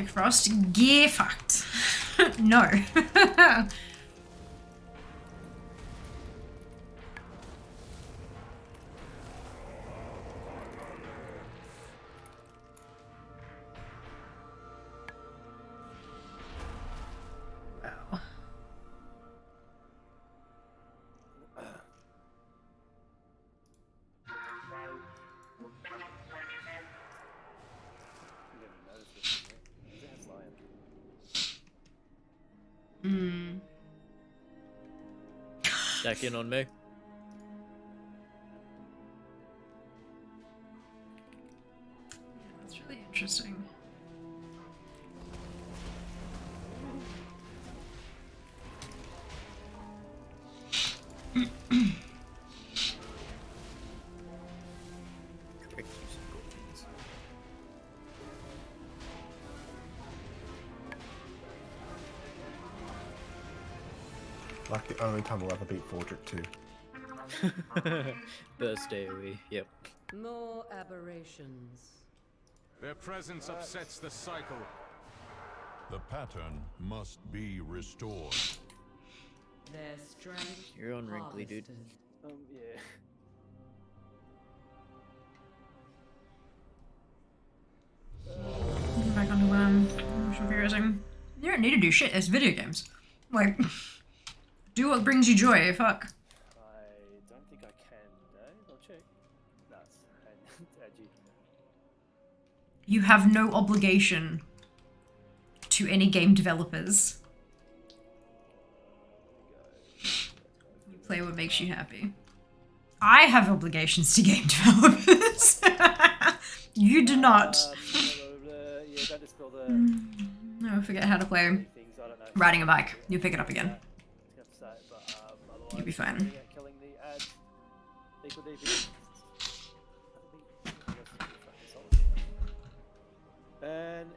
Speaker 2: Frost? Gear fucked. No. Wow.
Speaker 8: Check in on me.
Speaker 2: That's really interesting.
Speaker 16: Like the only time we'll ever beat Fordrick 2.
Speaker 8: Burst AoE, yep.
Speaker 17: More aberrations.
Speaker 4: Their presence upsets the cycle. The pattern must be restored.
Speaker 17: Their strength.
Speaker 8: You're on wrinkly, dude.
Speaker 7: Yeah.
Speaker 2: Back onto configuring. You don't need to do shit. It's video games. Like, do what brings you joy. Fuck.
Speaker 7: I don't think I can. No, I'll check. That's edgy.
Speaker 2: You have no obligation to any game developers. You play what makes you happy. I have obligations to game developers. You do not.
Speaker 7: Yeah, don't dispel the
Speaker 2: No, forget how to play
Speaker 7: things, I don't know.
Speaker 2: riding a bike. You'll pick it up again.
Speaker 7: But,
Speaker 2: You'll be fine.
Speaker 7: killing the ads. Equal DP. And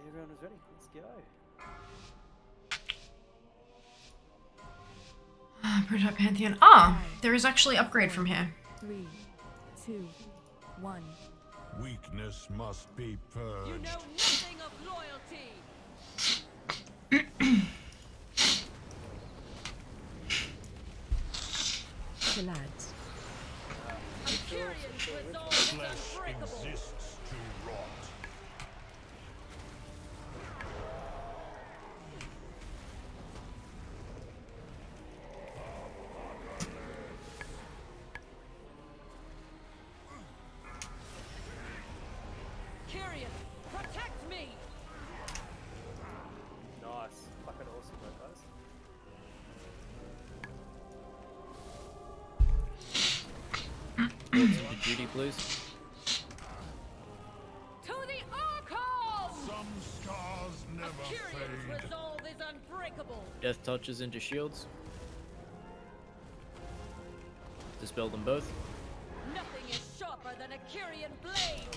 Speaker 7: everyone is ready. Let's go.
Speaker 2: Prototype Pantheon. Oh, there is actually upgrade from here.
Speaker 1: 3, 2, 1.
Speaker 4: Weakness must be purged.
Speaker 1: You know nothing of loyalty. The lads.
Speaker 4: Flesh exists to rot.
Speaker 1: Kyrian, protect me!
Speaker 7: Nice. Fucking awesome, right, guys?
Speaker 8: Mortis, duty, please.
Speaker 1: To the Archon!
Speaker 4: Some scars never
Speaker 1: Kyrian's
Speaker 4: fade.
Speaker 1: resolve is unbreakable.
Speaker 8: Death touches into shields. Dispel them both.
Speaker 1: Nothing is sharper than a Kyrian blade.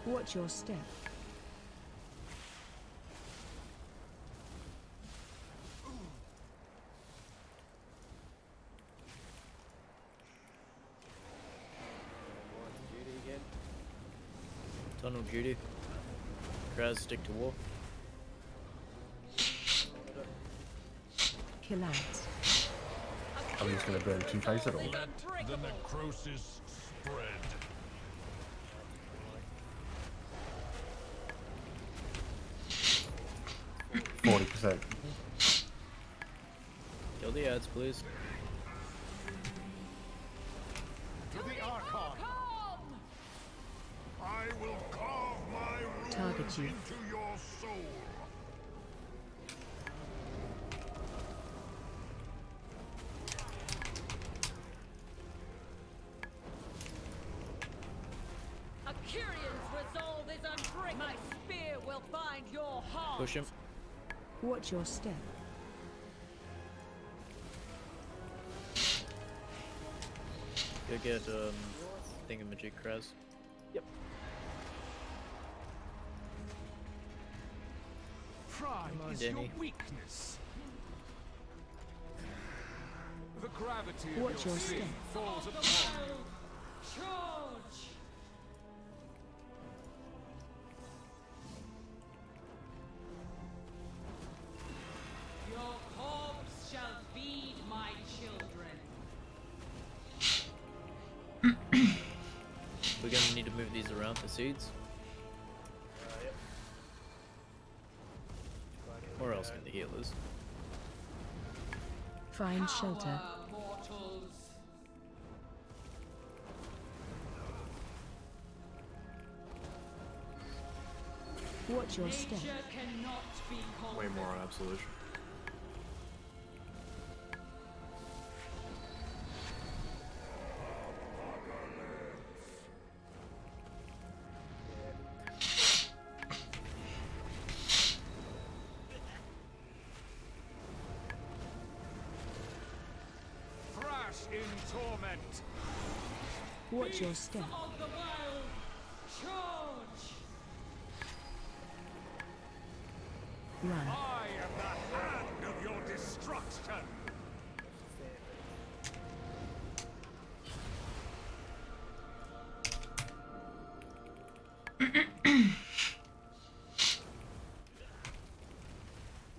Speaker 1: Watch your step.
Speaker 7: Duty again.
Speaker 8: Tunnel duty. Kraz, stick to war.
Speaker 1: Kill out.
Speaker 16: I'm just going to burn 2 face at all.
Speaker 4: Let the necrosis spread.
Speaker 16: %.
Speaker 8: Kill the ads, please.
Speaker 4: To the Archon. I will carve my runes
Speaker 1: Target you.
Speaker 4: into your soul.
Speaker 1: A Kyrian's resolve is unbreakable. My spear will find your heart.
Speaker 8: Push him.
Speaker 1: Watch your step.
Speaker 8: Go get thingamajig, Kraz.
Speaker 7: Yep.
Speaker 15: Pride
Speaker 8: Come on,
Speaker 15: is
Speaker 8: Denny.
Speaker 15: your weakness. The gravity
Speaker 1: Watch
Speaker 15: of your
Speaker 1: your
Speaker 15: sin
Speaker 1: step.
Speaker 15: falls upon you.
Speaker 1: Charge!
Speaker 17: Your corpse shall feed my children.
Speaker 8: We're gonna need to move these around for seeds.
Speaker 7: Yep.
Speaker 8: Or else get the healers.
Speaker 1: Find shelter.
Speaker 17: Power, mortals.
Speaker 1: Watch your step.
Speaker 17: Nature cannot be conquered.
Speaker 14: Way more on Absolution.
Speaker 15: Thrash in torment.
Speaker 1: Watch your step.
Speaker 17: Of the wild. Charge!
Speaker 1: Run.
Speaker 15: I am the hand of your destruction.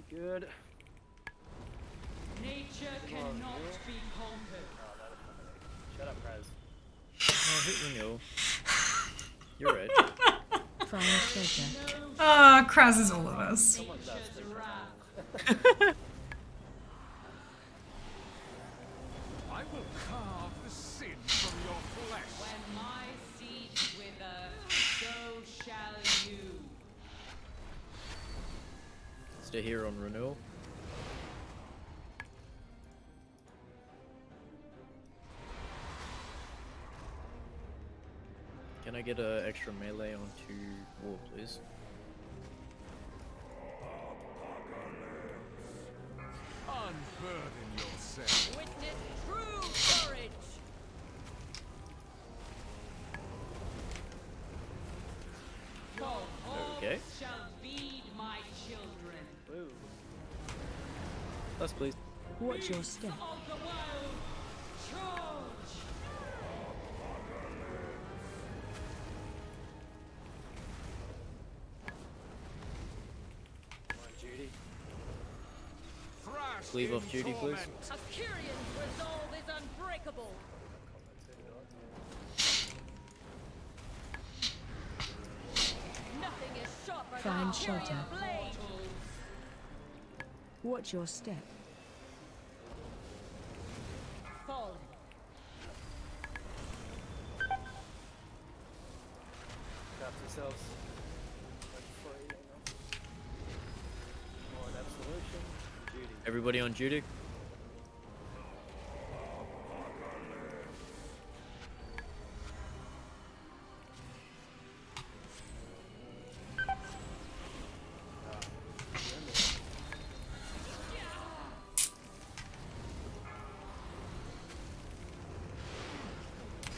Speaker 7: Good.
Speaker 17: Nature cannot be conquered.
Speaker 7: Shut up, Kraz.
Speaker 8: Oh, hit renewal. You're right.
Speaker 1: Find shelter.
Speaker 2: Ah, Kraz is all of us.
Speaker 17: Nature's wrath.
Speaker 15: I will carve the sin from your flesh.
Speaker 17: When my seeds wither, so shall you.
Speaker 8: Stay here on renewal. Can I get an extra melee onto war, please?
Speaker 15: Unburden yourself.
Speaker 1: Witness true courage.
Speaker 17: Your
Speaker 8: Okay.
Speaker 17: Shall feed my children.
Speaker 7: Ooh.
Speaker 8: Plus, please.
Speaker 1: Watch your step.
Speaker 17: Of the wild. Charge.
Speaker 7: On duty.
Speaker 15: Thrash
Speaker 8: Leave
Speaker 15: in
Speaker 8: off duty, please.
Speaker 15: torment.
Speaker 17: Assyrian's resolve is unbreakable. Nothing is sharper
Speaker 1: Find
Speaker 17: than a
Speaker 1: shelter.
Speaker 17: Tyrian blade.
Speaker 1: Watch your step.
Speaker 17: Fallen.
Speaker 7: Craft yourselves. Like free, hang on. More an absolution. Duty.
Speaker 8: Everybody on duty?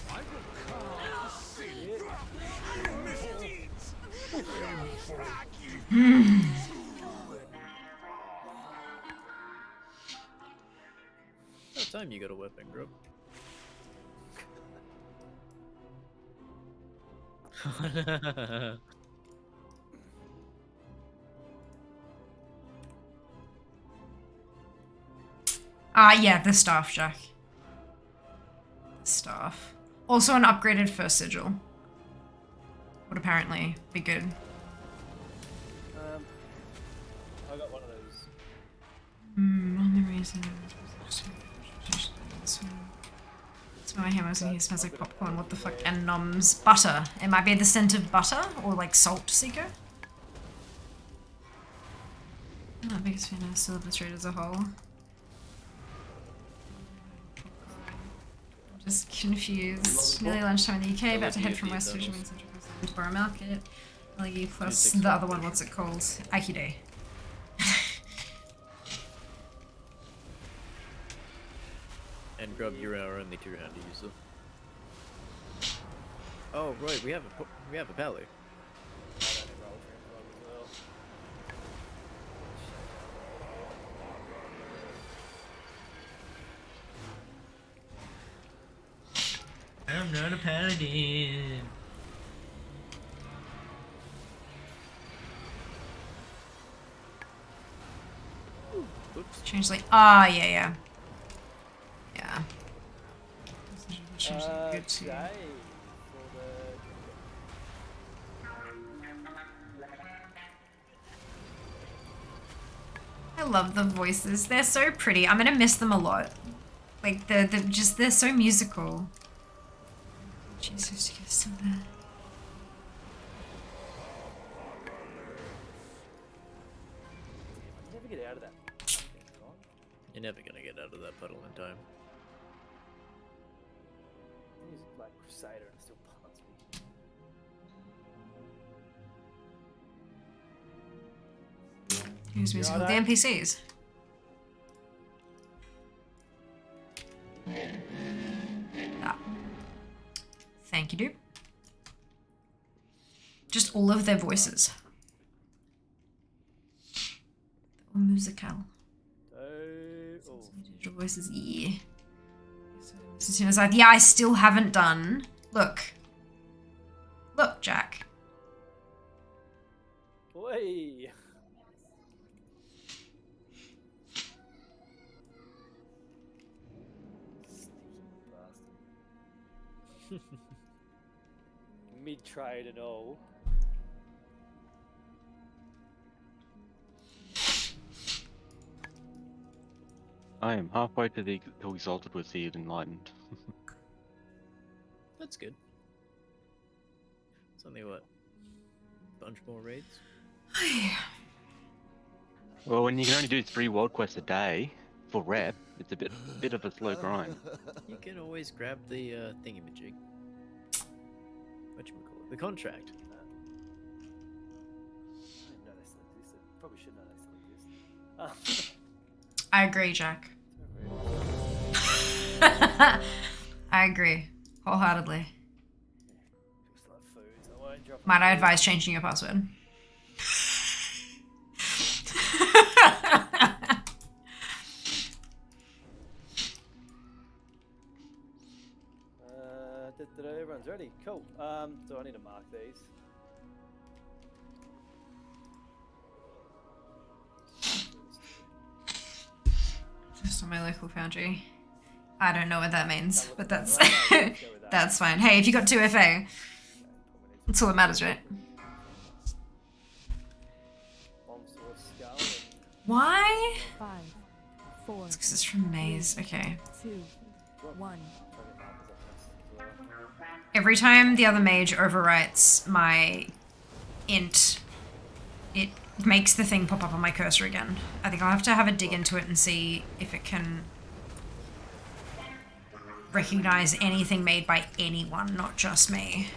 Speaker 15: I will carve the sin from your misdeeds. Drag you
Speaker 8: What time you got a weapon, bro?
Speaker 2: Yeah, the staff, Jack. The staff. Also an upgraded first sigil. Would apparently be good.
Speaker 7: I got one of those.
Speaker 2: Memories. Smell my hammers and he smells like popcorn. What the fuck? And noms. Butter. It might be the scent of butter or like salt seeker. I'm not biggest fan of Silver Street as a whole. I'm just confused. Nearly lunchtime in the UK, about to head from West Ridge, Central Coast to Borough Market. LE plus the other one, what's it called? Aikide.
Speaker 8: And Grub, you're our only two-handed user. Oh right, we have a pally.
Speaker 5: I'm not a paladin.
Speaker 2: Change like yeah. Yeah. Change like good too. I love the voices. They're so pretty. I'm gonna miss them a lot. Like they're so musical. Jesus, you guys still there?
Speaker 7: Never get out of that.
Speaker 8: You're never gonna get out of that puddle in time.
Speaker 7: I use Black Crusader and it still punts me.
Speaker 2: Who's musical? The NPCs. Ah. Thank you, dude. Just all of their voices. All musical. Digital voices, yeah. As soon as yeah, I still haven't done. Look, Jack.
Speaker 7: Oi! Mid-trade and all.
Speaker 10: I am halfway to the Exalted with the Enlightened.
Speaker 8: That's good. It's only what? Bunch more raids?
Speaker 10: Well, when you can only do 3 world quests a day for rep, it's a bit of a slow grind.
Speaker 8: You can always grab the thingamajig. Whatchamacallit? The contract.
Speaker 7: I didn't know they still existed. Probably should know they still exist.
Speaker 2: I agree, Jack. I agree wholeheartedly. Might I advise changing your password?
Speaker 7: Everyone's ready. Cool. Do I need to mark these?
Speaker 2: Just on my local foundry. I don't know what that means, but that's that's fine. Hey, if you got 2 FA, that's all that matters, right? Why?
Speaker 1: 5, 4.
Speaker 2: It's because it's from Maze. Okay.
Speaker 1: 2, 1.
Speaker 2: Every time the other mage overwrites my int, it makes the thing pop up on my cursor again. I think I'll have to have a dig into it and see if it can recognize anything made by anyone, not just me.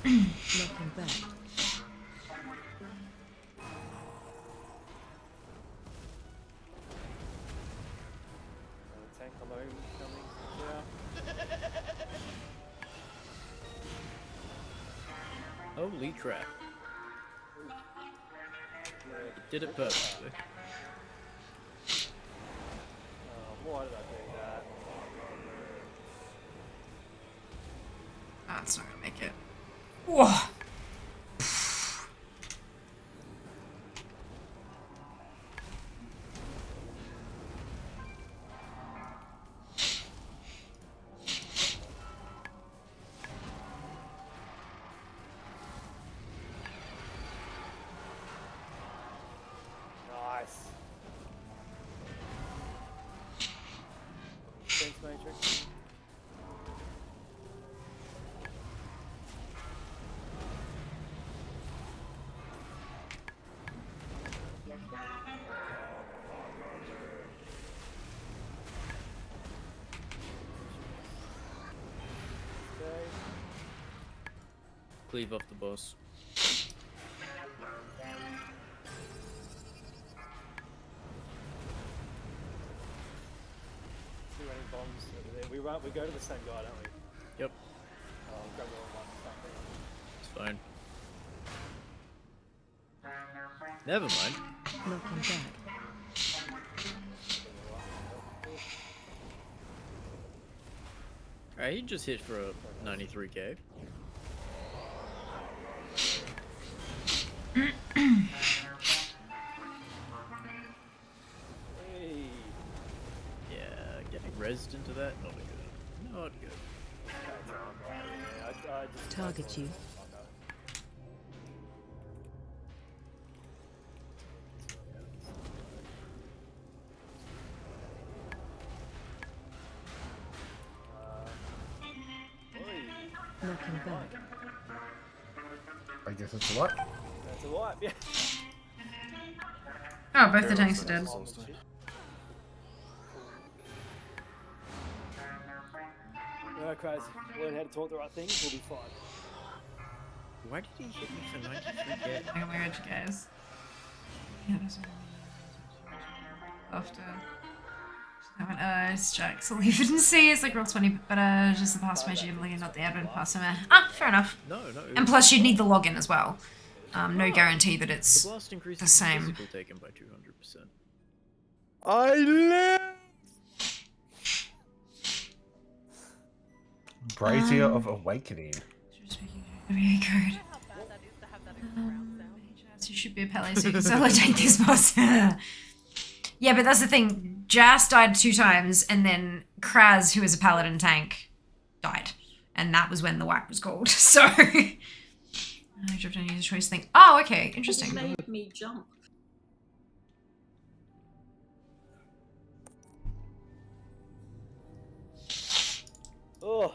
Speaker 1: Looking back.
Speaker 7: Tank alone coming. Yeah.
Speaker 8: Holy crap. You did it perfectly.
Speaker 7: Why did I do that?
Speaker 2: That's not gonna make it. Whoa.
Speaker 7: Nice. Thanks, Matrix.
Speaker 8: Cleave off the boss.
Speaker 7: Two running bombs over there. We go to the same guy, don't we?
Speaker 8: Yep.
Speaker 7: Grab the wrong one.
Speaker 8: It's fine. Never mind.
Speaker 1: Looking back.
Speaker 8: Alright, he just hit for a 93k.
Speaker 7: Hey.
Speaker 8: Yeah, getting rezzed into that, not good. Not good.
Speaker 7: Yeah, I just
Speaker 1: Target you. Looking back.
Speaker 16: I guess it's a what?
Speaker 7: That's a wipe, yeah.
Speaker 2: Oh, both the tanks are dead.
Speaker 7: Alright, Crazy. Learn how to talk the right things, we'll be fine.
Speaker 8: Why did he hit me for 93k?
Speaker 2: Oh my god, you guys. Yeah, that's after. It's Jack, so leave it and see. It's like roll 20, but just the password usually not the admin password. Ah, fair enough.
Speaker 8: No.
Speaker 2: And plus, you'd need the login as well. No guarantee that it's
Speaker 8: The blast increases
Speaker 2: the same.
Speaker 8: physical taken by 200%.
Speaker 9: I live!
Speaker 16: Brazier of Awakening.
Speaker 2: Very good. You should be a Pele so you can solo take this boss. Yeah, but that's the thing. Jas died 2 times, and then Kraz, who is a paladin tank, died. And that was when the whack was called. So I dropped down user choice thing. Oh, okay, interesting.
Speaker 12: It made me jump.
Speaker 7: Oh.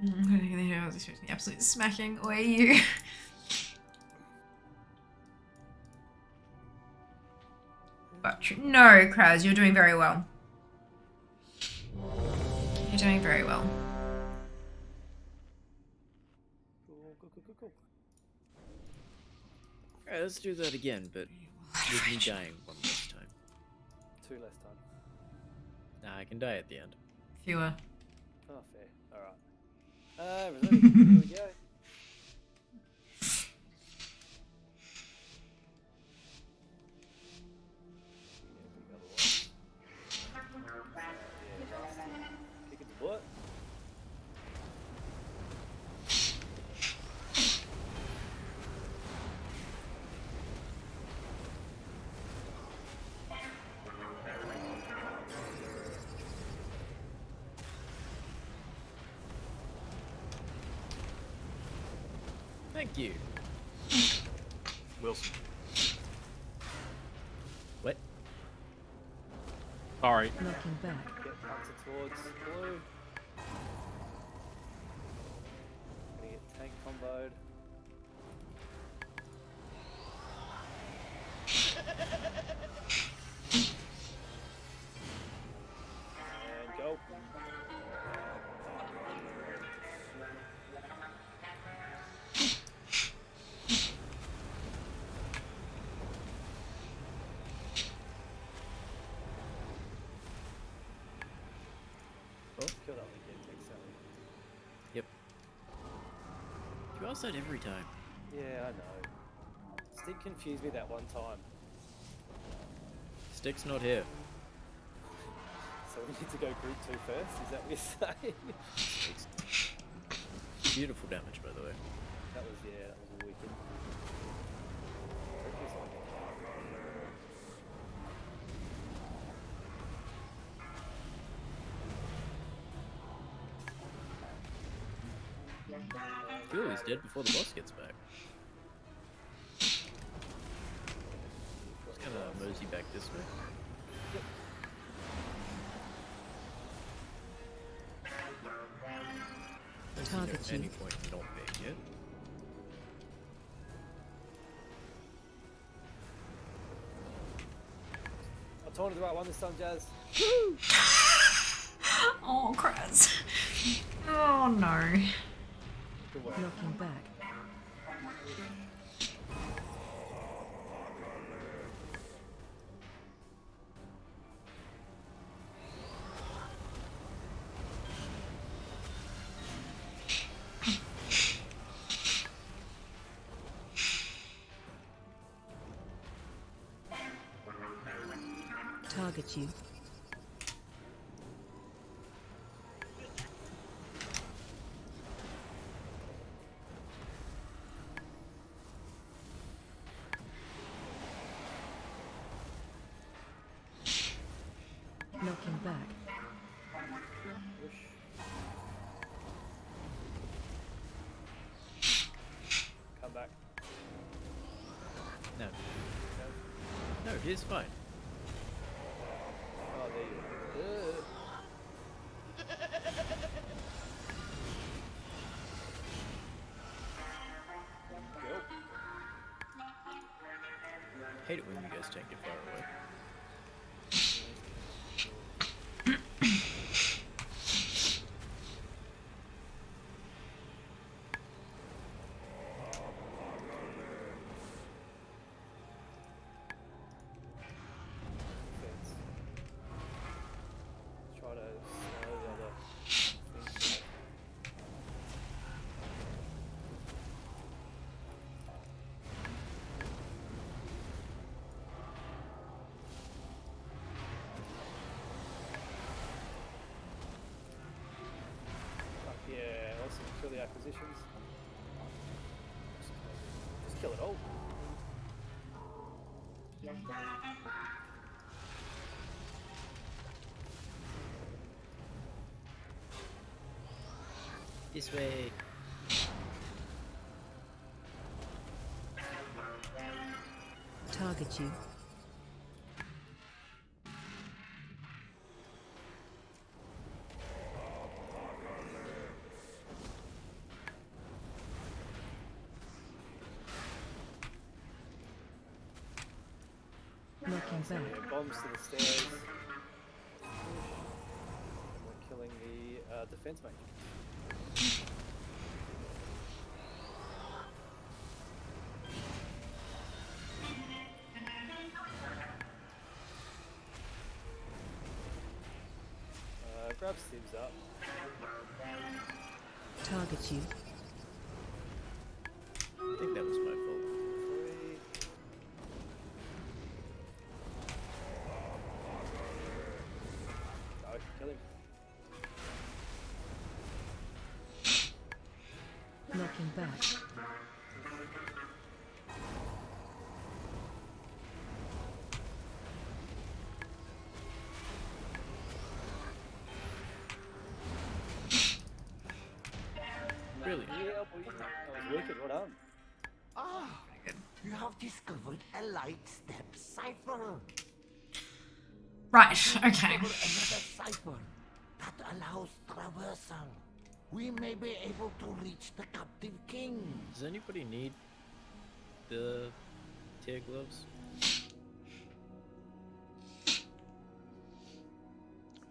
Speaker 2: I was expecting absolute smacking away you. But no, Kraz, you're doing very well. You're doing very well.
Speaker 8: Let's do that again, but with me dying one last time.
Speaker 7: 2 less time.
Speaker 8: Nah, I can die at the end.
Speaker 2: Fewer.
Speaker 7: Oh, fair. Alright. Ready? Here we go. Kick it to butt.
Speaker 8: Thank you.
Speaker 14: Wilson.
Speaker 8: What?
Speaker 11: Sorry.
Speaker 12: Looking back.
Speaker 7: Get punted towards blue. Gonna get tank comboed. And go.
Speaker 8: Oh,
Speaker 7: Kill that one again, thanks, Sally.
Speaker 8: yep. You ask that every time.
Speaker 7: Yeah, I know. Stick confused me that one time.
Speaker 8: Stick's not here.
Speaker 7: So we need to go group 2 first, is that what you're saying?
Speaker 8: Stick's beautiful damage, by the way.
Speaker 7: That was a wicked. Focus on it.
Speaker 8: I feel he's dead before the boss gets back. Just gonna mosey back this way.
Speaker 7: Yep.
Speaker 8: Don't see any point in not being it.
Speaker 7: I told her the right one this time, Jazz.
Speaker 2: Oh, Kraz. Oh no.
Speaker 7: Good work.
Speaker 12: Looking back. Target you. Looking back.
Speaker 7: Come back.
Speaker 8: No. No, he's fine.
Speaker 7: Oh, there you go. Go.
Speaker 8: Hate it when you guys take it far away.
Speaker 7: Defense. Try to slow the other things down. Fuck yeah, awesome. Kill the acquisitions. Just kill it all.
Speaker 8: This way.
Speaker 12: Target you. Looking
Speaker 7: Sending
Speaker 12: back.
Speaker 7: bombs to the stairs. And we're killing the defense mage. Grab Sibs up.
Speaker 13: Target you.
Speaker 8: I think that was my fault.
Speaker 7: No, kill him.
Speaker 13: Knocking back.
Speaker 8: Brilliant.
Speaker 7: Yeah, boy. That was wicked. Well done.
Speaker 3: Ah, you have discovered a light step cipher.
Speaker 2: Right, okay.
Speaker 3: Another cipher that allows traversal. We may be able to reach the captive king.
Speaker 8: Does anybody need the tear gloves?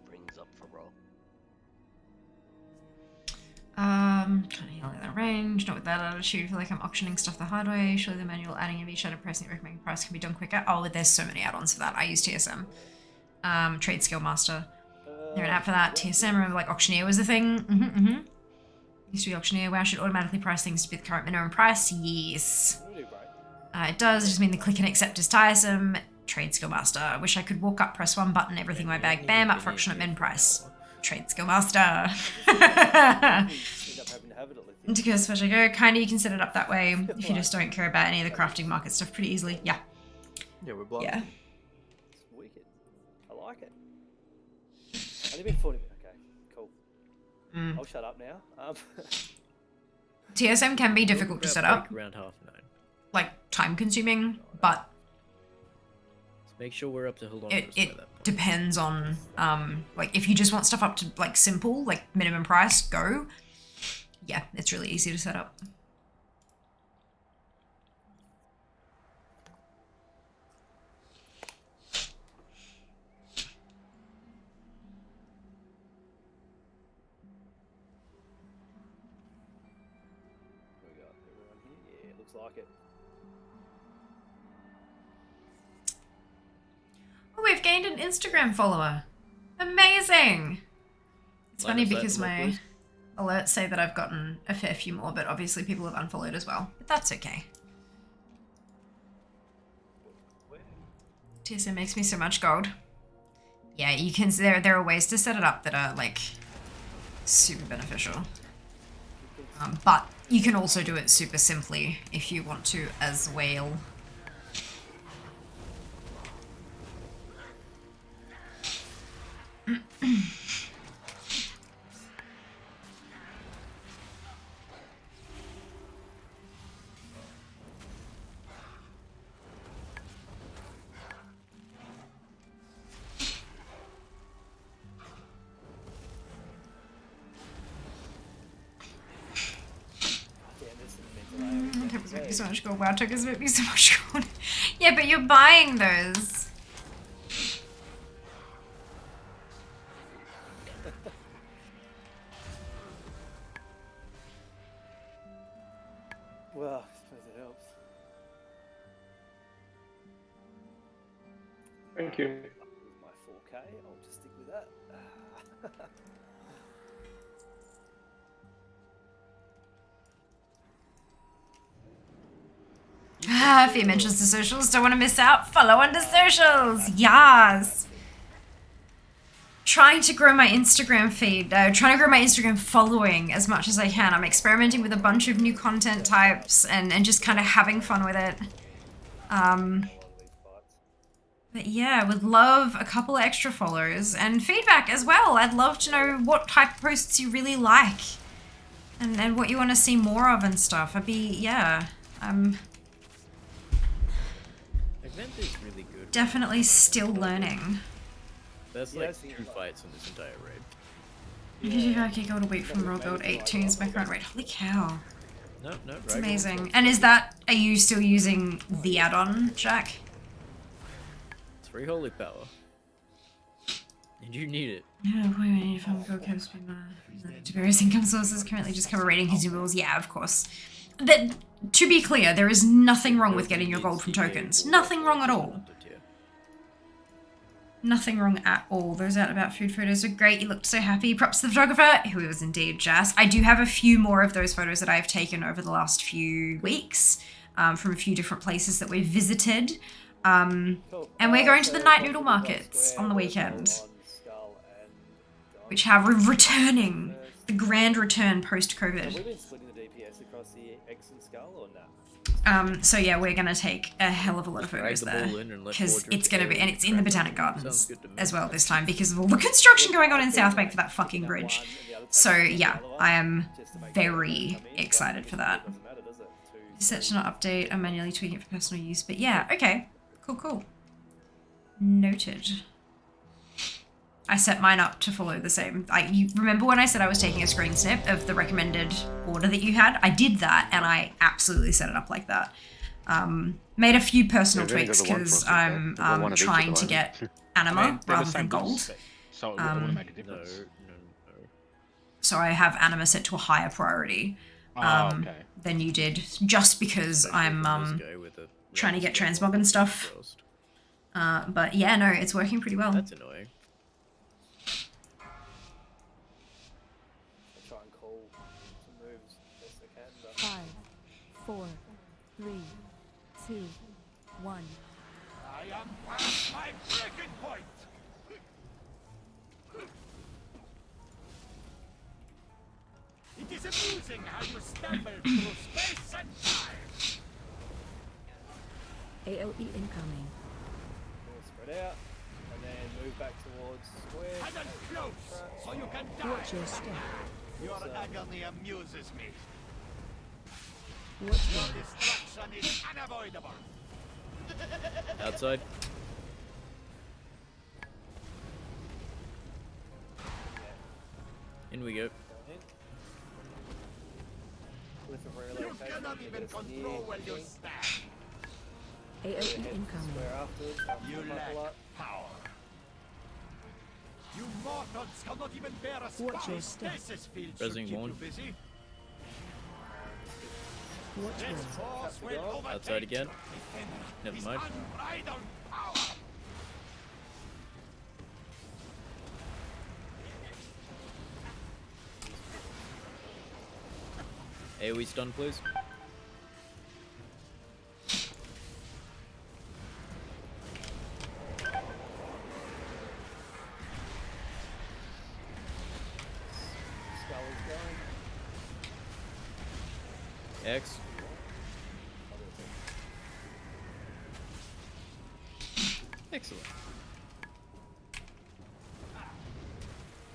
Speaker 10: Brings up for roll.
Speaker 2: Trying to heal in the range, not with that attitude. I feel like I'm auctioning stuff the hard way. Surely the manual adding of each item pricing at recommended price can be done quicker. Oh, there's so many add-ons for that. I use TSM. Trade Skill Master. There's an app for that. TSM, remember like Auctioneer was a thing? Used to be Auctioneer. Wow, should automatically price things to be the current minimum price? Yes. It does. It just mean the click and accept is tiresome. Trade Skill Master. I wish I could walk up, press one button, everything in my bag, bam, up for auction at min price. Trade Skill Master. To go as I go, kinda you can set it up that way if you just don't care about any of the crafting market stuff pretty easily. Yeah.
Speaker 8: Yeah, we're blocking.
Speaker 2: Yeah.
Speaker 7: It's wicked. I like it. Only been 40 minutes. Okay, cool. I'll shut up now.
Speaker 2: TSM can be difficult to set up.
Speaker 8: Around 9:30.
Speaker 2: Like time consuming, but
Speaker 8: Let's make sure we're up to hold on.
Speaker 2: it depends on like if you just want stuff up to like simple, like minimum price, go. Yeah, it's really easy to set up.
Speaker 7: We got everyone here. Yeah, looks like it.
Speaker 2: Oh, we've gained an Instagram follower. Amazing. It's
Speaker 8: Line
Speaker 2: funny
Speaker 8: of sight
Speaker 2: because
Speaker 8: on that,
Speaker 2: my
Speaker 8: please.
Speaker 2: alerts say that I've gotten a fair few more, but obviously people have unfollowed as well. But that's okay. TSM makes me so much gold. Yeah, you can. There are ways to set it up that are like super beneficial. But you can also do it super simply if you want to as well. Tokens make me so much gold. Wow, tokens make me so much gold. Yeah, but you're buying those.
Speaker 7: Well, I suppose it helps.
Speaker 9: Thank you.
Speaker 7: With my 4K, I'll just stick with that.
Speaker 2: If you mentions the socials, don't want to miss out. Follow under socials. Yes. Trying to grow my Instagram feed, trying to grow my Instagram following as much as I can. I'm experimenting with a bunch of new content types and just kind of having fun with it. But yeah, would love a couple of extra followers and feedback as well. I'd love to know what type of posts you really like and what you want to see more of and stuff. I'd be, yeah,
Speaker 8: Event is really good.
Speaker 2: definitely still learning.
Speaker 8: That's like 2 fights in this entire raid.
Speaker 2: You do 5k gold a week from raw gold 8 tunes, my current rate. Holy cow.
Speaker 8: No,
Speaker 2: It's amazing. And is that, are you still using the add-on, Jack?
Speaker 8: It's free holy power. And you need it.
Speaker 2: Yeah, boy, I need to find gold caps to various income sources. Currently just cover rating consumables. Yeah, of course. That, to be clear, there is nothing wrong with getting your gold from tokens. Nothing wrong at all. Nothing wrong at all. Those out and about food photos are great. You looked so happy. Props to the photographer, who was indeed Jazz. I do have a few more of those photos that I've taken over the last few weeks from a few different places that we've visited. And we're going to the Night Noodle Markets on the weekend, which have returning, the grand return post-COVID.
Speaker 7: Have we been splitting the DPS across the X and Skull or not?
Speaker 2: So yeah, we're gonna take a hell of a lot of photos there because it's gonna be, and it's in the Botanic Gardens as well this time because of all the construction going on in South Bank for that fucking bridge. So yeah, I am very excited for that. Set to not update. I'm manually tweaking it for personal use, but yeah, okay, cool. Noted. I set mine up to follow the same. You remember when I said I was taking a screen snip of the recommended order that you had? I did that, and I absolutely set it up like that. Made a few personal tweaks because I'm trying to get anima rather than gold.
Speaker 11: So it wouldn't make a difference.
Speaker 2: So I have anima set to a higher priority than you did, just because I'm trying to get transmog and stuff. But yeah, no, it's working pretty well.
Speaker 8: That's annoying.
Speaker 7: Try and call some moves best I can, but
Speaker 1: 5, 4, 3, 2, 1.
Speaker 4: I am past my breaking point. It is amusing how you stumble through space and time.
Speaker 1: AOE incoming.
Speaker 7: we'll spread out and then move back towards square.
Speaker 4: And then close, so you can die.
Speaker 1: Watch your step.
Speaker 4: Your agony amuses me.
Speaker 1: Watch
Speaker 4: Your
Speaker 1: your
Speaker 4: destruction is unavoidable.
Speaker 8: Outside. In we go.
Speaker 7: With a
Speaker 4: You
Speaker 7: relocation,
Speaker 4: cannot even control where you stand.
Speaker 1: AOE incoming.
Speaker 7: square afterwards.
Speaker 4: You
Speaker 7: come up a
Speaker 4: lack
Speaker 7: lot.
Speaker 4: power. You mortals cannot even bear a
Speaker 1: Watch your
Speaker 4: spy.
Speaker 1: step.
Speaker 4: Stasis field should
Speaker 8: Resident
Speaker 4: keep
Speaker 8: one.
Speaker 4: you busy.
Speaker 1: Watch
Speaker 4: This
Speaker 1: your
Speaker 4: force will overtake
Speaker 8: Outside again.
Speaker 4: you.
Speaker 8: Never
Speaker 4: His
Speaker 8: mind.
Speaker 4: unbridled power.
Speaker 8: AoE stun, please.
Speaker 7: Skull is going.
Speaker 8: X. Excellent.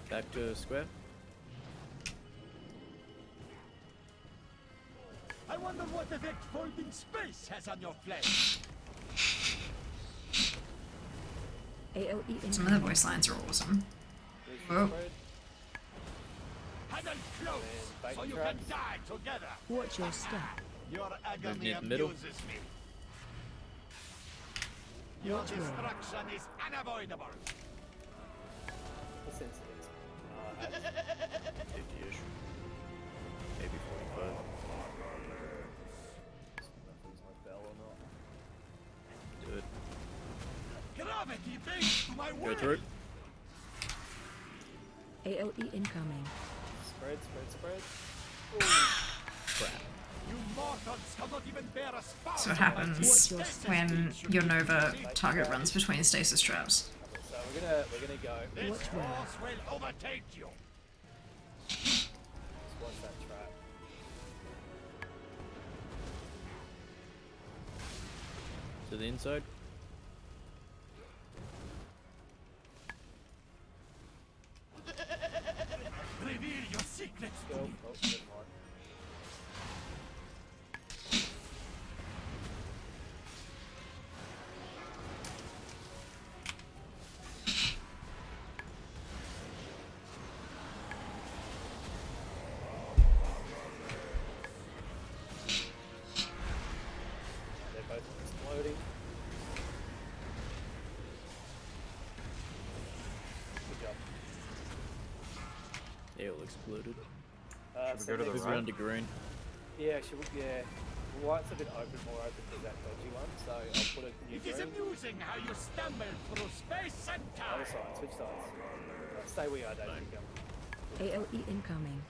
Speaker 8: Back to square.
Speaker 4: I wonder what effect folding space has on your flesh.
Speaker 1: AOE incoming.
Speaker 2: Some of the voice lines are awesome. Whoa.
Speaker 4: Huddle close, so you can die together.
Speaker 1: Watch your step.
Speaker 4: Your
Speaker 8: Move
Speaker 4: agony
Speaker 8: near the middle.
Speaker 4: amuses me. Your destruction is unavoidable.
Speaker 7: The sensitive.
Speaker 8: 50-ish. Maybe 45.
Speaker 7: Nothing's my bell or not.
Speaker 8: Do it.
Speaker 4: Gravity bends to my
Speaker 8: Go
Speaker 4: will.
Speaker 8: through.
Speaker 1: AOE incoming.
Speaker 7: Spread.
Speaker 8: Crap.
Speaker 4: You mortals cannot even bear a spark.
Speaker 2: So what happens when your Nova target runs between stasis traps?
Speaker 7: So we're gonna go.
Speaker 4: This
Speaker 1: Watch where?
Speaker 4: force will overtake you.
Speaker 7: Just watch that trap.
Speaker 8: To the inside.
Speaker 4: Reveal your secrets to
Speaker 7: Go.
Speaker 4: me.
Speaker 7: Oh, never mind. They're both exploding. Good job.
Speaker 8: They all exploded.
Speaker 9: Should we go to the
Speaker 8: Move
Speaker 9: right?
Speaker 8: around to green.
Speaker 7: Yeah, should we, yeah. White's a bit open, more open to that dodgy one, so I'll put a new
Speaker 4: It is
Speaker 7: green.
Speaker 4: amusing how you stumble through space and
Speaker 7: Other
Speaker 4: time.
Speaker 7: side, switch sides. Stay where you are, don't you?
Speaker 1: AOE incoming.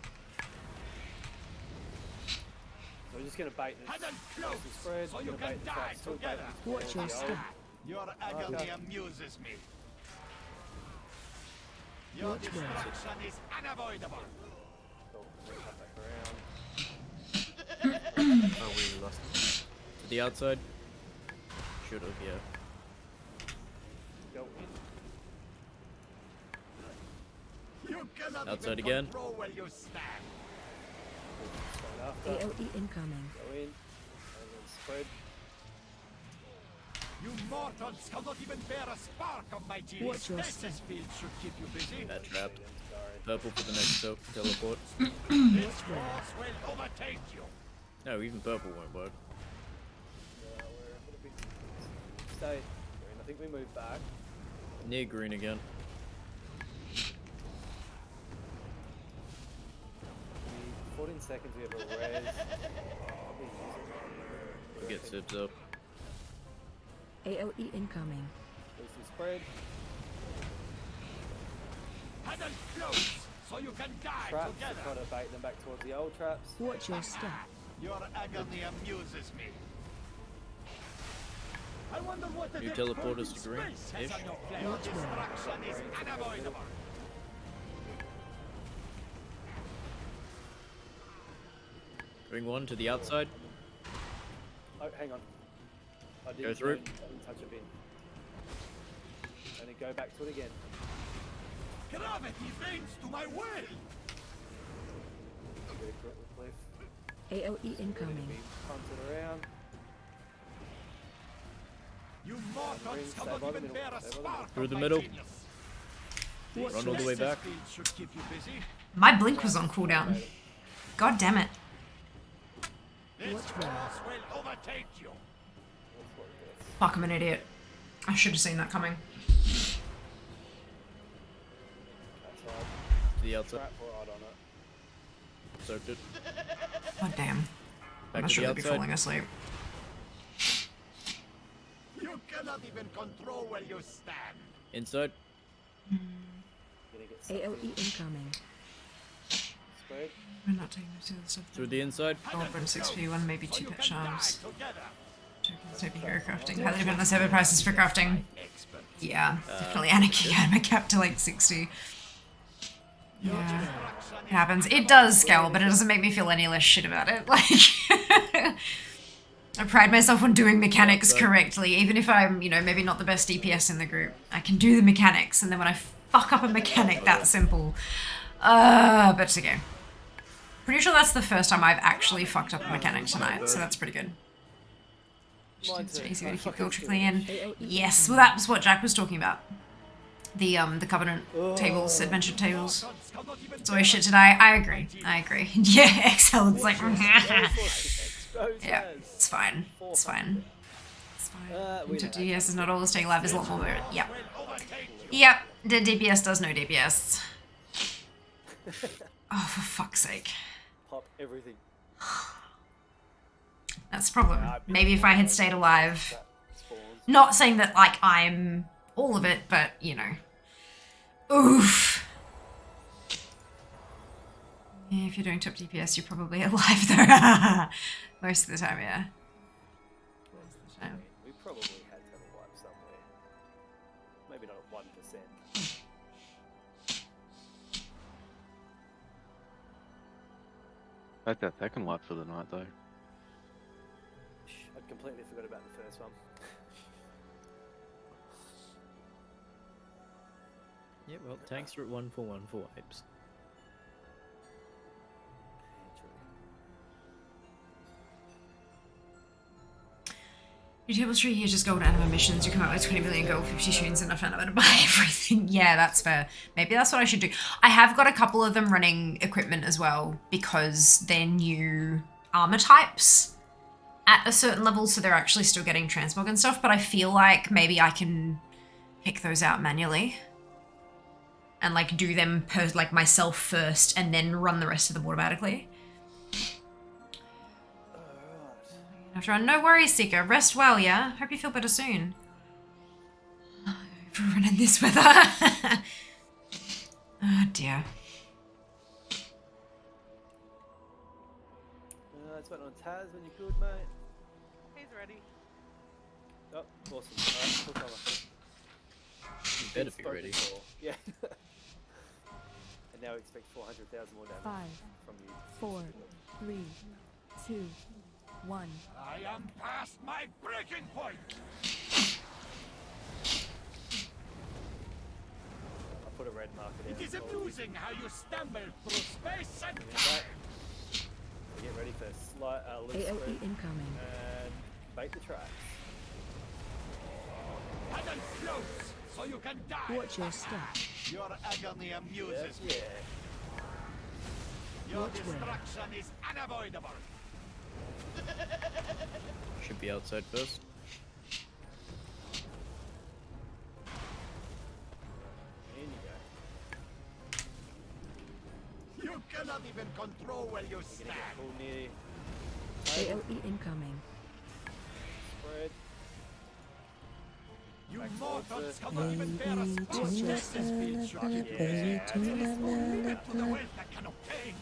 Speaker 7: So we're just going to bait this.
Speaker 4: Huddle
Speaker 7: Close
Speaker 4: close,
Speaker 7: the spread.
Speaker 4: so
Speaker 7: we're
Speaker 4: you
Speaker 7: gonna
Speaker 4: can
Speaker 7: bait the
Speaker 4: die
Speaker 7: trap, still bait
Speaker 4: together.
Speaker 7: them
Speaker 1: Watch your
Speaker 7: towards the
Speaker 1: step.
Speaker 4: Your agony amuses me. Your
Speaker 1: Watch where.
Speaker 4: destruction is unavoidable.
Speaker 7: Cool. We'll come back around.
Speaker 8: Oh, we lost it. To the outside. Should have, yeah.
Speaker 7: Go in.
Speaker 4: You cannot
Speaker 8: Outside
Speaker 4: even
Speaker 8: again.
Speaker 4: control where you stand.
Speaker 7: Straight after.
Speaker 1: AOE incoming.
Speaker 7: Go in. And then spread.
Speaker 4: You mortals cannot even bear a spark of my genius.
Speaker 1: Watch your
Speaker 4: Stasis field should keep you busy.
Speaker 8: That trapped.
Speaker 7: Sorry.
Speaker 8: Purple for the next teleport.
Speaker 4: This force will overtake you.
Speaker 8: No, even purple won't work.
Speaker 7: We're a little bit. Stay green. I think we move back.
Speaker 8: Near green again.
Speaker 7: We 14 seconds. We have a res. Probably use it.
Speaker 8: We'll get sips up.
Speaker 1: AOE incoming.
Speaker 7: Lose the spread.
Speaker 4: Huddle close, so you can die
Speaker 7: Traps.
Speaker 4: together.
Speaker 7: Try to bait them back towards the old traps.
Speaker 1: Watch your step.
Speaker 4: Your agony amuses me. I wonder what the
Speaker 8: New
Speaker 4: next
Speaker 8: teleporters
Speaker 4: point
Speaker 8: to
Speaker 4: in
Speaker 8: green,
Speaker 4: space has
Speaker 8: ish.
Speaker 4: on your plate.
Speaker 1: Watch where.
Speaker 4: Destruction is unavoidable.
Speaker 8: Bring one to the outside.
Speaker 7: Oh, hang on. I didn't,
Speaker 8: Go through.
Speaker 7: I didn't touch a bin. And then go back to it again.
Speaker 4: Gravity bends to my will.
Speaker 7: Get a grip with Cliff.
Speaker 1: AOE incoming.
Speaker 7: Punted around.
Speaker 4: You mortals
Speaker 7: Stay
Speaker 4: cannot
Speaker 7: by the
Speaker 4: even
Speaker 7: middle,
Speaker 4: bear a
Speaker 7: stay by the
Speaker 4: spark
Speaker 8: Through
Speaker 4: of
Speaker 8: the
Speaker 4: my
Speaker 8: middle.
Speaker 4: genius.
Speaker 8: Run all the way back.
Speaker 4: Stasis field should keep you busy.
Speaker 2: My blink was on cooldown. God damn it.
Speaker 4: This
Speaker 1: Watch
Speaker 4: force
Speaker 1: where.
Speaker 4: will overtake you.
Speaker 2: Fuck, I'm an idiot. I should have seen that coming.
Speaker 7: That's right.
Speaker 8: To the outside.
Speaker 7: Trap right on it.
Speaker 8: Soaked it.
Speaker 2: God damn. I
Speaker 8: Back
Speaker 2: must
Speaker 8: to the
Speaker 2: really be
Speaker 8: outside.
Speaker 2: falling asleep.
Speaker 4: You cannot even control where you stand.
Speaker 8: Inside.
Speaker 7: Gonna get sucked
Speaker 1: AOE
Speaker 7: in.
Speaker 1: incoming.
Speaker 7: Spread.
Speaker 2: We're not taking this other stuff.
Speaker 8: Through the inside.
Speaker 2: Goldburn 6p1, maybe 2 pet charms.
Speaker 4: Together.
Speaker 2: Tokens, maybe hero crafting. Highly depend on the server prices for crafting. Yeah, definitely Anarchy had my cap to like 60. Yeah, it happens. It does scale, but it doesn't make me feel any less shit about it. Like, I pride myself on doing mechanics correctly, even if I'm, you know, maybe not the best DPS in the group. I can do the mechanics, and then when I fuck up a mechanic that simple, but it's okay. Pretty sure that's the first time I've actually fucked up a mechanic tonight, so that's pretty good. It's easy to keep filtrically in. Yes, well that was what Jack was talking about. The Covenant tables, adventure tables. It's always shit today. I agree. I agree. Yeah, Excel, it's like yeah, it's fine. It's fine. It's fine. DPS is not all, staying alive is a lot more. Yep. Yep, the DPS does no DPS. Oh, for fuck's sake.
Speaker 7: Pop everything.
Speaker 2: That's the problem. Maybe if I had stayed alive. Not saying that, like, I'm all of it, but, you know. Oof. Yeah, if you're doing top DPS, you're probably alive, though. Most of the time, yeah. Most of the time.
Speaker 7: We probably had to have a wipe somewhere. Maybe not at 1%.
Speaker 10: Like that second wipe for the night though.
Speaker 7: I'd completely forgot about the first one.
Speaker 8: Yeah, well, tanks are at 1 for 1 for wipes.
Speaker 2: Your table tree here just gold anima missions. You come out with 20 million gold, 50 tunes, enough anima to buy everything. Yeah, that's fair. Maybe that's what I should do. I have got a couple of them running equipment as well because they're new armor types at a certain level, so they're actually still getting transmog and stuff, but I feel like maybe I can pick those out manually and like do them per like myself first and then run the rest of them automatically. After all, no worries, Seeker. Rest well, yeah? Hope you feel better soon. Everyone in this weather. Oh dear.
Speaker 7: It's waiting on Taz when you're good, mate.
Speaker 18: He's ready.
Speaker 7: Oh, awesome. Alright, full cover.
Speaker 8: You better be ready.
Speaker 7: Yeah. And now we expect 400,000 more damage
Speaker 1: 5,
Speaker 7: from you.
Speaker 1: 4, 3, 2, 1.
Speaker 4: I am past my breaking point.
Speaker 7: I'll put a red marker there.
Speaker 4: It is amusing how you stumble through space and
Speaker 7: Right.
Speaker 4: time.
Speaker 7: Get ready for slight loose
Speaker 1: AOE
Speaker 7: spread
Speaker 1: incoming.
Speaker 7: and bait the tracks.
Speaker 4: Paddle close so you can die.
Speaker 1: Watch your step.
Speaker 4: Your agony amuses me.
Speaker 7: Yeah.
Speaker 4: Your
Speaker 1: Watch where.
Speaker 4: destruction is unavoidable.
Speaker 8: Should be outside first.
Speaker 7: In you go.
Speaker 4: You cannot even control where you
Speaker 7: You're gonna
Speaker 4: stand.
Speaker 7: get pulled near.
Speaker 1: AOE incoming.
Speaker 7: Spread.
Speaker 4: You
Speaker 7: Back
Speaker 4: mortals
Speaker 7: towards
Speaker 4: cannot even bear a spot.
Speaker 1: Watch your
Speaker 4: This is built should keep you busy. There is no limit to the wealth that can obtain.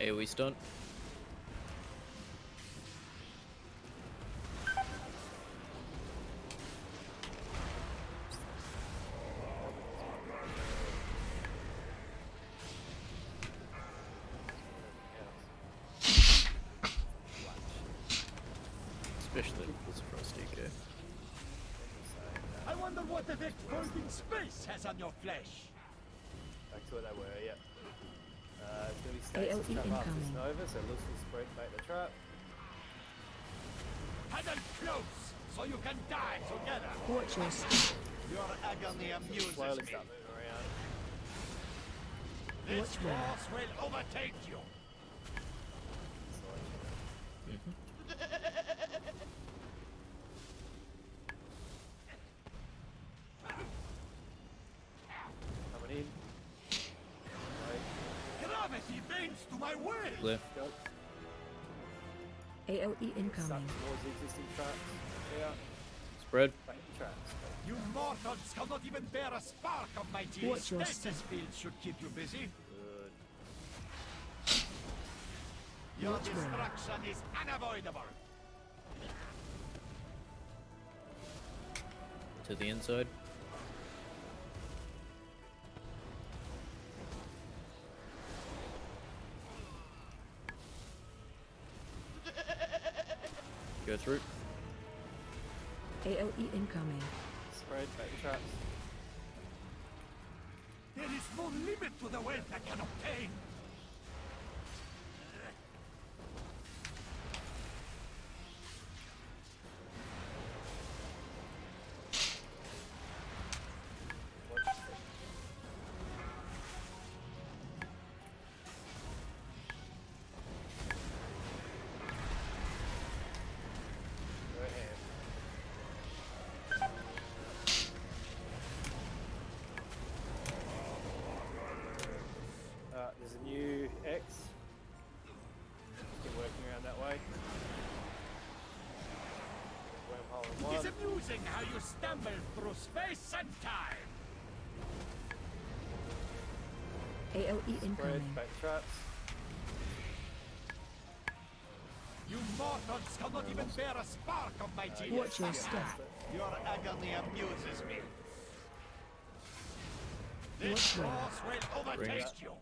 Speaker 8: AoE stunt. Especially if it's frosty, okay?
Speaker 4: I wonder what effect holding space has on your flesh.
Speaker 7: Back to where they were, yeah. It's going to be stasis
Speaker 1: AOE
Speaker 7: trap after
Speaker 1: incoming.
Speaker 7: Nova, so loosely spread, bait the trap.
Speaker 4: Paddle close so you can die together.
Speaker 1: Watch your step.
Speaker 4: Your agony amuses
Speaker 7: Slowly
Speaker 4: me.
Speaker 7: start moving around.
Speaker 4: This
Speaker 1: Watch where.
Speaker 4: force will overtake you.
Speaker 7: Coming in.
Speaker 4: Gravity bends to my will.
Speaker 8: Clear.
Speaker 7: Go.
Speaker 1: AOE
Speaker 7: Suck
Speaker 1: incoming.
Speaker 7: towards the existing traps. Yeah.
Speaker 8: Spread.
Speaker 7: Bait the traps.
Speaker 4: You mortals cannot even bear a spark of my
Speaker 1: Watch your
Speaker 4: stasis
Speaker 1: step.
Speaker 4: field should keep you busy.
Speaker 7: Good.
Speaker 4: Your
Speaker 1: Watch where.
Speaker 4: destruction is unavoidable.
Speaker 8: To the inside. Go through.
Speaker 1: AOE incoming.
Speaker 7: Spread, bait the traps.
Speaker 4: There is no limit to the wealth I can obtain.
Speaker 7: Go ahead. There's a new X. Just been working around that way. Wormhole in
Speaker 4: It is
Speaker 7: one.
Speaker 4: amusing how you stumble through space and time.
Speaker 1: AOE
Speaker 7: Spread,
Speaker 1: incoming.
Speaker 7: bait the traps.
Speaker 4: You mortals cannot even bear a spark of my genius.
Speaker 1: Watch your step.
Speaker 4: Your agony amuses me. This
Speaker 1: Watch where.
Speaker 4: force will
Speaker 8: Bring it.
Speaker 4: overtake you.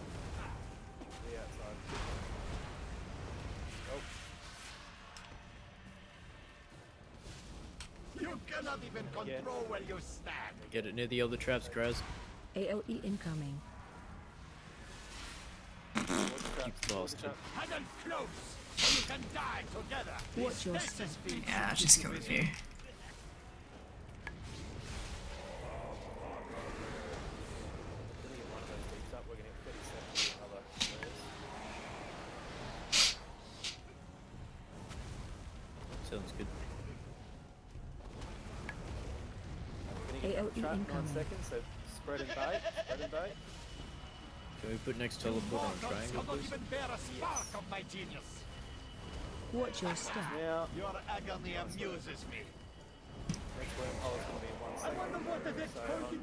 Speaker 7: The outside. Oh,
Speaker 4: You cannot even control where you stand.
Speaker 8: Get it near the other traps, Graz.
Speaker 1: AOE incoming.
Speaker 8: You bastard.
Speaker 4: Paddle close so you can die together.
Speaker 1: Watch your
Speaker 4: Stasis
Speaker 1: step.
Speaker 4: field
Speaker 2: Yeah, I
Speaker 4: should
Speaker 2: just
Speaker 4: keep
Speaker 2: killed a
Speaker 4: you
Speaker 2: few.
Speaker 4: busy.
Speaker 7: gonna get one of those deeps up. We're gonna get 37 with another.
Speaker 8: Sounds good.
Speaker 1: AOE
Speaker 7: Trap, 9
Speaker 1: incoming.
Speaker 7: seconds, so spread and bait, spread and bait.
Speaker 8: Can we put next teleport on triangle, please?
Speaker 1: Watch your step.
Speaker 7: Now,
Speaker 3: Your agony amuses me.
Speaker 7: next wormhole is going to be in 1 second.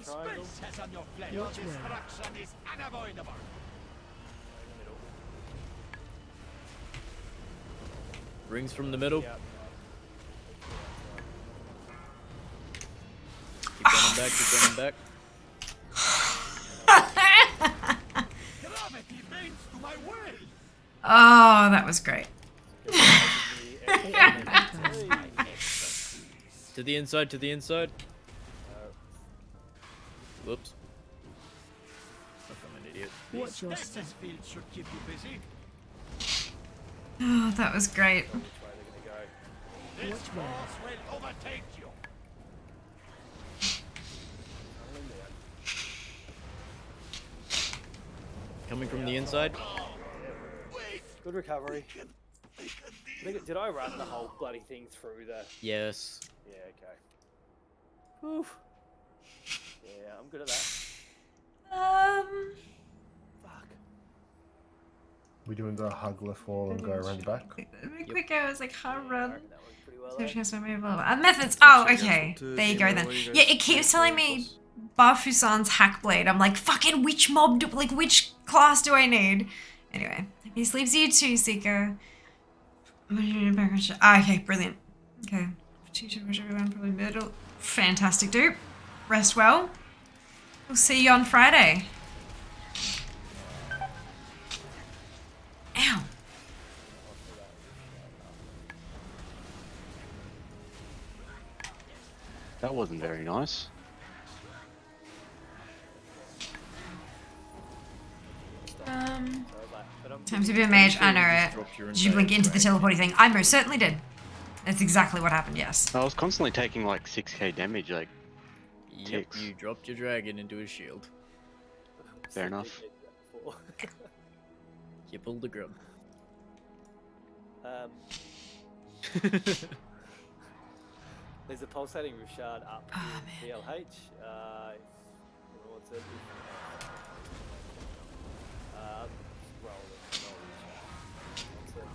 Speaker 7: So on triangle.
Speaker 3: Has on your flesh.
Speaker 1: Watch
Speaker 3: Your
Speaker 1: where.
Speaker 3: destruction is unavoidable.
Speaker 8: Rings from the middle.
Speaker 7: Yeah.
Speaker 8: Keep running back, keep running back.
Speaker 3: Gravity bends to my will.
Speaker 2: Oh, that was great.
Speaker 8: To the inside, to the inside. Whoops. Look, I'm an idiot.
Speaker 1: Watch your step.
Speaker 3: This field should keep you busy.
Speaker 2: Oh, that was great.
Speaker 3: This force will overtake you.
Speaker 8: Coming from the inside.
Speaker 7: Good recovery. Did I run the whole bloody thing through the...
Speaker 8: Yes.
Speaker 7: Yeah, okay. Whew. Yeah, I'm good at that. Fuck.
Speaker 16: We doing the hug lift wall and go around the back?
Speaker 2: Quick, I was like, how run?
Speaker 7: That went pretty well,
Speaker 2: Search
Speaker 7: eh?
Speaker 2: has some methods. Oh, okay. There you go then. Yeah, it keeps telling me Bafusan's Hackblade. I'm like, fucking which mob do, like, which class do I need? Anyway, he sleeps you too, Seeker. Okay, brilliant. Okay. Teacher, wish everyone probably middle. Fantastic, dude. Rest well. We'll see you on Friday. Ow.
Speaker 10: That wasn't very nice.
Speaker 2: Time to be a mage. I know it. Did you blink into the teleporting thing? I most certainly did. That's exactly what happened, yes.
Speaker 10: I was constantly taking like 6k damage, like,
Speaker 8: Yep,
Speaker 10: ticks.
Speaker 8: you dropped your dragon into his shield.
Speaker 10: Fair enough.
Speaker 8: You pulled the grub.
Speaker 7: There's a pulsating Richard up in BLH. What's it? Roll it. What's it?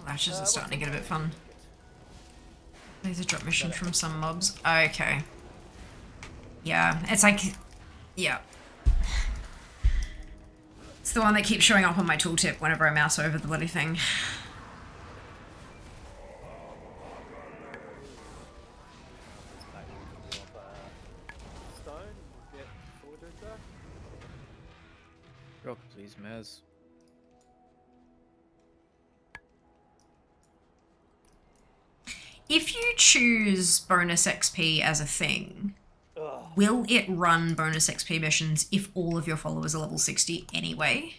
Speaker 2: Lashes are starting to get a bit fun. There's a drop mission from some mobs. Okay. Yeah, it's like, yeah. It's the one that keeps showing up on my tooltip whenever I mouse over the bloody thing.
Speaker 8: Rock, please, Maz.
Speaker 2: If you choose bonus XP as a thing, will it run bonus XP missions if all of your followers are level 60 anyway?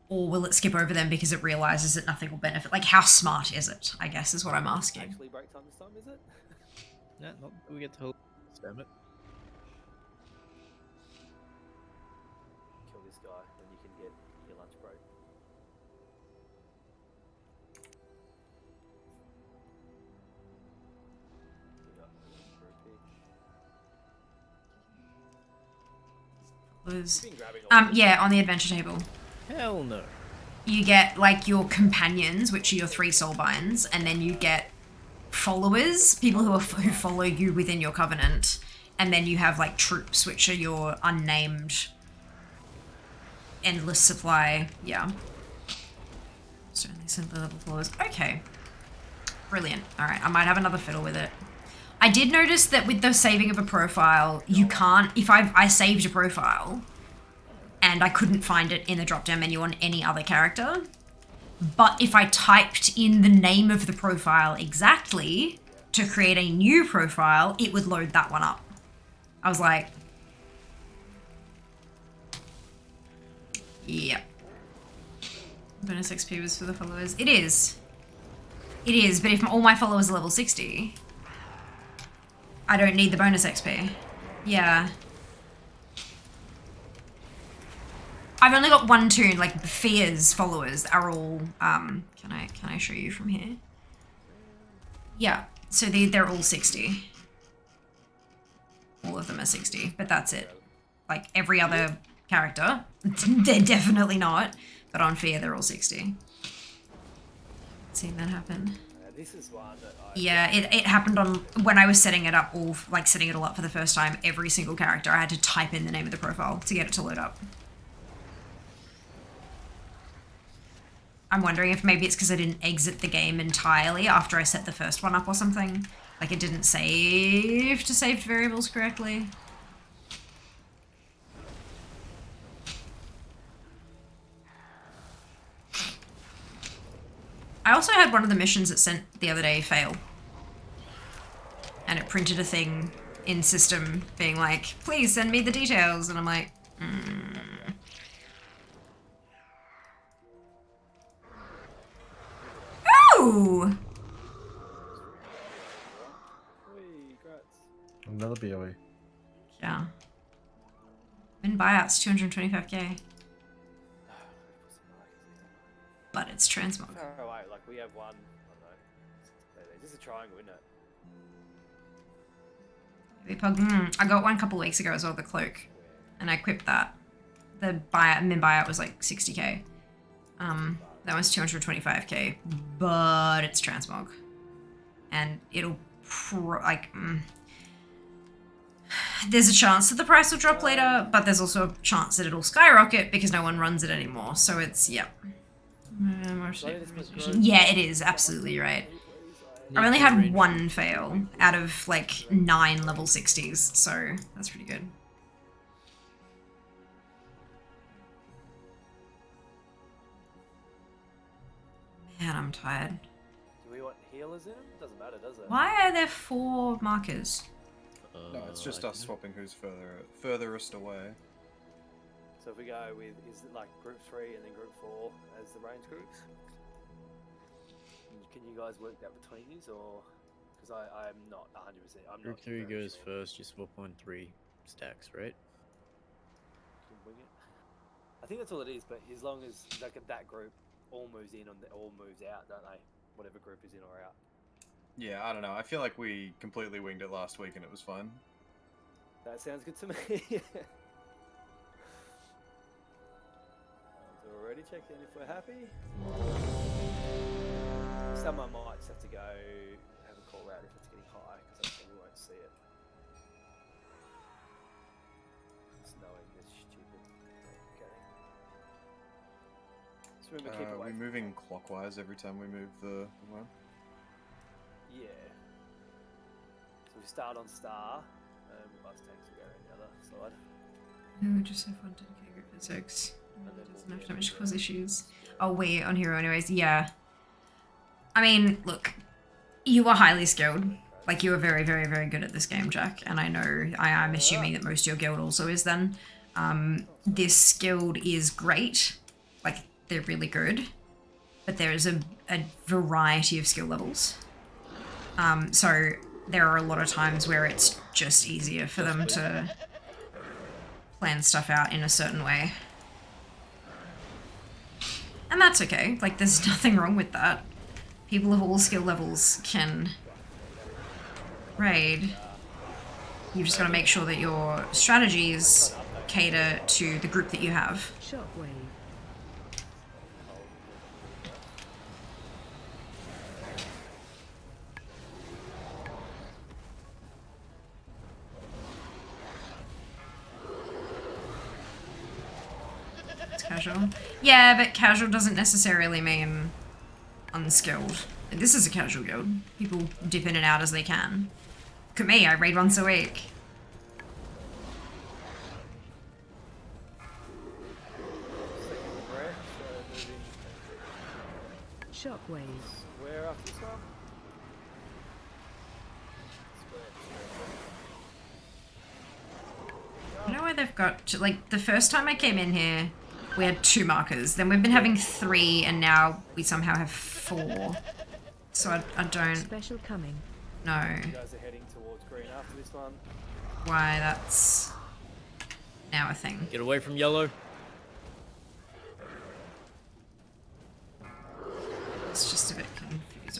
Speaker 2: Or will it skip over them because it realizes that nothing will benefit? Like, how smart is it, I guess, is what I'm asking.
Speaker 7: Actually break time this time, is it?
Speaker 8: No, not that we get to hold. Damn it.
Speaker 7: Kill this guy, then you can get your lunch break.
Speaker 2: Yeah, on the adventure table.
Speaker 8: Hell no.
Speaker 2: You get, like, your companions, which are your 3 soulbinds, and then you get followers, people who follow you within your covenant, and then you have, like, troops, which are your unnamed endless supply. Yeah. Certainly simpler level followers. Okay. Brilliant. Alright, I might have another fiddle with it. I did notice that with the saving of a profile, you can't, if I saved a profile, and I couldn't find it in the drop-down menu on any other character, but if I typed in the name of the profile exactly to create a new profile, it would load that one up. I was like, yep. Bonus XP was for the followers. It is. It is, but if all my followers are level 60, I don't need the bonus XP. Yeah. I've only got one toon, like Fear's followers are all, can I show you from here? Yeah, so they're all 60. All of them are 60, but that's it. Like every other character, they're definitely not, but on Fear they're all 60. Seen that happen.
Speaker 7: This is one that
Speaker 2: Yeah, it happened on when I was setting it up, setting it all up for the first time. Every single character, I had to type in the name of the profile to get it to load up. I'm wondering if maybe it's because I didn't exit the game entirely after I set the first one up or something. Like it didn't save to saved variables correctly. I also had one of the missions it sent the other day fail. And it printed a thing in system being like, please send me the details. And I'm like, Ooh!
Speaker 16: Another BOE.
Speaker 2: Yeah. Min buyouts 225k. But it's transmog.
Speaker 7: far away. Like we have one. I don't know. This is a triangle, isn't it?
Speaker 2: I got one a couple weeks ago as well, the cloak. And I equipped that. The min buyout was like 60k. That was 225k, but it's transmog. And it'll there's a chance that the price will drop later, but there's also a chance that it'll skyrocket because no one runs it anymore. So it's, yeah. Yeah, it is, absolutely right. I've only had one fail out of like 9 level 60s, so that's pretty good. Man, I'm tired.
Speaker 7: Do we want healers in them? Doesn't matter, does it?
Speaker 2: Why are there 4 markers?
Speaker 14: No, it's just us swapping who's furthest away.
Speaker 7: So if we go with, is it like group 3 and then group 4 as the range groups? Can you guys work that between you, or because I'm not 100%. I'm
Speaker 8: Group 3 goes first. You swap on 3 stacks, right?
Speaker 7: Can wing it. I think that's all it is. But as long as like that group all moves in and all moves out, don't they? Whatever group is in or out.
Speaker 14: Yeah, I don't know. I feel like we completely winged it last week and it was fun.
Speaker 7: That sounds good to me. So we're already checked in if we're happy. Someone might just have to go have a call out if it's getting high, because we won't see it. It's knowing this stupid. Okay. So remember, keep away.
Speaker 14: We're moving clockwise every time we move the one.
Speaker 7: Yeah. So we start on star, bus tanks will go on the other side.
Speaker 2: No, just have one dedicated group for 6. Doesn't have damage to cause issues. Oh wait, on hero anyways, yeah. I mean, look, you are highly skilled. Like, you are very, very, very good at this game, Jack. And I know, I'm assuming that most of your guild also is then. This guild is great. Like, they're really good. But there is a variety of skill levels. So there are a lot of times where it's just easier for them to plan stuff out in a certain way. And that's okay. Like, there's nothing wrong with that. People of all skill levels can raid. You've just got to make sure that your strategies cater to the group that you have.
Speaker 18: Shockwave.
Speaker 2: It's casual. Yeah, but casual doesn't necessarily mean unskilled. This is a casual guild. People dip in and out as they can. Look at me, I raid once a week.
Speaker 18: Shockwave.
Speaker 7: Where after this one?
Speaker 2: I don't know where they've got, like, the first time I came in here, we had 2 markers. Then we've been having 3, and now we somehow have 4. So I don't...
Speaker 18: Special coming.
Speaker 2: No.
Speaker 7: You guys are heading towards green after this one.
Speaker 2: Why that's now a thing.
Speaker 8: Get away from yellow.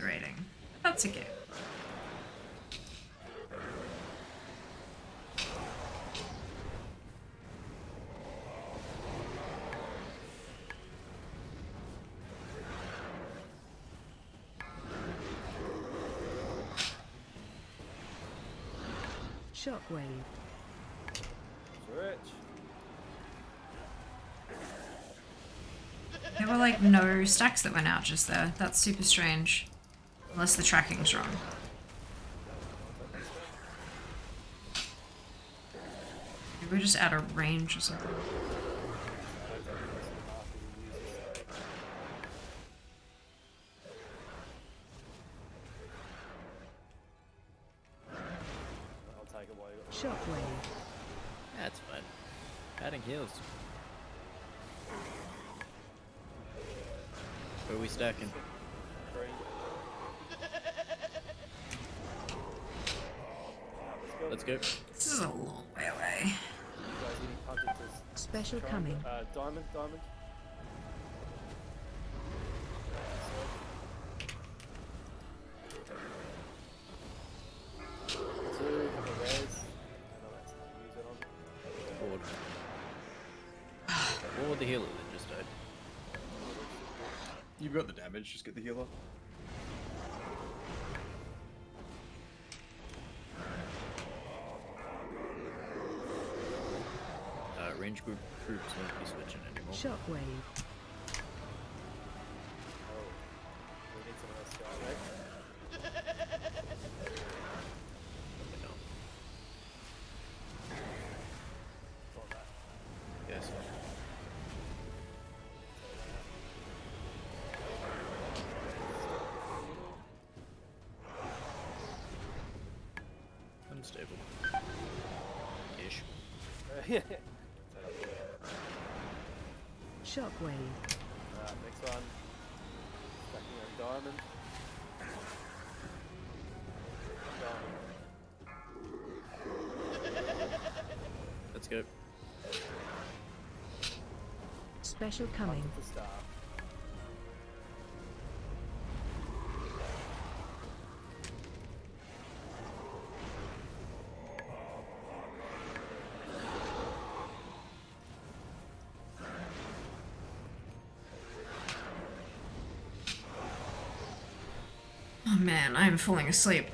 Speaker 2: exaggerating. But that's okay.
Speaker 18: Shockwave.
Speaker 7: Rich.
Speaker 2: There were like no stacks that went out just there. That's super strange. Unless the tracking's wrong. Maybe we're just out of range or something.
Speaker 18: Shockwave.
Speaker 8: That's fine. Adding heals. Where are we stacking? Let's go.
Speaker 2: This is a long way away.
Speaker 18: Special coming.
Speaker 7: Diamond.
Speaker 8: Or the healer that just died.
Speaker 14: You've got the damage, just get the healer.
Speaker 8: Range group troops won't be switching anymore.
Speaker 18: Shockwave.
Speaker 7: We need someone else to go, right?
Speaker 8: Yes. Unstable. Ish.
Speaker 18: Shockwave.
Speaker 7: Next one. Stacking on diamond.
Speaker 8: Let's go.
Speaker 18: Special coming.
Speaker 7: The star.
Speaker 2: Oh man, I'm falling asleep.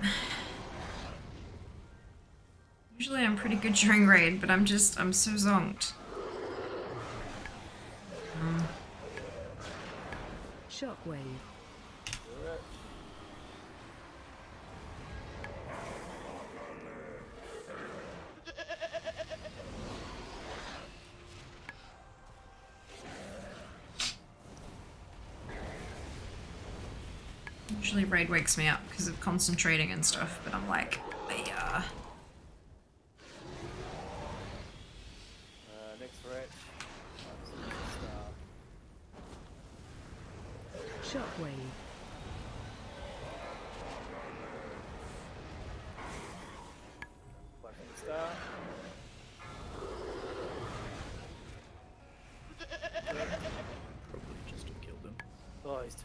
Speaker 2: Usually I'm pretty good during raid, but I'm so zonked.
Speaker 18: Shockwave.
Speaker 2: Usually raid wakes me up because of concentrating and stuff, but I'm like, yeah.
Speaker 7: Next wretch.
Speaker 18: Shockwave.
Speaker 7: Black from the star.
Speaker 8: Probably just have killed him.
Speaker 7: Oh, he's 2%.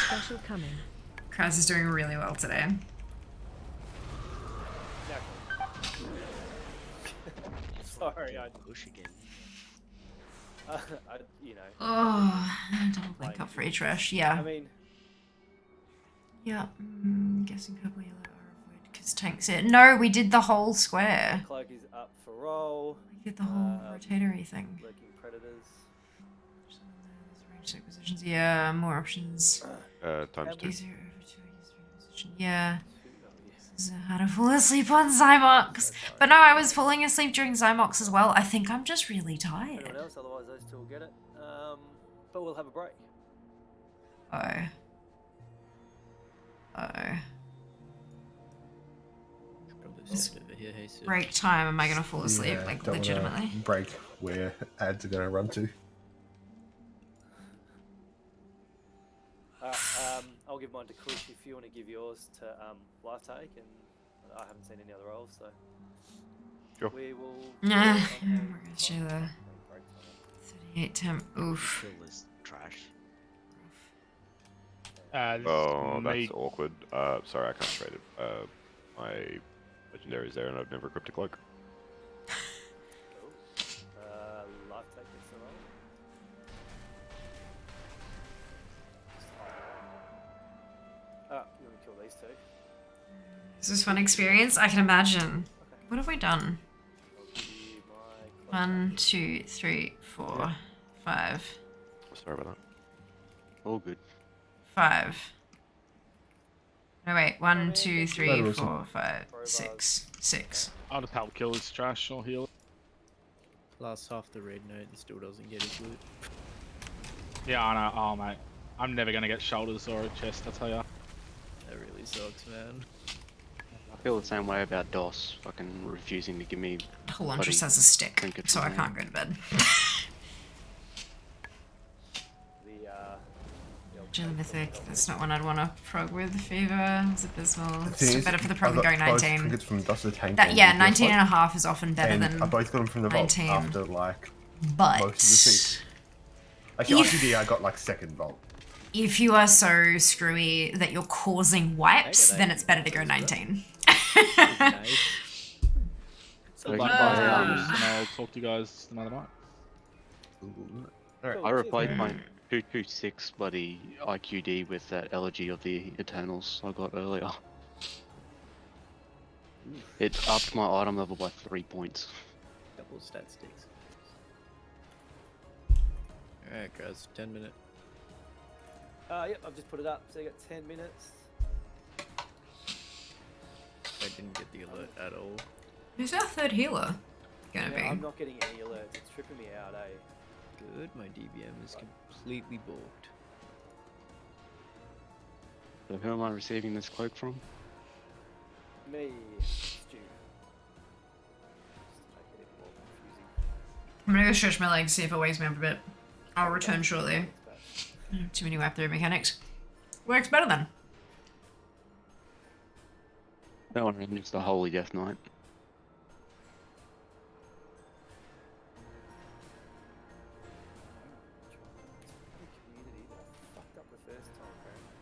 Speaker 18: Special coming.
Speaker 2: Kraz is doing really well today.
Speaker 7: Sorry, I
Speaker 8: push again.
Speaker 7: You know.
Speaker 2: Oh, double blink up for A-Trash, yeah.
Speaker 7: I mean,
Speaker 2: yeah, guessing purple yellow are avoid because tanks it. No, we did the whole square.
Speaker 7: cloak is up for roll.
Speaker 2: We did the whole rotatory thing.
Speaker 7: Lurking predators.
Speaker 2: Range acquisitions, yeah, more options.
Speaker 19: Times 2.
Speaker 2: Easier over 2, position. Yeah. This is how to fall asleep on Zymox. But no, I was falling asleep during Zymox as well. I think I'm just really tired.
Speaker 7: Anyone else? Otherwise, those two will get it. But we'll have a break.
Speaker 2: Oh. Break time, am I gonna fall asleep?
Speaker 16: Yeah,
Speaker 2: like
Speaker 16: don't wanna
Speaker 2: legitimately?
Speaker 16: break where ads are going to run to.
Speaker 7: I'll give mine to Kush if you want to give yours to Life Take, and I haven't seen any other roles, so
Speaker 19: sure.
Speaker 7: We will.
Speaker 2: Nah, we're gonna share the 38 temp. Oof.
Speaker 8: Kill this trash.
Speaker 11: This
Speaker 19: Oh,
Speaker 11: is
Speaker 19: that's
Speaker 11: me.
Speaker 19: awkward. Sorry, I can't trade it. My legendary is there, and I've never equipped a cloak.
Speaker 7: Life take this along. Oh, you want to kill these two?
Speaker 2: Is this fun experience? I can imagine. What have we done?
Speaker 7: I'll give you my
Speaker 2: 1, 2, 3, 4, 5.
Speaker 19: Sorry about that. All good.
Speaker 2: 5. No wait, 1, 2, 3,
Speaker 16: Later, Wilson.
Speaker 2: 4, 5, 6. 6.
Speaker 11: I'll just help kill this trash. I'll heal it.
Speaker 8: Last half the red note and still doesn't get his loot.
Speaker 11: Yeah, I know. Oh, mate. I'm never gonna get shoulders or a chest, I tell ya.
Speaker 8: That really sucks, man.
Speaker 10: I feel the same way about DOS, fucking refusing to give me.
Speaker 2: Launtress has a stick,
Speaker 10: trinkets
Speaker 2: so I
Speaker 10: and
Speaker 2: can't go to bed. Gin Mythic, that's not one I'd want to prog with. Fever, is abysmal. It's better for the prog than going 19.
Speaker 16: Trinkets from Dust of the Tank.
Speaker 2: That, yeah, 19 and a half is often better than
Speaker 16: I both got them from the vault
Speaker 2: 19.
Speaker 16: after like
Speaker 2: But
Speaker 16: most of the seats. Actually,
Speaker 2: if-
Speaker 16: IQD I got like second vault.
Speaker 2: If you are so screwy that you're causing wipes, then it's better to go 19.
Speaker 11: So and I'll talk to you guys another night.
Speaker 10: I replaced my 226 bloody IQD with that Elegy of the Eternals I got earlier. It upped my item level by 3 points.
Speaker 8: Couple of stat sticks. Alright guys, 10 minutes.
Speaker 7: Yep, I've just put it up, so you got 10 minutes.
Speaker 8: I didn't get the alert at all.
Speaker 2: Who's our third healer gonna be?
Speaker 7: I'm not getting any alerts, it's tripping me out, eh?
Speaker 8: Good, my DBM is completely balked.
Speaker 10: So who am I receiving this cloak from?
Speaker 7: Me, Stu.
Speaker 2: I'm gonna go stretch my legs, see if it wakes me up a bit. I'll return shortly. Too many wipe through mechanics. Works better then.
Speaker 10: That one is the Holy Death Knight.
Speaker 7: Fucked up the first time, apparently.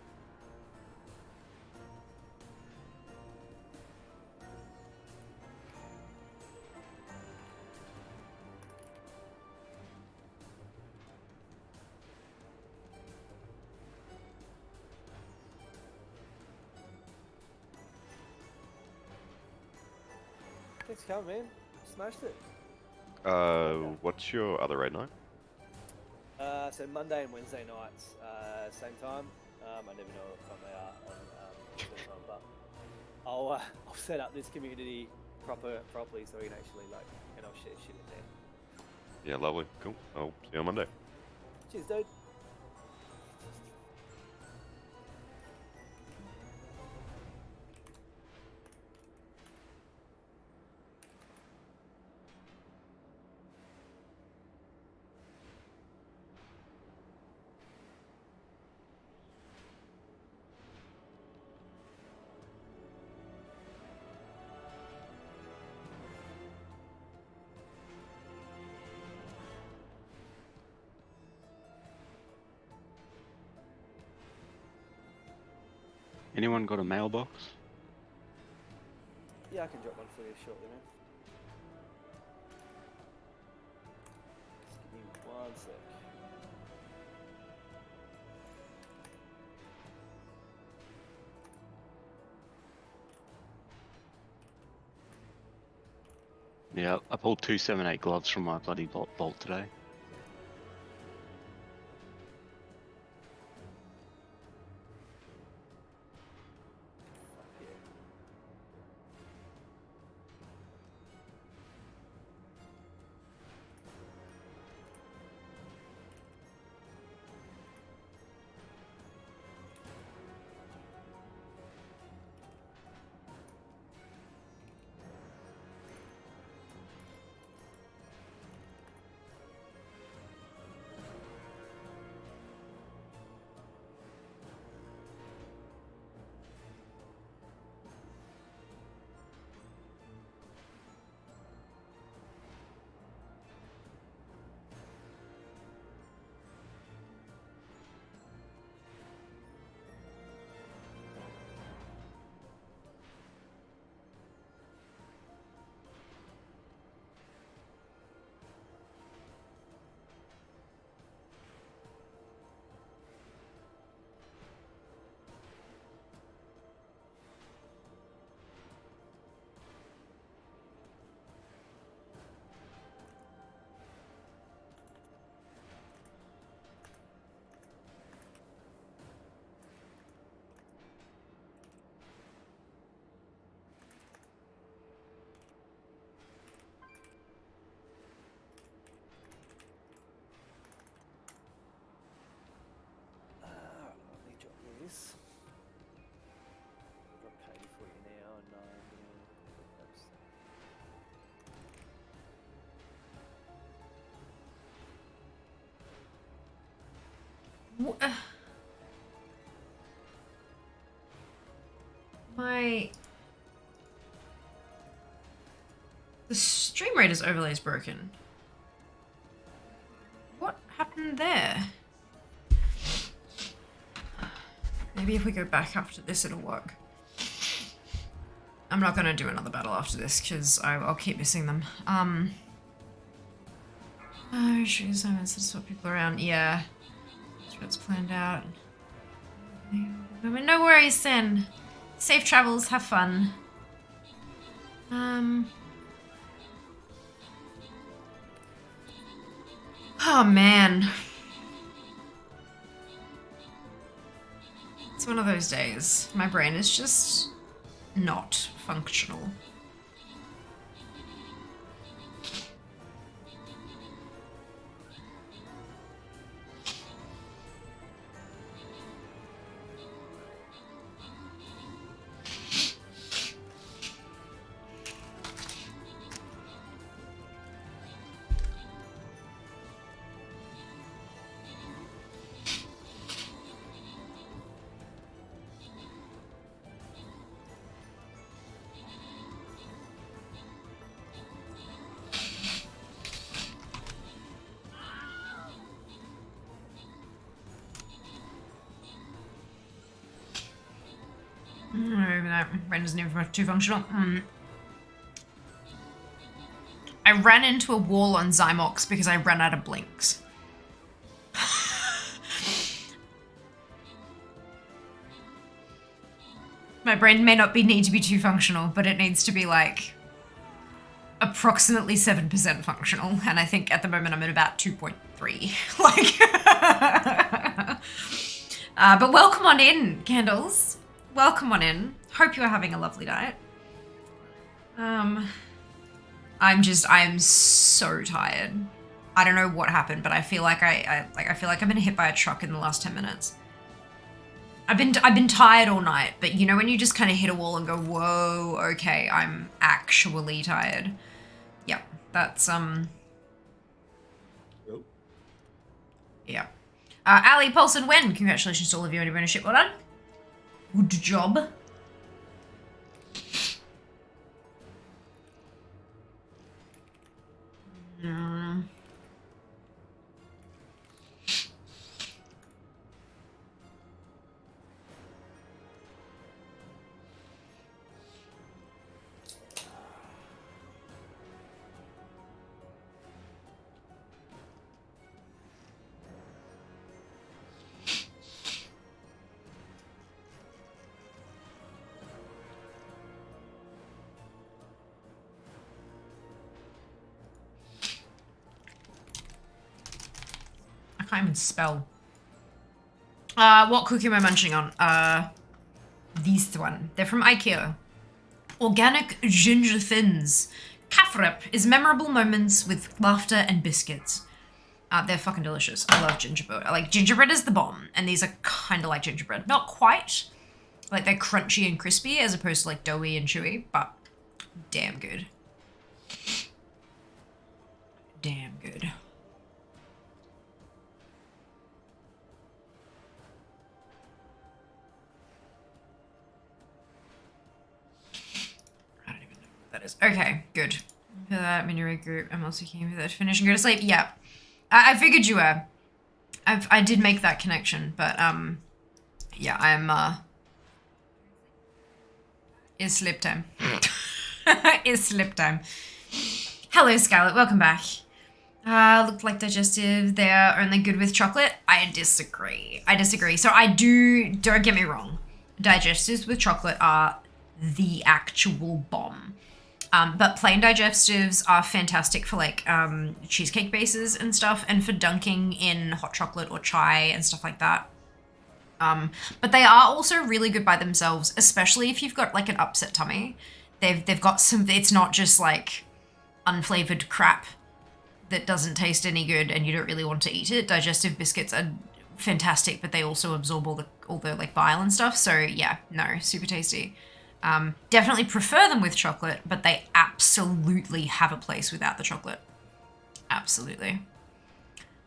Speaker 7: Thanks for coming, man. Smashed it.
Speaker 19: What's your other raid night?
Speaker 7: So Monday and Wednesday nights, same time. I never know what time they are on Thursday time, but I'll set up this community properly so we can actually and I'll share shit in there.
Speaker 19: Yeah, lovely. Cool. I'll see you on Monday.
Speaker 7: Cheers, dude.
Speaker 10: Anyone got a mailbox?
Speaker 7: Yeah, I can drop one for you shortly, man. Just give me 1 sec.
Speaker 10: Yeah, I pulled 278 gloves from my bloody vault today.
Speaker 2: The stream rate is overlay is broken. What happened there? Maybe if we go back after this, it'll work. I'm not gonna do another battle after this because I'll keep missing them. Oh, shoot, assignments to swap people around. Yeah. That's what's planned out. No worries, Sin. Safe travels, have fun. Oh man. It's one of those days. My brain is just not functional. Brain isn't even too functional. I ran into a wall on Zymox because I ran out of blinks. My brain may not need to be too functional, but it needs to be like approximately 7% functional, and I think at the moment I'm at about 2.3. But welcome on in, Candles. Welcome on in. Hope you are having a lovely night. I'm so tired. I don't know what happened, but I feel like I feel like I've been hit by a truck in the last 10 minutes. I've been tired all night, but you know when you just kind of hit a wall and go, whoa, okay, I'm actually tired. Yep, that's yeah. Ali, Paulson, Wen, congratulations to all of you on your ownership. Well done. Good job. I can't even spell. What cookie am I munching on? This one. They're from IKEA. Organic ginger thins. Kafrep is memorable moments with laughter and biscuits. They're fucking delicious. I love gingerbread. Gingerbread is the bomb, and these are kind of like gingerbread. Not quite. Like they're crunchy and crispy as opposed to like doughy and chewy, but damn good. Damn good. That is okay. Good. For that mini regroup, I'm also keen for that to finish and go to sleep. Yeah, I figured you were. I did make that connection, but yeah, I'm it's sleep time. It's sleep time. Hello, Scarlett. Welcome back. Looked like digestive. They're only good with chocolate. I disagree. So don't get me wrong. Digestives with chocolate are the actual bomb. But plain digestives are fantastic for like cheesecake bases and stuff, and for dunking in hot chocolate or chai and stuff like that. But they are also really good by themselves, especially if you've got like an upset tummy. They've got some, it's not just like unflavored crap that doesn't taste any good and you don't really want to eat it. Digestive biscuits are fantastic, but they also absorb all the like bile and stuff. So yeah, no, super tasty. Definitely prefer them with chocolate, but they absolutely have a place without the chocolate. Absolutely.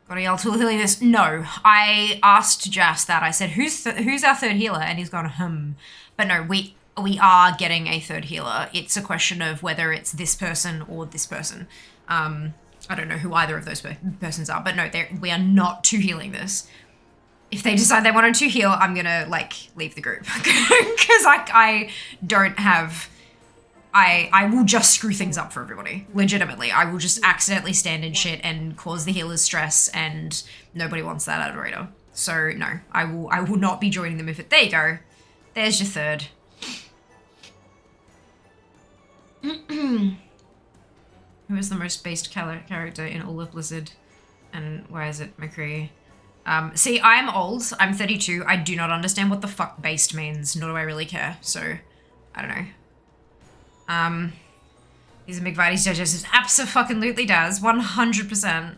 Speaker 2: Got a yell tool healing this? No. I asked Jas that. I said, who's our third healer? And he's gone, But no, we are getting a third healer. It's a question of whether it's this person or this person. I don't know who either of those persons are, but no, we are not two healing this. If they decide they wanted to heal, I'm gonna like leave the group because I don't have. I will just screw things up for everybody. Legitimately, I will just accidentally stand in shit and cause the healers stress, and nobody wants that out of Raider. So no, I will not be joining them if it. There you go. There's your third. Who is the most based character in all of Blizzard, and why is it McCree? See, I'm old. I'm 32. I do not understand what the fuck based means, nor do I really care. So, I don't know. He's a McVitie's digest. Abso-fucking-lutely does. 100%.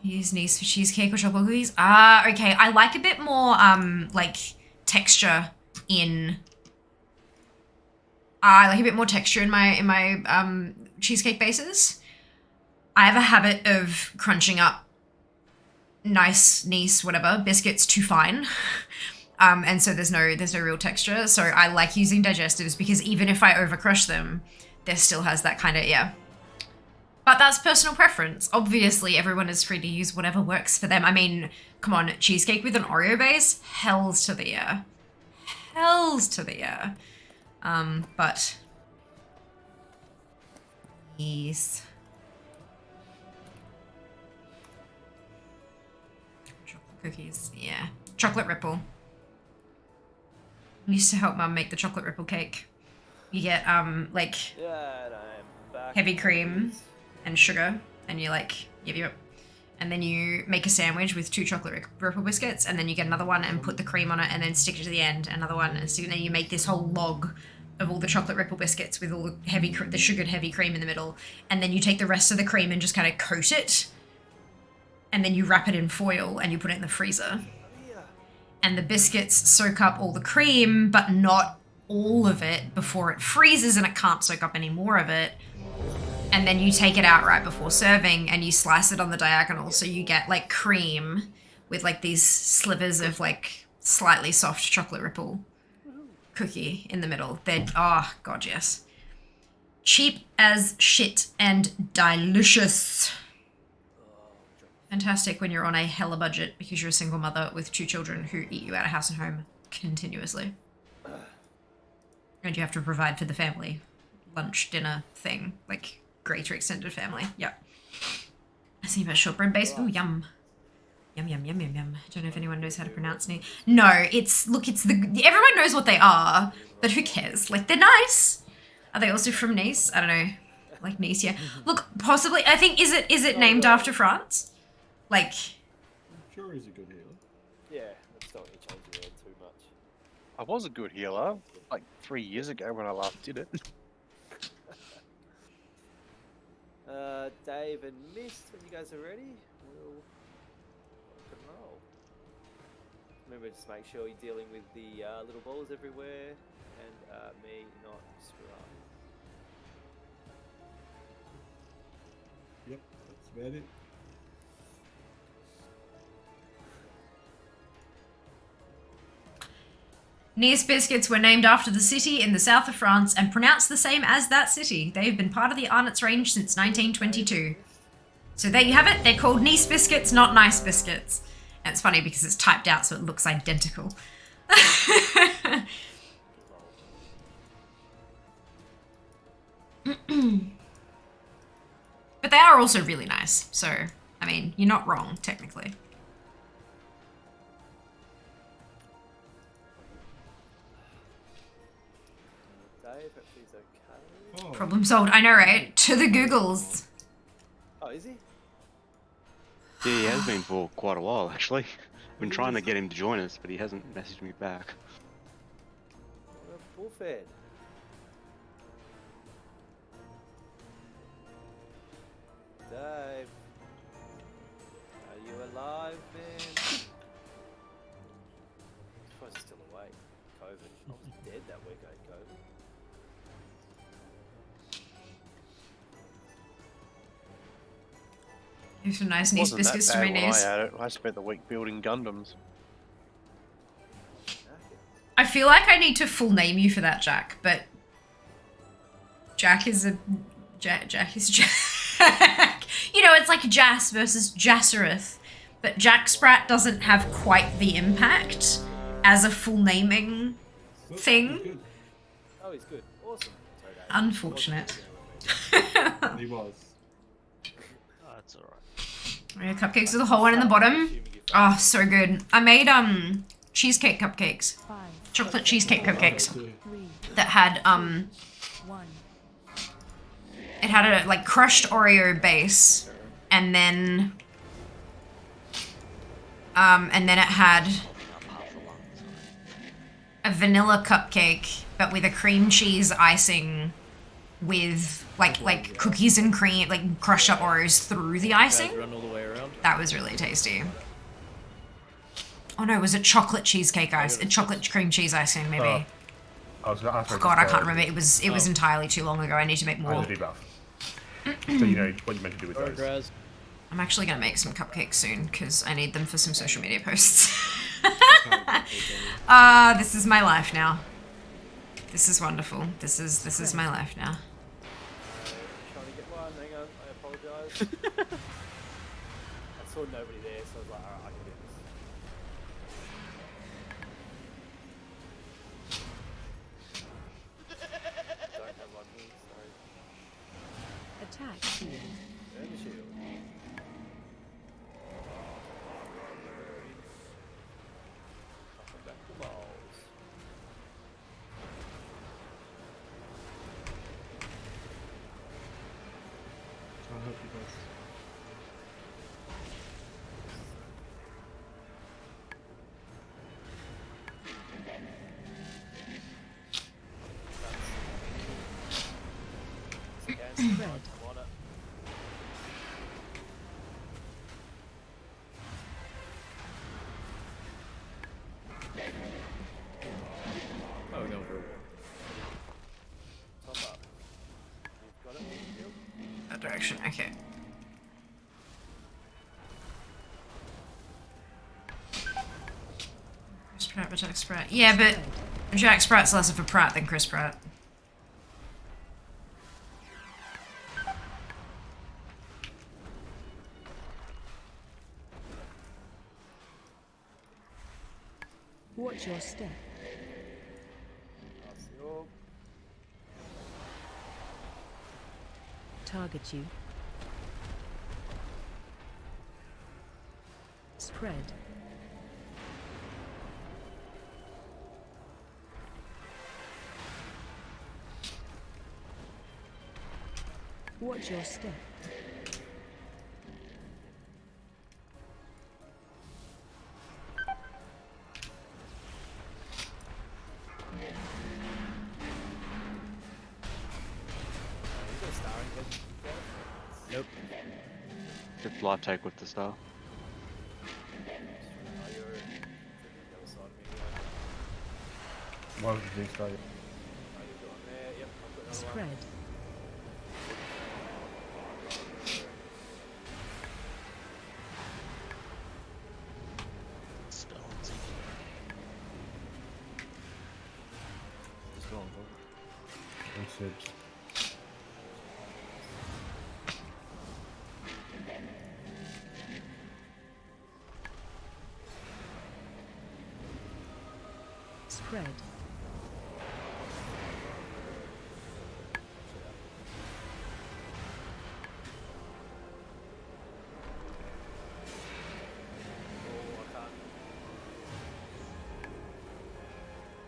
Speaker 2: Use niece for cheesecake or chocolate cookies. Ah, okay. I like a bit more, like, texture in... I like a bit more texture in my cheesecake bases. I have a habit of crunching up nice, whatever, biscuits too fine. And so there's no real texture. So I like using digestives because even if I overcrush them, there still has that kind of, yeah. But that's personal preference. Obviously, everyone is free to use whatever works for them. I mean, come on, cheesecake with an Oreo base? Hells to the yeah. Hells to the yeah. But... yes. Chocolate cookies, yeah. Chocolate ripple. I used to help Mum make the chocolate ripple cake. You get, like, heavy cream and sugar, and you, like, and then you make a sandwich with 2 chocolate ripple biscuits, and then you get another one and put the cream on it, and then stick it to the end, another one, and so then you make this whole log of all the chocolate ripple biscuits with all the sugared heavy cream in the middle, and then you take the rest of the cream and just kind of coat it, and then you wrap it in foil, and you put it in the freezer. And the biscuits soak up all the cream, but not all of it before it freezes and it can't soak up any more of it. And then you take it out right before serving and you slice it on the diagonal so you get like cream with like these slivers of like slightly soft chocolate ripple cookie in the middle. They're, oh god, yes. Cheap as shit and delicious. Fantastic when you're on a hella budget because you're a single mother with 2 children who eat you out of house and home continuously. And you have to provide for the family. Lunch, dinner thing. Like, greater extended family. Yep. I see about shortbread base. Ooh, yum. Yum, yum, yum, yum, yum. I don't know if anyone knows how to pronounce it. No, everyone knows what they are, but who cares? Like, they're nice. Are they also from Nice? I don't know. Like Nice, yeah. Look, possibly, I think, is it named after France? Like,
Speaker 14: I'm sure he's a good healer.
Speaker 7: Yeah, let's not change the word too much.
Speaker 9: I was a good healer, like 3 years ago when I last did it.
Speaker 7: Dave and Mist, when you guys are ready, we'll rock and roll. Remember, just make sure you're dealing with the little balls everywhere, and me not screw up.
Speaker 14: Yep, that's about it.
Speaker 2: Nice biscuits were named after the city in the south of France and pronounced the same as that city. They've been part of the Arnott's range since 1922. So there you have it. They're called Nice biscuits, not nice biscuits. And it's funny because it's typed out so it looks identical. But they are also really nice. So, I mean, you're not wrong, technically.
Speaker 7: Okay.
Speaker 2: Problem solved. I know, right? To the Googles.
Speaker 7: Oh, is he?
Speaker 10: Yeah, he has been for quite a while, actually. I've been trying to get him to join us, but he hasn't messaged me back.
Speaker 7: Bullfed. Dave. Are you alive, man? I was still awake. COVID. I was dead that week I had COVID.
Speaker 2: Here's some nice nice
Speaker 9: Wasn't
Speaker 2: biscuits
Speaker 9: that
Speaker 2: to my
Speaker 9: bad when
Speaker 2: niece.
Speaker 9: I had it. I spent the week building Gundams.
Speaker 2: I feel like I need to full name you for that, Jack, but Jack is a Jack is Jack. You know, it's like Jas versus Zereth, but Jack Sprat doesn't have quite the impact as a full naming thing.
Speaker 7: Oh, he's good. Awesome. Sorry, Dave.
Speaker 2: Unfortunate.
Speaker 14: He was.
Speaker 8: Oh, that's alright.
Speaker 2: Yeah, cupcakes with a whole one in the bottom. Oh, so good. I made cheesecake cupcakes. Chocolate cheesecake cupcakes that had it had a like crushed Oreo base, and then it had a vanilla cupcake but with a cream cheese icing with like cookies and cream, like crushed up Oreos through the icing.
Speaker 8: Run all the way around.
Speaker 2: That was really tasty. Oh no, was it chocolate cheesecake ice? Chocolate cream cheese icing, maybe.
Speaker 16: I was gonna ask
Speaker 2: Oh god, I can't remember. It was entirely too long ago. I need to make more.
Speaker 16: debuff. So you know what you meant to do with those.
Speaker 2: I'm actually gonna make some cupcakes soon because I need them for some social media posts. This is my life now. This is wonderful. This is my life now.
Speaker 7: Trying to get one. Hang on. I apologise. I saw nobody there, so I was like, alright, I can do this. Don't have one here, sorry.
Speaker 18: Attack shield.
Speaker 7: Burn the shield. Nothing back to balls.
Speaker 14: I hope he does.
Speaker 18: Spread.
Speaker 8: Oh, we're going for a walk.
Speaker 7: Top up. You've got it, Bill?
Speaker 2: That direction. Okay. Chris Pratt, Jack Sprat. Yeah, but Jack Sprat's less of a Pratt than Chris Pratt.
Speaker 18: Watch your step.
Speaker 7: Pass the orb.
Speaker 18: Target you. Spread. Watch your step.
Speaker 8: Nope.
Speaker 10: Just light take with the star.
Speaker 16: Why would you do so?
Speaker 18: Spread.
Speaker 8: Just go on, go.
Speaker 18: Spread.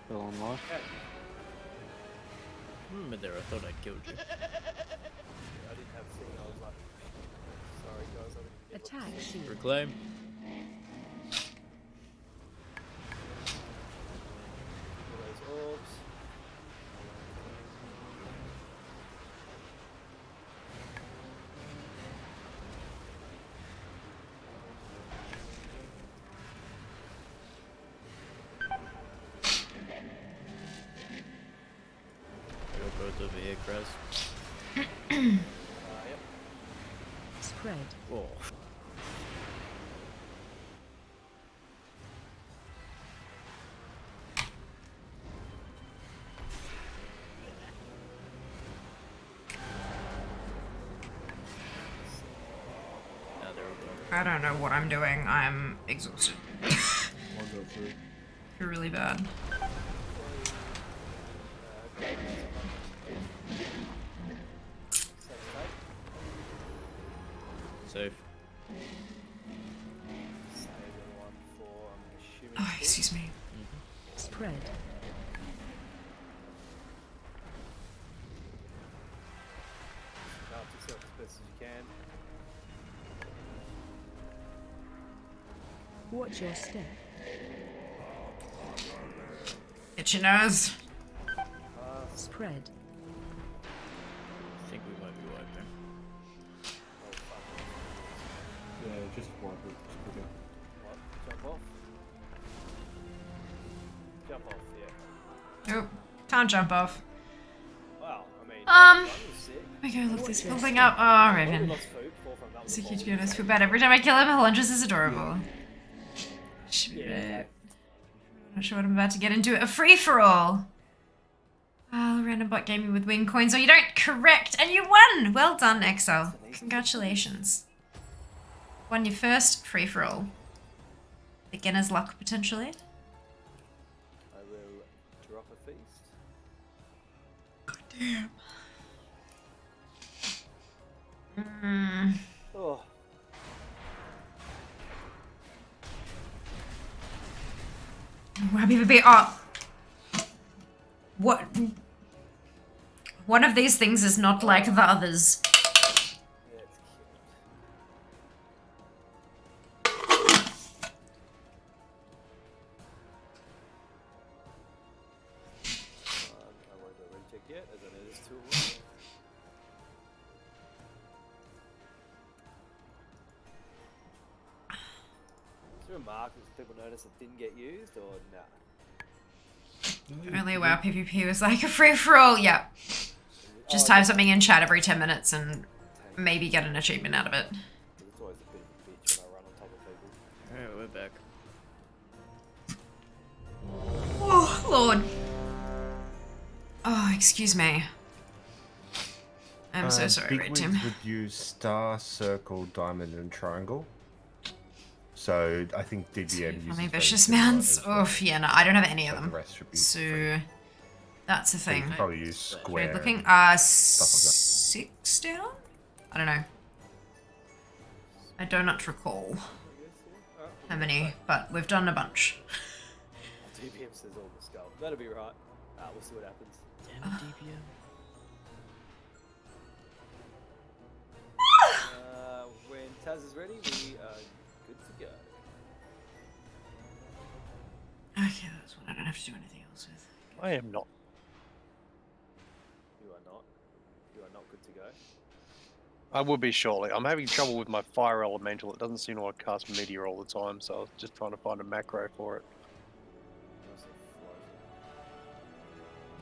Speaker 10: Still on life.
Speaker 8: There, I thought I killed you.
Speaker 7: I didn't have thing, I was like, sorry guys, I didn't get
Speaker 18: Attack shield.
Speaker 8: Reclaim.
Speaker 7: all those orbs.
Speaker 8: Go both over here, Kraz.
Speaker 7: Yep.
Speaker 18: Spread.
Speaker 8: Whoa.
Speaker 2: I don't know what I'm doing. I'm exhausted.
Speaker 14: I'll go through.
Speaker 2: Feel really bad.
Speaker 8: Safe.
Speaker 2: Oh, excuse me.
Speaker 18: Spread.
Speaker 7: Craft yourself as best as you can.
Speaker 18: Watch your step.
Speaker 2: Itchy nose.
Speaker 18: Spread.
Speaker 8: I think we might be wiping.
Speaker 14: Yeah, just wipe it. Just put it.
Speaker 7: What? Jump off? Jump off, yeah.
Speaker 2: Nope. Can't jump off.
Speaker 7: Wow, I mean...
Speaker 2: We go look this whole thing up. Oh, Raven. It's a cute to be honest. Feel bad every time I kill him. Hollandress is adorable.
Speaker 7: Yeah.
Speaker 2: Not sure what I'm about to get into. A free-for-all. Well, random bot game you with win coins, or you don't. Correct, and you won. Well done, Exile. Congratulations. Won your first free-for-all. Beginner's luck, potentially.
Speaker 7: I will drop a feast.
Speaker 2: God damn.
Speaker 7: Oh.
Speaker 2: Happy for being. Oh. What? One of these things is not like the others.
Speaker 7: I won't do a recheck yet, as I know there's two of them. Is there a mark that people notice that didn't get used, or nah?
Speaker 2: Only WoW PvP was like a free-for-all. Yeah. Just type something in chat every 10 minutes and maybe get an achievement out of it.
Speaker 7: It's always a bit of a bitch when I run on top of people.
Speaker 8: Alright, we're back.
Speaker 2: Oh, Lord. Oh, excuse me. I'm so sorry, Red Tim.
Speaker 16: Bigwigs would use star, circle, diamond, and triangle. So I think DBM uses
Speaker 2: Funny vicious mounts. Oof, yeah, no, I don't have any of them.
Speaker 16: The rest should be
Speaker 2: So that's the
Speaker 16: so you
Speaker 2: thing.
Speaker 16: can probably use square.
Speaker 2: Weird looking.
Speaker 16: and
Speaker 2: 6 down? I don't know. I do not recall how many, but we've done a bunch.
Speaker 7: DPM says all the skull. That'll be right. We'll see what happens.
Speaker 8: Damn it, DPM.
Speaker 7: When Taz is ready, we are good to go.
Speaker 2: Okay, that's one I don't have to do anything else with.
Speaker 9: I am not.
Speaker 7: You are not. You are not good to go.
Speaker 9: I will be shortly. I'm having trouble with my fire elemental. It doesn't seem to want to cast meteor all the time, so I was just trying to find a macro for it.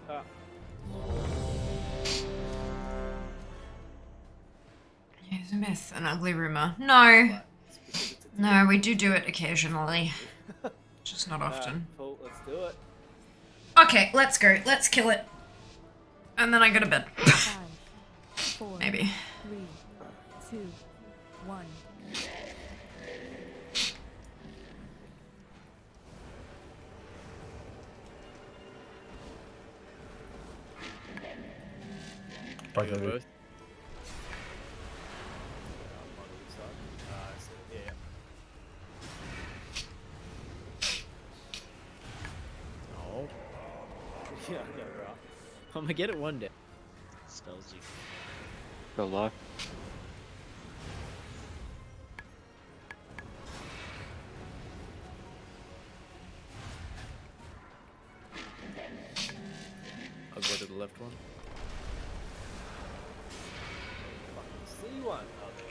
Speaker 7: Ah.
Speaker 2: Here's a myth, an ugly rumor. No. No, we do it occasionally. Just not often.
Speaker 7: Cool, let's do it.
Speaker 2: Okay, let's go. Let's kill it. And then I go to bed.
Speaker 1: 5, 4,
Speaker 2: Maybe.
Speaker 1: 3, 2, 1.
Speaker 16: Bye, David.
Speaker 8: Oh.
Speaker 7: Yeah, I know, right?
Speaker 8: I'm gonna get it one day. Spells you.
Speaker 10: Go live.
Speaker 8: I'll go to the left one.
Speaker 7: See one.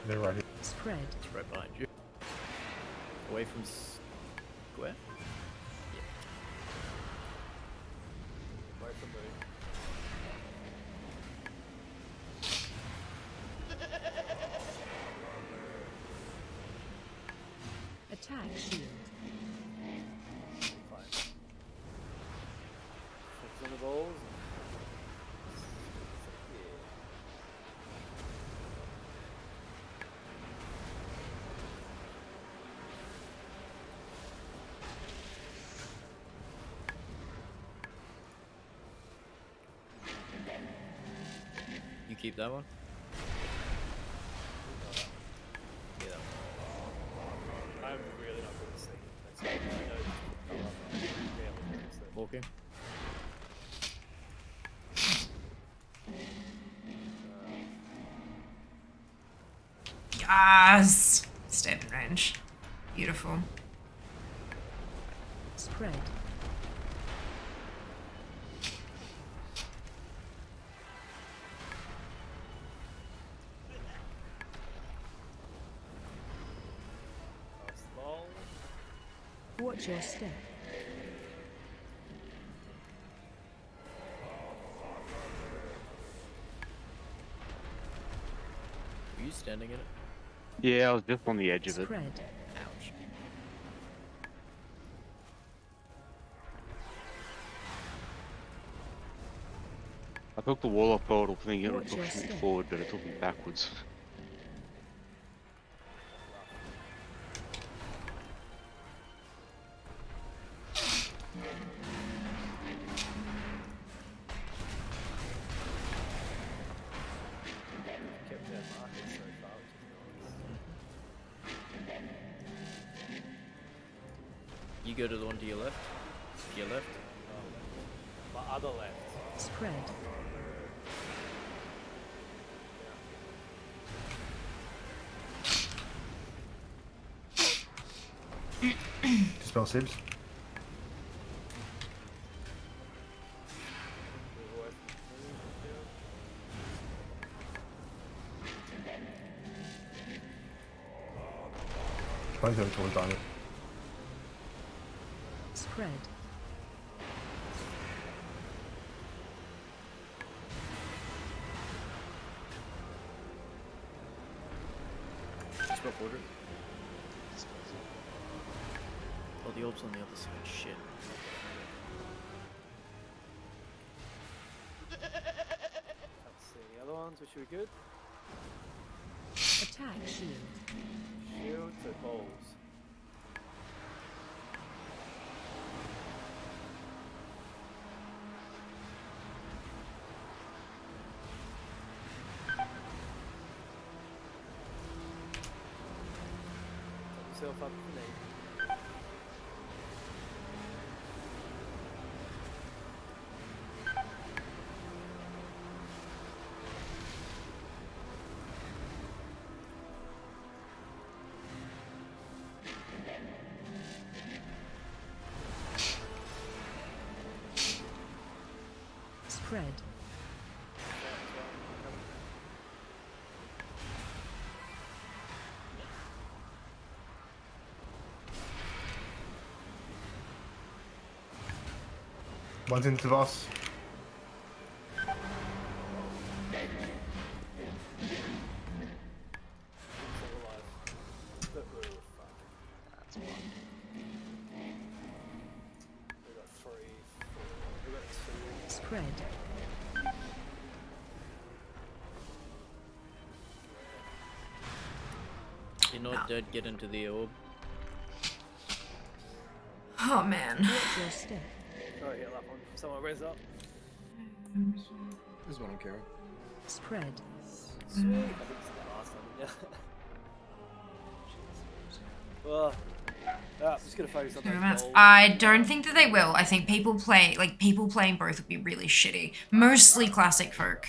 Speaker 16: They're right here.
Speaker 18: Spread.
Speaker 8: It's right behind you. Away from square? Yeah.
Speaker 7: Away from moon.
Speaker 18: Attack shield.
Speaker 7: Fine. Focus on the balls. Yeah.
Speaker 8: keep that one?
Speaker 7: Yeah, that one. I'm really not good at sneaking. That's all. I know this is barely good at sneaking.
Speaker 8: Walking.
Speaker 2: Yes! Step in range. Beautiful.
Speaker 18: Spread. Watch your step.
Speaker 8: Are you standing in it?
Speaker 10: Yeah, I was just on the edge of it.
Speaker 18: Spread.
Speaker 8: Ouch.
Speaker 10: I took the wall off portal thinking it would
Speaker 18: Watch your
Speaker 10: push me
Speaker 18: step.
Speaker 10: forward, but it took me backwards.
Speaker 7: Kept that market so far, which is nice.
Speaker 8: You go to the one to your left. To your left.
Speaker 7: My other left.
Speaker 18: Spread.
Speaker 16: Dispel Sibs. Both of them towards diamond.
Speaker 18: Spread.
Speaker 8: Spell border. Oh, the orb's on the other side. Shit.
Speaker 7: Can't see any other ones. We should be good.
Speaker 18: Attack shield.
Speaker 7: Shield to balls. Set yourself up for me.
Speaker 18: Spread.
Speaker 16: One's into the boss.
Speaker 18: Spread.
Speaker 8: You're not dead, get into the orb.
Speaker 2: Oh man.
Speaker 18: Watch your step.
Speaker 7: Oh, yeah, that one. Someone res up.
Speaker 14: This is what I'm carrying.
Speaker 18: Spread.
Speaker 7: Sweet. I think it's the last one. Yeah. Well, I'm just gonna focus on those goals.
Speaker 2: I don't think that they will. I think people playing both would be really shitty. Mostly classic folk.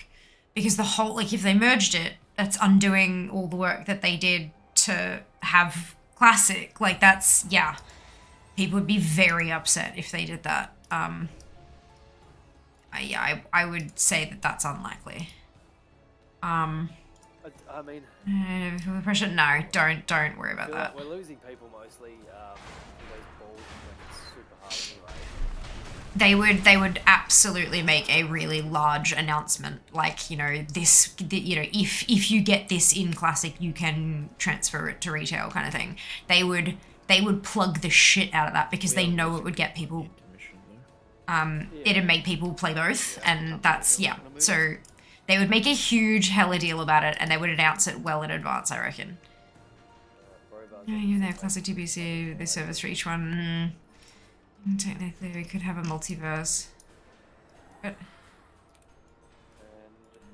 Speaker 2: Because the whole, like, if they merged it, that's undoing all the work that they did to have classic. Like, that's, yeah. People would be very upset if they did that. I would say that that's unlikely.
Speaker 7: I mean,
Speaker 2: Feel the pressure? No, don't worry
Speaker 7: I
Speaker 2: about
Speaker 7: feel
Speaker 2: that.
Speaker 7: like we're losing people mostly. Those balls make it super hard anyway.
Speaker 2: They would absolutely make a really large announcement, like, you know, if you get this in classic, you can transfer it to retail, kind of thing. They would plug the shit out of that because they know it would get people. It'd make people play both, and that's, yeah. So they would make a huge hella deal about it, and they would announce it well in advance, I reckon. Yeah, you have classic TBC, the service for each one. Technically, we could have a multiverse. But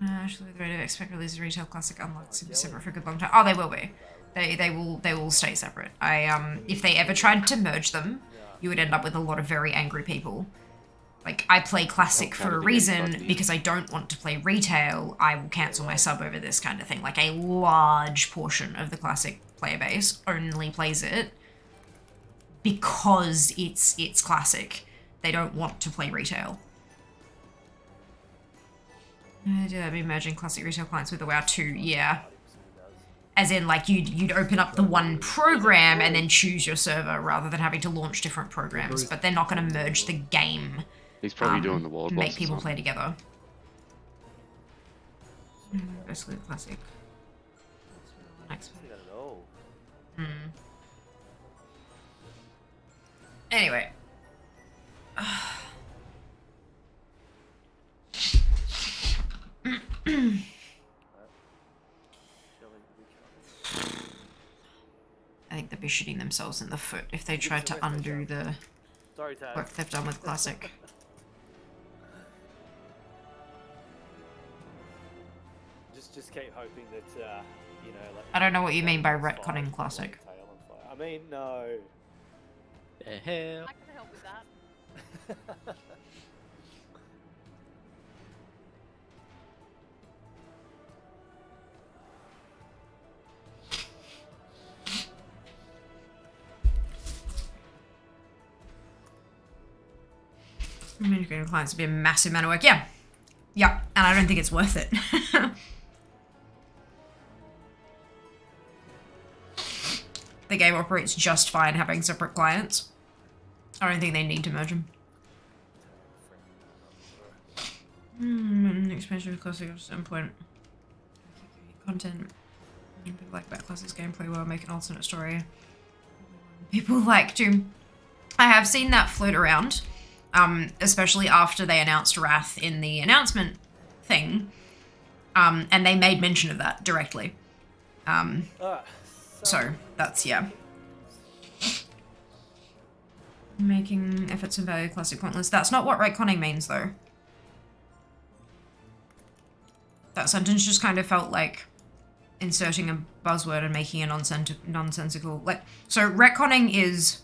Speaker 2: Actually, the rate of expect release of retail classic unlocks to be separate for a good long time. Oh, they will be. They will stay separate. If they ever tried to merge them, you would end up with a lot of very angry people. Like, I play classic for a reason because I don't want to play retail. I will cancel my sub over this kind of thing. Like, a large portion of the classic player base only plays it because it's classic. They don't want to play retail. Do that be merging classic retail clients with the WoW 2? Yeah. As in, like, you'd open up the one program and then choose your server rather than having to launch different programs. But they're not going to merge the game.
Speaker 10: He's probably doing the world
Speaker 2: and
Speaker 10: boss
Speaker 2: make
Speaker 10: or
Speaker 2: people
Speaker 10: something.
Speaker 2: play together. Basically classic. Anyway. I think they'd be shooting themselves in the foot if they tried to undo the work they've done with Classic.
Speaker 7: Just keep hoping that you know. Like,
Speaker 2: I don't know what you mean by retconning Classic.
Speaker 7: I mean, no.
Speaker 8: The hell.
Speaker 6: I can help with that.
Speaker 2: Communicating with clients would be a massive amount of work. Yeah. Yeah. And I don't think it's worth it. The game operates just fine having separate clients. I don't think they need to merge them. Expansion of Classic at some point. Content. People like that Classic's gameplay well, make an alternate story. People like to. I have seen that float around. Especially after they announced Wrath in the announcement thing. And they made mention of that directly. So, that's, yeah. Making efforts and value Classic pointless. That's not what retconning means, though. That sentence just kind of felt like inserting a buzzword and making a nonsensical... Like, so retconning is...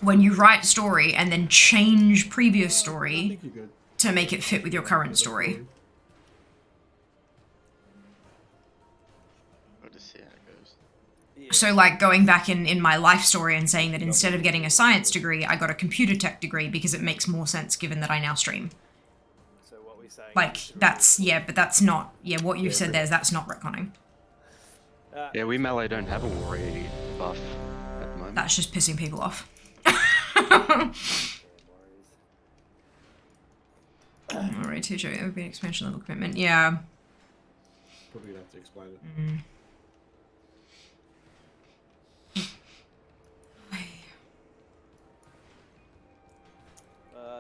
Speaker 2: when you write story and then change previous story to make it fit with your current story.
Speaker 10: I'll just see how it goes.
Speaker 2: So like going back in my life story and saying that instead of getting a science degree, I got a computer tech degree because it makes more sense given that I now stream.
Speaker 7: So what we saying?
Speaker 2: Like that's, yeah, but that's not, yeah, what you've said there is that's not retconning.
Speaker 10: Yeah, we melee don't have a warrior buff at the moment.
Speaker 2: That's just pissing people off. Alright, teacher, it would be an expansion level commitment. Yeah.
Speaker 14: Probably gonna have to explain it.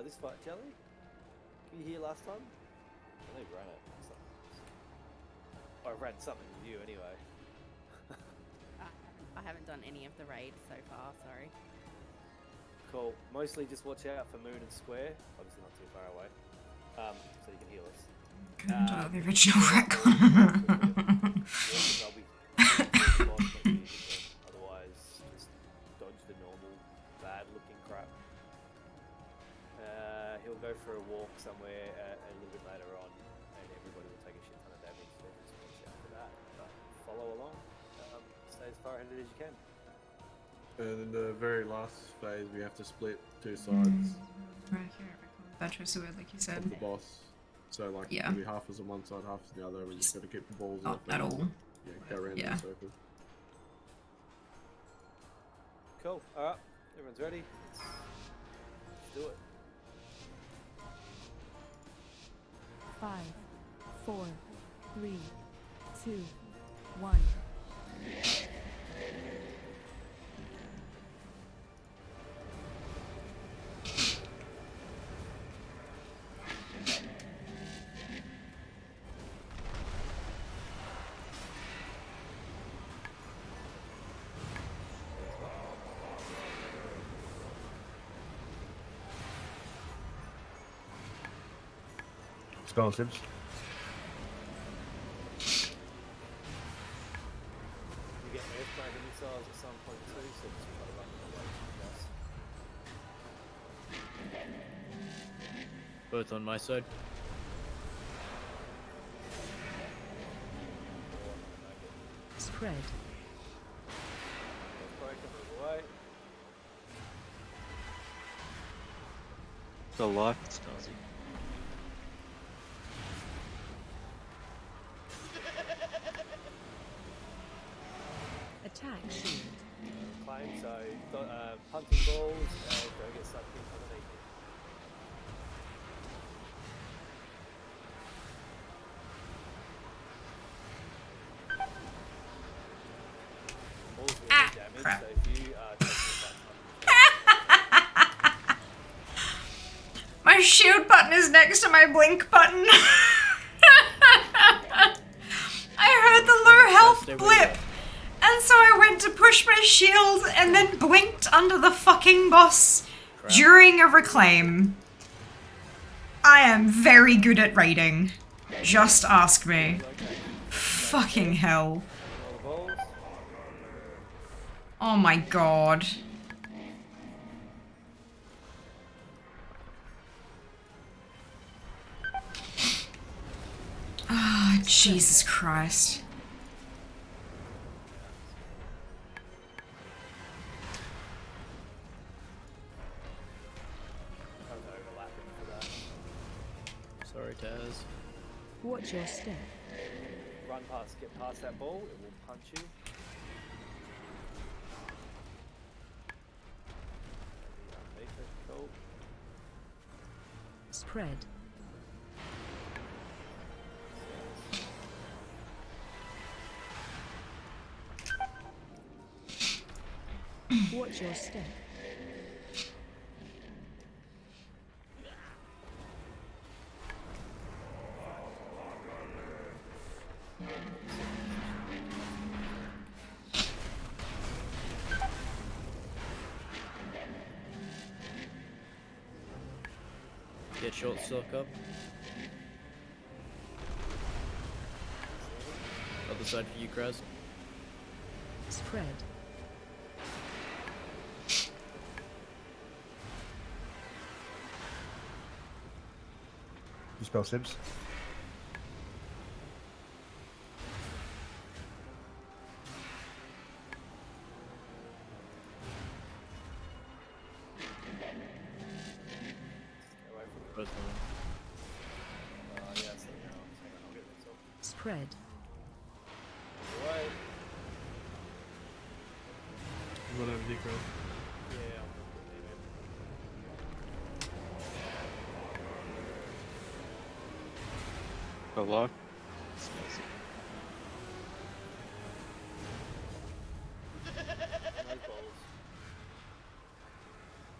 Speaker 7: This fight, Jelly? Were you here last time? I think we ran it. I ran something with you anyway.
Speaker 6: I haven't done any of the raids so far, sorry.
Speaker 7: Cool. Mostly just watch out for Moon and Square. Obviously not too far away. So you can heal us.
Speaker 2: The original retcon.
Speaker 7: Otherwise, just dodge the normal bad looking crap. He'll go for a walk somewhere a little bit later on, and everybody will take a shit ton of damage. So just watch out for that. But follow along. Stay as far ahead as you can.
Speaker 14: And in the very last phase, we have to split two sides.
Speaker 2: That chose the word, like you said.
Speaker 14: Of the boss. So, like,
Speaker 2: yeah.
Speaker 14: it'll be half is on one side, half is the other. We just got to keep the balls
Speaker 2: Not
Speaker 14: up.
Speaker 2: at all.
Speaker 14: Yeah, go around in a circle.
Speaker 7: Cool. Alright. Everyone's ready. Let's do it.
Speaker 1: 5, 4, 3, 2, 1.
Speaker 16: What's going on, Sims?
Speaker 7: get earthquake missiles at some point too, so just try to run them away from the boss.
Speaker 8: Both on my side.
Speaker 18: Spread.
Speaker 7: Earthquake, move away.
Speaker 10: The life Stasi.
Speaker 18: Attack shield.
Speaker 7: Claim, so got punting balls and go get something underneath it. Balls will do damage,
Speaker 2: crap.
Speaker 7: so if you are taking
Speaker 2: My shield button is next to my blink button. I heard the low health blip. And so I went to push my shield and then blinked under the fucking boss during a reclaim. I am very good at raiding. Just ask me. Fucking hell. Oh my god. Ah, oh, Jesus Christ.
Speaker 8: Sorry, Taz.
Speaker 18: Watch your step.
Speaker 7: run past, get past that ball, it will punch you. Underneath it, cool.
Speaker 18: Spread. Watch your step.
Speaker 8: Get short silk up. Other side for you, Kraz.
Speaker 18: Spread.
Speaker 16: You spell Sibs?
Speaker 18: Spread.
Speaker 7: Away.
Speaker 14: What have you, Kraz?
Speaker 7: Yeah,
Speaker 10: Go low.
Speaker 7: no balls.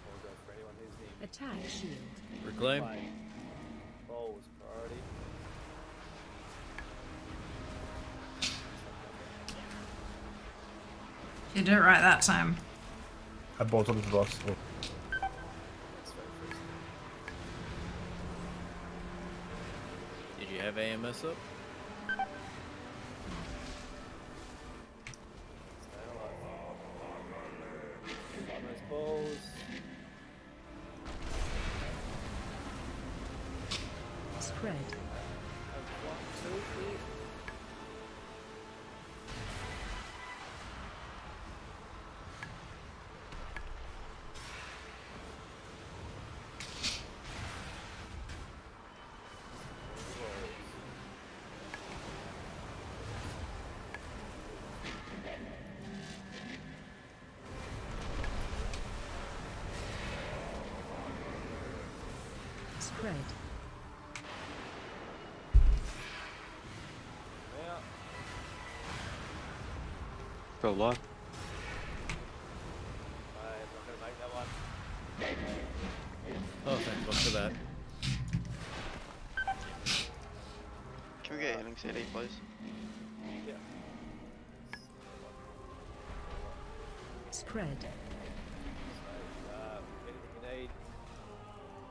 Speaker 7: Or go for anyone who's near.
Speaker 18: Attack shield.
Speaker 8: Reclaim.
Speaker 7: Balls priority.
Speaker 2: You did it right that time.
Speaker 16: I bought onto the boss. Oh.
Speaker 8: Did you have AMS up?
Speaker 7: On those balls.
Speaker 18: Spread. Spread.
Speaker 7: Yeah.
Speaker 10: Go low.
Speaker 7: I'm not gonna make that one.
Speaker 8: Oh, thank God for that.
Speaker 10: Can we get healing CD, please?
Speaker 7: Yeah.
Speaker 18: Spread.
Speaker 7: Anything you need.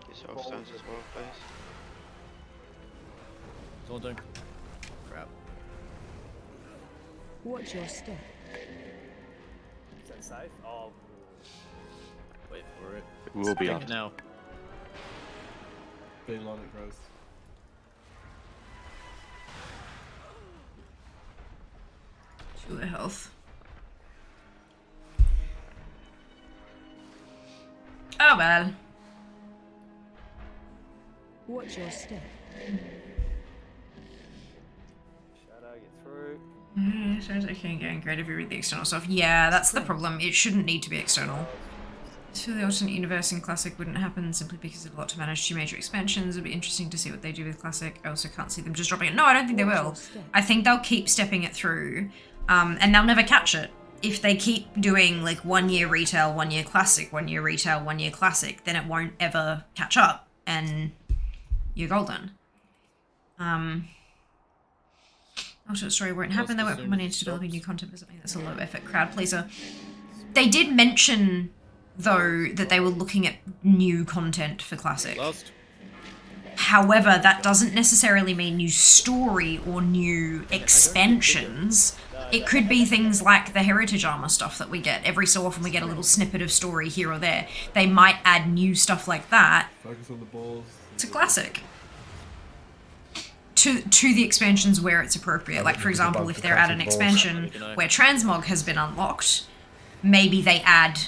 Speaker 10: Get soul stones as well, please.
Speaker 8: Don't. Crap.
Speaker 18: Watch your step.
Speaker 7: Is that safe? Oh.
Speaker 8: Wait for it.
Speaker 10: It will be
Speaker 8: Take
Speaker 10: up.
Speaker 8: it now.
Speaker 14: Being on it, gross.
Speaker 2: Sure health. Oh well.
Speaker 18: Watch your step.
Speaker 7: Shadow, get through.
Speaker 2: So it's okay getting great if you read the external stuff. Yeah, that's the problem. It shouldn't need to be external. So the alternate universe in Classic wouldn't happen simply because there's a lot to manage. 2 major expansions. It'd be interesting to see what they do with Classic. I also can't see them just dropping it. No, I don't think they will. I think they'll keep stepping it through, and they'll never catch it. If they keep doing like 1 year retail, 1 year Classic, 1 year retail, 1 year Classic, then it won't ever catch up, and you're golden. Alternate story won't happen. They won't put money into developing new content for something that's a low effort crowd pleaser. They did mention, though, that they were looking at new content for Classic. However, that doesn't necessarily mean new story or new expansions. It could be things like the Heritage Armor stuff that we get. Every so often we get a little snippet of story here or there. They might add new stuff like that
Speaker 14: Focus on the balls.
Speaker 2: to Classic. To the expansions where it's appropriate. Like, for example, if they're at an expansion where Transmog has been unlocked, maybe they add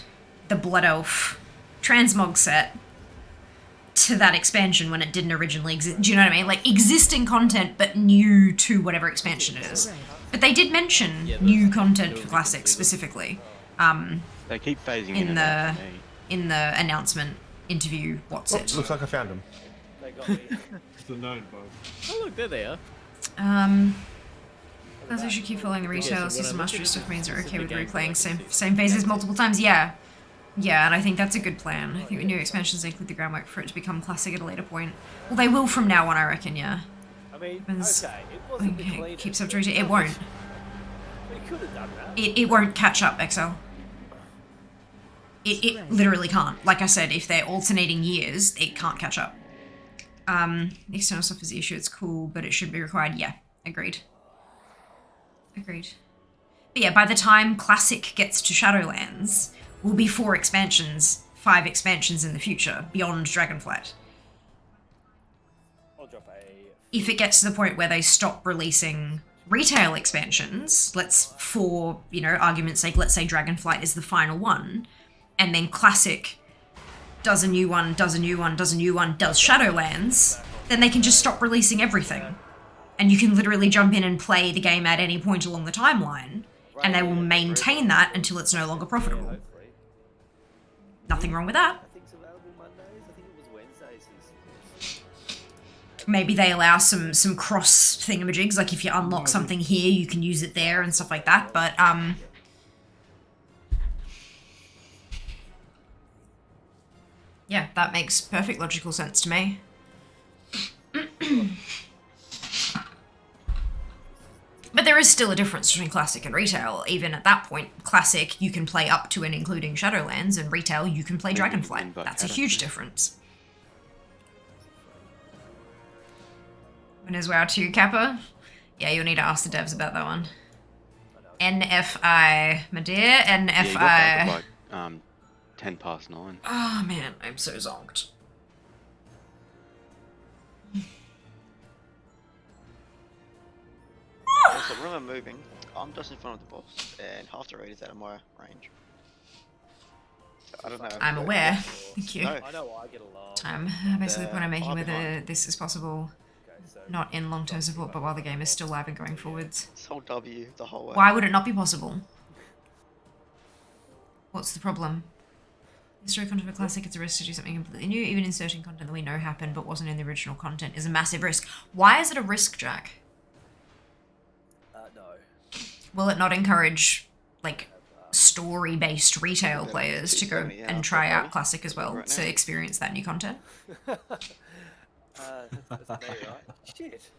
Speaker 2: the Blood Elf Transmog set to that expansion when it didn't originally exist. Do you know what I mean? Like, existing content, but new to whatever expansion it is. But they did mention new content for Classic specifically.
Speaker 10: They keep phasing
Speaker 2: in the announcement interview. What's it?
Speaker 16: Looks like I found him.
Speaker 7: They got me.
Speaker 14: It's the known bug.
Speaker 8: Oh look, there they are.
Speaker 2: Classic should keep following the retail system. Mastery stuff means they're okay with replaying same phases multiple times. Yeah. Yeah, and I think that's a good plan. I think the new expansions include the groundwork for it to become Classic at a later point. Well, they will from now on, I reckon, yeah.
Speaker 7: I mean,
Speaker 2: Happens-
Speaker 7: okay, it wasn't the
Speaker 2: Okay,
Speaker 7: cleanest.
Speaker 2: keeps up to retail. It won't.
Speaker 7: We could have done that.
Speaker 2: It won't catch up, XL. It literally can't. Like I said, if they're alternating years, it can't catch up. External stuff is the issue. It's cool, but it should be required. Yeah, agreed. Agreed. But yeah, by the time Classic gets to Shadowlands, will be 4 expansions, 5 expansions in the future, beyond Dragonflight.
Speaker 7: I'll drop a...
Speaker 2: If it gets to the point where they stop releasing retail expansions, for, you know, argument's sake, let's say Dragonflight is the final one, and then Classic does a new one, does a new one, does a new one, does Shadowlands, then they can just stop releasing everything. And you can literally jump in and play the game at any point along the timeline, and they will maintain that until it's no longer profitable. Nothing wrong with that.
Speaker 7: I think it's available Mondays. I think it was Wednesdays.
Speaker 2: Maybe they allow some cross thingamajigs, like if you unlock something here, you can use it there and stuff like that, but, yeah, that makes perfect logical sense to me. But there is still a difference between Classic and Retail. Even at that point, Classic, you can play up to and including Shadowlands, and Retail, you can play Dragonflight. That's a huge difference. When is WoW 2, Kappa? Yeah, you'll need to ask the devs about that one. NFI, my dear, NFI.
Speaker 10: Yeah, you got back at like 10 past 9.
Speaker 2: Oh man, I'm so zonked.
Speaker 20: So when I'm moving, I'm just in front of the boss, and half the raid is out of my range. So I don't know.
Speaker 2: I'm aware. Thank you.
Speaker 20: No.
Speaker 7: I know I get along.
Speaker 2: Basically the point I'm making
Speaker 20: far
Speaker 2: whether
Speaker 20: behind.
Speaker 2: this is possible, not in long-term support, but while the game is still live and going forwards.
Speaker 20: This whole W the whole way.
Speaker 2: Why would it not be possible? What's the problem? History content for Classic, it's a risk to do something completely new. Even inserting content that we know happened but wasn't in the original content is a massive risk. Why is it a risk, Jack?
Speaker 7: No.
Speaker 2: Will it not encourage, like, story-based retail players to go and try out Classic as well to experience that new content?
Speaker 7: That's me, right? Shit.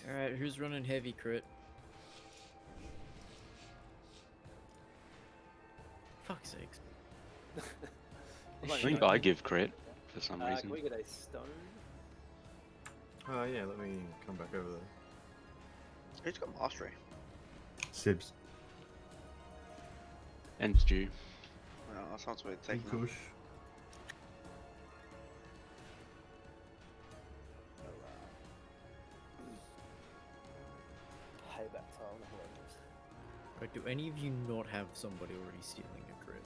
Speaker 8: Alright, who's running heavy crit? Fuck's sakes.
Speaker 10: I think I give crit for some reason.
Speaker 7: Can we get a stone?
Speaker 14: Oh yeah, let me come back over there.
Speaker 20: Who's got mastery?
Speaker 16: Sibs.
Speaker 10: And Stew.
Speaker 20: Well, that sounds weird.
Speaker 14: And
Speaker 20: Taking
Speaker 14: Kush.
Speaker 7: Payback time. horrendous.
Speaker 8: Right, do any of you not have somebody already stealing a crit?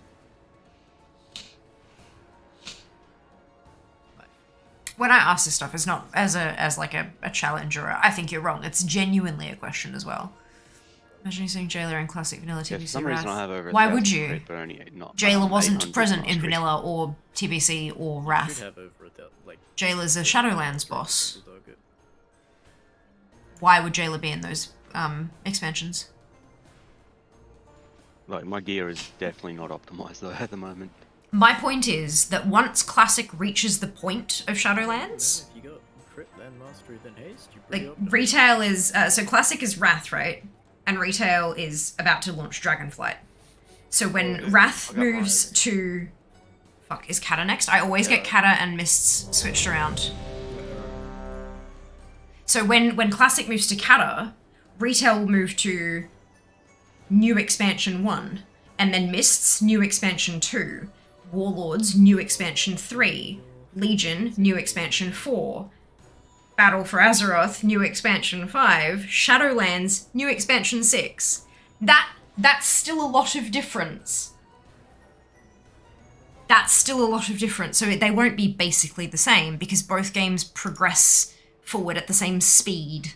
Speaker 2: When I ask this stuff, it's not as like a challenge or I think you're wrong. It's genuinely a question as well. Imagine saying Jailer in classic vanilla
Speaker 10: Yeah,
Speaker 2: TBC
Speaker 10: for some reason
Speaker 2: Wrath.
Speaker 10: I have over
Speaker 2: Why
Speaker 10: 1,000
Speaker 2: would you?
Speaker 10: crit, but only not
Speaker 2: Jailer wasn't
Speaker 10: 800
Speaker 2: present in
Speaker 10: mastery.
Speaker 2: vanilla or TBC or
Speaker 8: You
Speaker 2: Wrath.
Speaker 8: should have over like.
Speaker 2: Jailer's a Shadowlands boss. Why would Jailer be in those expansions?
Speaker 10: Like, my gear is definitely not optimized though at the moment.
Speaker 2: My point is that once Classic reaches the point of Shadowlands,
Speaker 8: If you got crit, then mastery, then haste, you're
Speaker 2: like
Speaker 8: pretty
Speaker 2: retail is so Classic is Wrath, right? And retail is about to launch Dragonflight. So when Wrath moves to fuck, is Kata next? I always get Kata and Mists switched around. So when Classic moves to Kata, retail will move to New Expansion 1, and then Mists, New Expansion 2, Warlords, New Expansion 3, Legion, New Expansion 4, Battle for Azeroth, New Expansion 5, Shadowlands, New Expansion 6. That's still a lot of difference. That's still a lot of difference. So they won't be basically the same because both games progress forward at the same speed.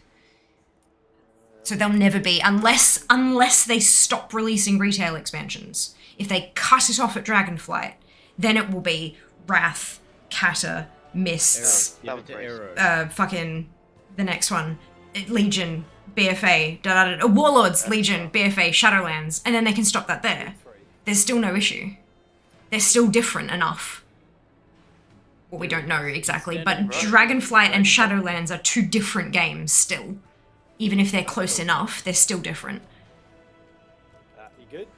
Speaker 2: So they'll never be, unless they stop releasing retail expansions. If they cut it off at Dragonflight, then it will be Wrath, Kata, Mists, fucking the next one, Legion, BFA, Warlords, Legion, BFA, Shadowlands, and then they can stop that there. There's still no issue. They're still different enough. Well, we don't know exactly, but Dragonflight and Shadowlands are two different games still. Even if they're close enough, they're still different.
Speaker 7: You good?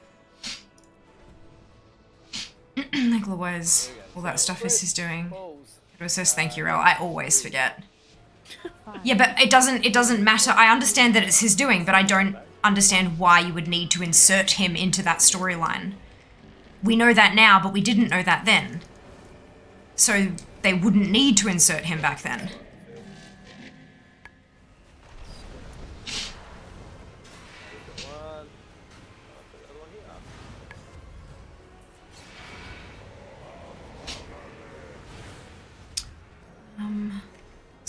Speaker 2: Otherwise, all that stuff is doing. It says thank you, Rel. I always forget. Yeah, but it doesn't matter. I understand that it's his doing, but I don't understand why you would need to insert him into that storyline. We know that now, but we didn't know that then. So they wouldn't need to insert him back then.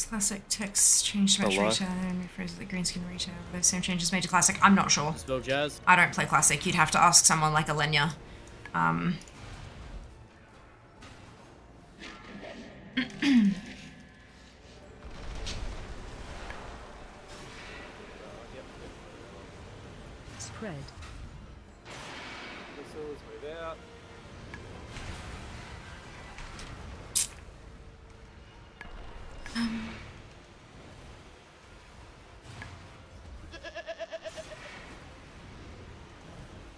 Speaker 2: Classic text changed to match retail and rephrase the green skin retail. Those same changes made to classic. I'm not sure.
Speaker 8: Spell Jazz.
Speaker 2: I don't play classic. You'd have to ask someone like Alenia.
Speaker 18: Spread.
Speaker 7: Missiles, move out.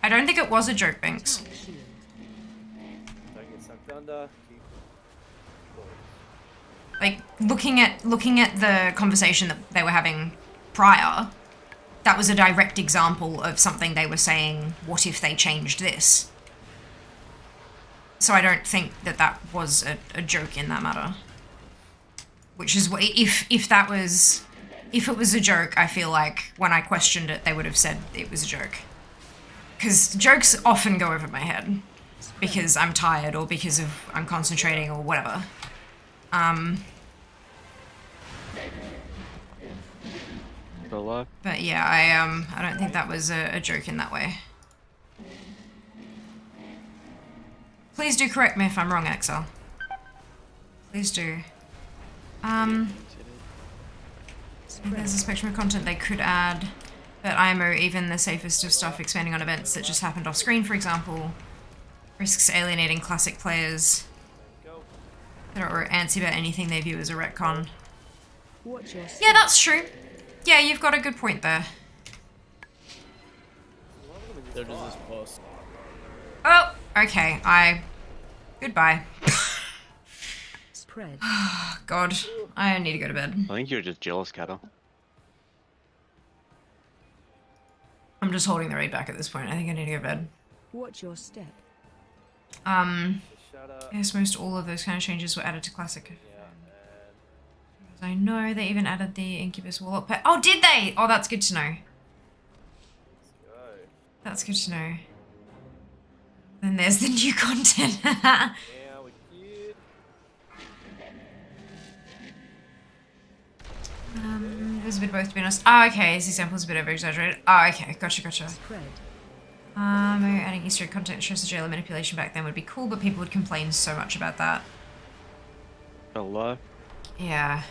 Speaker 2: I don't think it was a joke, Binks.
Speaker 7: Don't get sucked under.
Speaker 2: Like looking at the conversation that they were having prior, that was a direct example of something they were saying, what if they changed this? So I don't think that was a joke in that matter. Which is what if it was a joke, I feel like when I questioned it, they would have said it was a joke. Because jokes often go over my head because I'm tired or because I'm concentrating or whatever. But yeah, I don't think that was a joke in that way. Please do correct me if I'm wrong, Exile. Please do. There's a spectrum of content they could add, but IMO, even the safest of stuff expanding on events that just happened off screen, for example, risks alienating classic players that are antsy about anything they view as a retcon. Yeah, that's true. Yeah, you've got a good point there.
Speaker 8: There does this boss.
Speaker 2: Oh, okay, goodbye.
Speaker 18: Spread.
Speaker 2: God, I need to go to bed.
Speaker 10: I think you're just jealous, Kata.
Speaker 2: I'm just holding the raid back at this point. I think I need to go to bed.
Speaker 18: Watch your step.
Speaker 2: Yes, most all of those kind of changes were added to Classic. As I know, they even added the Incubus Warlock pet. Oh, did they? Oh, that's good to know. That's good to know. Then there's the new content. There's a bit of both, to be honest. Oh, okay, this example is a bit over-exaggerated. Oh, okay, gotcha. Adding Easter egg content shows the jailer manipulation back then would be cool, but people would complain so much about that.
Speaker 10: Hello?
Speaker 2: Yeah.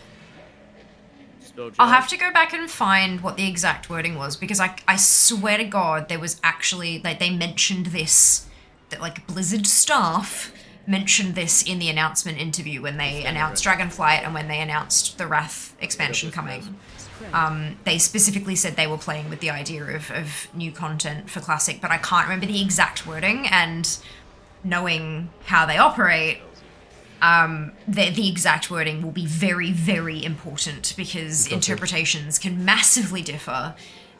Speaker 2: I'll have to go back and find what the exact wording was, because I swear to God there was actually, like, they mentioned this, that like Blizzard staff mentioned this in the announcement interview when they announced Dragonflight and when they announced the Wrath expansion coming. They specifically said they were playing with the idea of new content for Classic, but I can't remember the exact wording, and knowing how they operate, the exact wording will be very, very important, because interpretations can massively differ,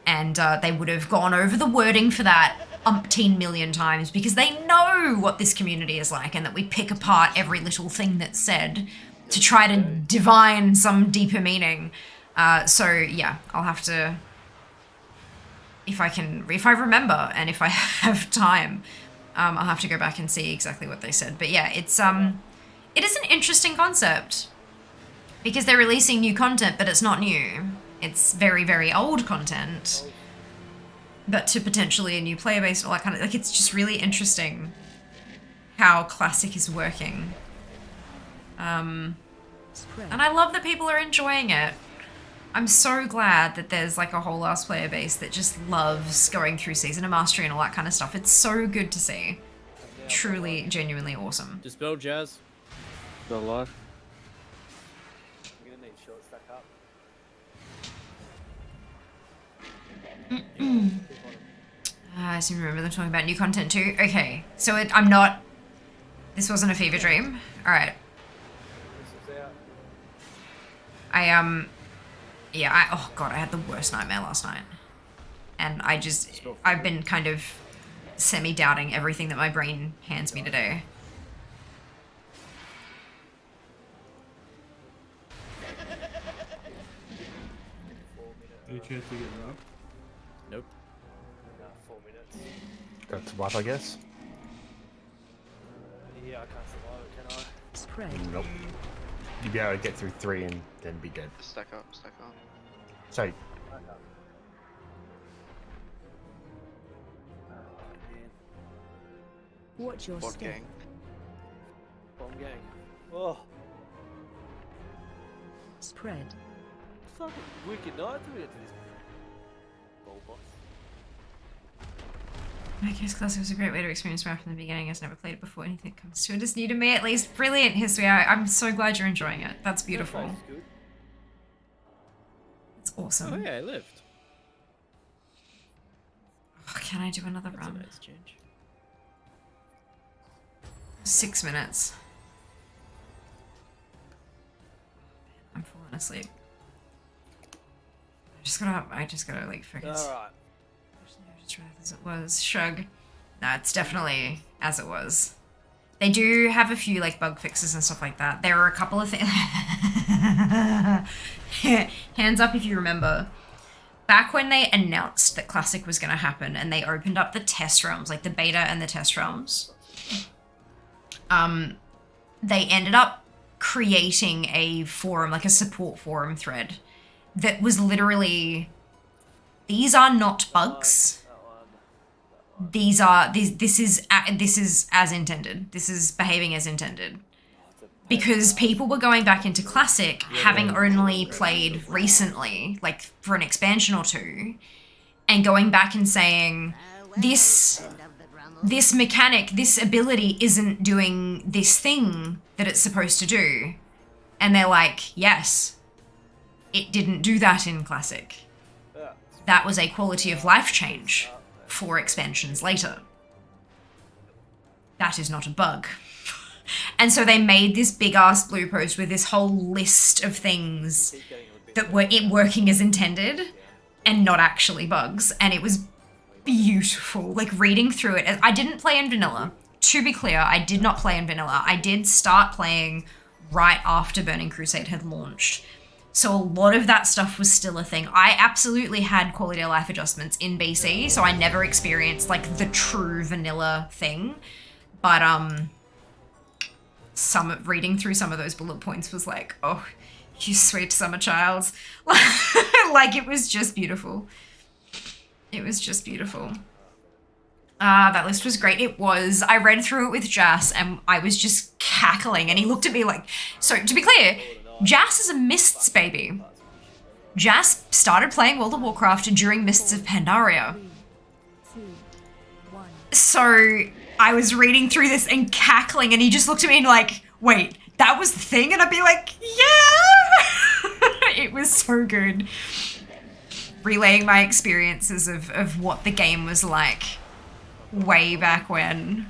Speaker 2: and they would have gone over the wording for that umpteen million times, because they know what this community is like and that we pick apart every little thing that's said to try to divine some deeper meaning. So yeah, I'll have to, if I remember and if I have time, I'll have to go back and see exactly what they said. But yeah, it is an interesting concept, because they're releasing new content, but it's not new. It's very, very old content, but to potentially a new player base, all that kind of, like, it's just really interesting how Classic is working. And I love that people are enjoying it. I'm so glad that there's like a whole ass player base that just loves going through Season of Mastery and all that kind of stuff. It's so good to see. Truly, genuinely awesome.
Speaker 7: Dispel Jazz.
Speaker 10: Still alive.
Speaker 7: I'm gonna need short stack up.
Speaker 2: I seem to remember them talking about new content too. Okay, so this wasn't a fever dream. Alright. Oh god, I had the worst nightmare last night. And I've been kind of semi-doubting everything that my brain hands me today.
Speaker 14: Any chance to get up?
Speaker 7: Nope. 4 minutes.
Speaker 16: Got to wipe, I guess.
Speaker 7: Yeah, I can't survive it, can I?
Speaker 18: Spread.
Speaker 16: Nope. You'd be able to get through 3 and then be dead.
Speaker 20: Stack up.
Speaker 16: So,
Speaker 18: Watch your
Speaker 20: Bot
Speaker 18: step.
Speaker 20: gang.
Speaker 7: Bomb gang. Oh,
Speaker 18: Spread.
Speaker 7: fucking wicked night to get to this ball boss.
Speaker 2: My case Classic was a great way to experience Warcraft from the beginning. I've never played it before. Anything that comes to it is new to me, at least. Brilliant history. I'm so glad you're enjoying it. That's beautiful. It's awesome.
Speaker 7: Oh yeah, I lived.
Speaker 2: Oh, can I do another
Speaker 7: That's
Speaker 2: run?
Speaker 7: a nice change.
Speaker 2: 6 minutes. I'm falling asleep. I just gotta like focus.
Speaker 7: Alright.
Speaker 2: Just try as it was. Shrug. No, it's definitely as it was. They do have a few like bug fixes and stuff like that. There are a couple of things. Hands up if you remember. Back when they announced that Classic was going to happen and they opened up the test realms, like the beta and the test realms, they ended up creating a forum, like a support forum thread that was literally, these are not bugs. This is as intended. This is behaving as intended. Because people were going back into Classic, having only played recently, like for an expansion or two, and going back and saying, this mechanic, this ability isn't doing this thing that it's supposed to do. And they're like, yes, it didn't do that in Classic. That was a quality of life change for expansions later. That is not a bug. And so they made this big ass blue post with this whole list of things that were working as intended and not actually bugs. And it was beautiful. Like reading through it, I didn't play in vanilla. To be clear, I did not play in vanilla. I did start playing right after Burning Crusade had launched. So a lot of that stuff was still a thing. I absolutely had quality of life adjustments in BC, so I never experienced like the true vanilla thing. But reading through some of those bullet points was like, oh, you sweet summer child. Like it was just beautiful. It was just beautiful. That list was great. It was. I read through it with Jas and I was just cackling and he looked at me like, so to be clear, Jas is a Mists baby. Jas started playing World of Warcraft during Mists of Pandaria. So I was reading through this and cackling and he just looked at me and like, wait, that was the thing? And I'd be like, yeah! It was so good. Relaying my experiences of what the game was like way back when.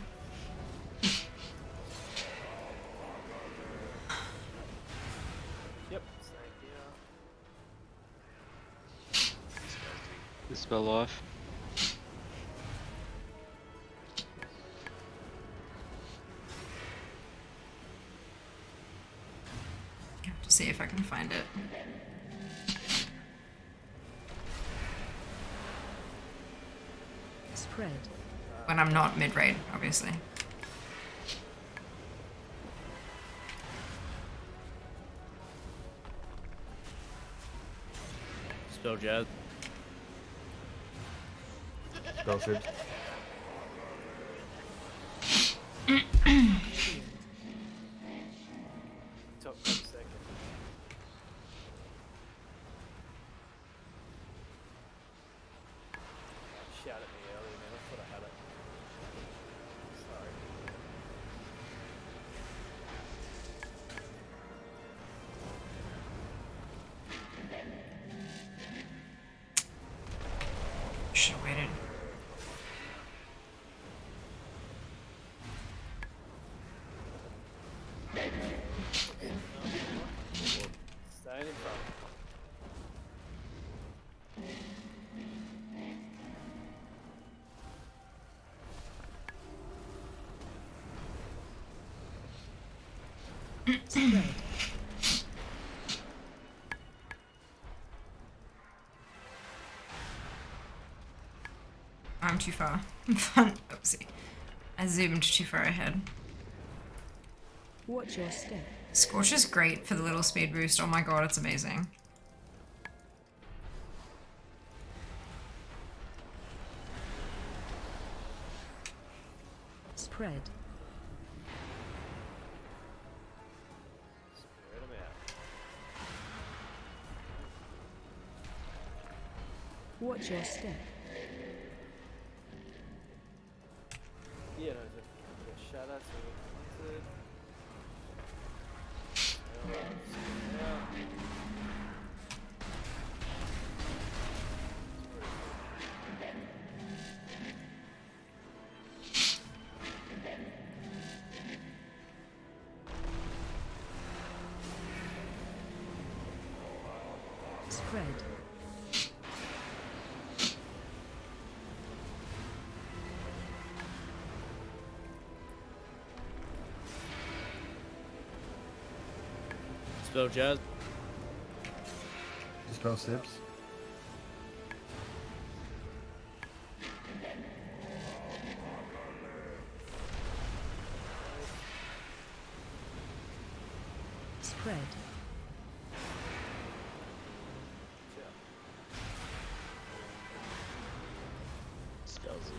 Speaker 7: Yep.
Speaker 10: Dispel life.
Speaker 2: I have to see if I can find it.
Speaker 18: Spread.
Speaker 2: When I'm not mid-raid, obviously.
Speaker 8: Spell jazz.
Speaker 16: Spell sibs.
Speaker 7: Top 1 second. Shout at me earlier, man. I thought I had it. Sorry.
Speaker 2: Should have waited.
Speaker 7: Staying in front.
Speaker 18: Spread.
Speaker 2: I'm too far. Oopsie. I zoomed too far ahead.
Speaker 18: Watch your step.
Speaker 2: Scorch is great for the little speed boost. Oh my god, it's amazing.
Speaker 18: Spread.
Speaker 7: Spread 'em out.
Speaker 18: Watch your step.
Speaker 7: Yeah, no, the shadow, so we wanted.
Speaker 18: Spread.
Speaker 8: Spell jazz.
Speaker 16: Dispel sibs.
Speaker 18: Spread.
Speaker 8: Spells.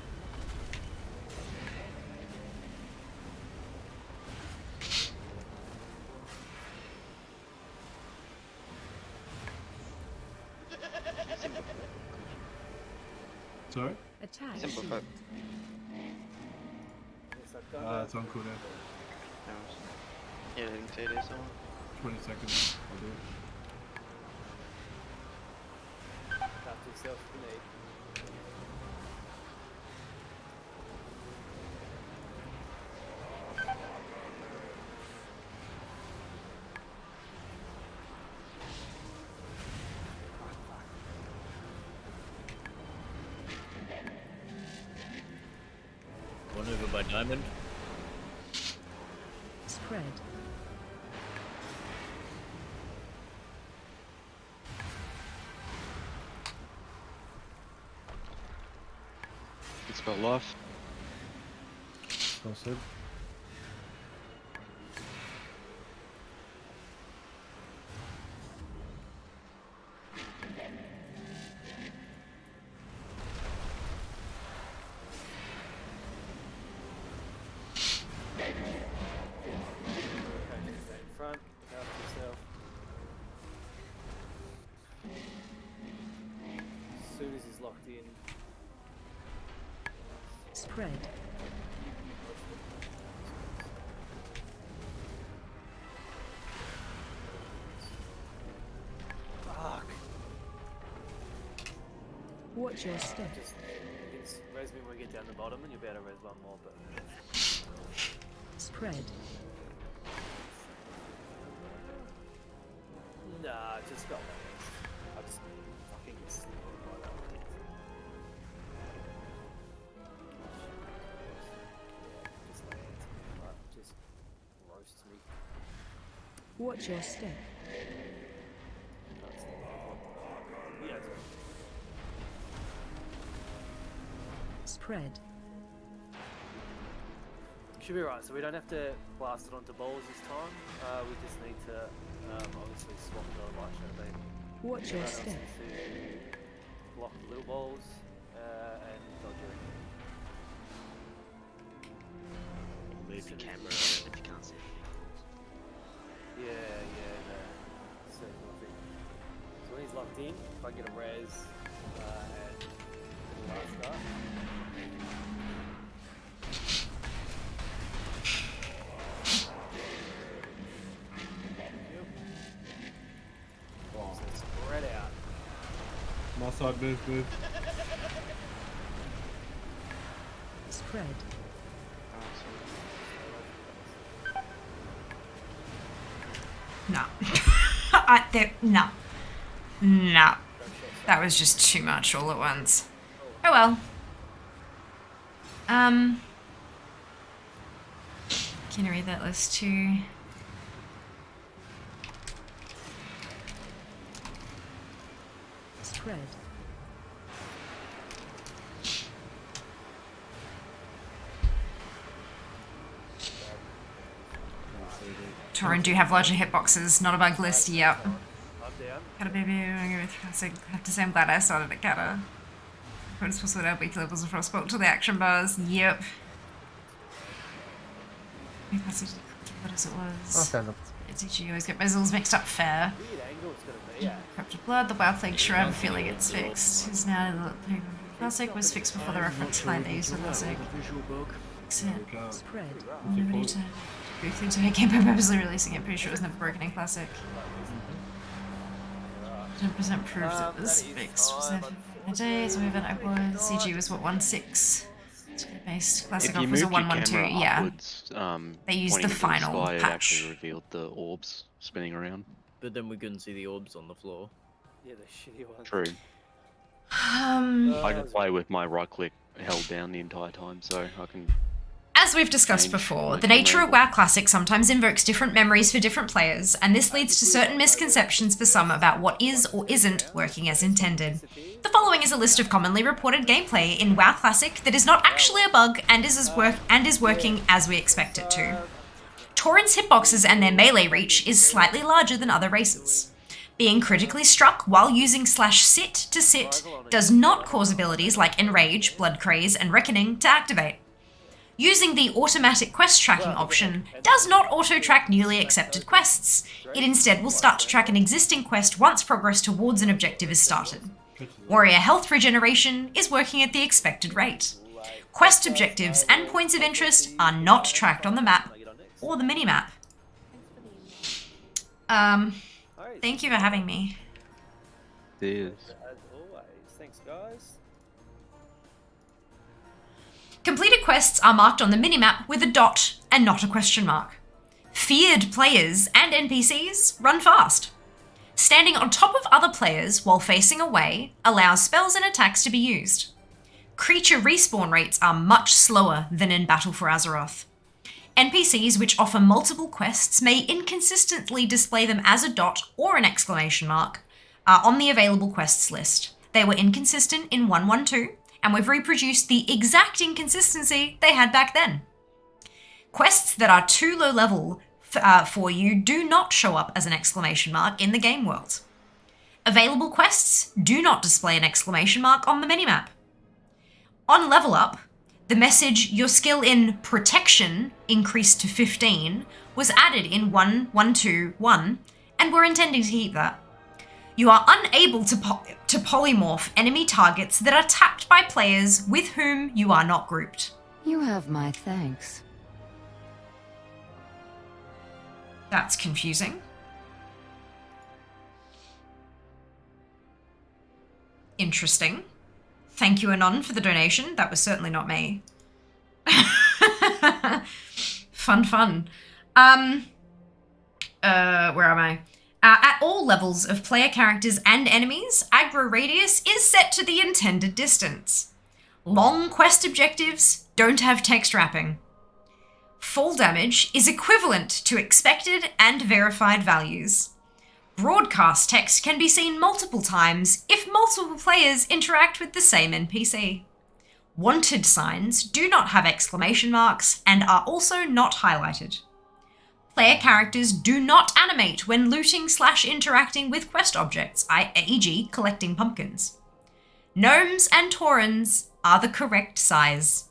Speaker 14: Sorry?
Speaker 18: Attack.
Speaker 20: Simplify.
Speaker 7: Yes, I've done that.
Speaker 14: It's on cooldown.
Speaker 20: Yeah, I didn't say this.
Speaker 14: 20 seconds. I'll do it.
Speaker 7: After yourself if you need.
Speaker 8: by diamond.
Speaker 18: Spread.
Speaker 10: It's about life.
Speaker 16: Well said.
Speaker 7: Front, help yourself. As soon as he's locked in.
Speaker 18: Spread.
Speaker 7: Fuck.
Speaker 18: Watch your step.
Speaker 7: Just res me when we get down the bottom, and you'll be able to res one more. But
Speaker 18: Spread.
Speaker 7: nah, just got one. I just fucking get snailed by that one. Just lands. Right, just roasts me.
Speaker 18: Watch your step.
Speaker 7: Yeah,
Speaker 18: Spread.
Speaker 7: should be right. So we don't have to blast it onto bowls this time. We just need to obviously swap the light shadow beam.
Speaker 18: Watch your
Speaker 7: Everyone else
Speaker 18: step.
Speaker 7: needs to block the little bowls and dodge it.
Speaker 21: Move your camera around if you can't see anything.
Speaker 7: Yeah, no. So nothing. So when he's locked in, if I get a res and the last start.
Speaker 14: Wow.
Speaker 7: So spread out.
Speaker 14: My side, move.
Speaker 18: Spread.
Speaker 2: No. No. That was just too much all at once. Oh well. Can you read that list too?
Speaker 18: Spread.
Speaker 2: Torin do have larger hitboxes, not a bug list, yep.
Speaker 7: I'm down.
Speaker 2: Kata baby, I'm gonna have to say I'm glad I started at Kata. What is possible to add weak levels of frostbolt to the action bars, yep. What as it was.
Speaker 16: found them.
Speaker 2: You always get Mizzles mixed up fair.
Speaker 7: Weird angle it's gonna be at.
Speaker 2: Corrupted Blood, the Wild Plague, sure I have a feeling it's fixed. Is now the classic was fixed before the reference line they used for classic. Fix it.
Speaker 18: Spread.
Speaker 2: Never need to go through to game by purposely releasing it. Pretty sure it was never broken in classic. 10% proves it was fixed. Was there a day? So even I was. CG was what, 1.6? Based classic
Speaker 10: If
Speaker 2: off
Speaker 10: you
Speaker 2: was a
Speaker 10: moved your
Speaker 2: 1.12.
Speaker 10: camera
Speaker 2: Yeah.
Speaker 10: upwards,
Speaker 2: They used
Speaker 10: pointing
Speaker 2: the
Speaker 10: to
Speaker 2: final
Speaker 10: sky, it
Speaker 2: patch.
Speaker 10: actually revealed the orbs spinning around.
Speaker 8: But then we couldn't see the orbs on the floor.
Speaker 7: Yeah, the shitty ones.
Speaker 10: True. I can play with my right click held down the entire time, so I can.
Speaker 2: As we've discussed before, the nature of WoW Classic sometimes invokes different memories for different players, and this leads to certain misconceptions for some about what is or isn't working as intended. The following is a list of commonly reported gameplay in WoW Classic that is not actually a bug and is working as we expect it to. Tauren's hitboxes and their melee reach is slightly larger than other races. Being critically struck while using /sit to sit does not cause abilities like Enrage, Blood Craze, and Reckoning to activate. Using the automatic quest tracking option does not auto-track newly accepted quests. It instead will start to track an existing quest once progress towards an objective is started. Warrior health regeneration is working at the expected rate. Quest objectives and points of interest are not tracked on the map or the minimap. Thank you for having me.
Speaker 10: Yes.
Speaker 7: As always. Thanks, guys.
Speaker 2: Completed quests are marked on the minimap with a dot and not a question mark. Feared players and NPCs run fast. Standing on top of other players while facing away allows spells and attacks to be used. Creature respawn rates are much slower than in Battle for Azeroth. NPCs which offer multiple quests may inconsistently display them as a dot or an exclamation mark on the available quests list. They were inconsistent in 1.1.2, and we've reproduced the exact inconsistency they had back then. Quests that are too low level for you do not show up as an exclamation mark in the game world. Available quests do not display an exclamation mark on the minimap. On level up, the message "your skill in protection increased to 15" was added in 1.1.2.1, and we're intending to keep that. You are unable to polymorph enemy targets that are tapped by players with whom you are not grouped.
Speaker 18: You have my thanks.
Speaker 2: That's confusing. Interesting. Thank you, Anon, for the donation. That was certainly not me. Fun. Where am I? At all levels of player characters and enemies, aggro radius is set to the intended distance. Long quest objectives don't have text wrapping. Fall damage is equivalent to expected and verified values. Broadcast text can be seen multiple times if multiple players interact with the same NPC. Wanted signs do not have exclamation marks and are also not highlighted. Player characters do not animate when looting/interacting with quest objects, e.g. collecting pumpkins. Gnomes and Taurens are the correct size.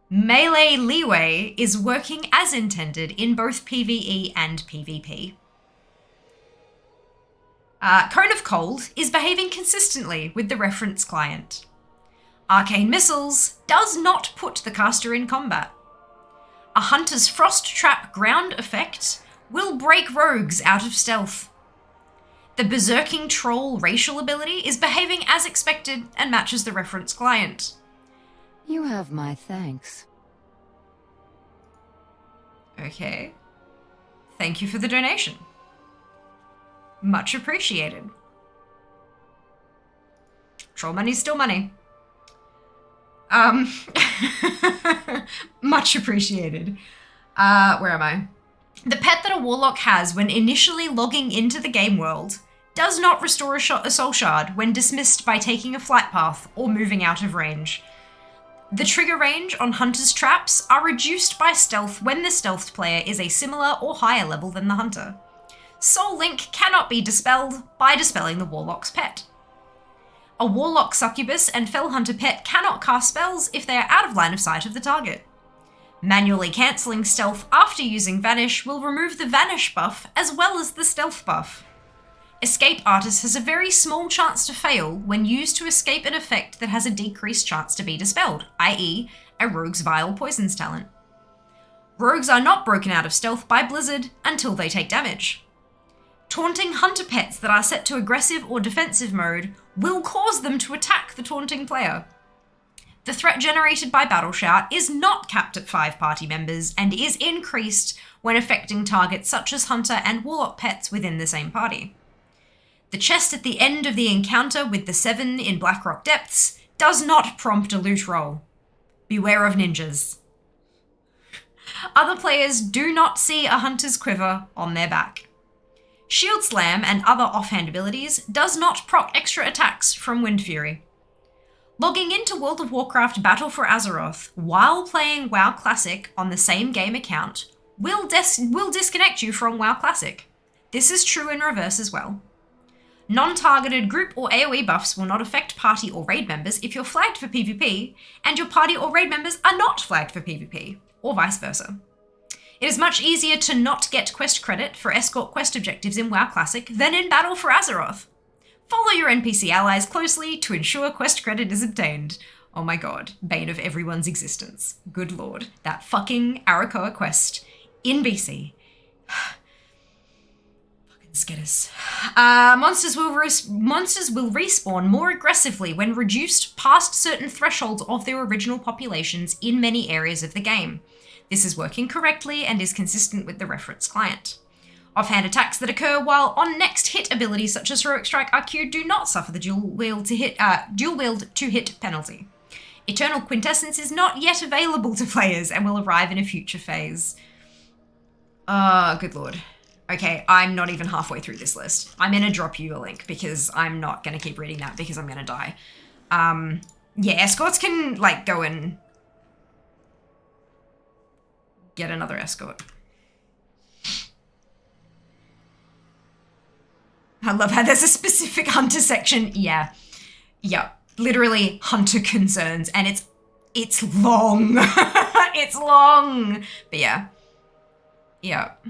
Speaker 2: Melee leeway is working as intended in both PvE and PvP. Cone of Cold is behaving consistently with the reference client. Arcane Missiles does not put the caster in combat. A Hunter's Frost Trap ground effect will break rogues out of stealth. The Berserking Troll racial ability is behaving as expected and matches the reference client.
Speaker 18: You have my thanks.
Speaker 2: Okay. Thank you for the donation. Much appreciated. Troll money's still money. Much appreciated. Where am I? The pet that a warlock has when initially logging into the game world does not restore a soul shard when dismissed by taking a flight path or moving out of range. The trigger range on Hunter's traps are reduced by stealth when the stealthed player is a similar or higher level than the Hunter. Soul Link cannot be dispelled by dispelling the Warlock's pet. A Warlock Succubus and Fell Hunter pet cannot cast spells if they are out of line of sight of the target. Manually cancelling stealth after using Vanish will remove the Vanish buff as well as the stealth buff. Escape Artist has a very small chance to fail when used to escape an effect that has a decreased chance to be dispelled, i.e. a Rogue's Vile Poisons talent. Rogues are not broken out of stealth by Blizzard until they take damage. Taunting Hunter pets that are set to aggressive or defensive mode will cause them to attack the taunting player. The threat generated by Battle Shout is not capped at 5 party members and is increased when affecting targets such as Hunter and Warlock pets within the same party. The chest at the end of the encounter with the 7 in Blackrock Depths does not prompt a loot roll. Beware of ninjas. Other players do not see a Hunter's quiver on their back. Shield Slam and other offhand abilities does not proc extra attacks from Wind Fury. Logging into World of Warcraft Battle for Azeroth while playing WoW Classic on the same game account will disconnect you from WoW Classic. This is true in reverse as well. Non-targeted group or AoE buffs will not affect party or raid members if you're flagged for PvP and your party or raid members are not flagged for PvP, or vice versa. It is much easier to not get quest credit for escort quest objectives in WoW Classic than in Battle for Azeroth. Follow your NPC allies closely to ensure quest credit is obtained. Oh my god, bane of everyone's existence. Good lord, that fucking Arakoa quest in BC. Fucking skitters. Monsters will respawn more aggressively when reduced past certain thresholds of their original populations in many areas of the game. This is working correctly and is consistent with the reference client. Offhand attacks that occur while on next hit abilities such as Heroic Strike RQ do not suffer the dual wield to hit penalty. Eternal Quintessence is not yet available to players and will arrive in a future phase. Good lord. Okay, I'm not even halfway through this list. I'm gonna drop you a link because I'm not gonna keep reading that because I'm gonna die. Yeah, escorts can, like, go and get another escort. I love how there's a specific hunter section. Yeah. Yep. Literally hunter concerns, and it's long. It's long. But yeah. Yep.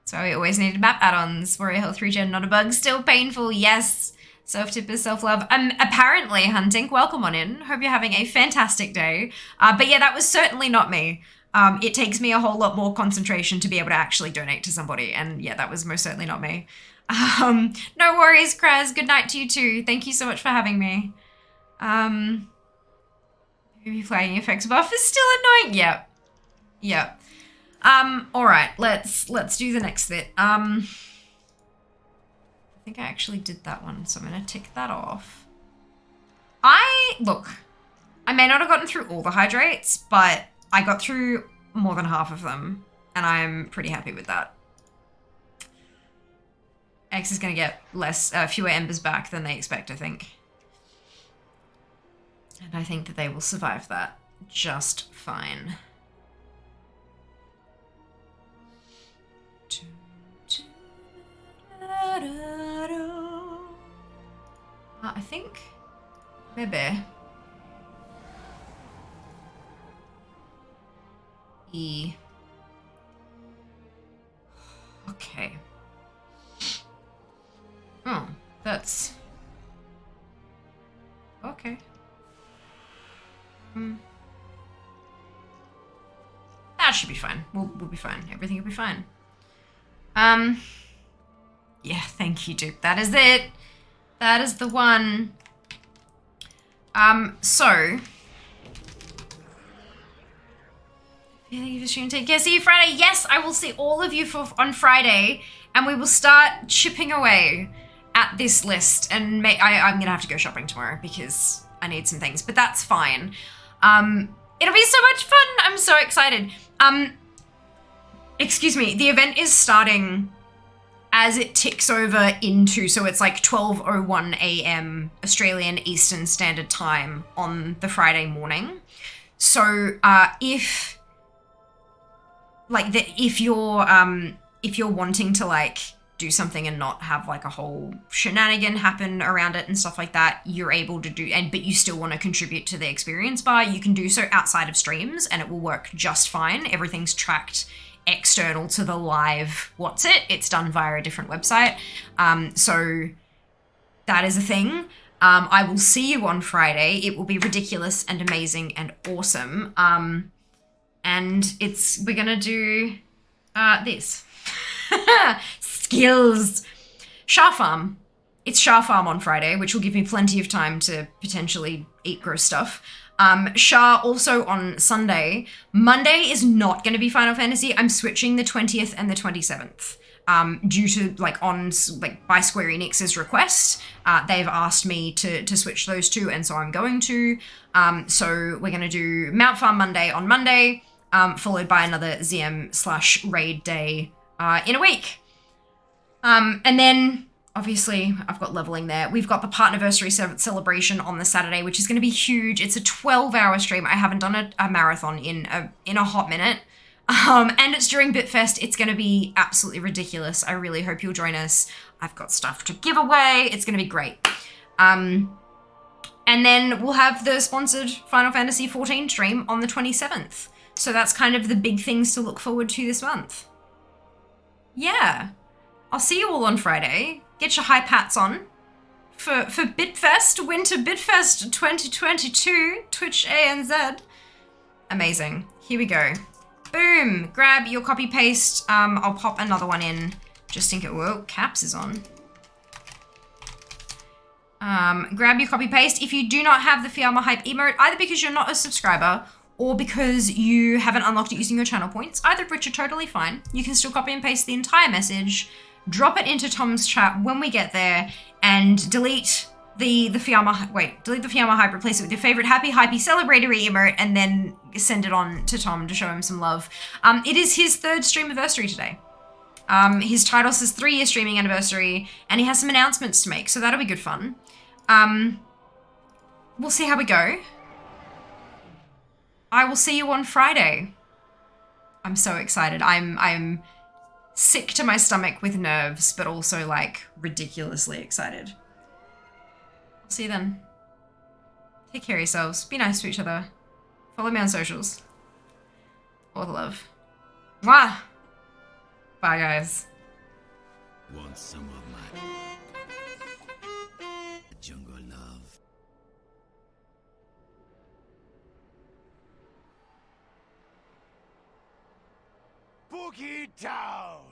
Speaker 2: So we always needed map add-ons. Warrior Health Regen, not a bug. Still painful. Yes. Self-tip is self-love. Apparently, Hunting, welcome on in. Hope you're having a fantastic day. But yeah, that was certainly not me. It takes me a whole lot more concentration to be able to actually donate to somebody. And yeah, that was most certainly not me. No worries, Kraz. Good night to you too. Thank you so much for having me. Maybe flagging effects buff is still annoying. Yep. Yep. All right, let's do the next bit. I think I actually did that one, so I'm gonna tick that off. Look, I may not have gotten through all the hydrates, but I got through more than half of them, and I'm pretty happy with that. X is gonna get fewer embers back than they expect, I think. And I think that they will survive that just fine. I think maybe E. Okay. Oh, that's okay. That should be fine. We'll be fine. Everything will be fine. Yeah, thank you, Duke. That is it. That is the one. So. Thank you for streaming. Take care. See you Friday. Yes, I will see all of you on Friday, and we will start chipping away at this list. And I'm gonna have to go shopping tomorrow because I need some things, but that's fine. It'll be so much fun. I'm so excited. Excuse me. The event is starting as it ticks over into, so it's like 12:01 a.m. Australian Eastern Standard Time on the Friday morning. So if you're wanting to like do something and not have like a whole shenanigan happen around it and stuff like that, you're able to do, but you still want to contribute to the experience bar, you can do so outside of streams and it will work just fine. Everything's tracked external to the live it's done via a different website. So that is a thing. I will see you on Friday. It will be ridiculous and amazing and awesome. And we're gonna do this. Skills. Shah Farm. It's Shah Farm on Friday, which will give me plenty of time to potentially eat gross stuff. Shah also on Sunday. Monday is not going to be Final Fantasy. I'm switching the 20th and the 27th. Due to by Square Enix's request. They've asked me to switch those two, and so I'm going to. So we're going to do Mount Farm Monday on Monday, followed by another ZM/raid day in a week. And then obviously I've got leveling there. We've got the Partnerversary celebration on the Saturday, which is going to be huge. It's a 12-hour stream. I haven't done a marathon in a hot minute. And it's during Bitfest. It's going to be absolutely ridiculous. I really hope you'll join us. I've got stuff to give away. It's going to be great. And then we'll have the sponsored Final Fantasy XIV stream on the 27th. So that's kind of the big things to look forward to this month. Yeah. I'll see you all on Friday. Get your hype hats on for Bitfest, Winter Bitfest 2022, Twitch ANZ. Amazing. Here we go. Boom. Grab your copy paste. I'll pop another one in just in case. Whoa, Caps is on. Grab your copy paste. If you do not have the Fiamma Hype emote, either because you're not a subscriber or because you haven't unlocked it using your channel points, either of which are totally fine. You can still copy and paste the entire message, drop it into Tom's chat when we get there, and delete the Fiamma, wait, delete the Fiamma hype, replace it with your favorite happy, hypey, celebratory emote, and then send it on to Tom to show him some love. It is his 3rd stream anniversary today. His title says 3-year streaming anniversary, and he has some announcements to make, so that'll be good fun. We'll see how we go. I will see you on Friday. I'm so excited. I'm sick to my stomach with nerves, but also like ridiculously excited. I'll see you then. Take care of yourselves. Be nice to each other. Follow me on socials. All the love. Mwah! Bye, guys.
Speaker 4: Want some of my jungle love? Boogie Town!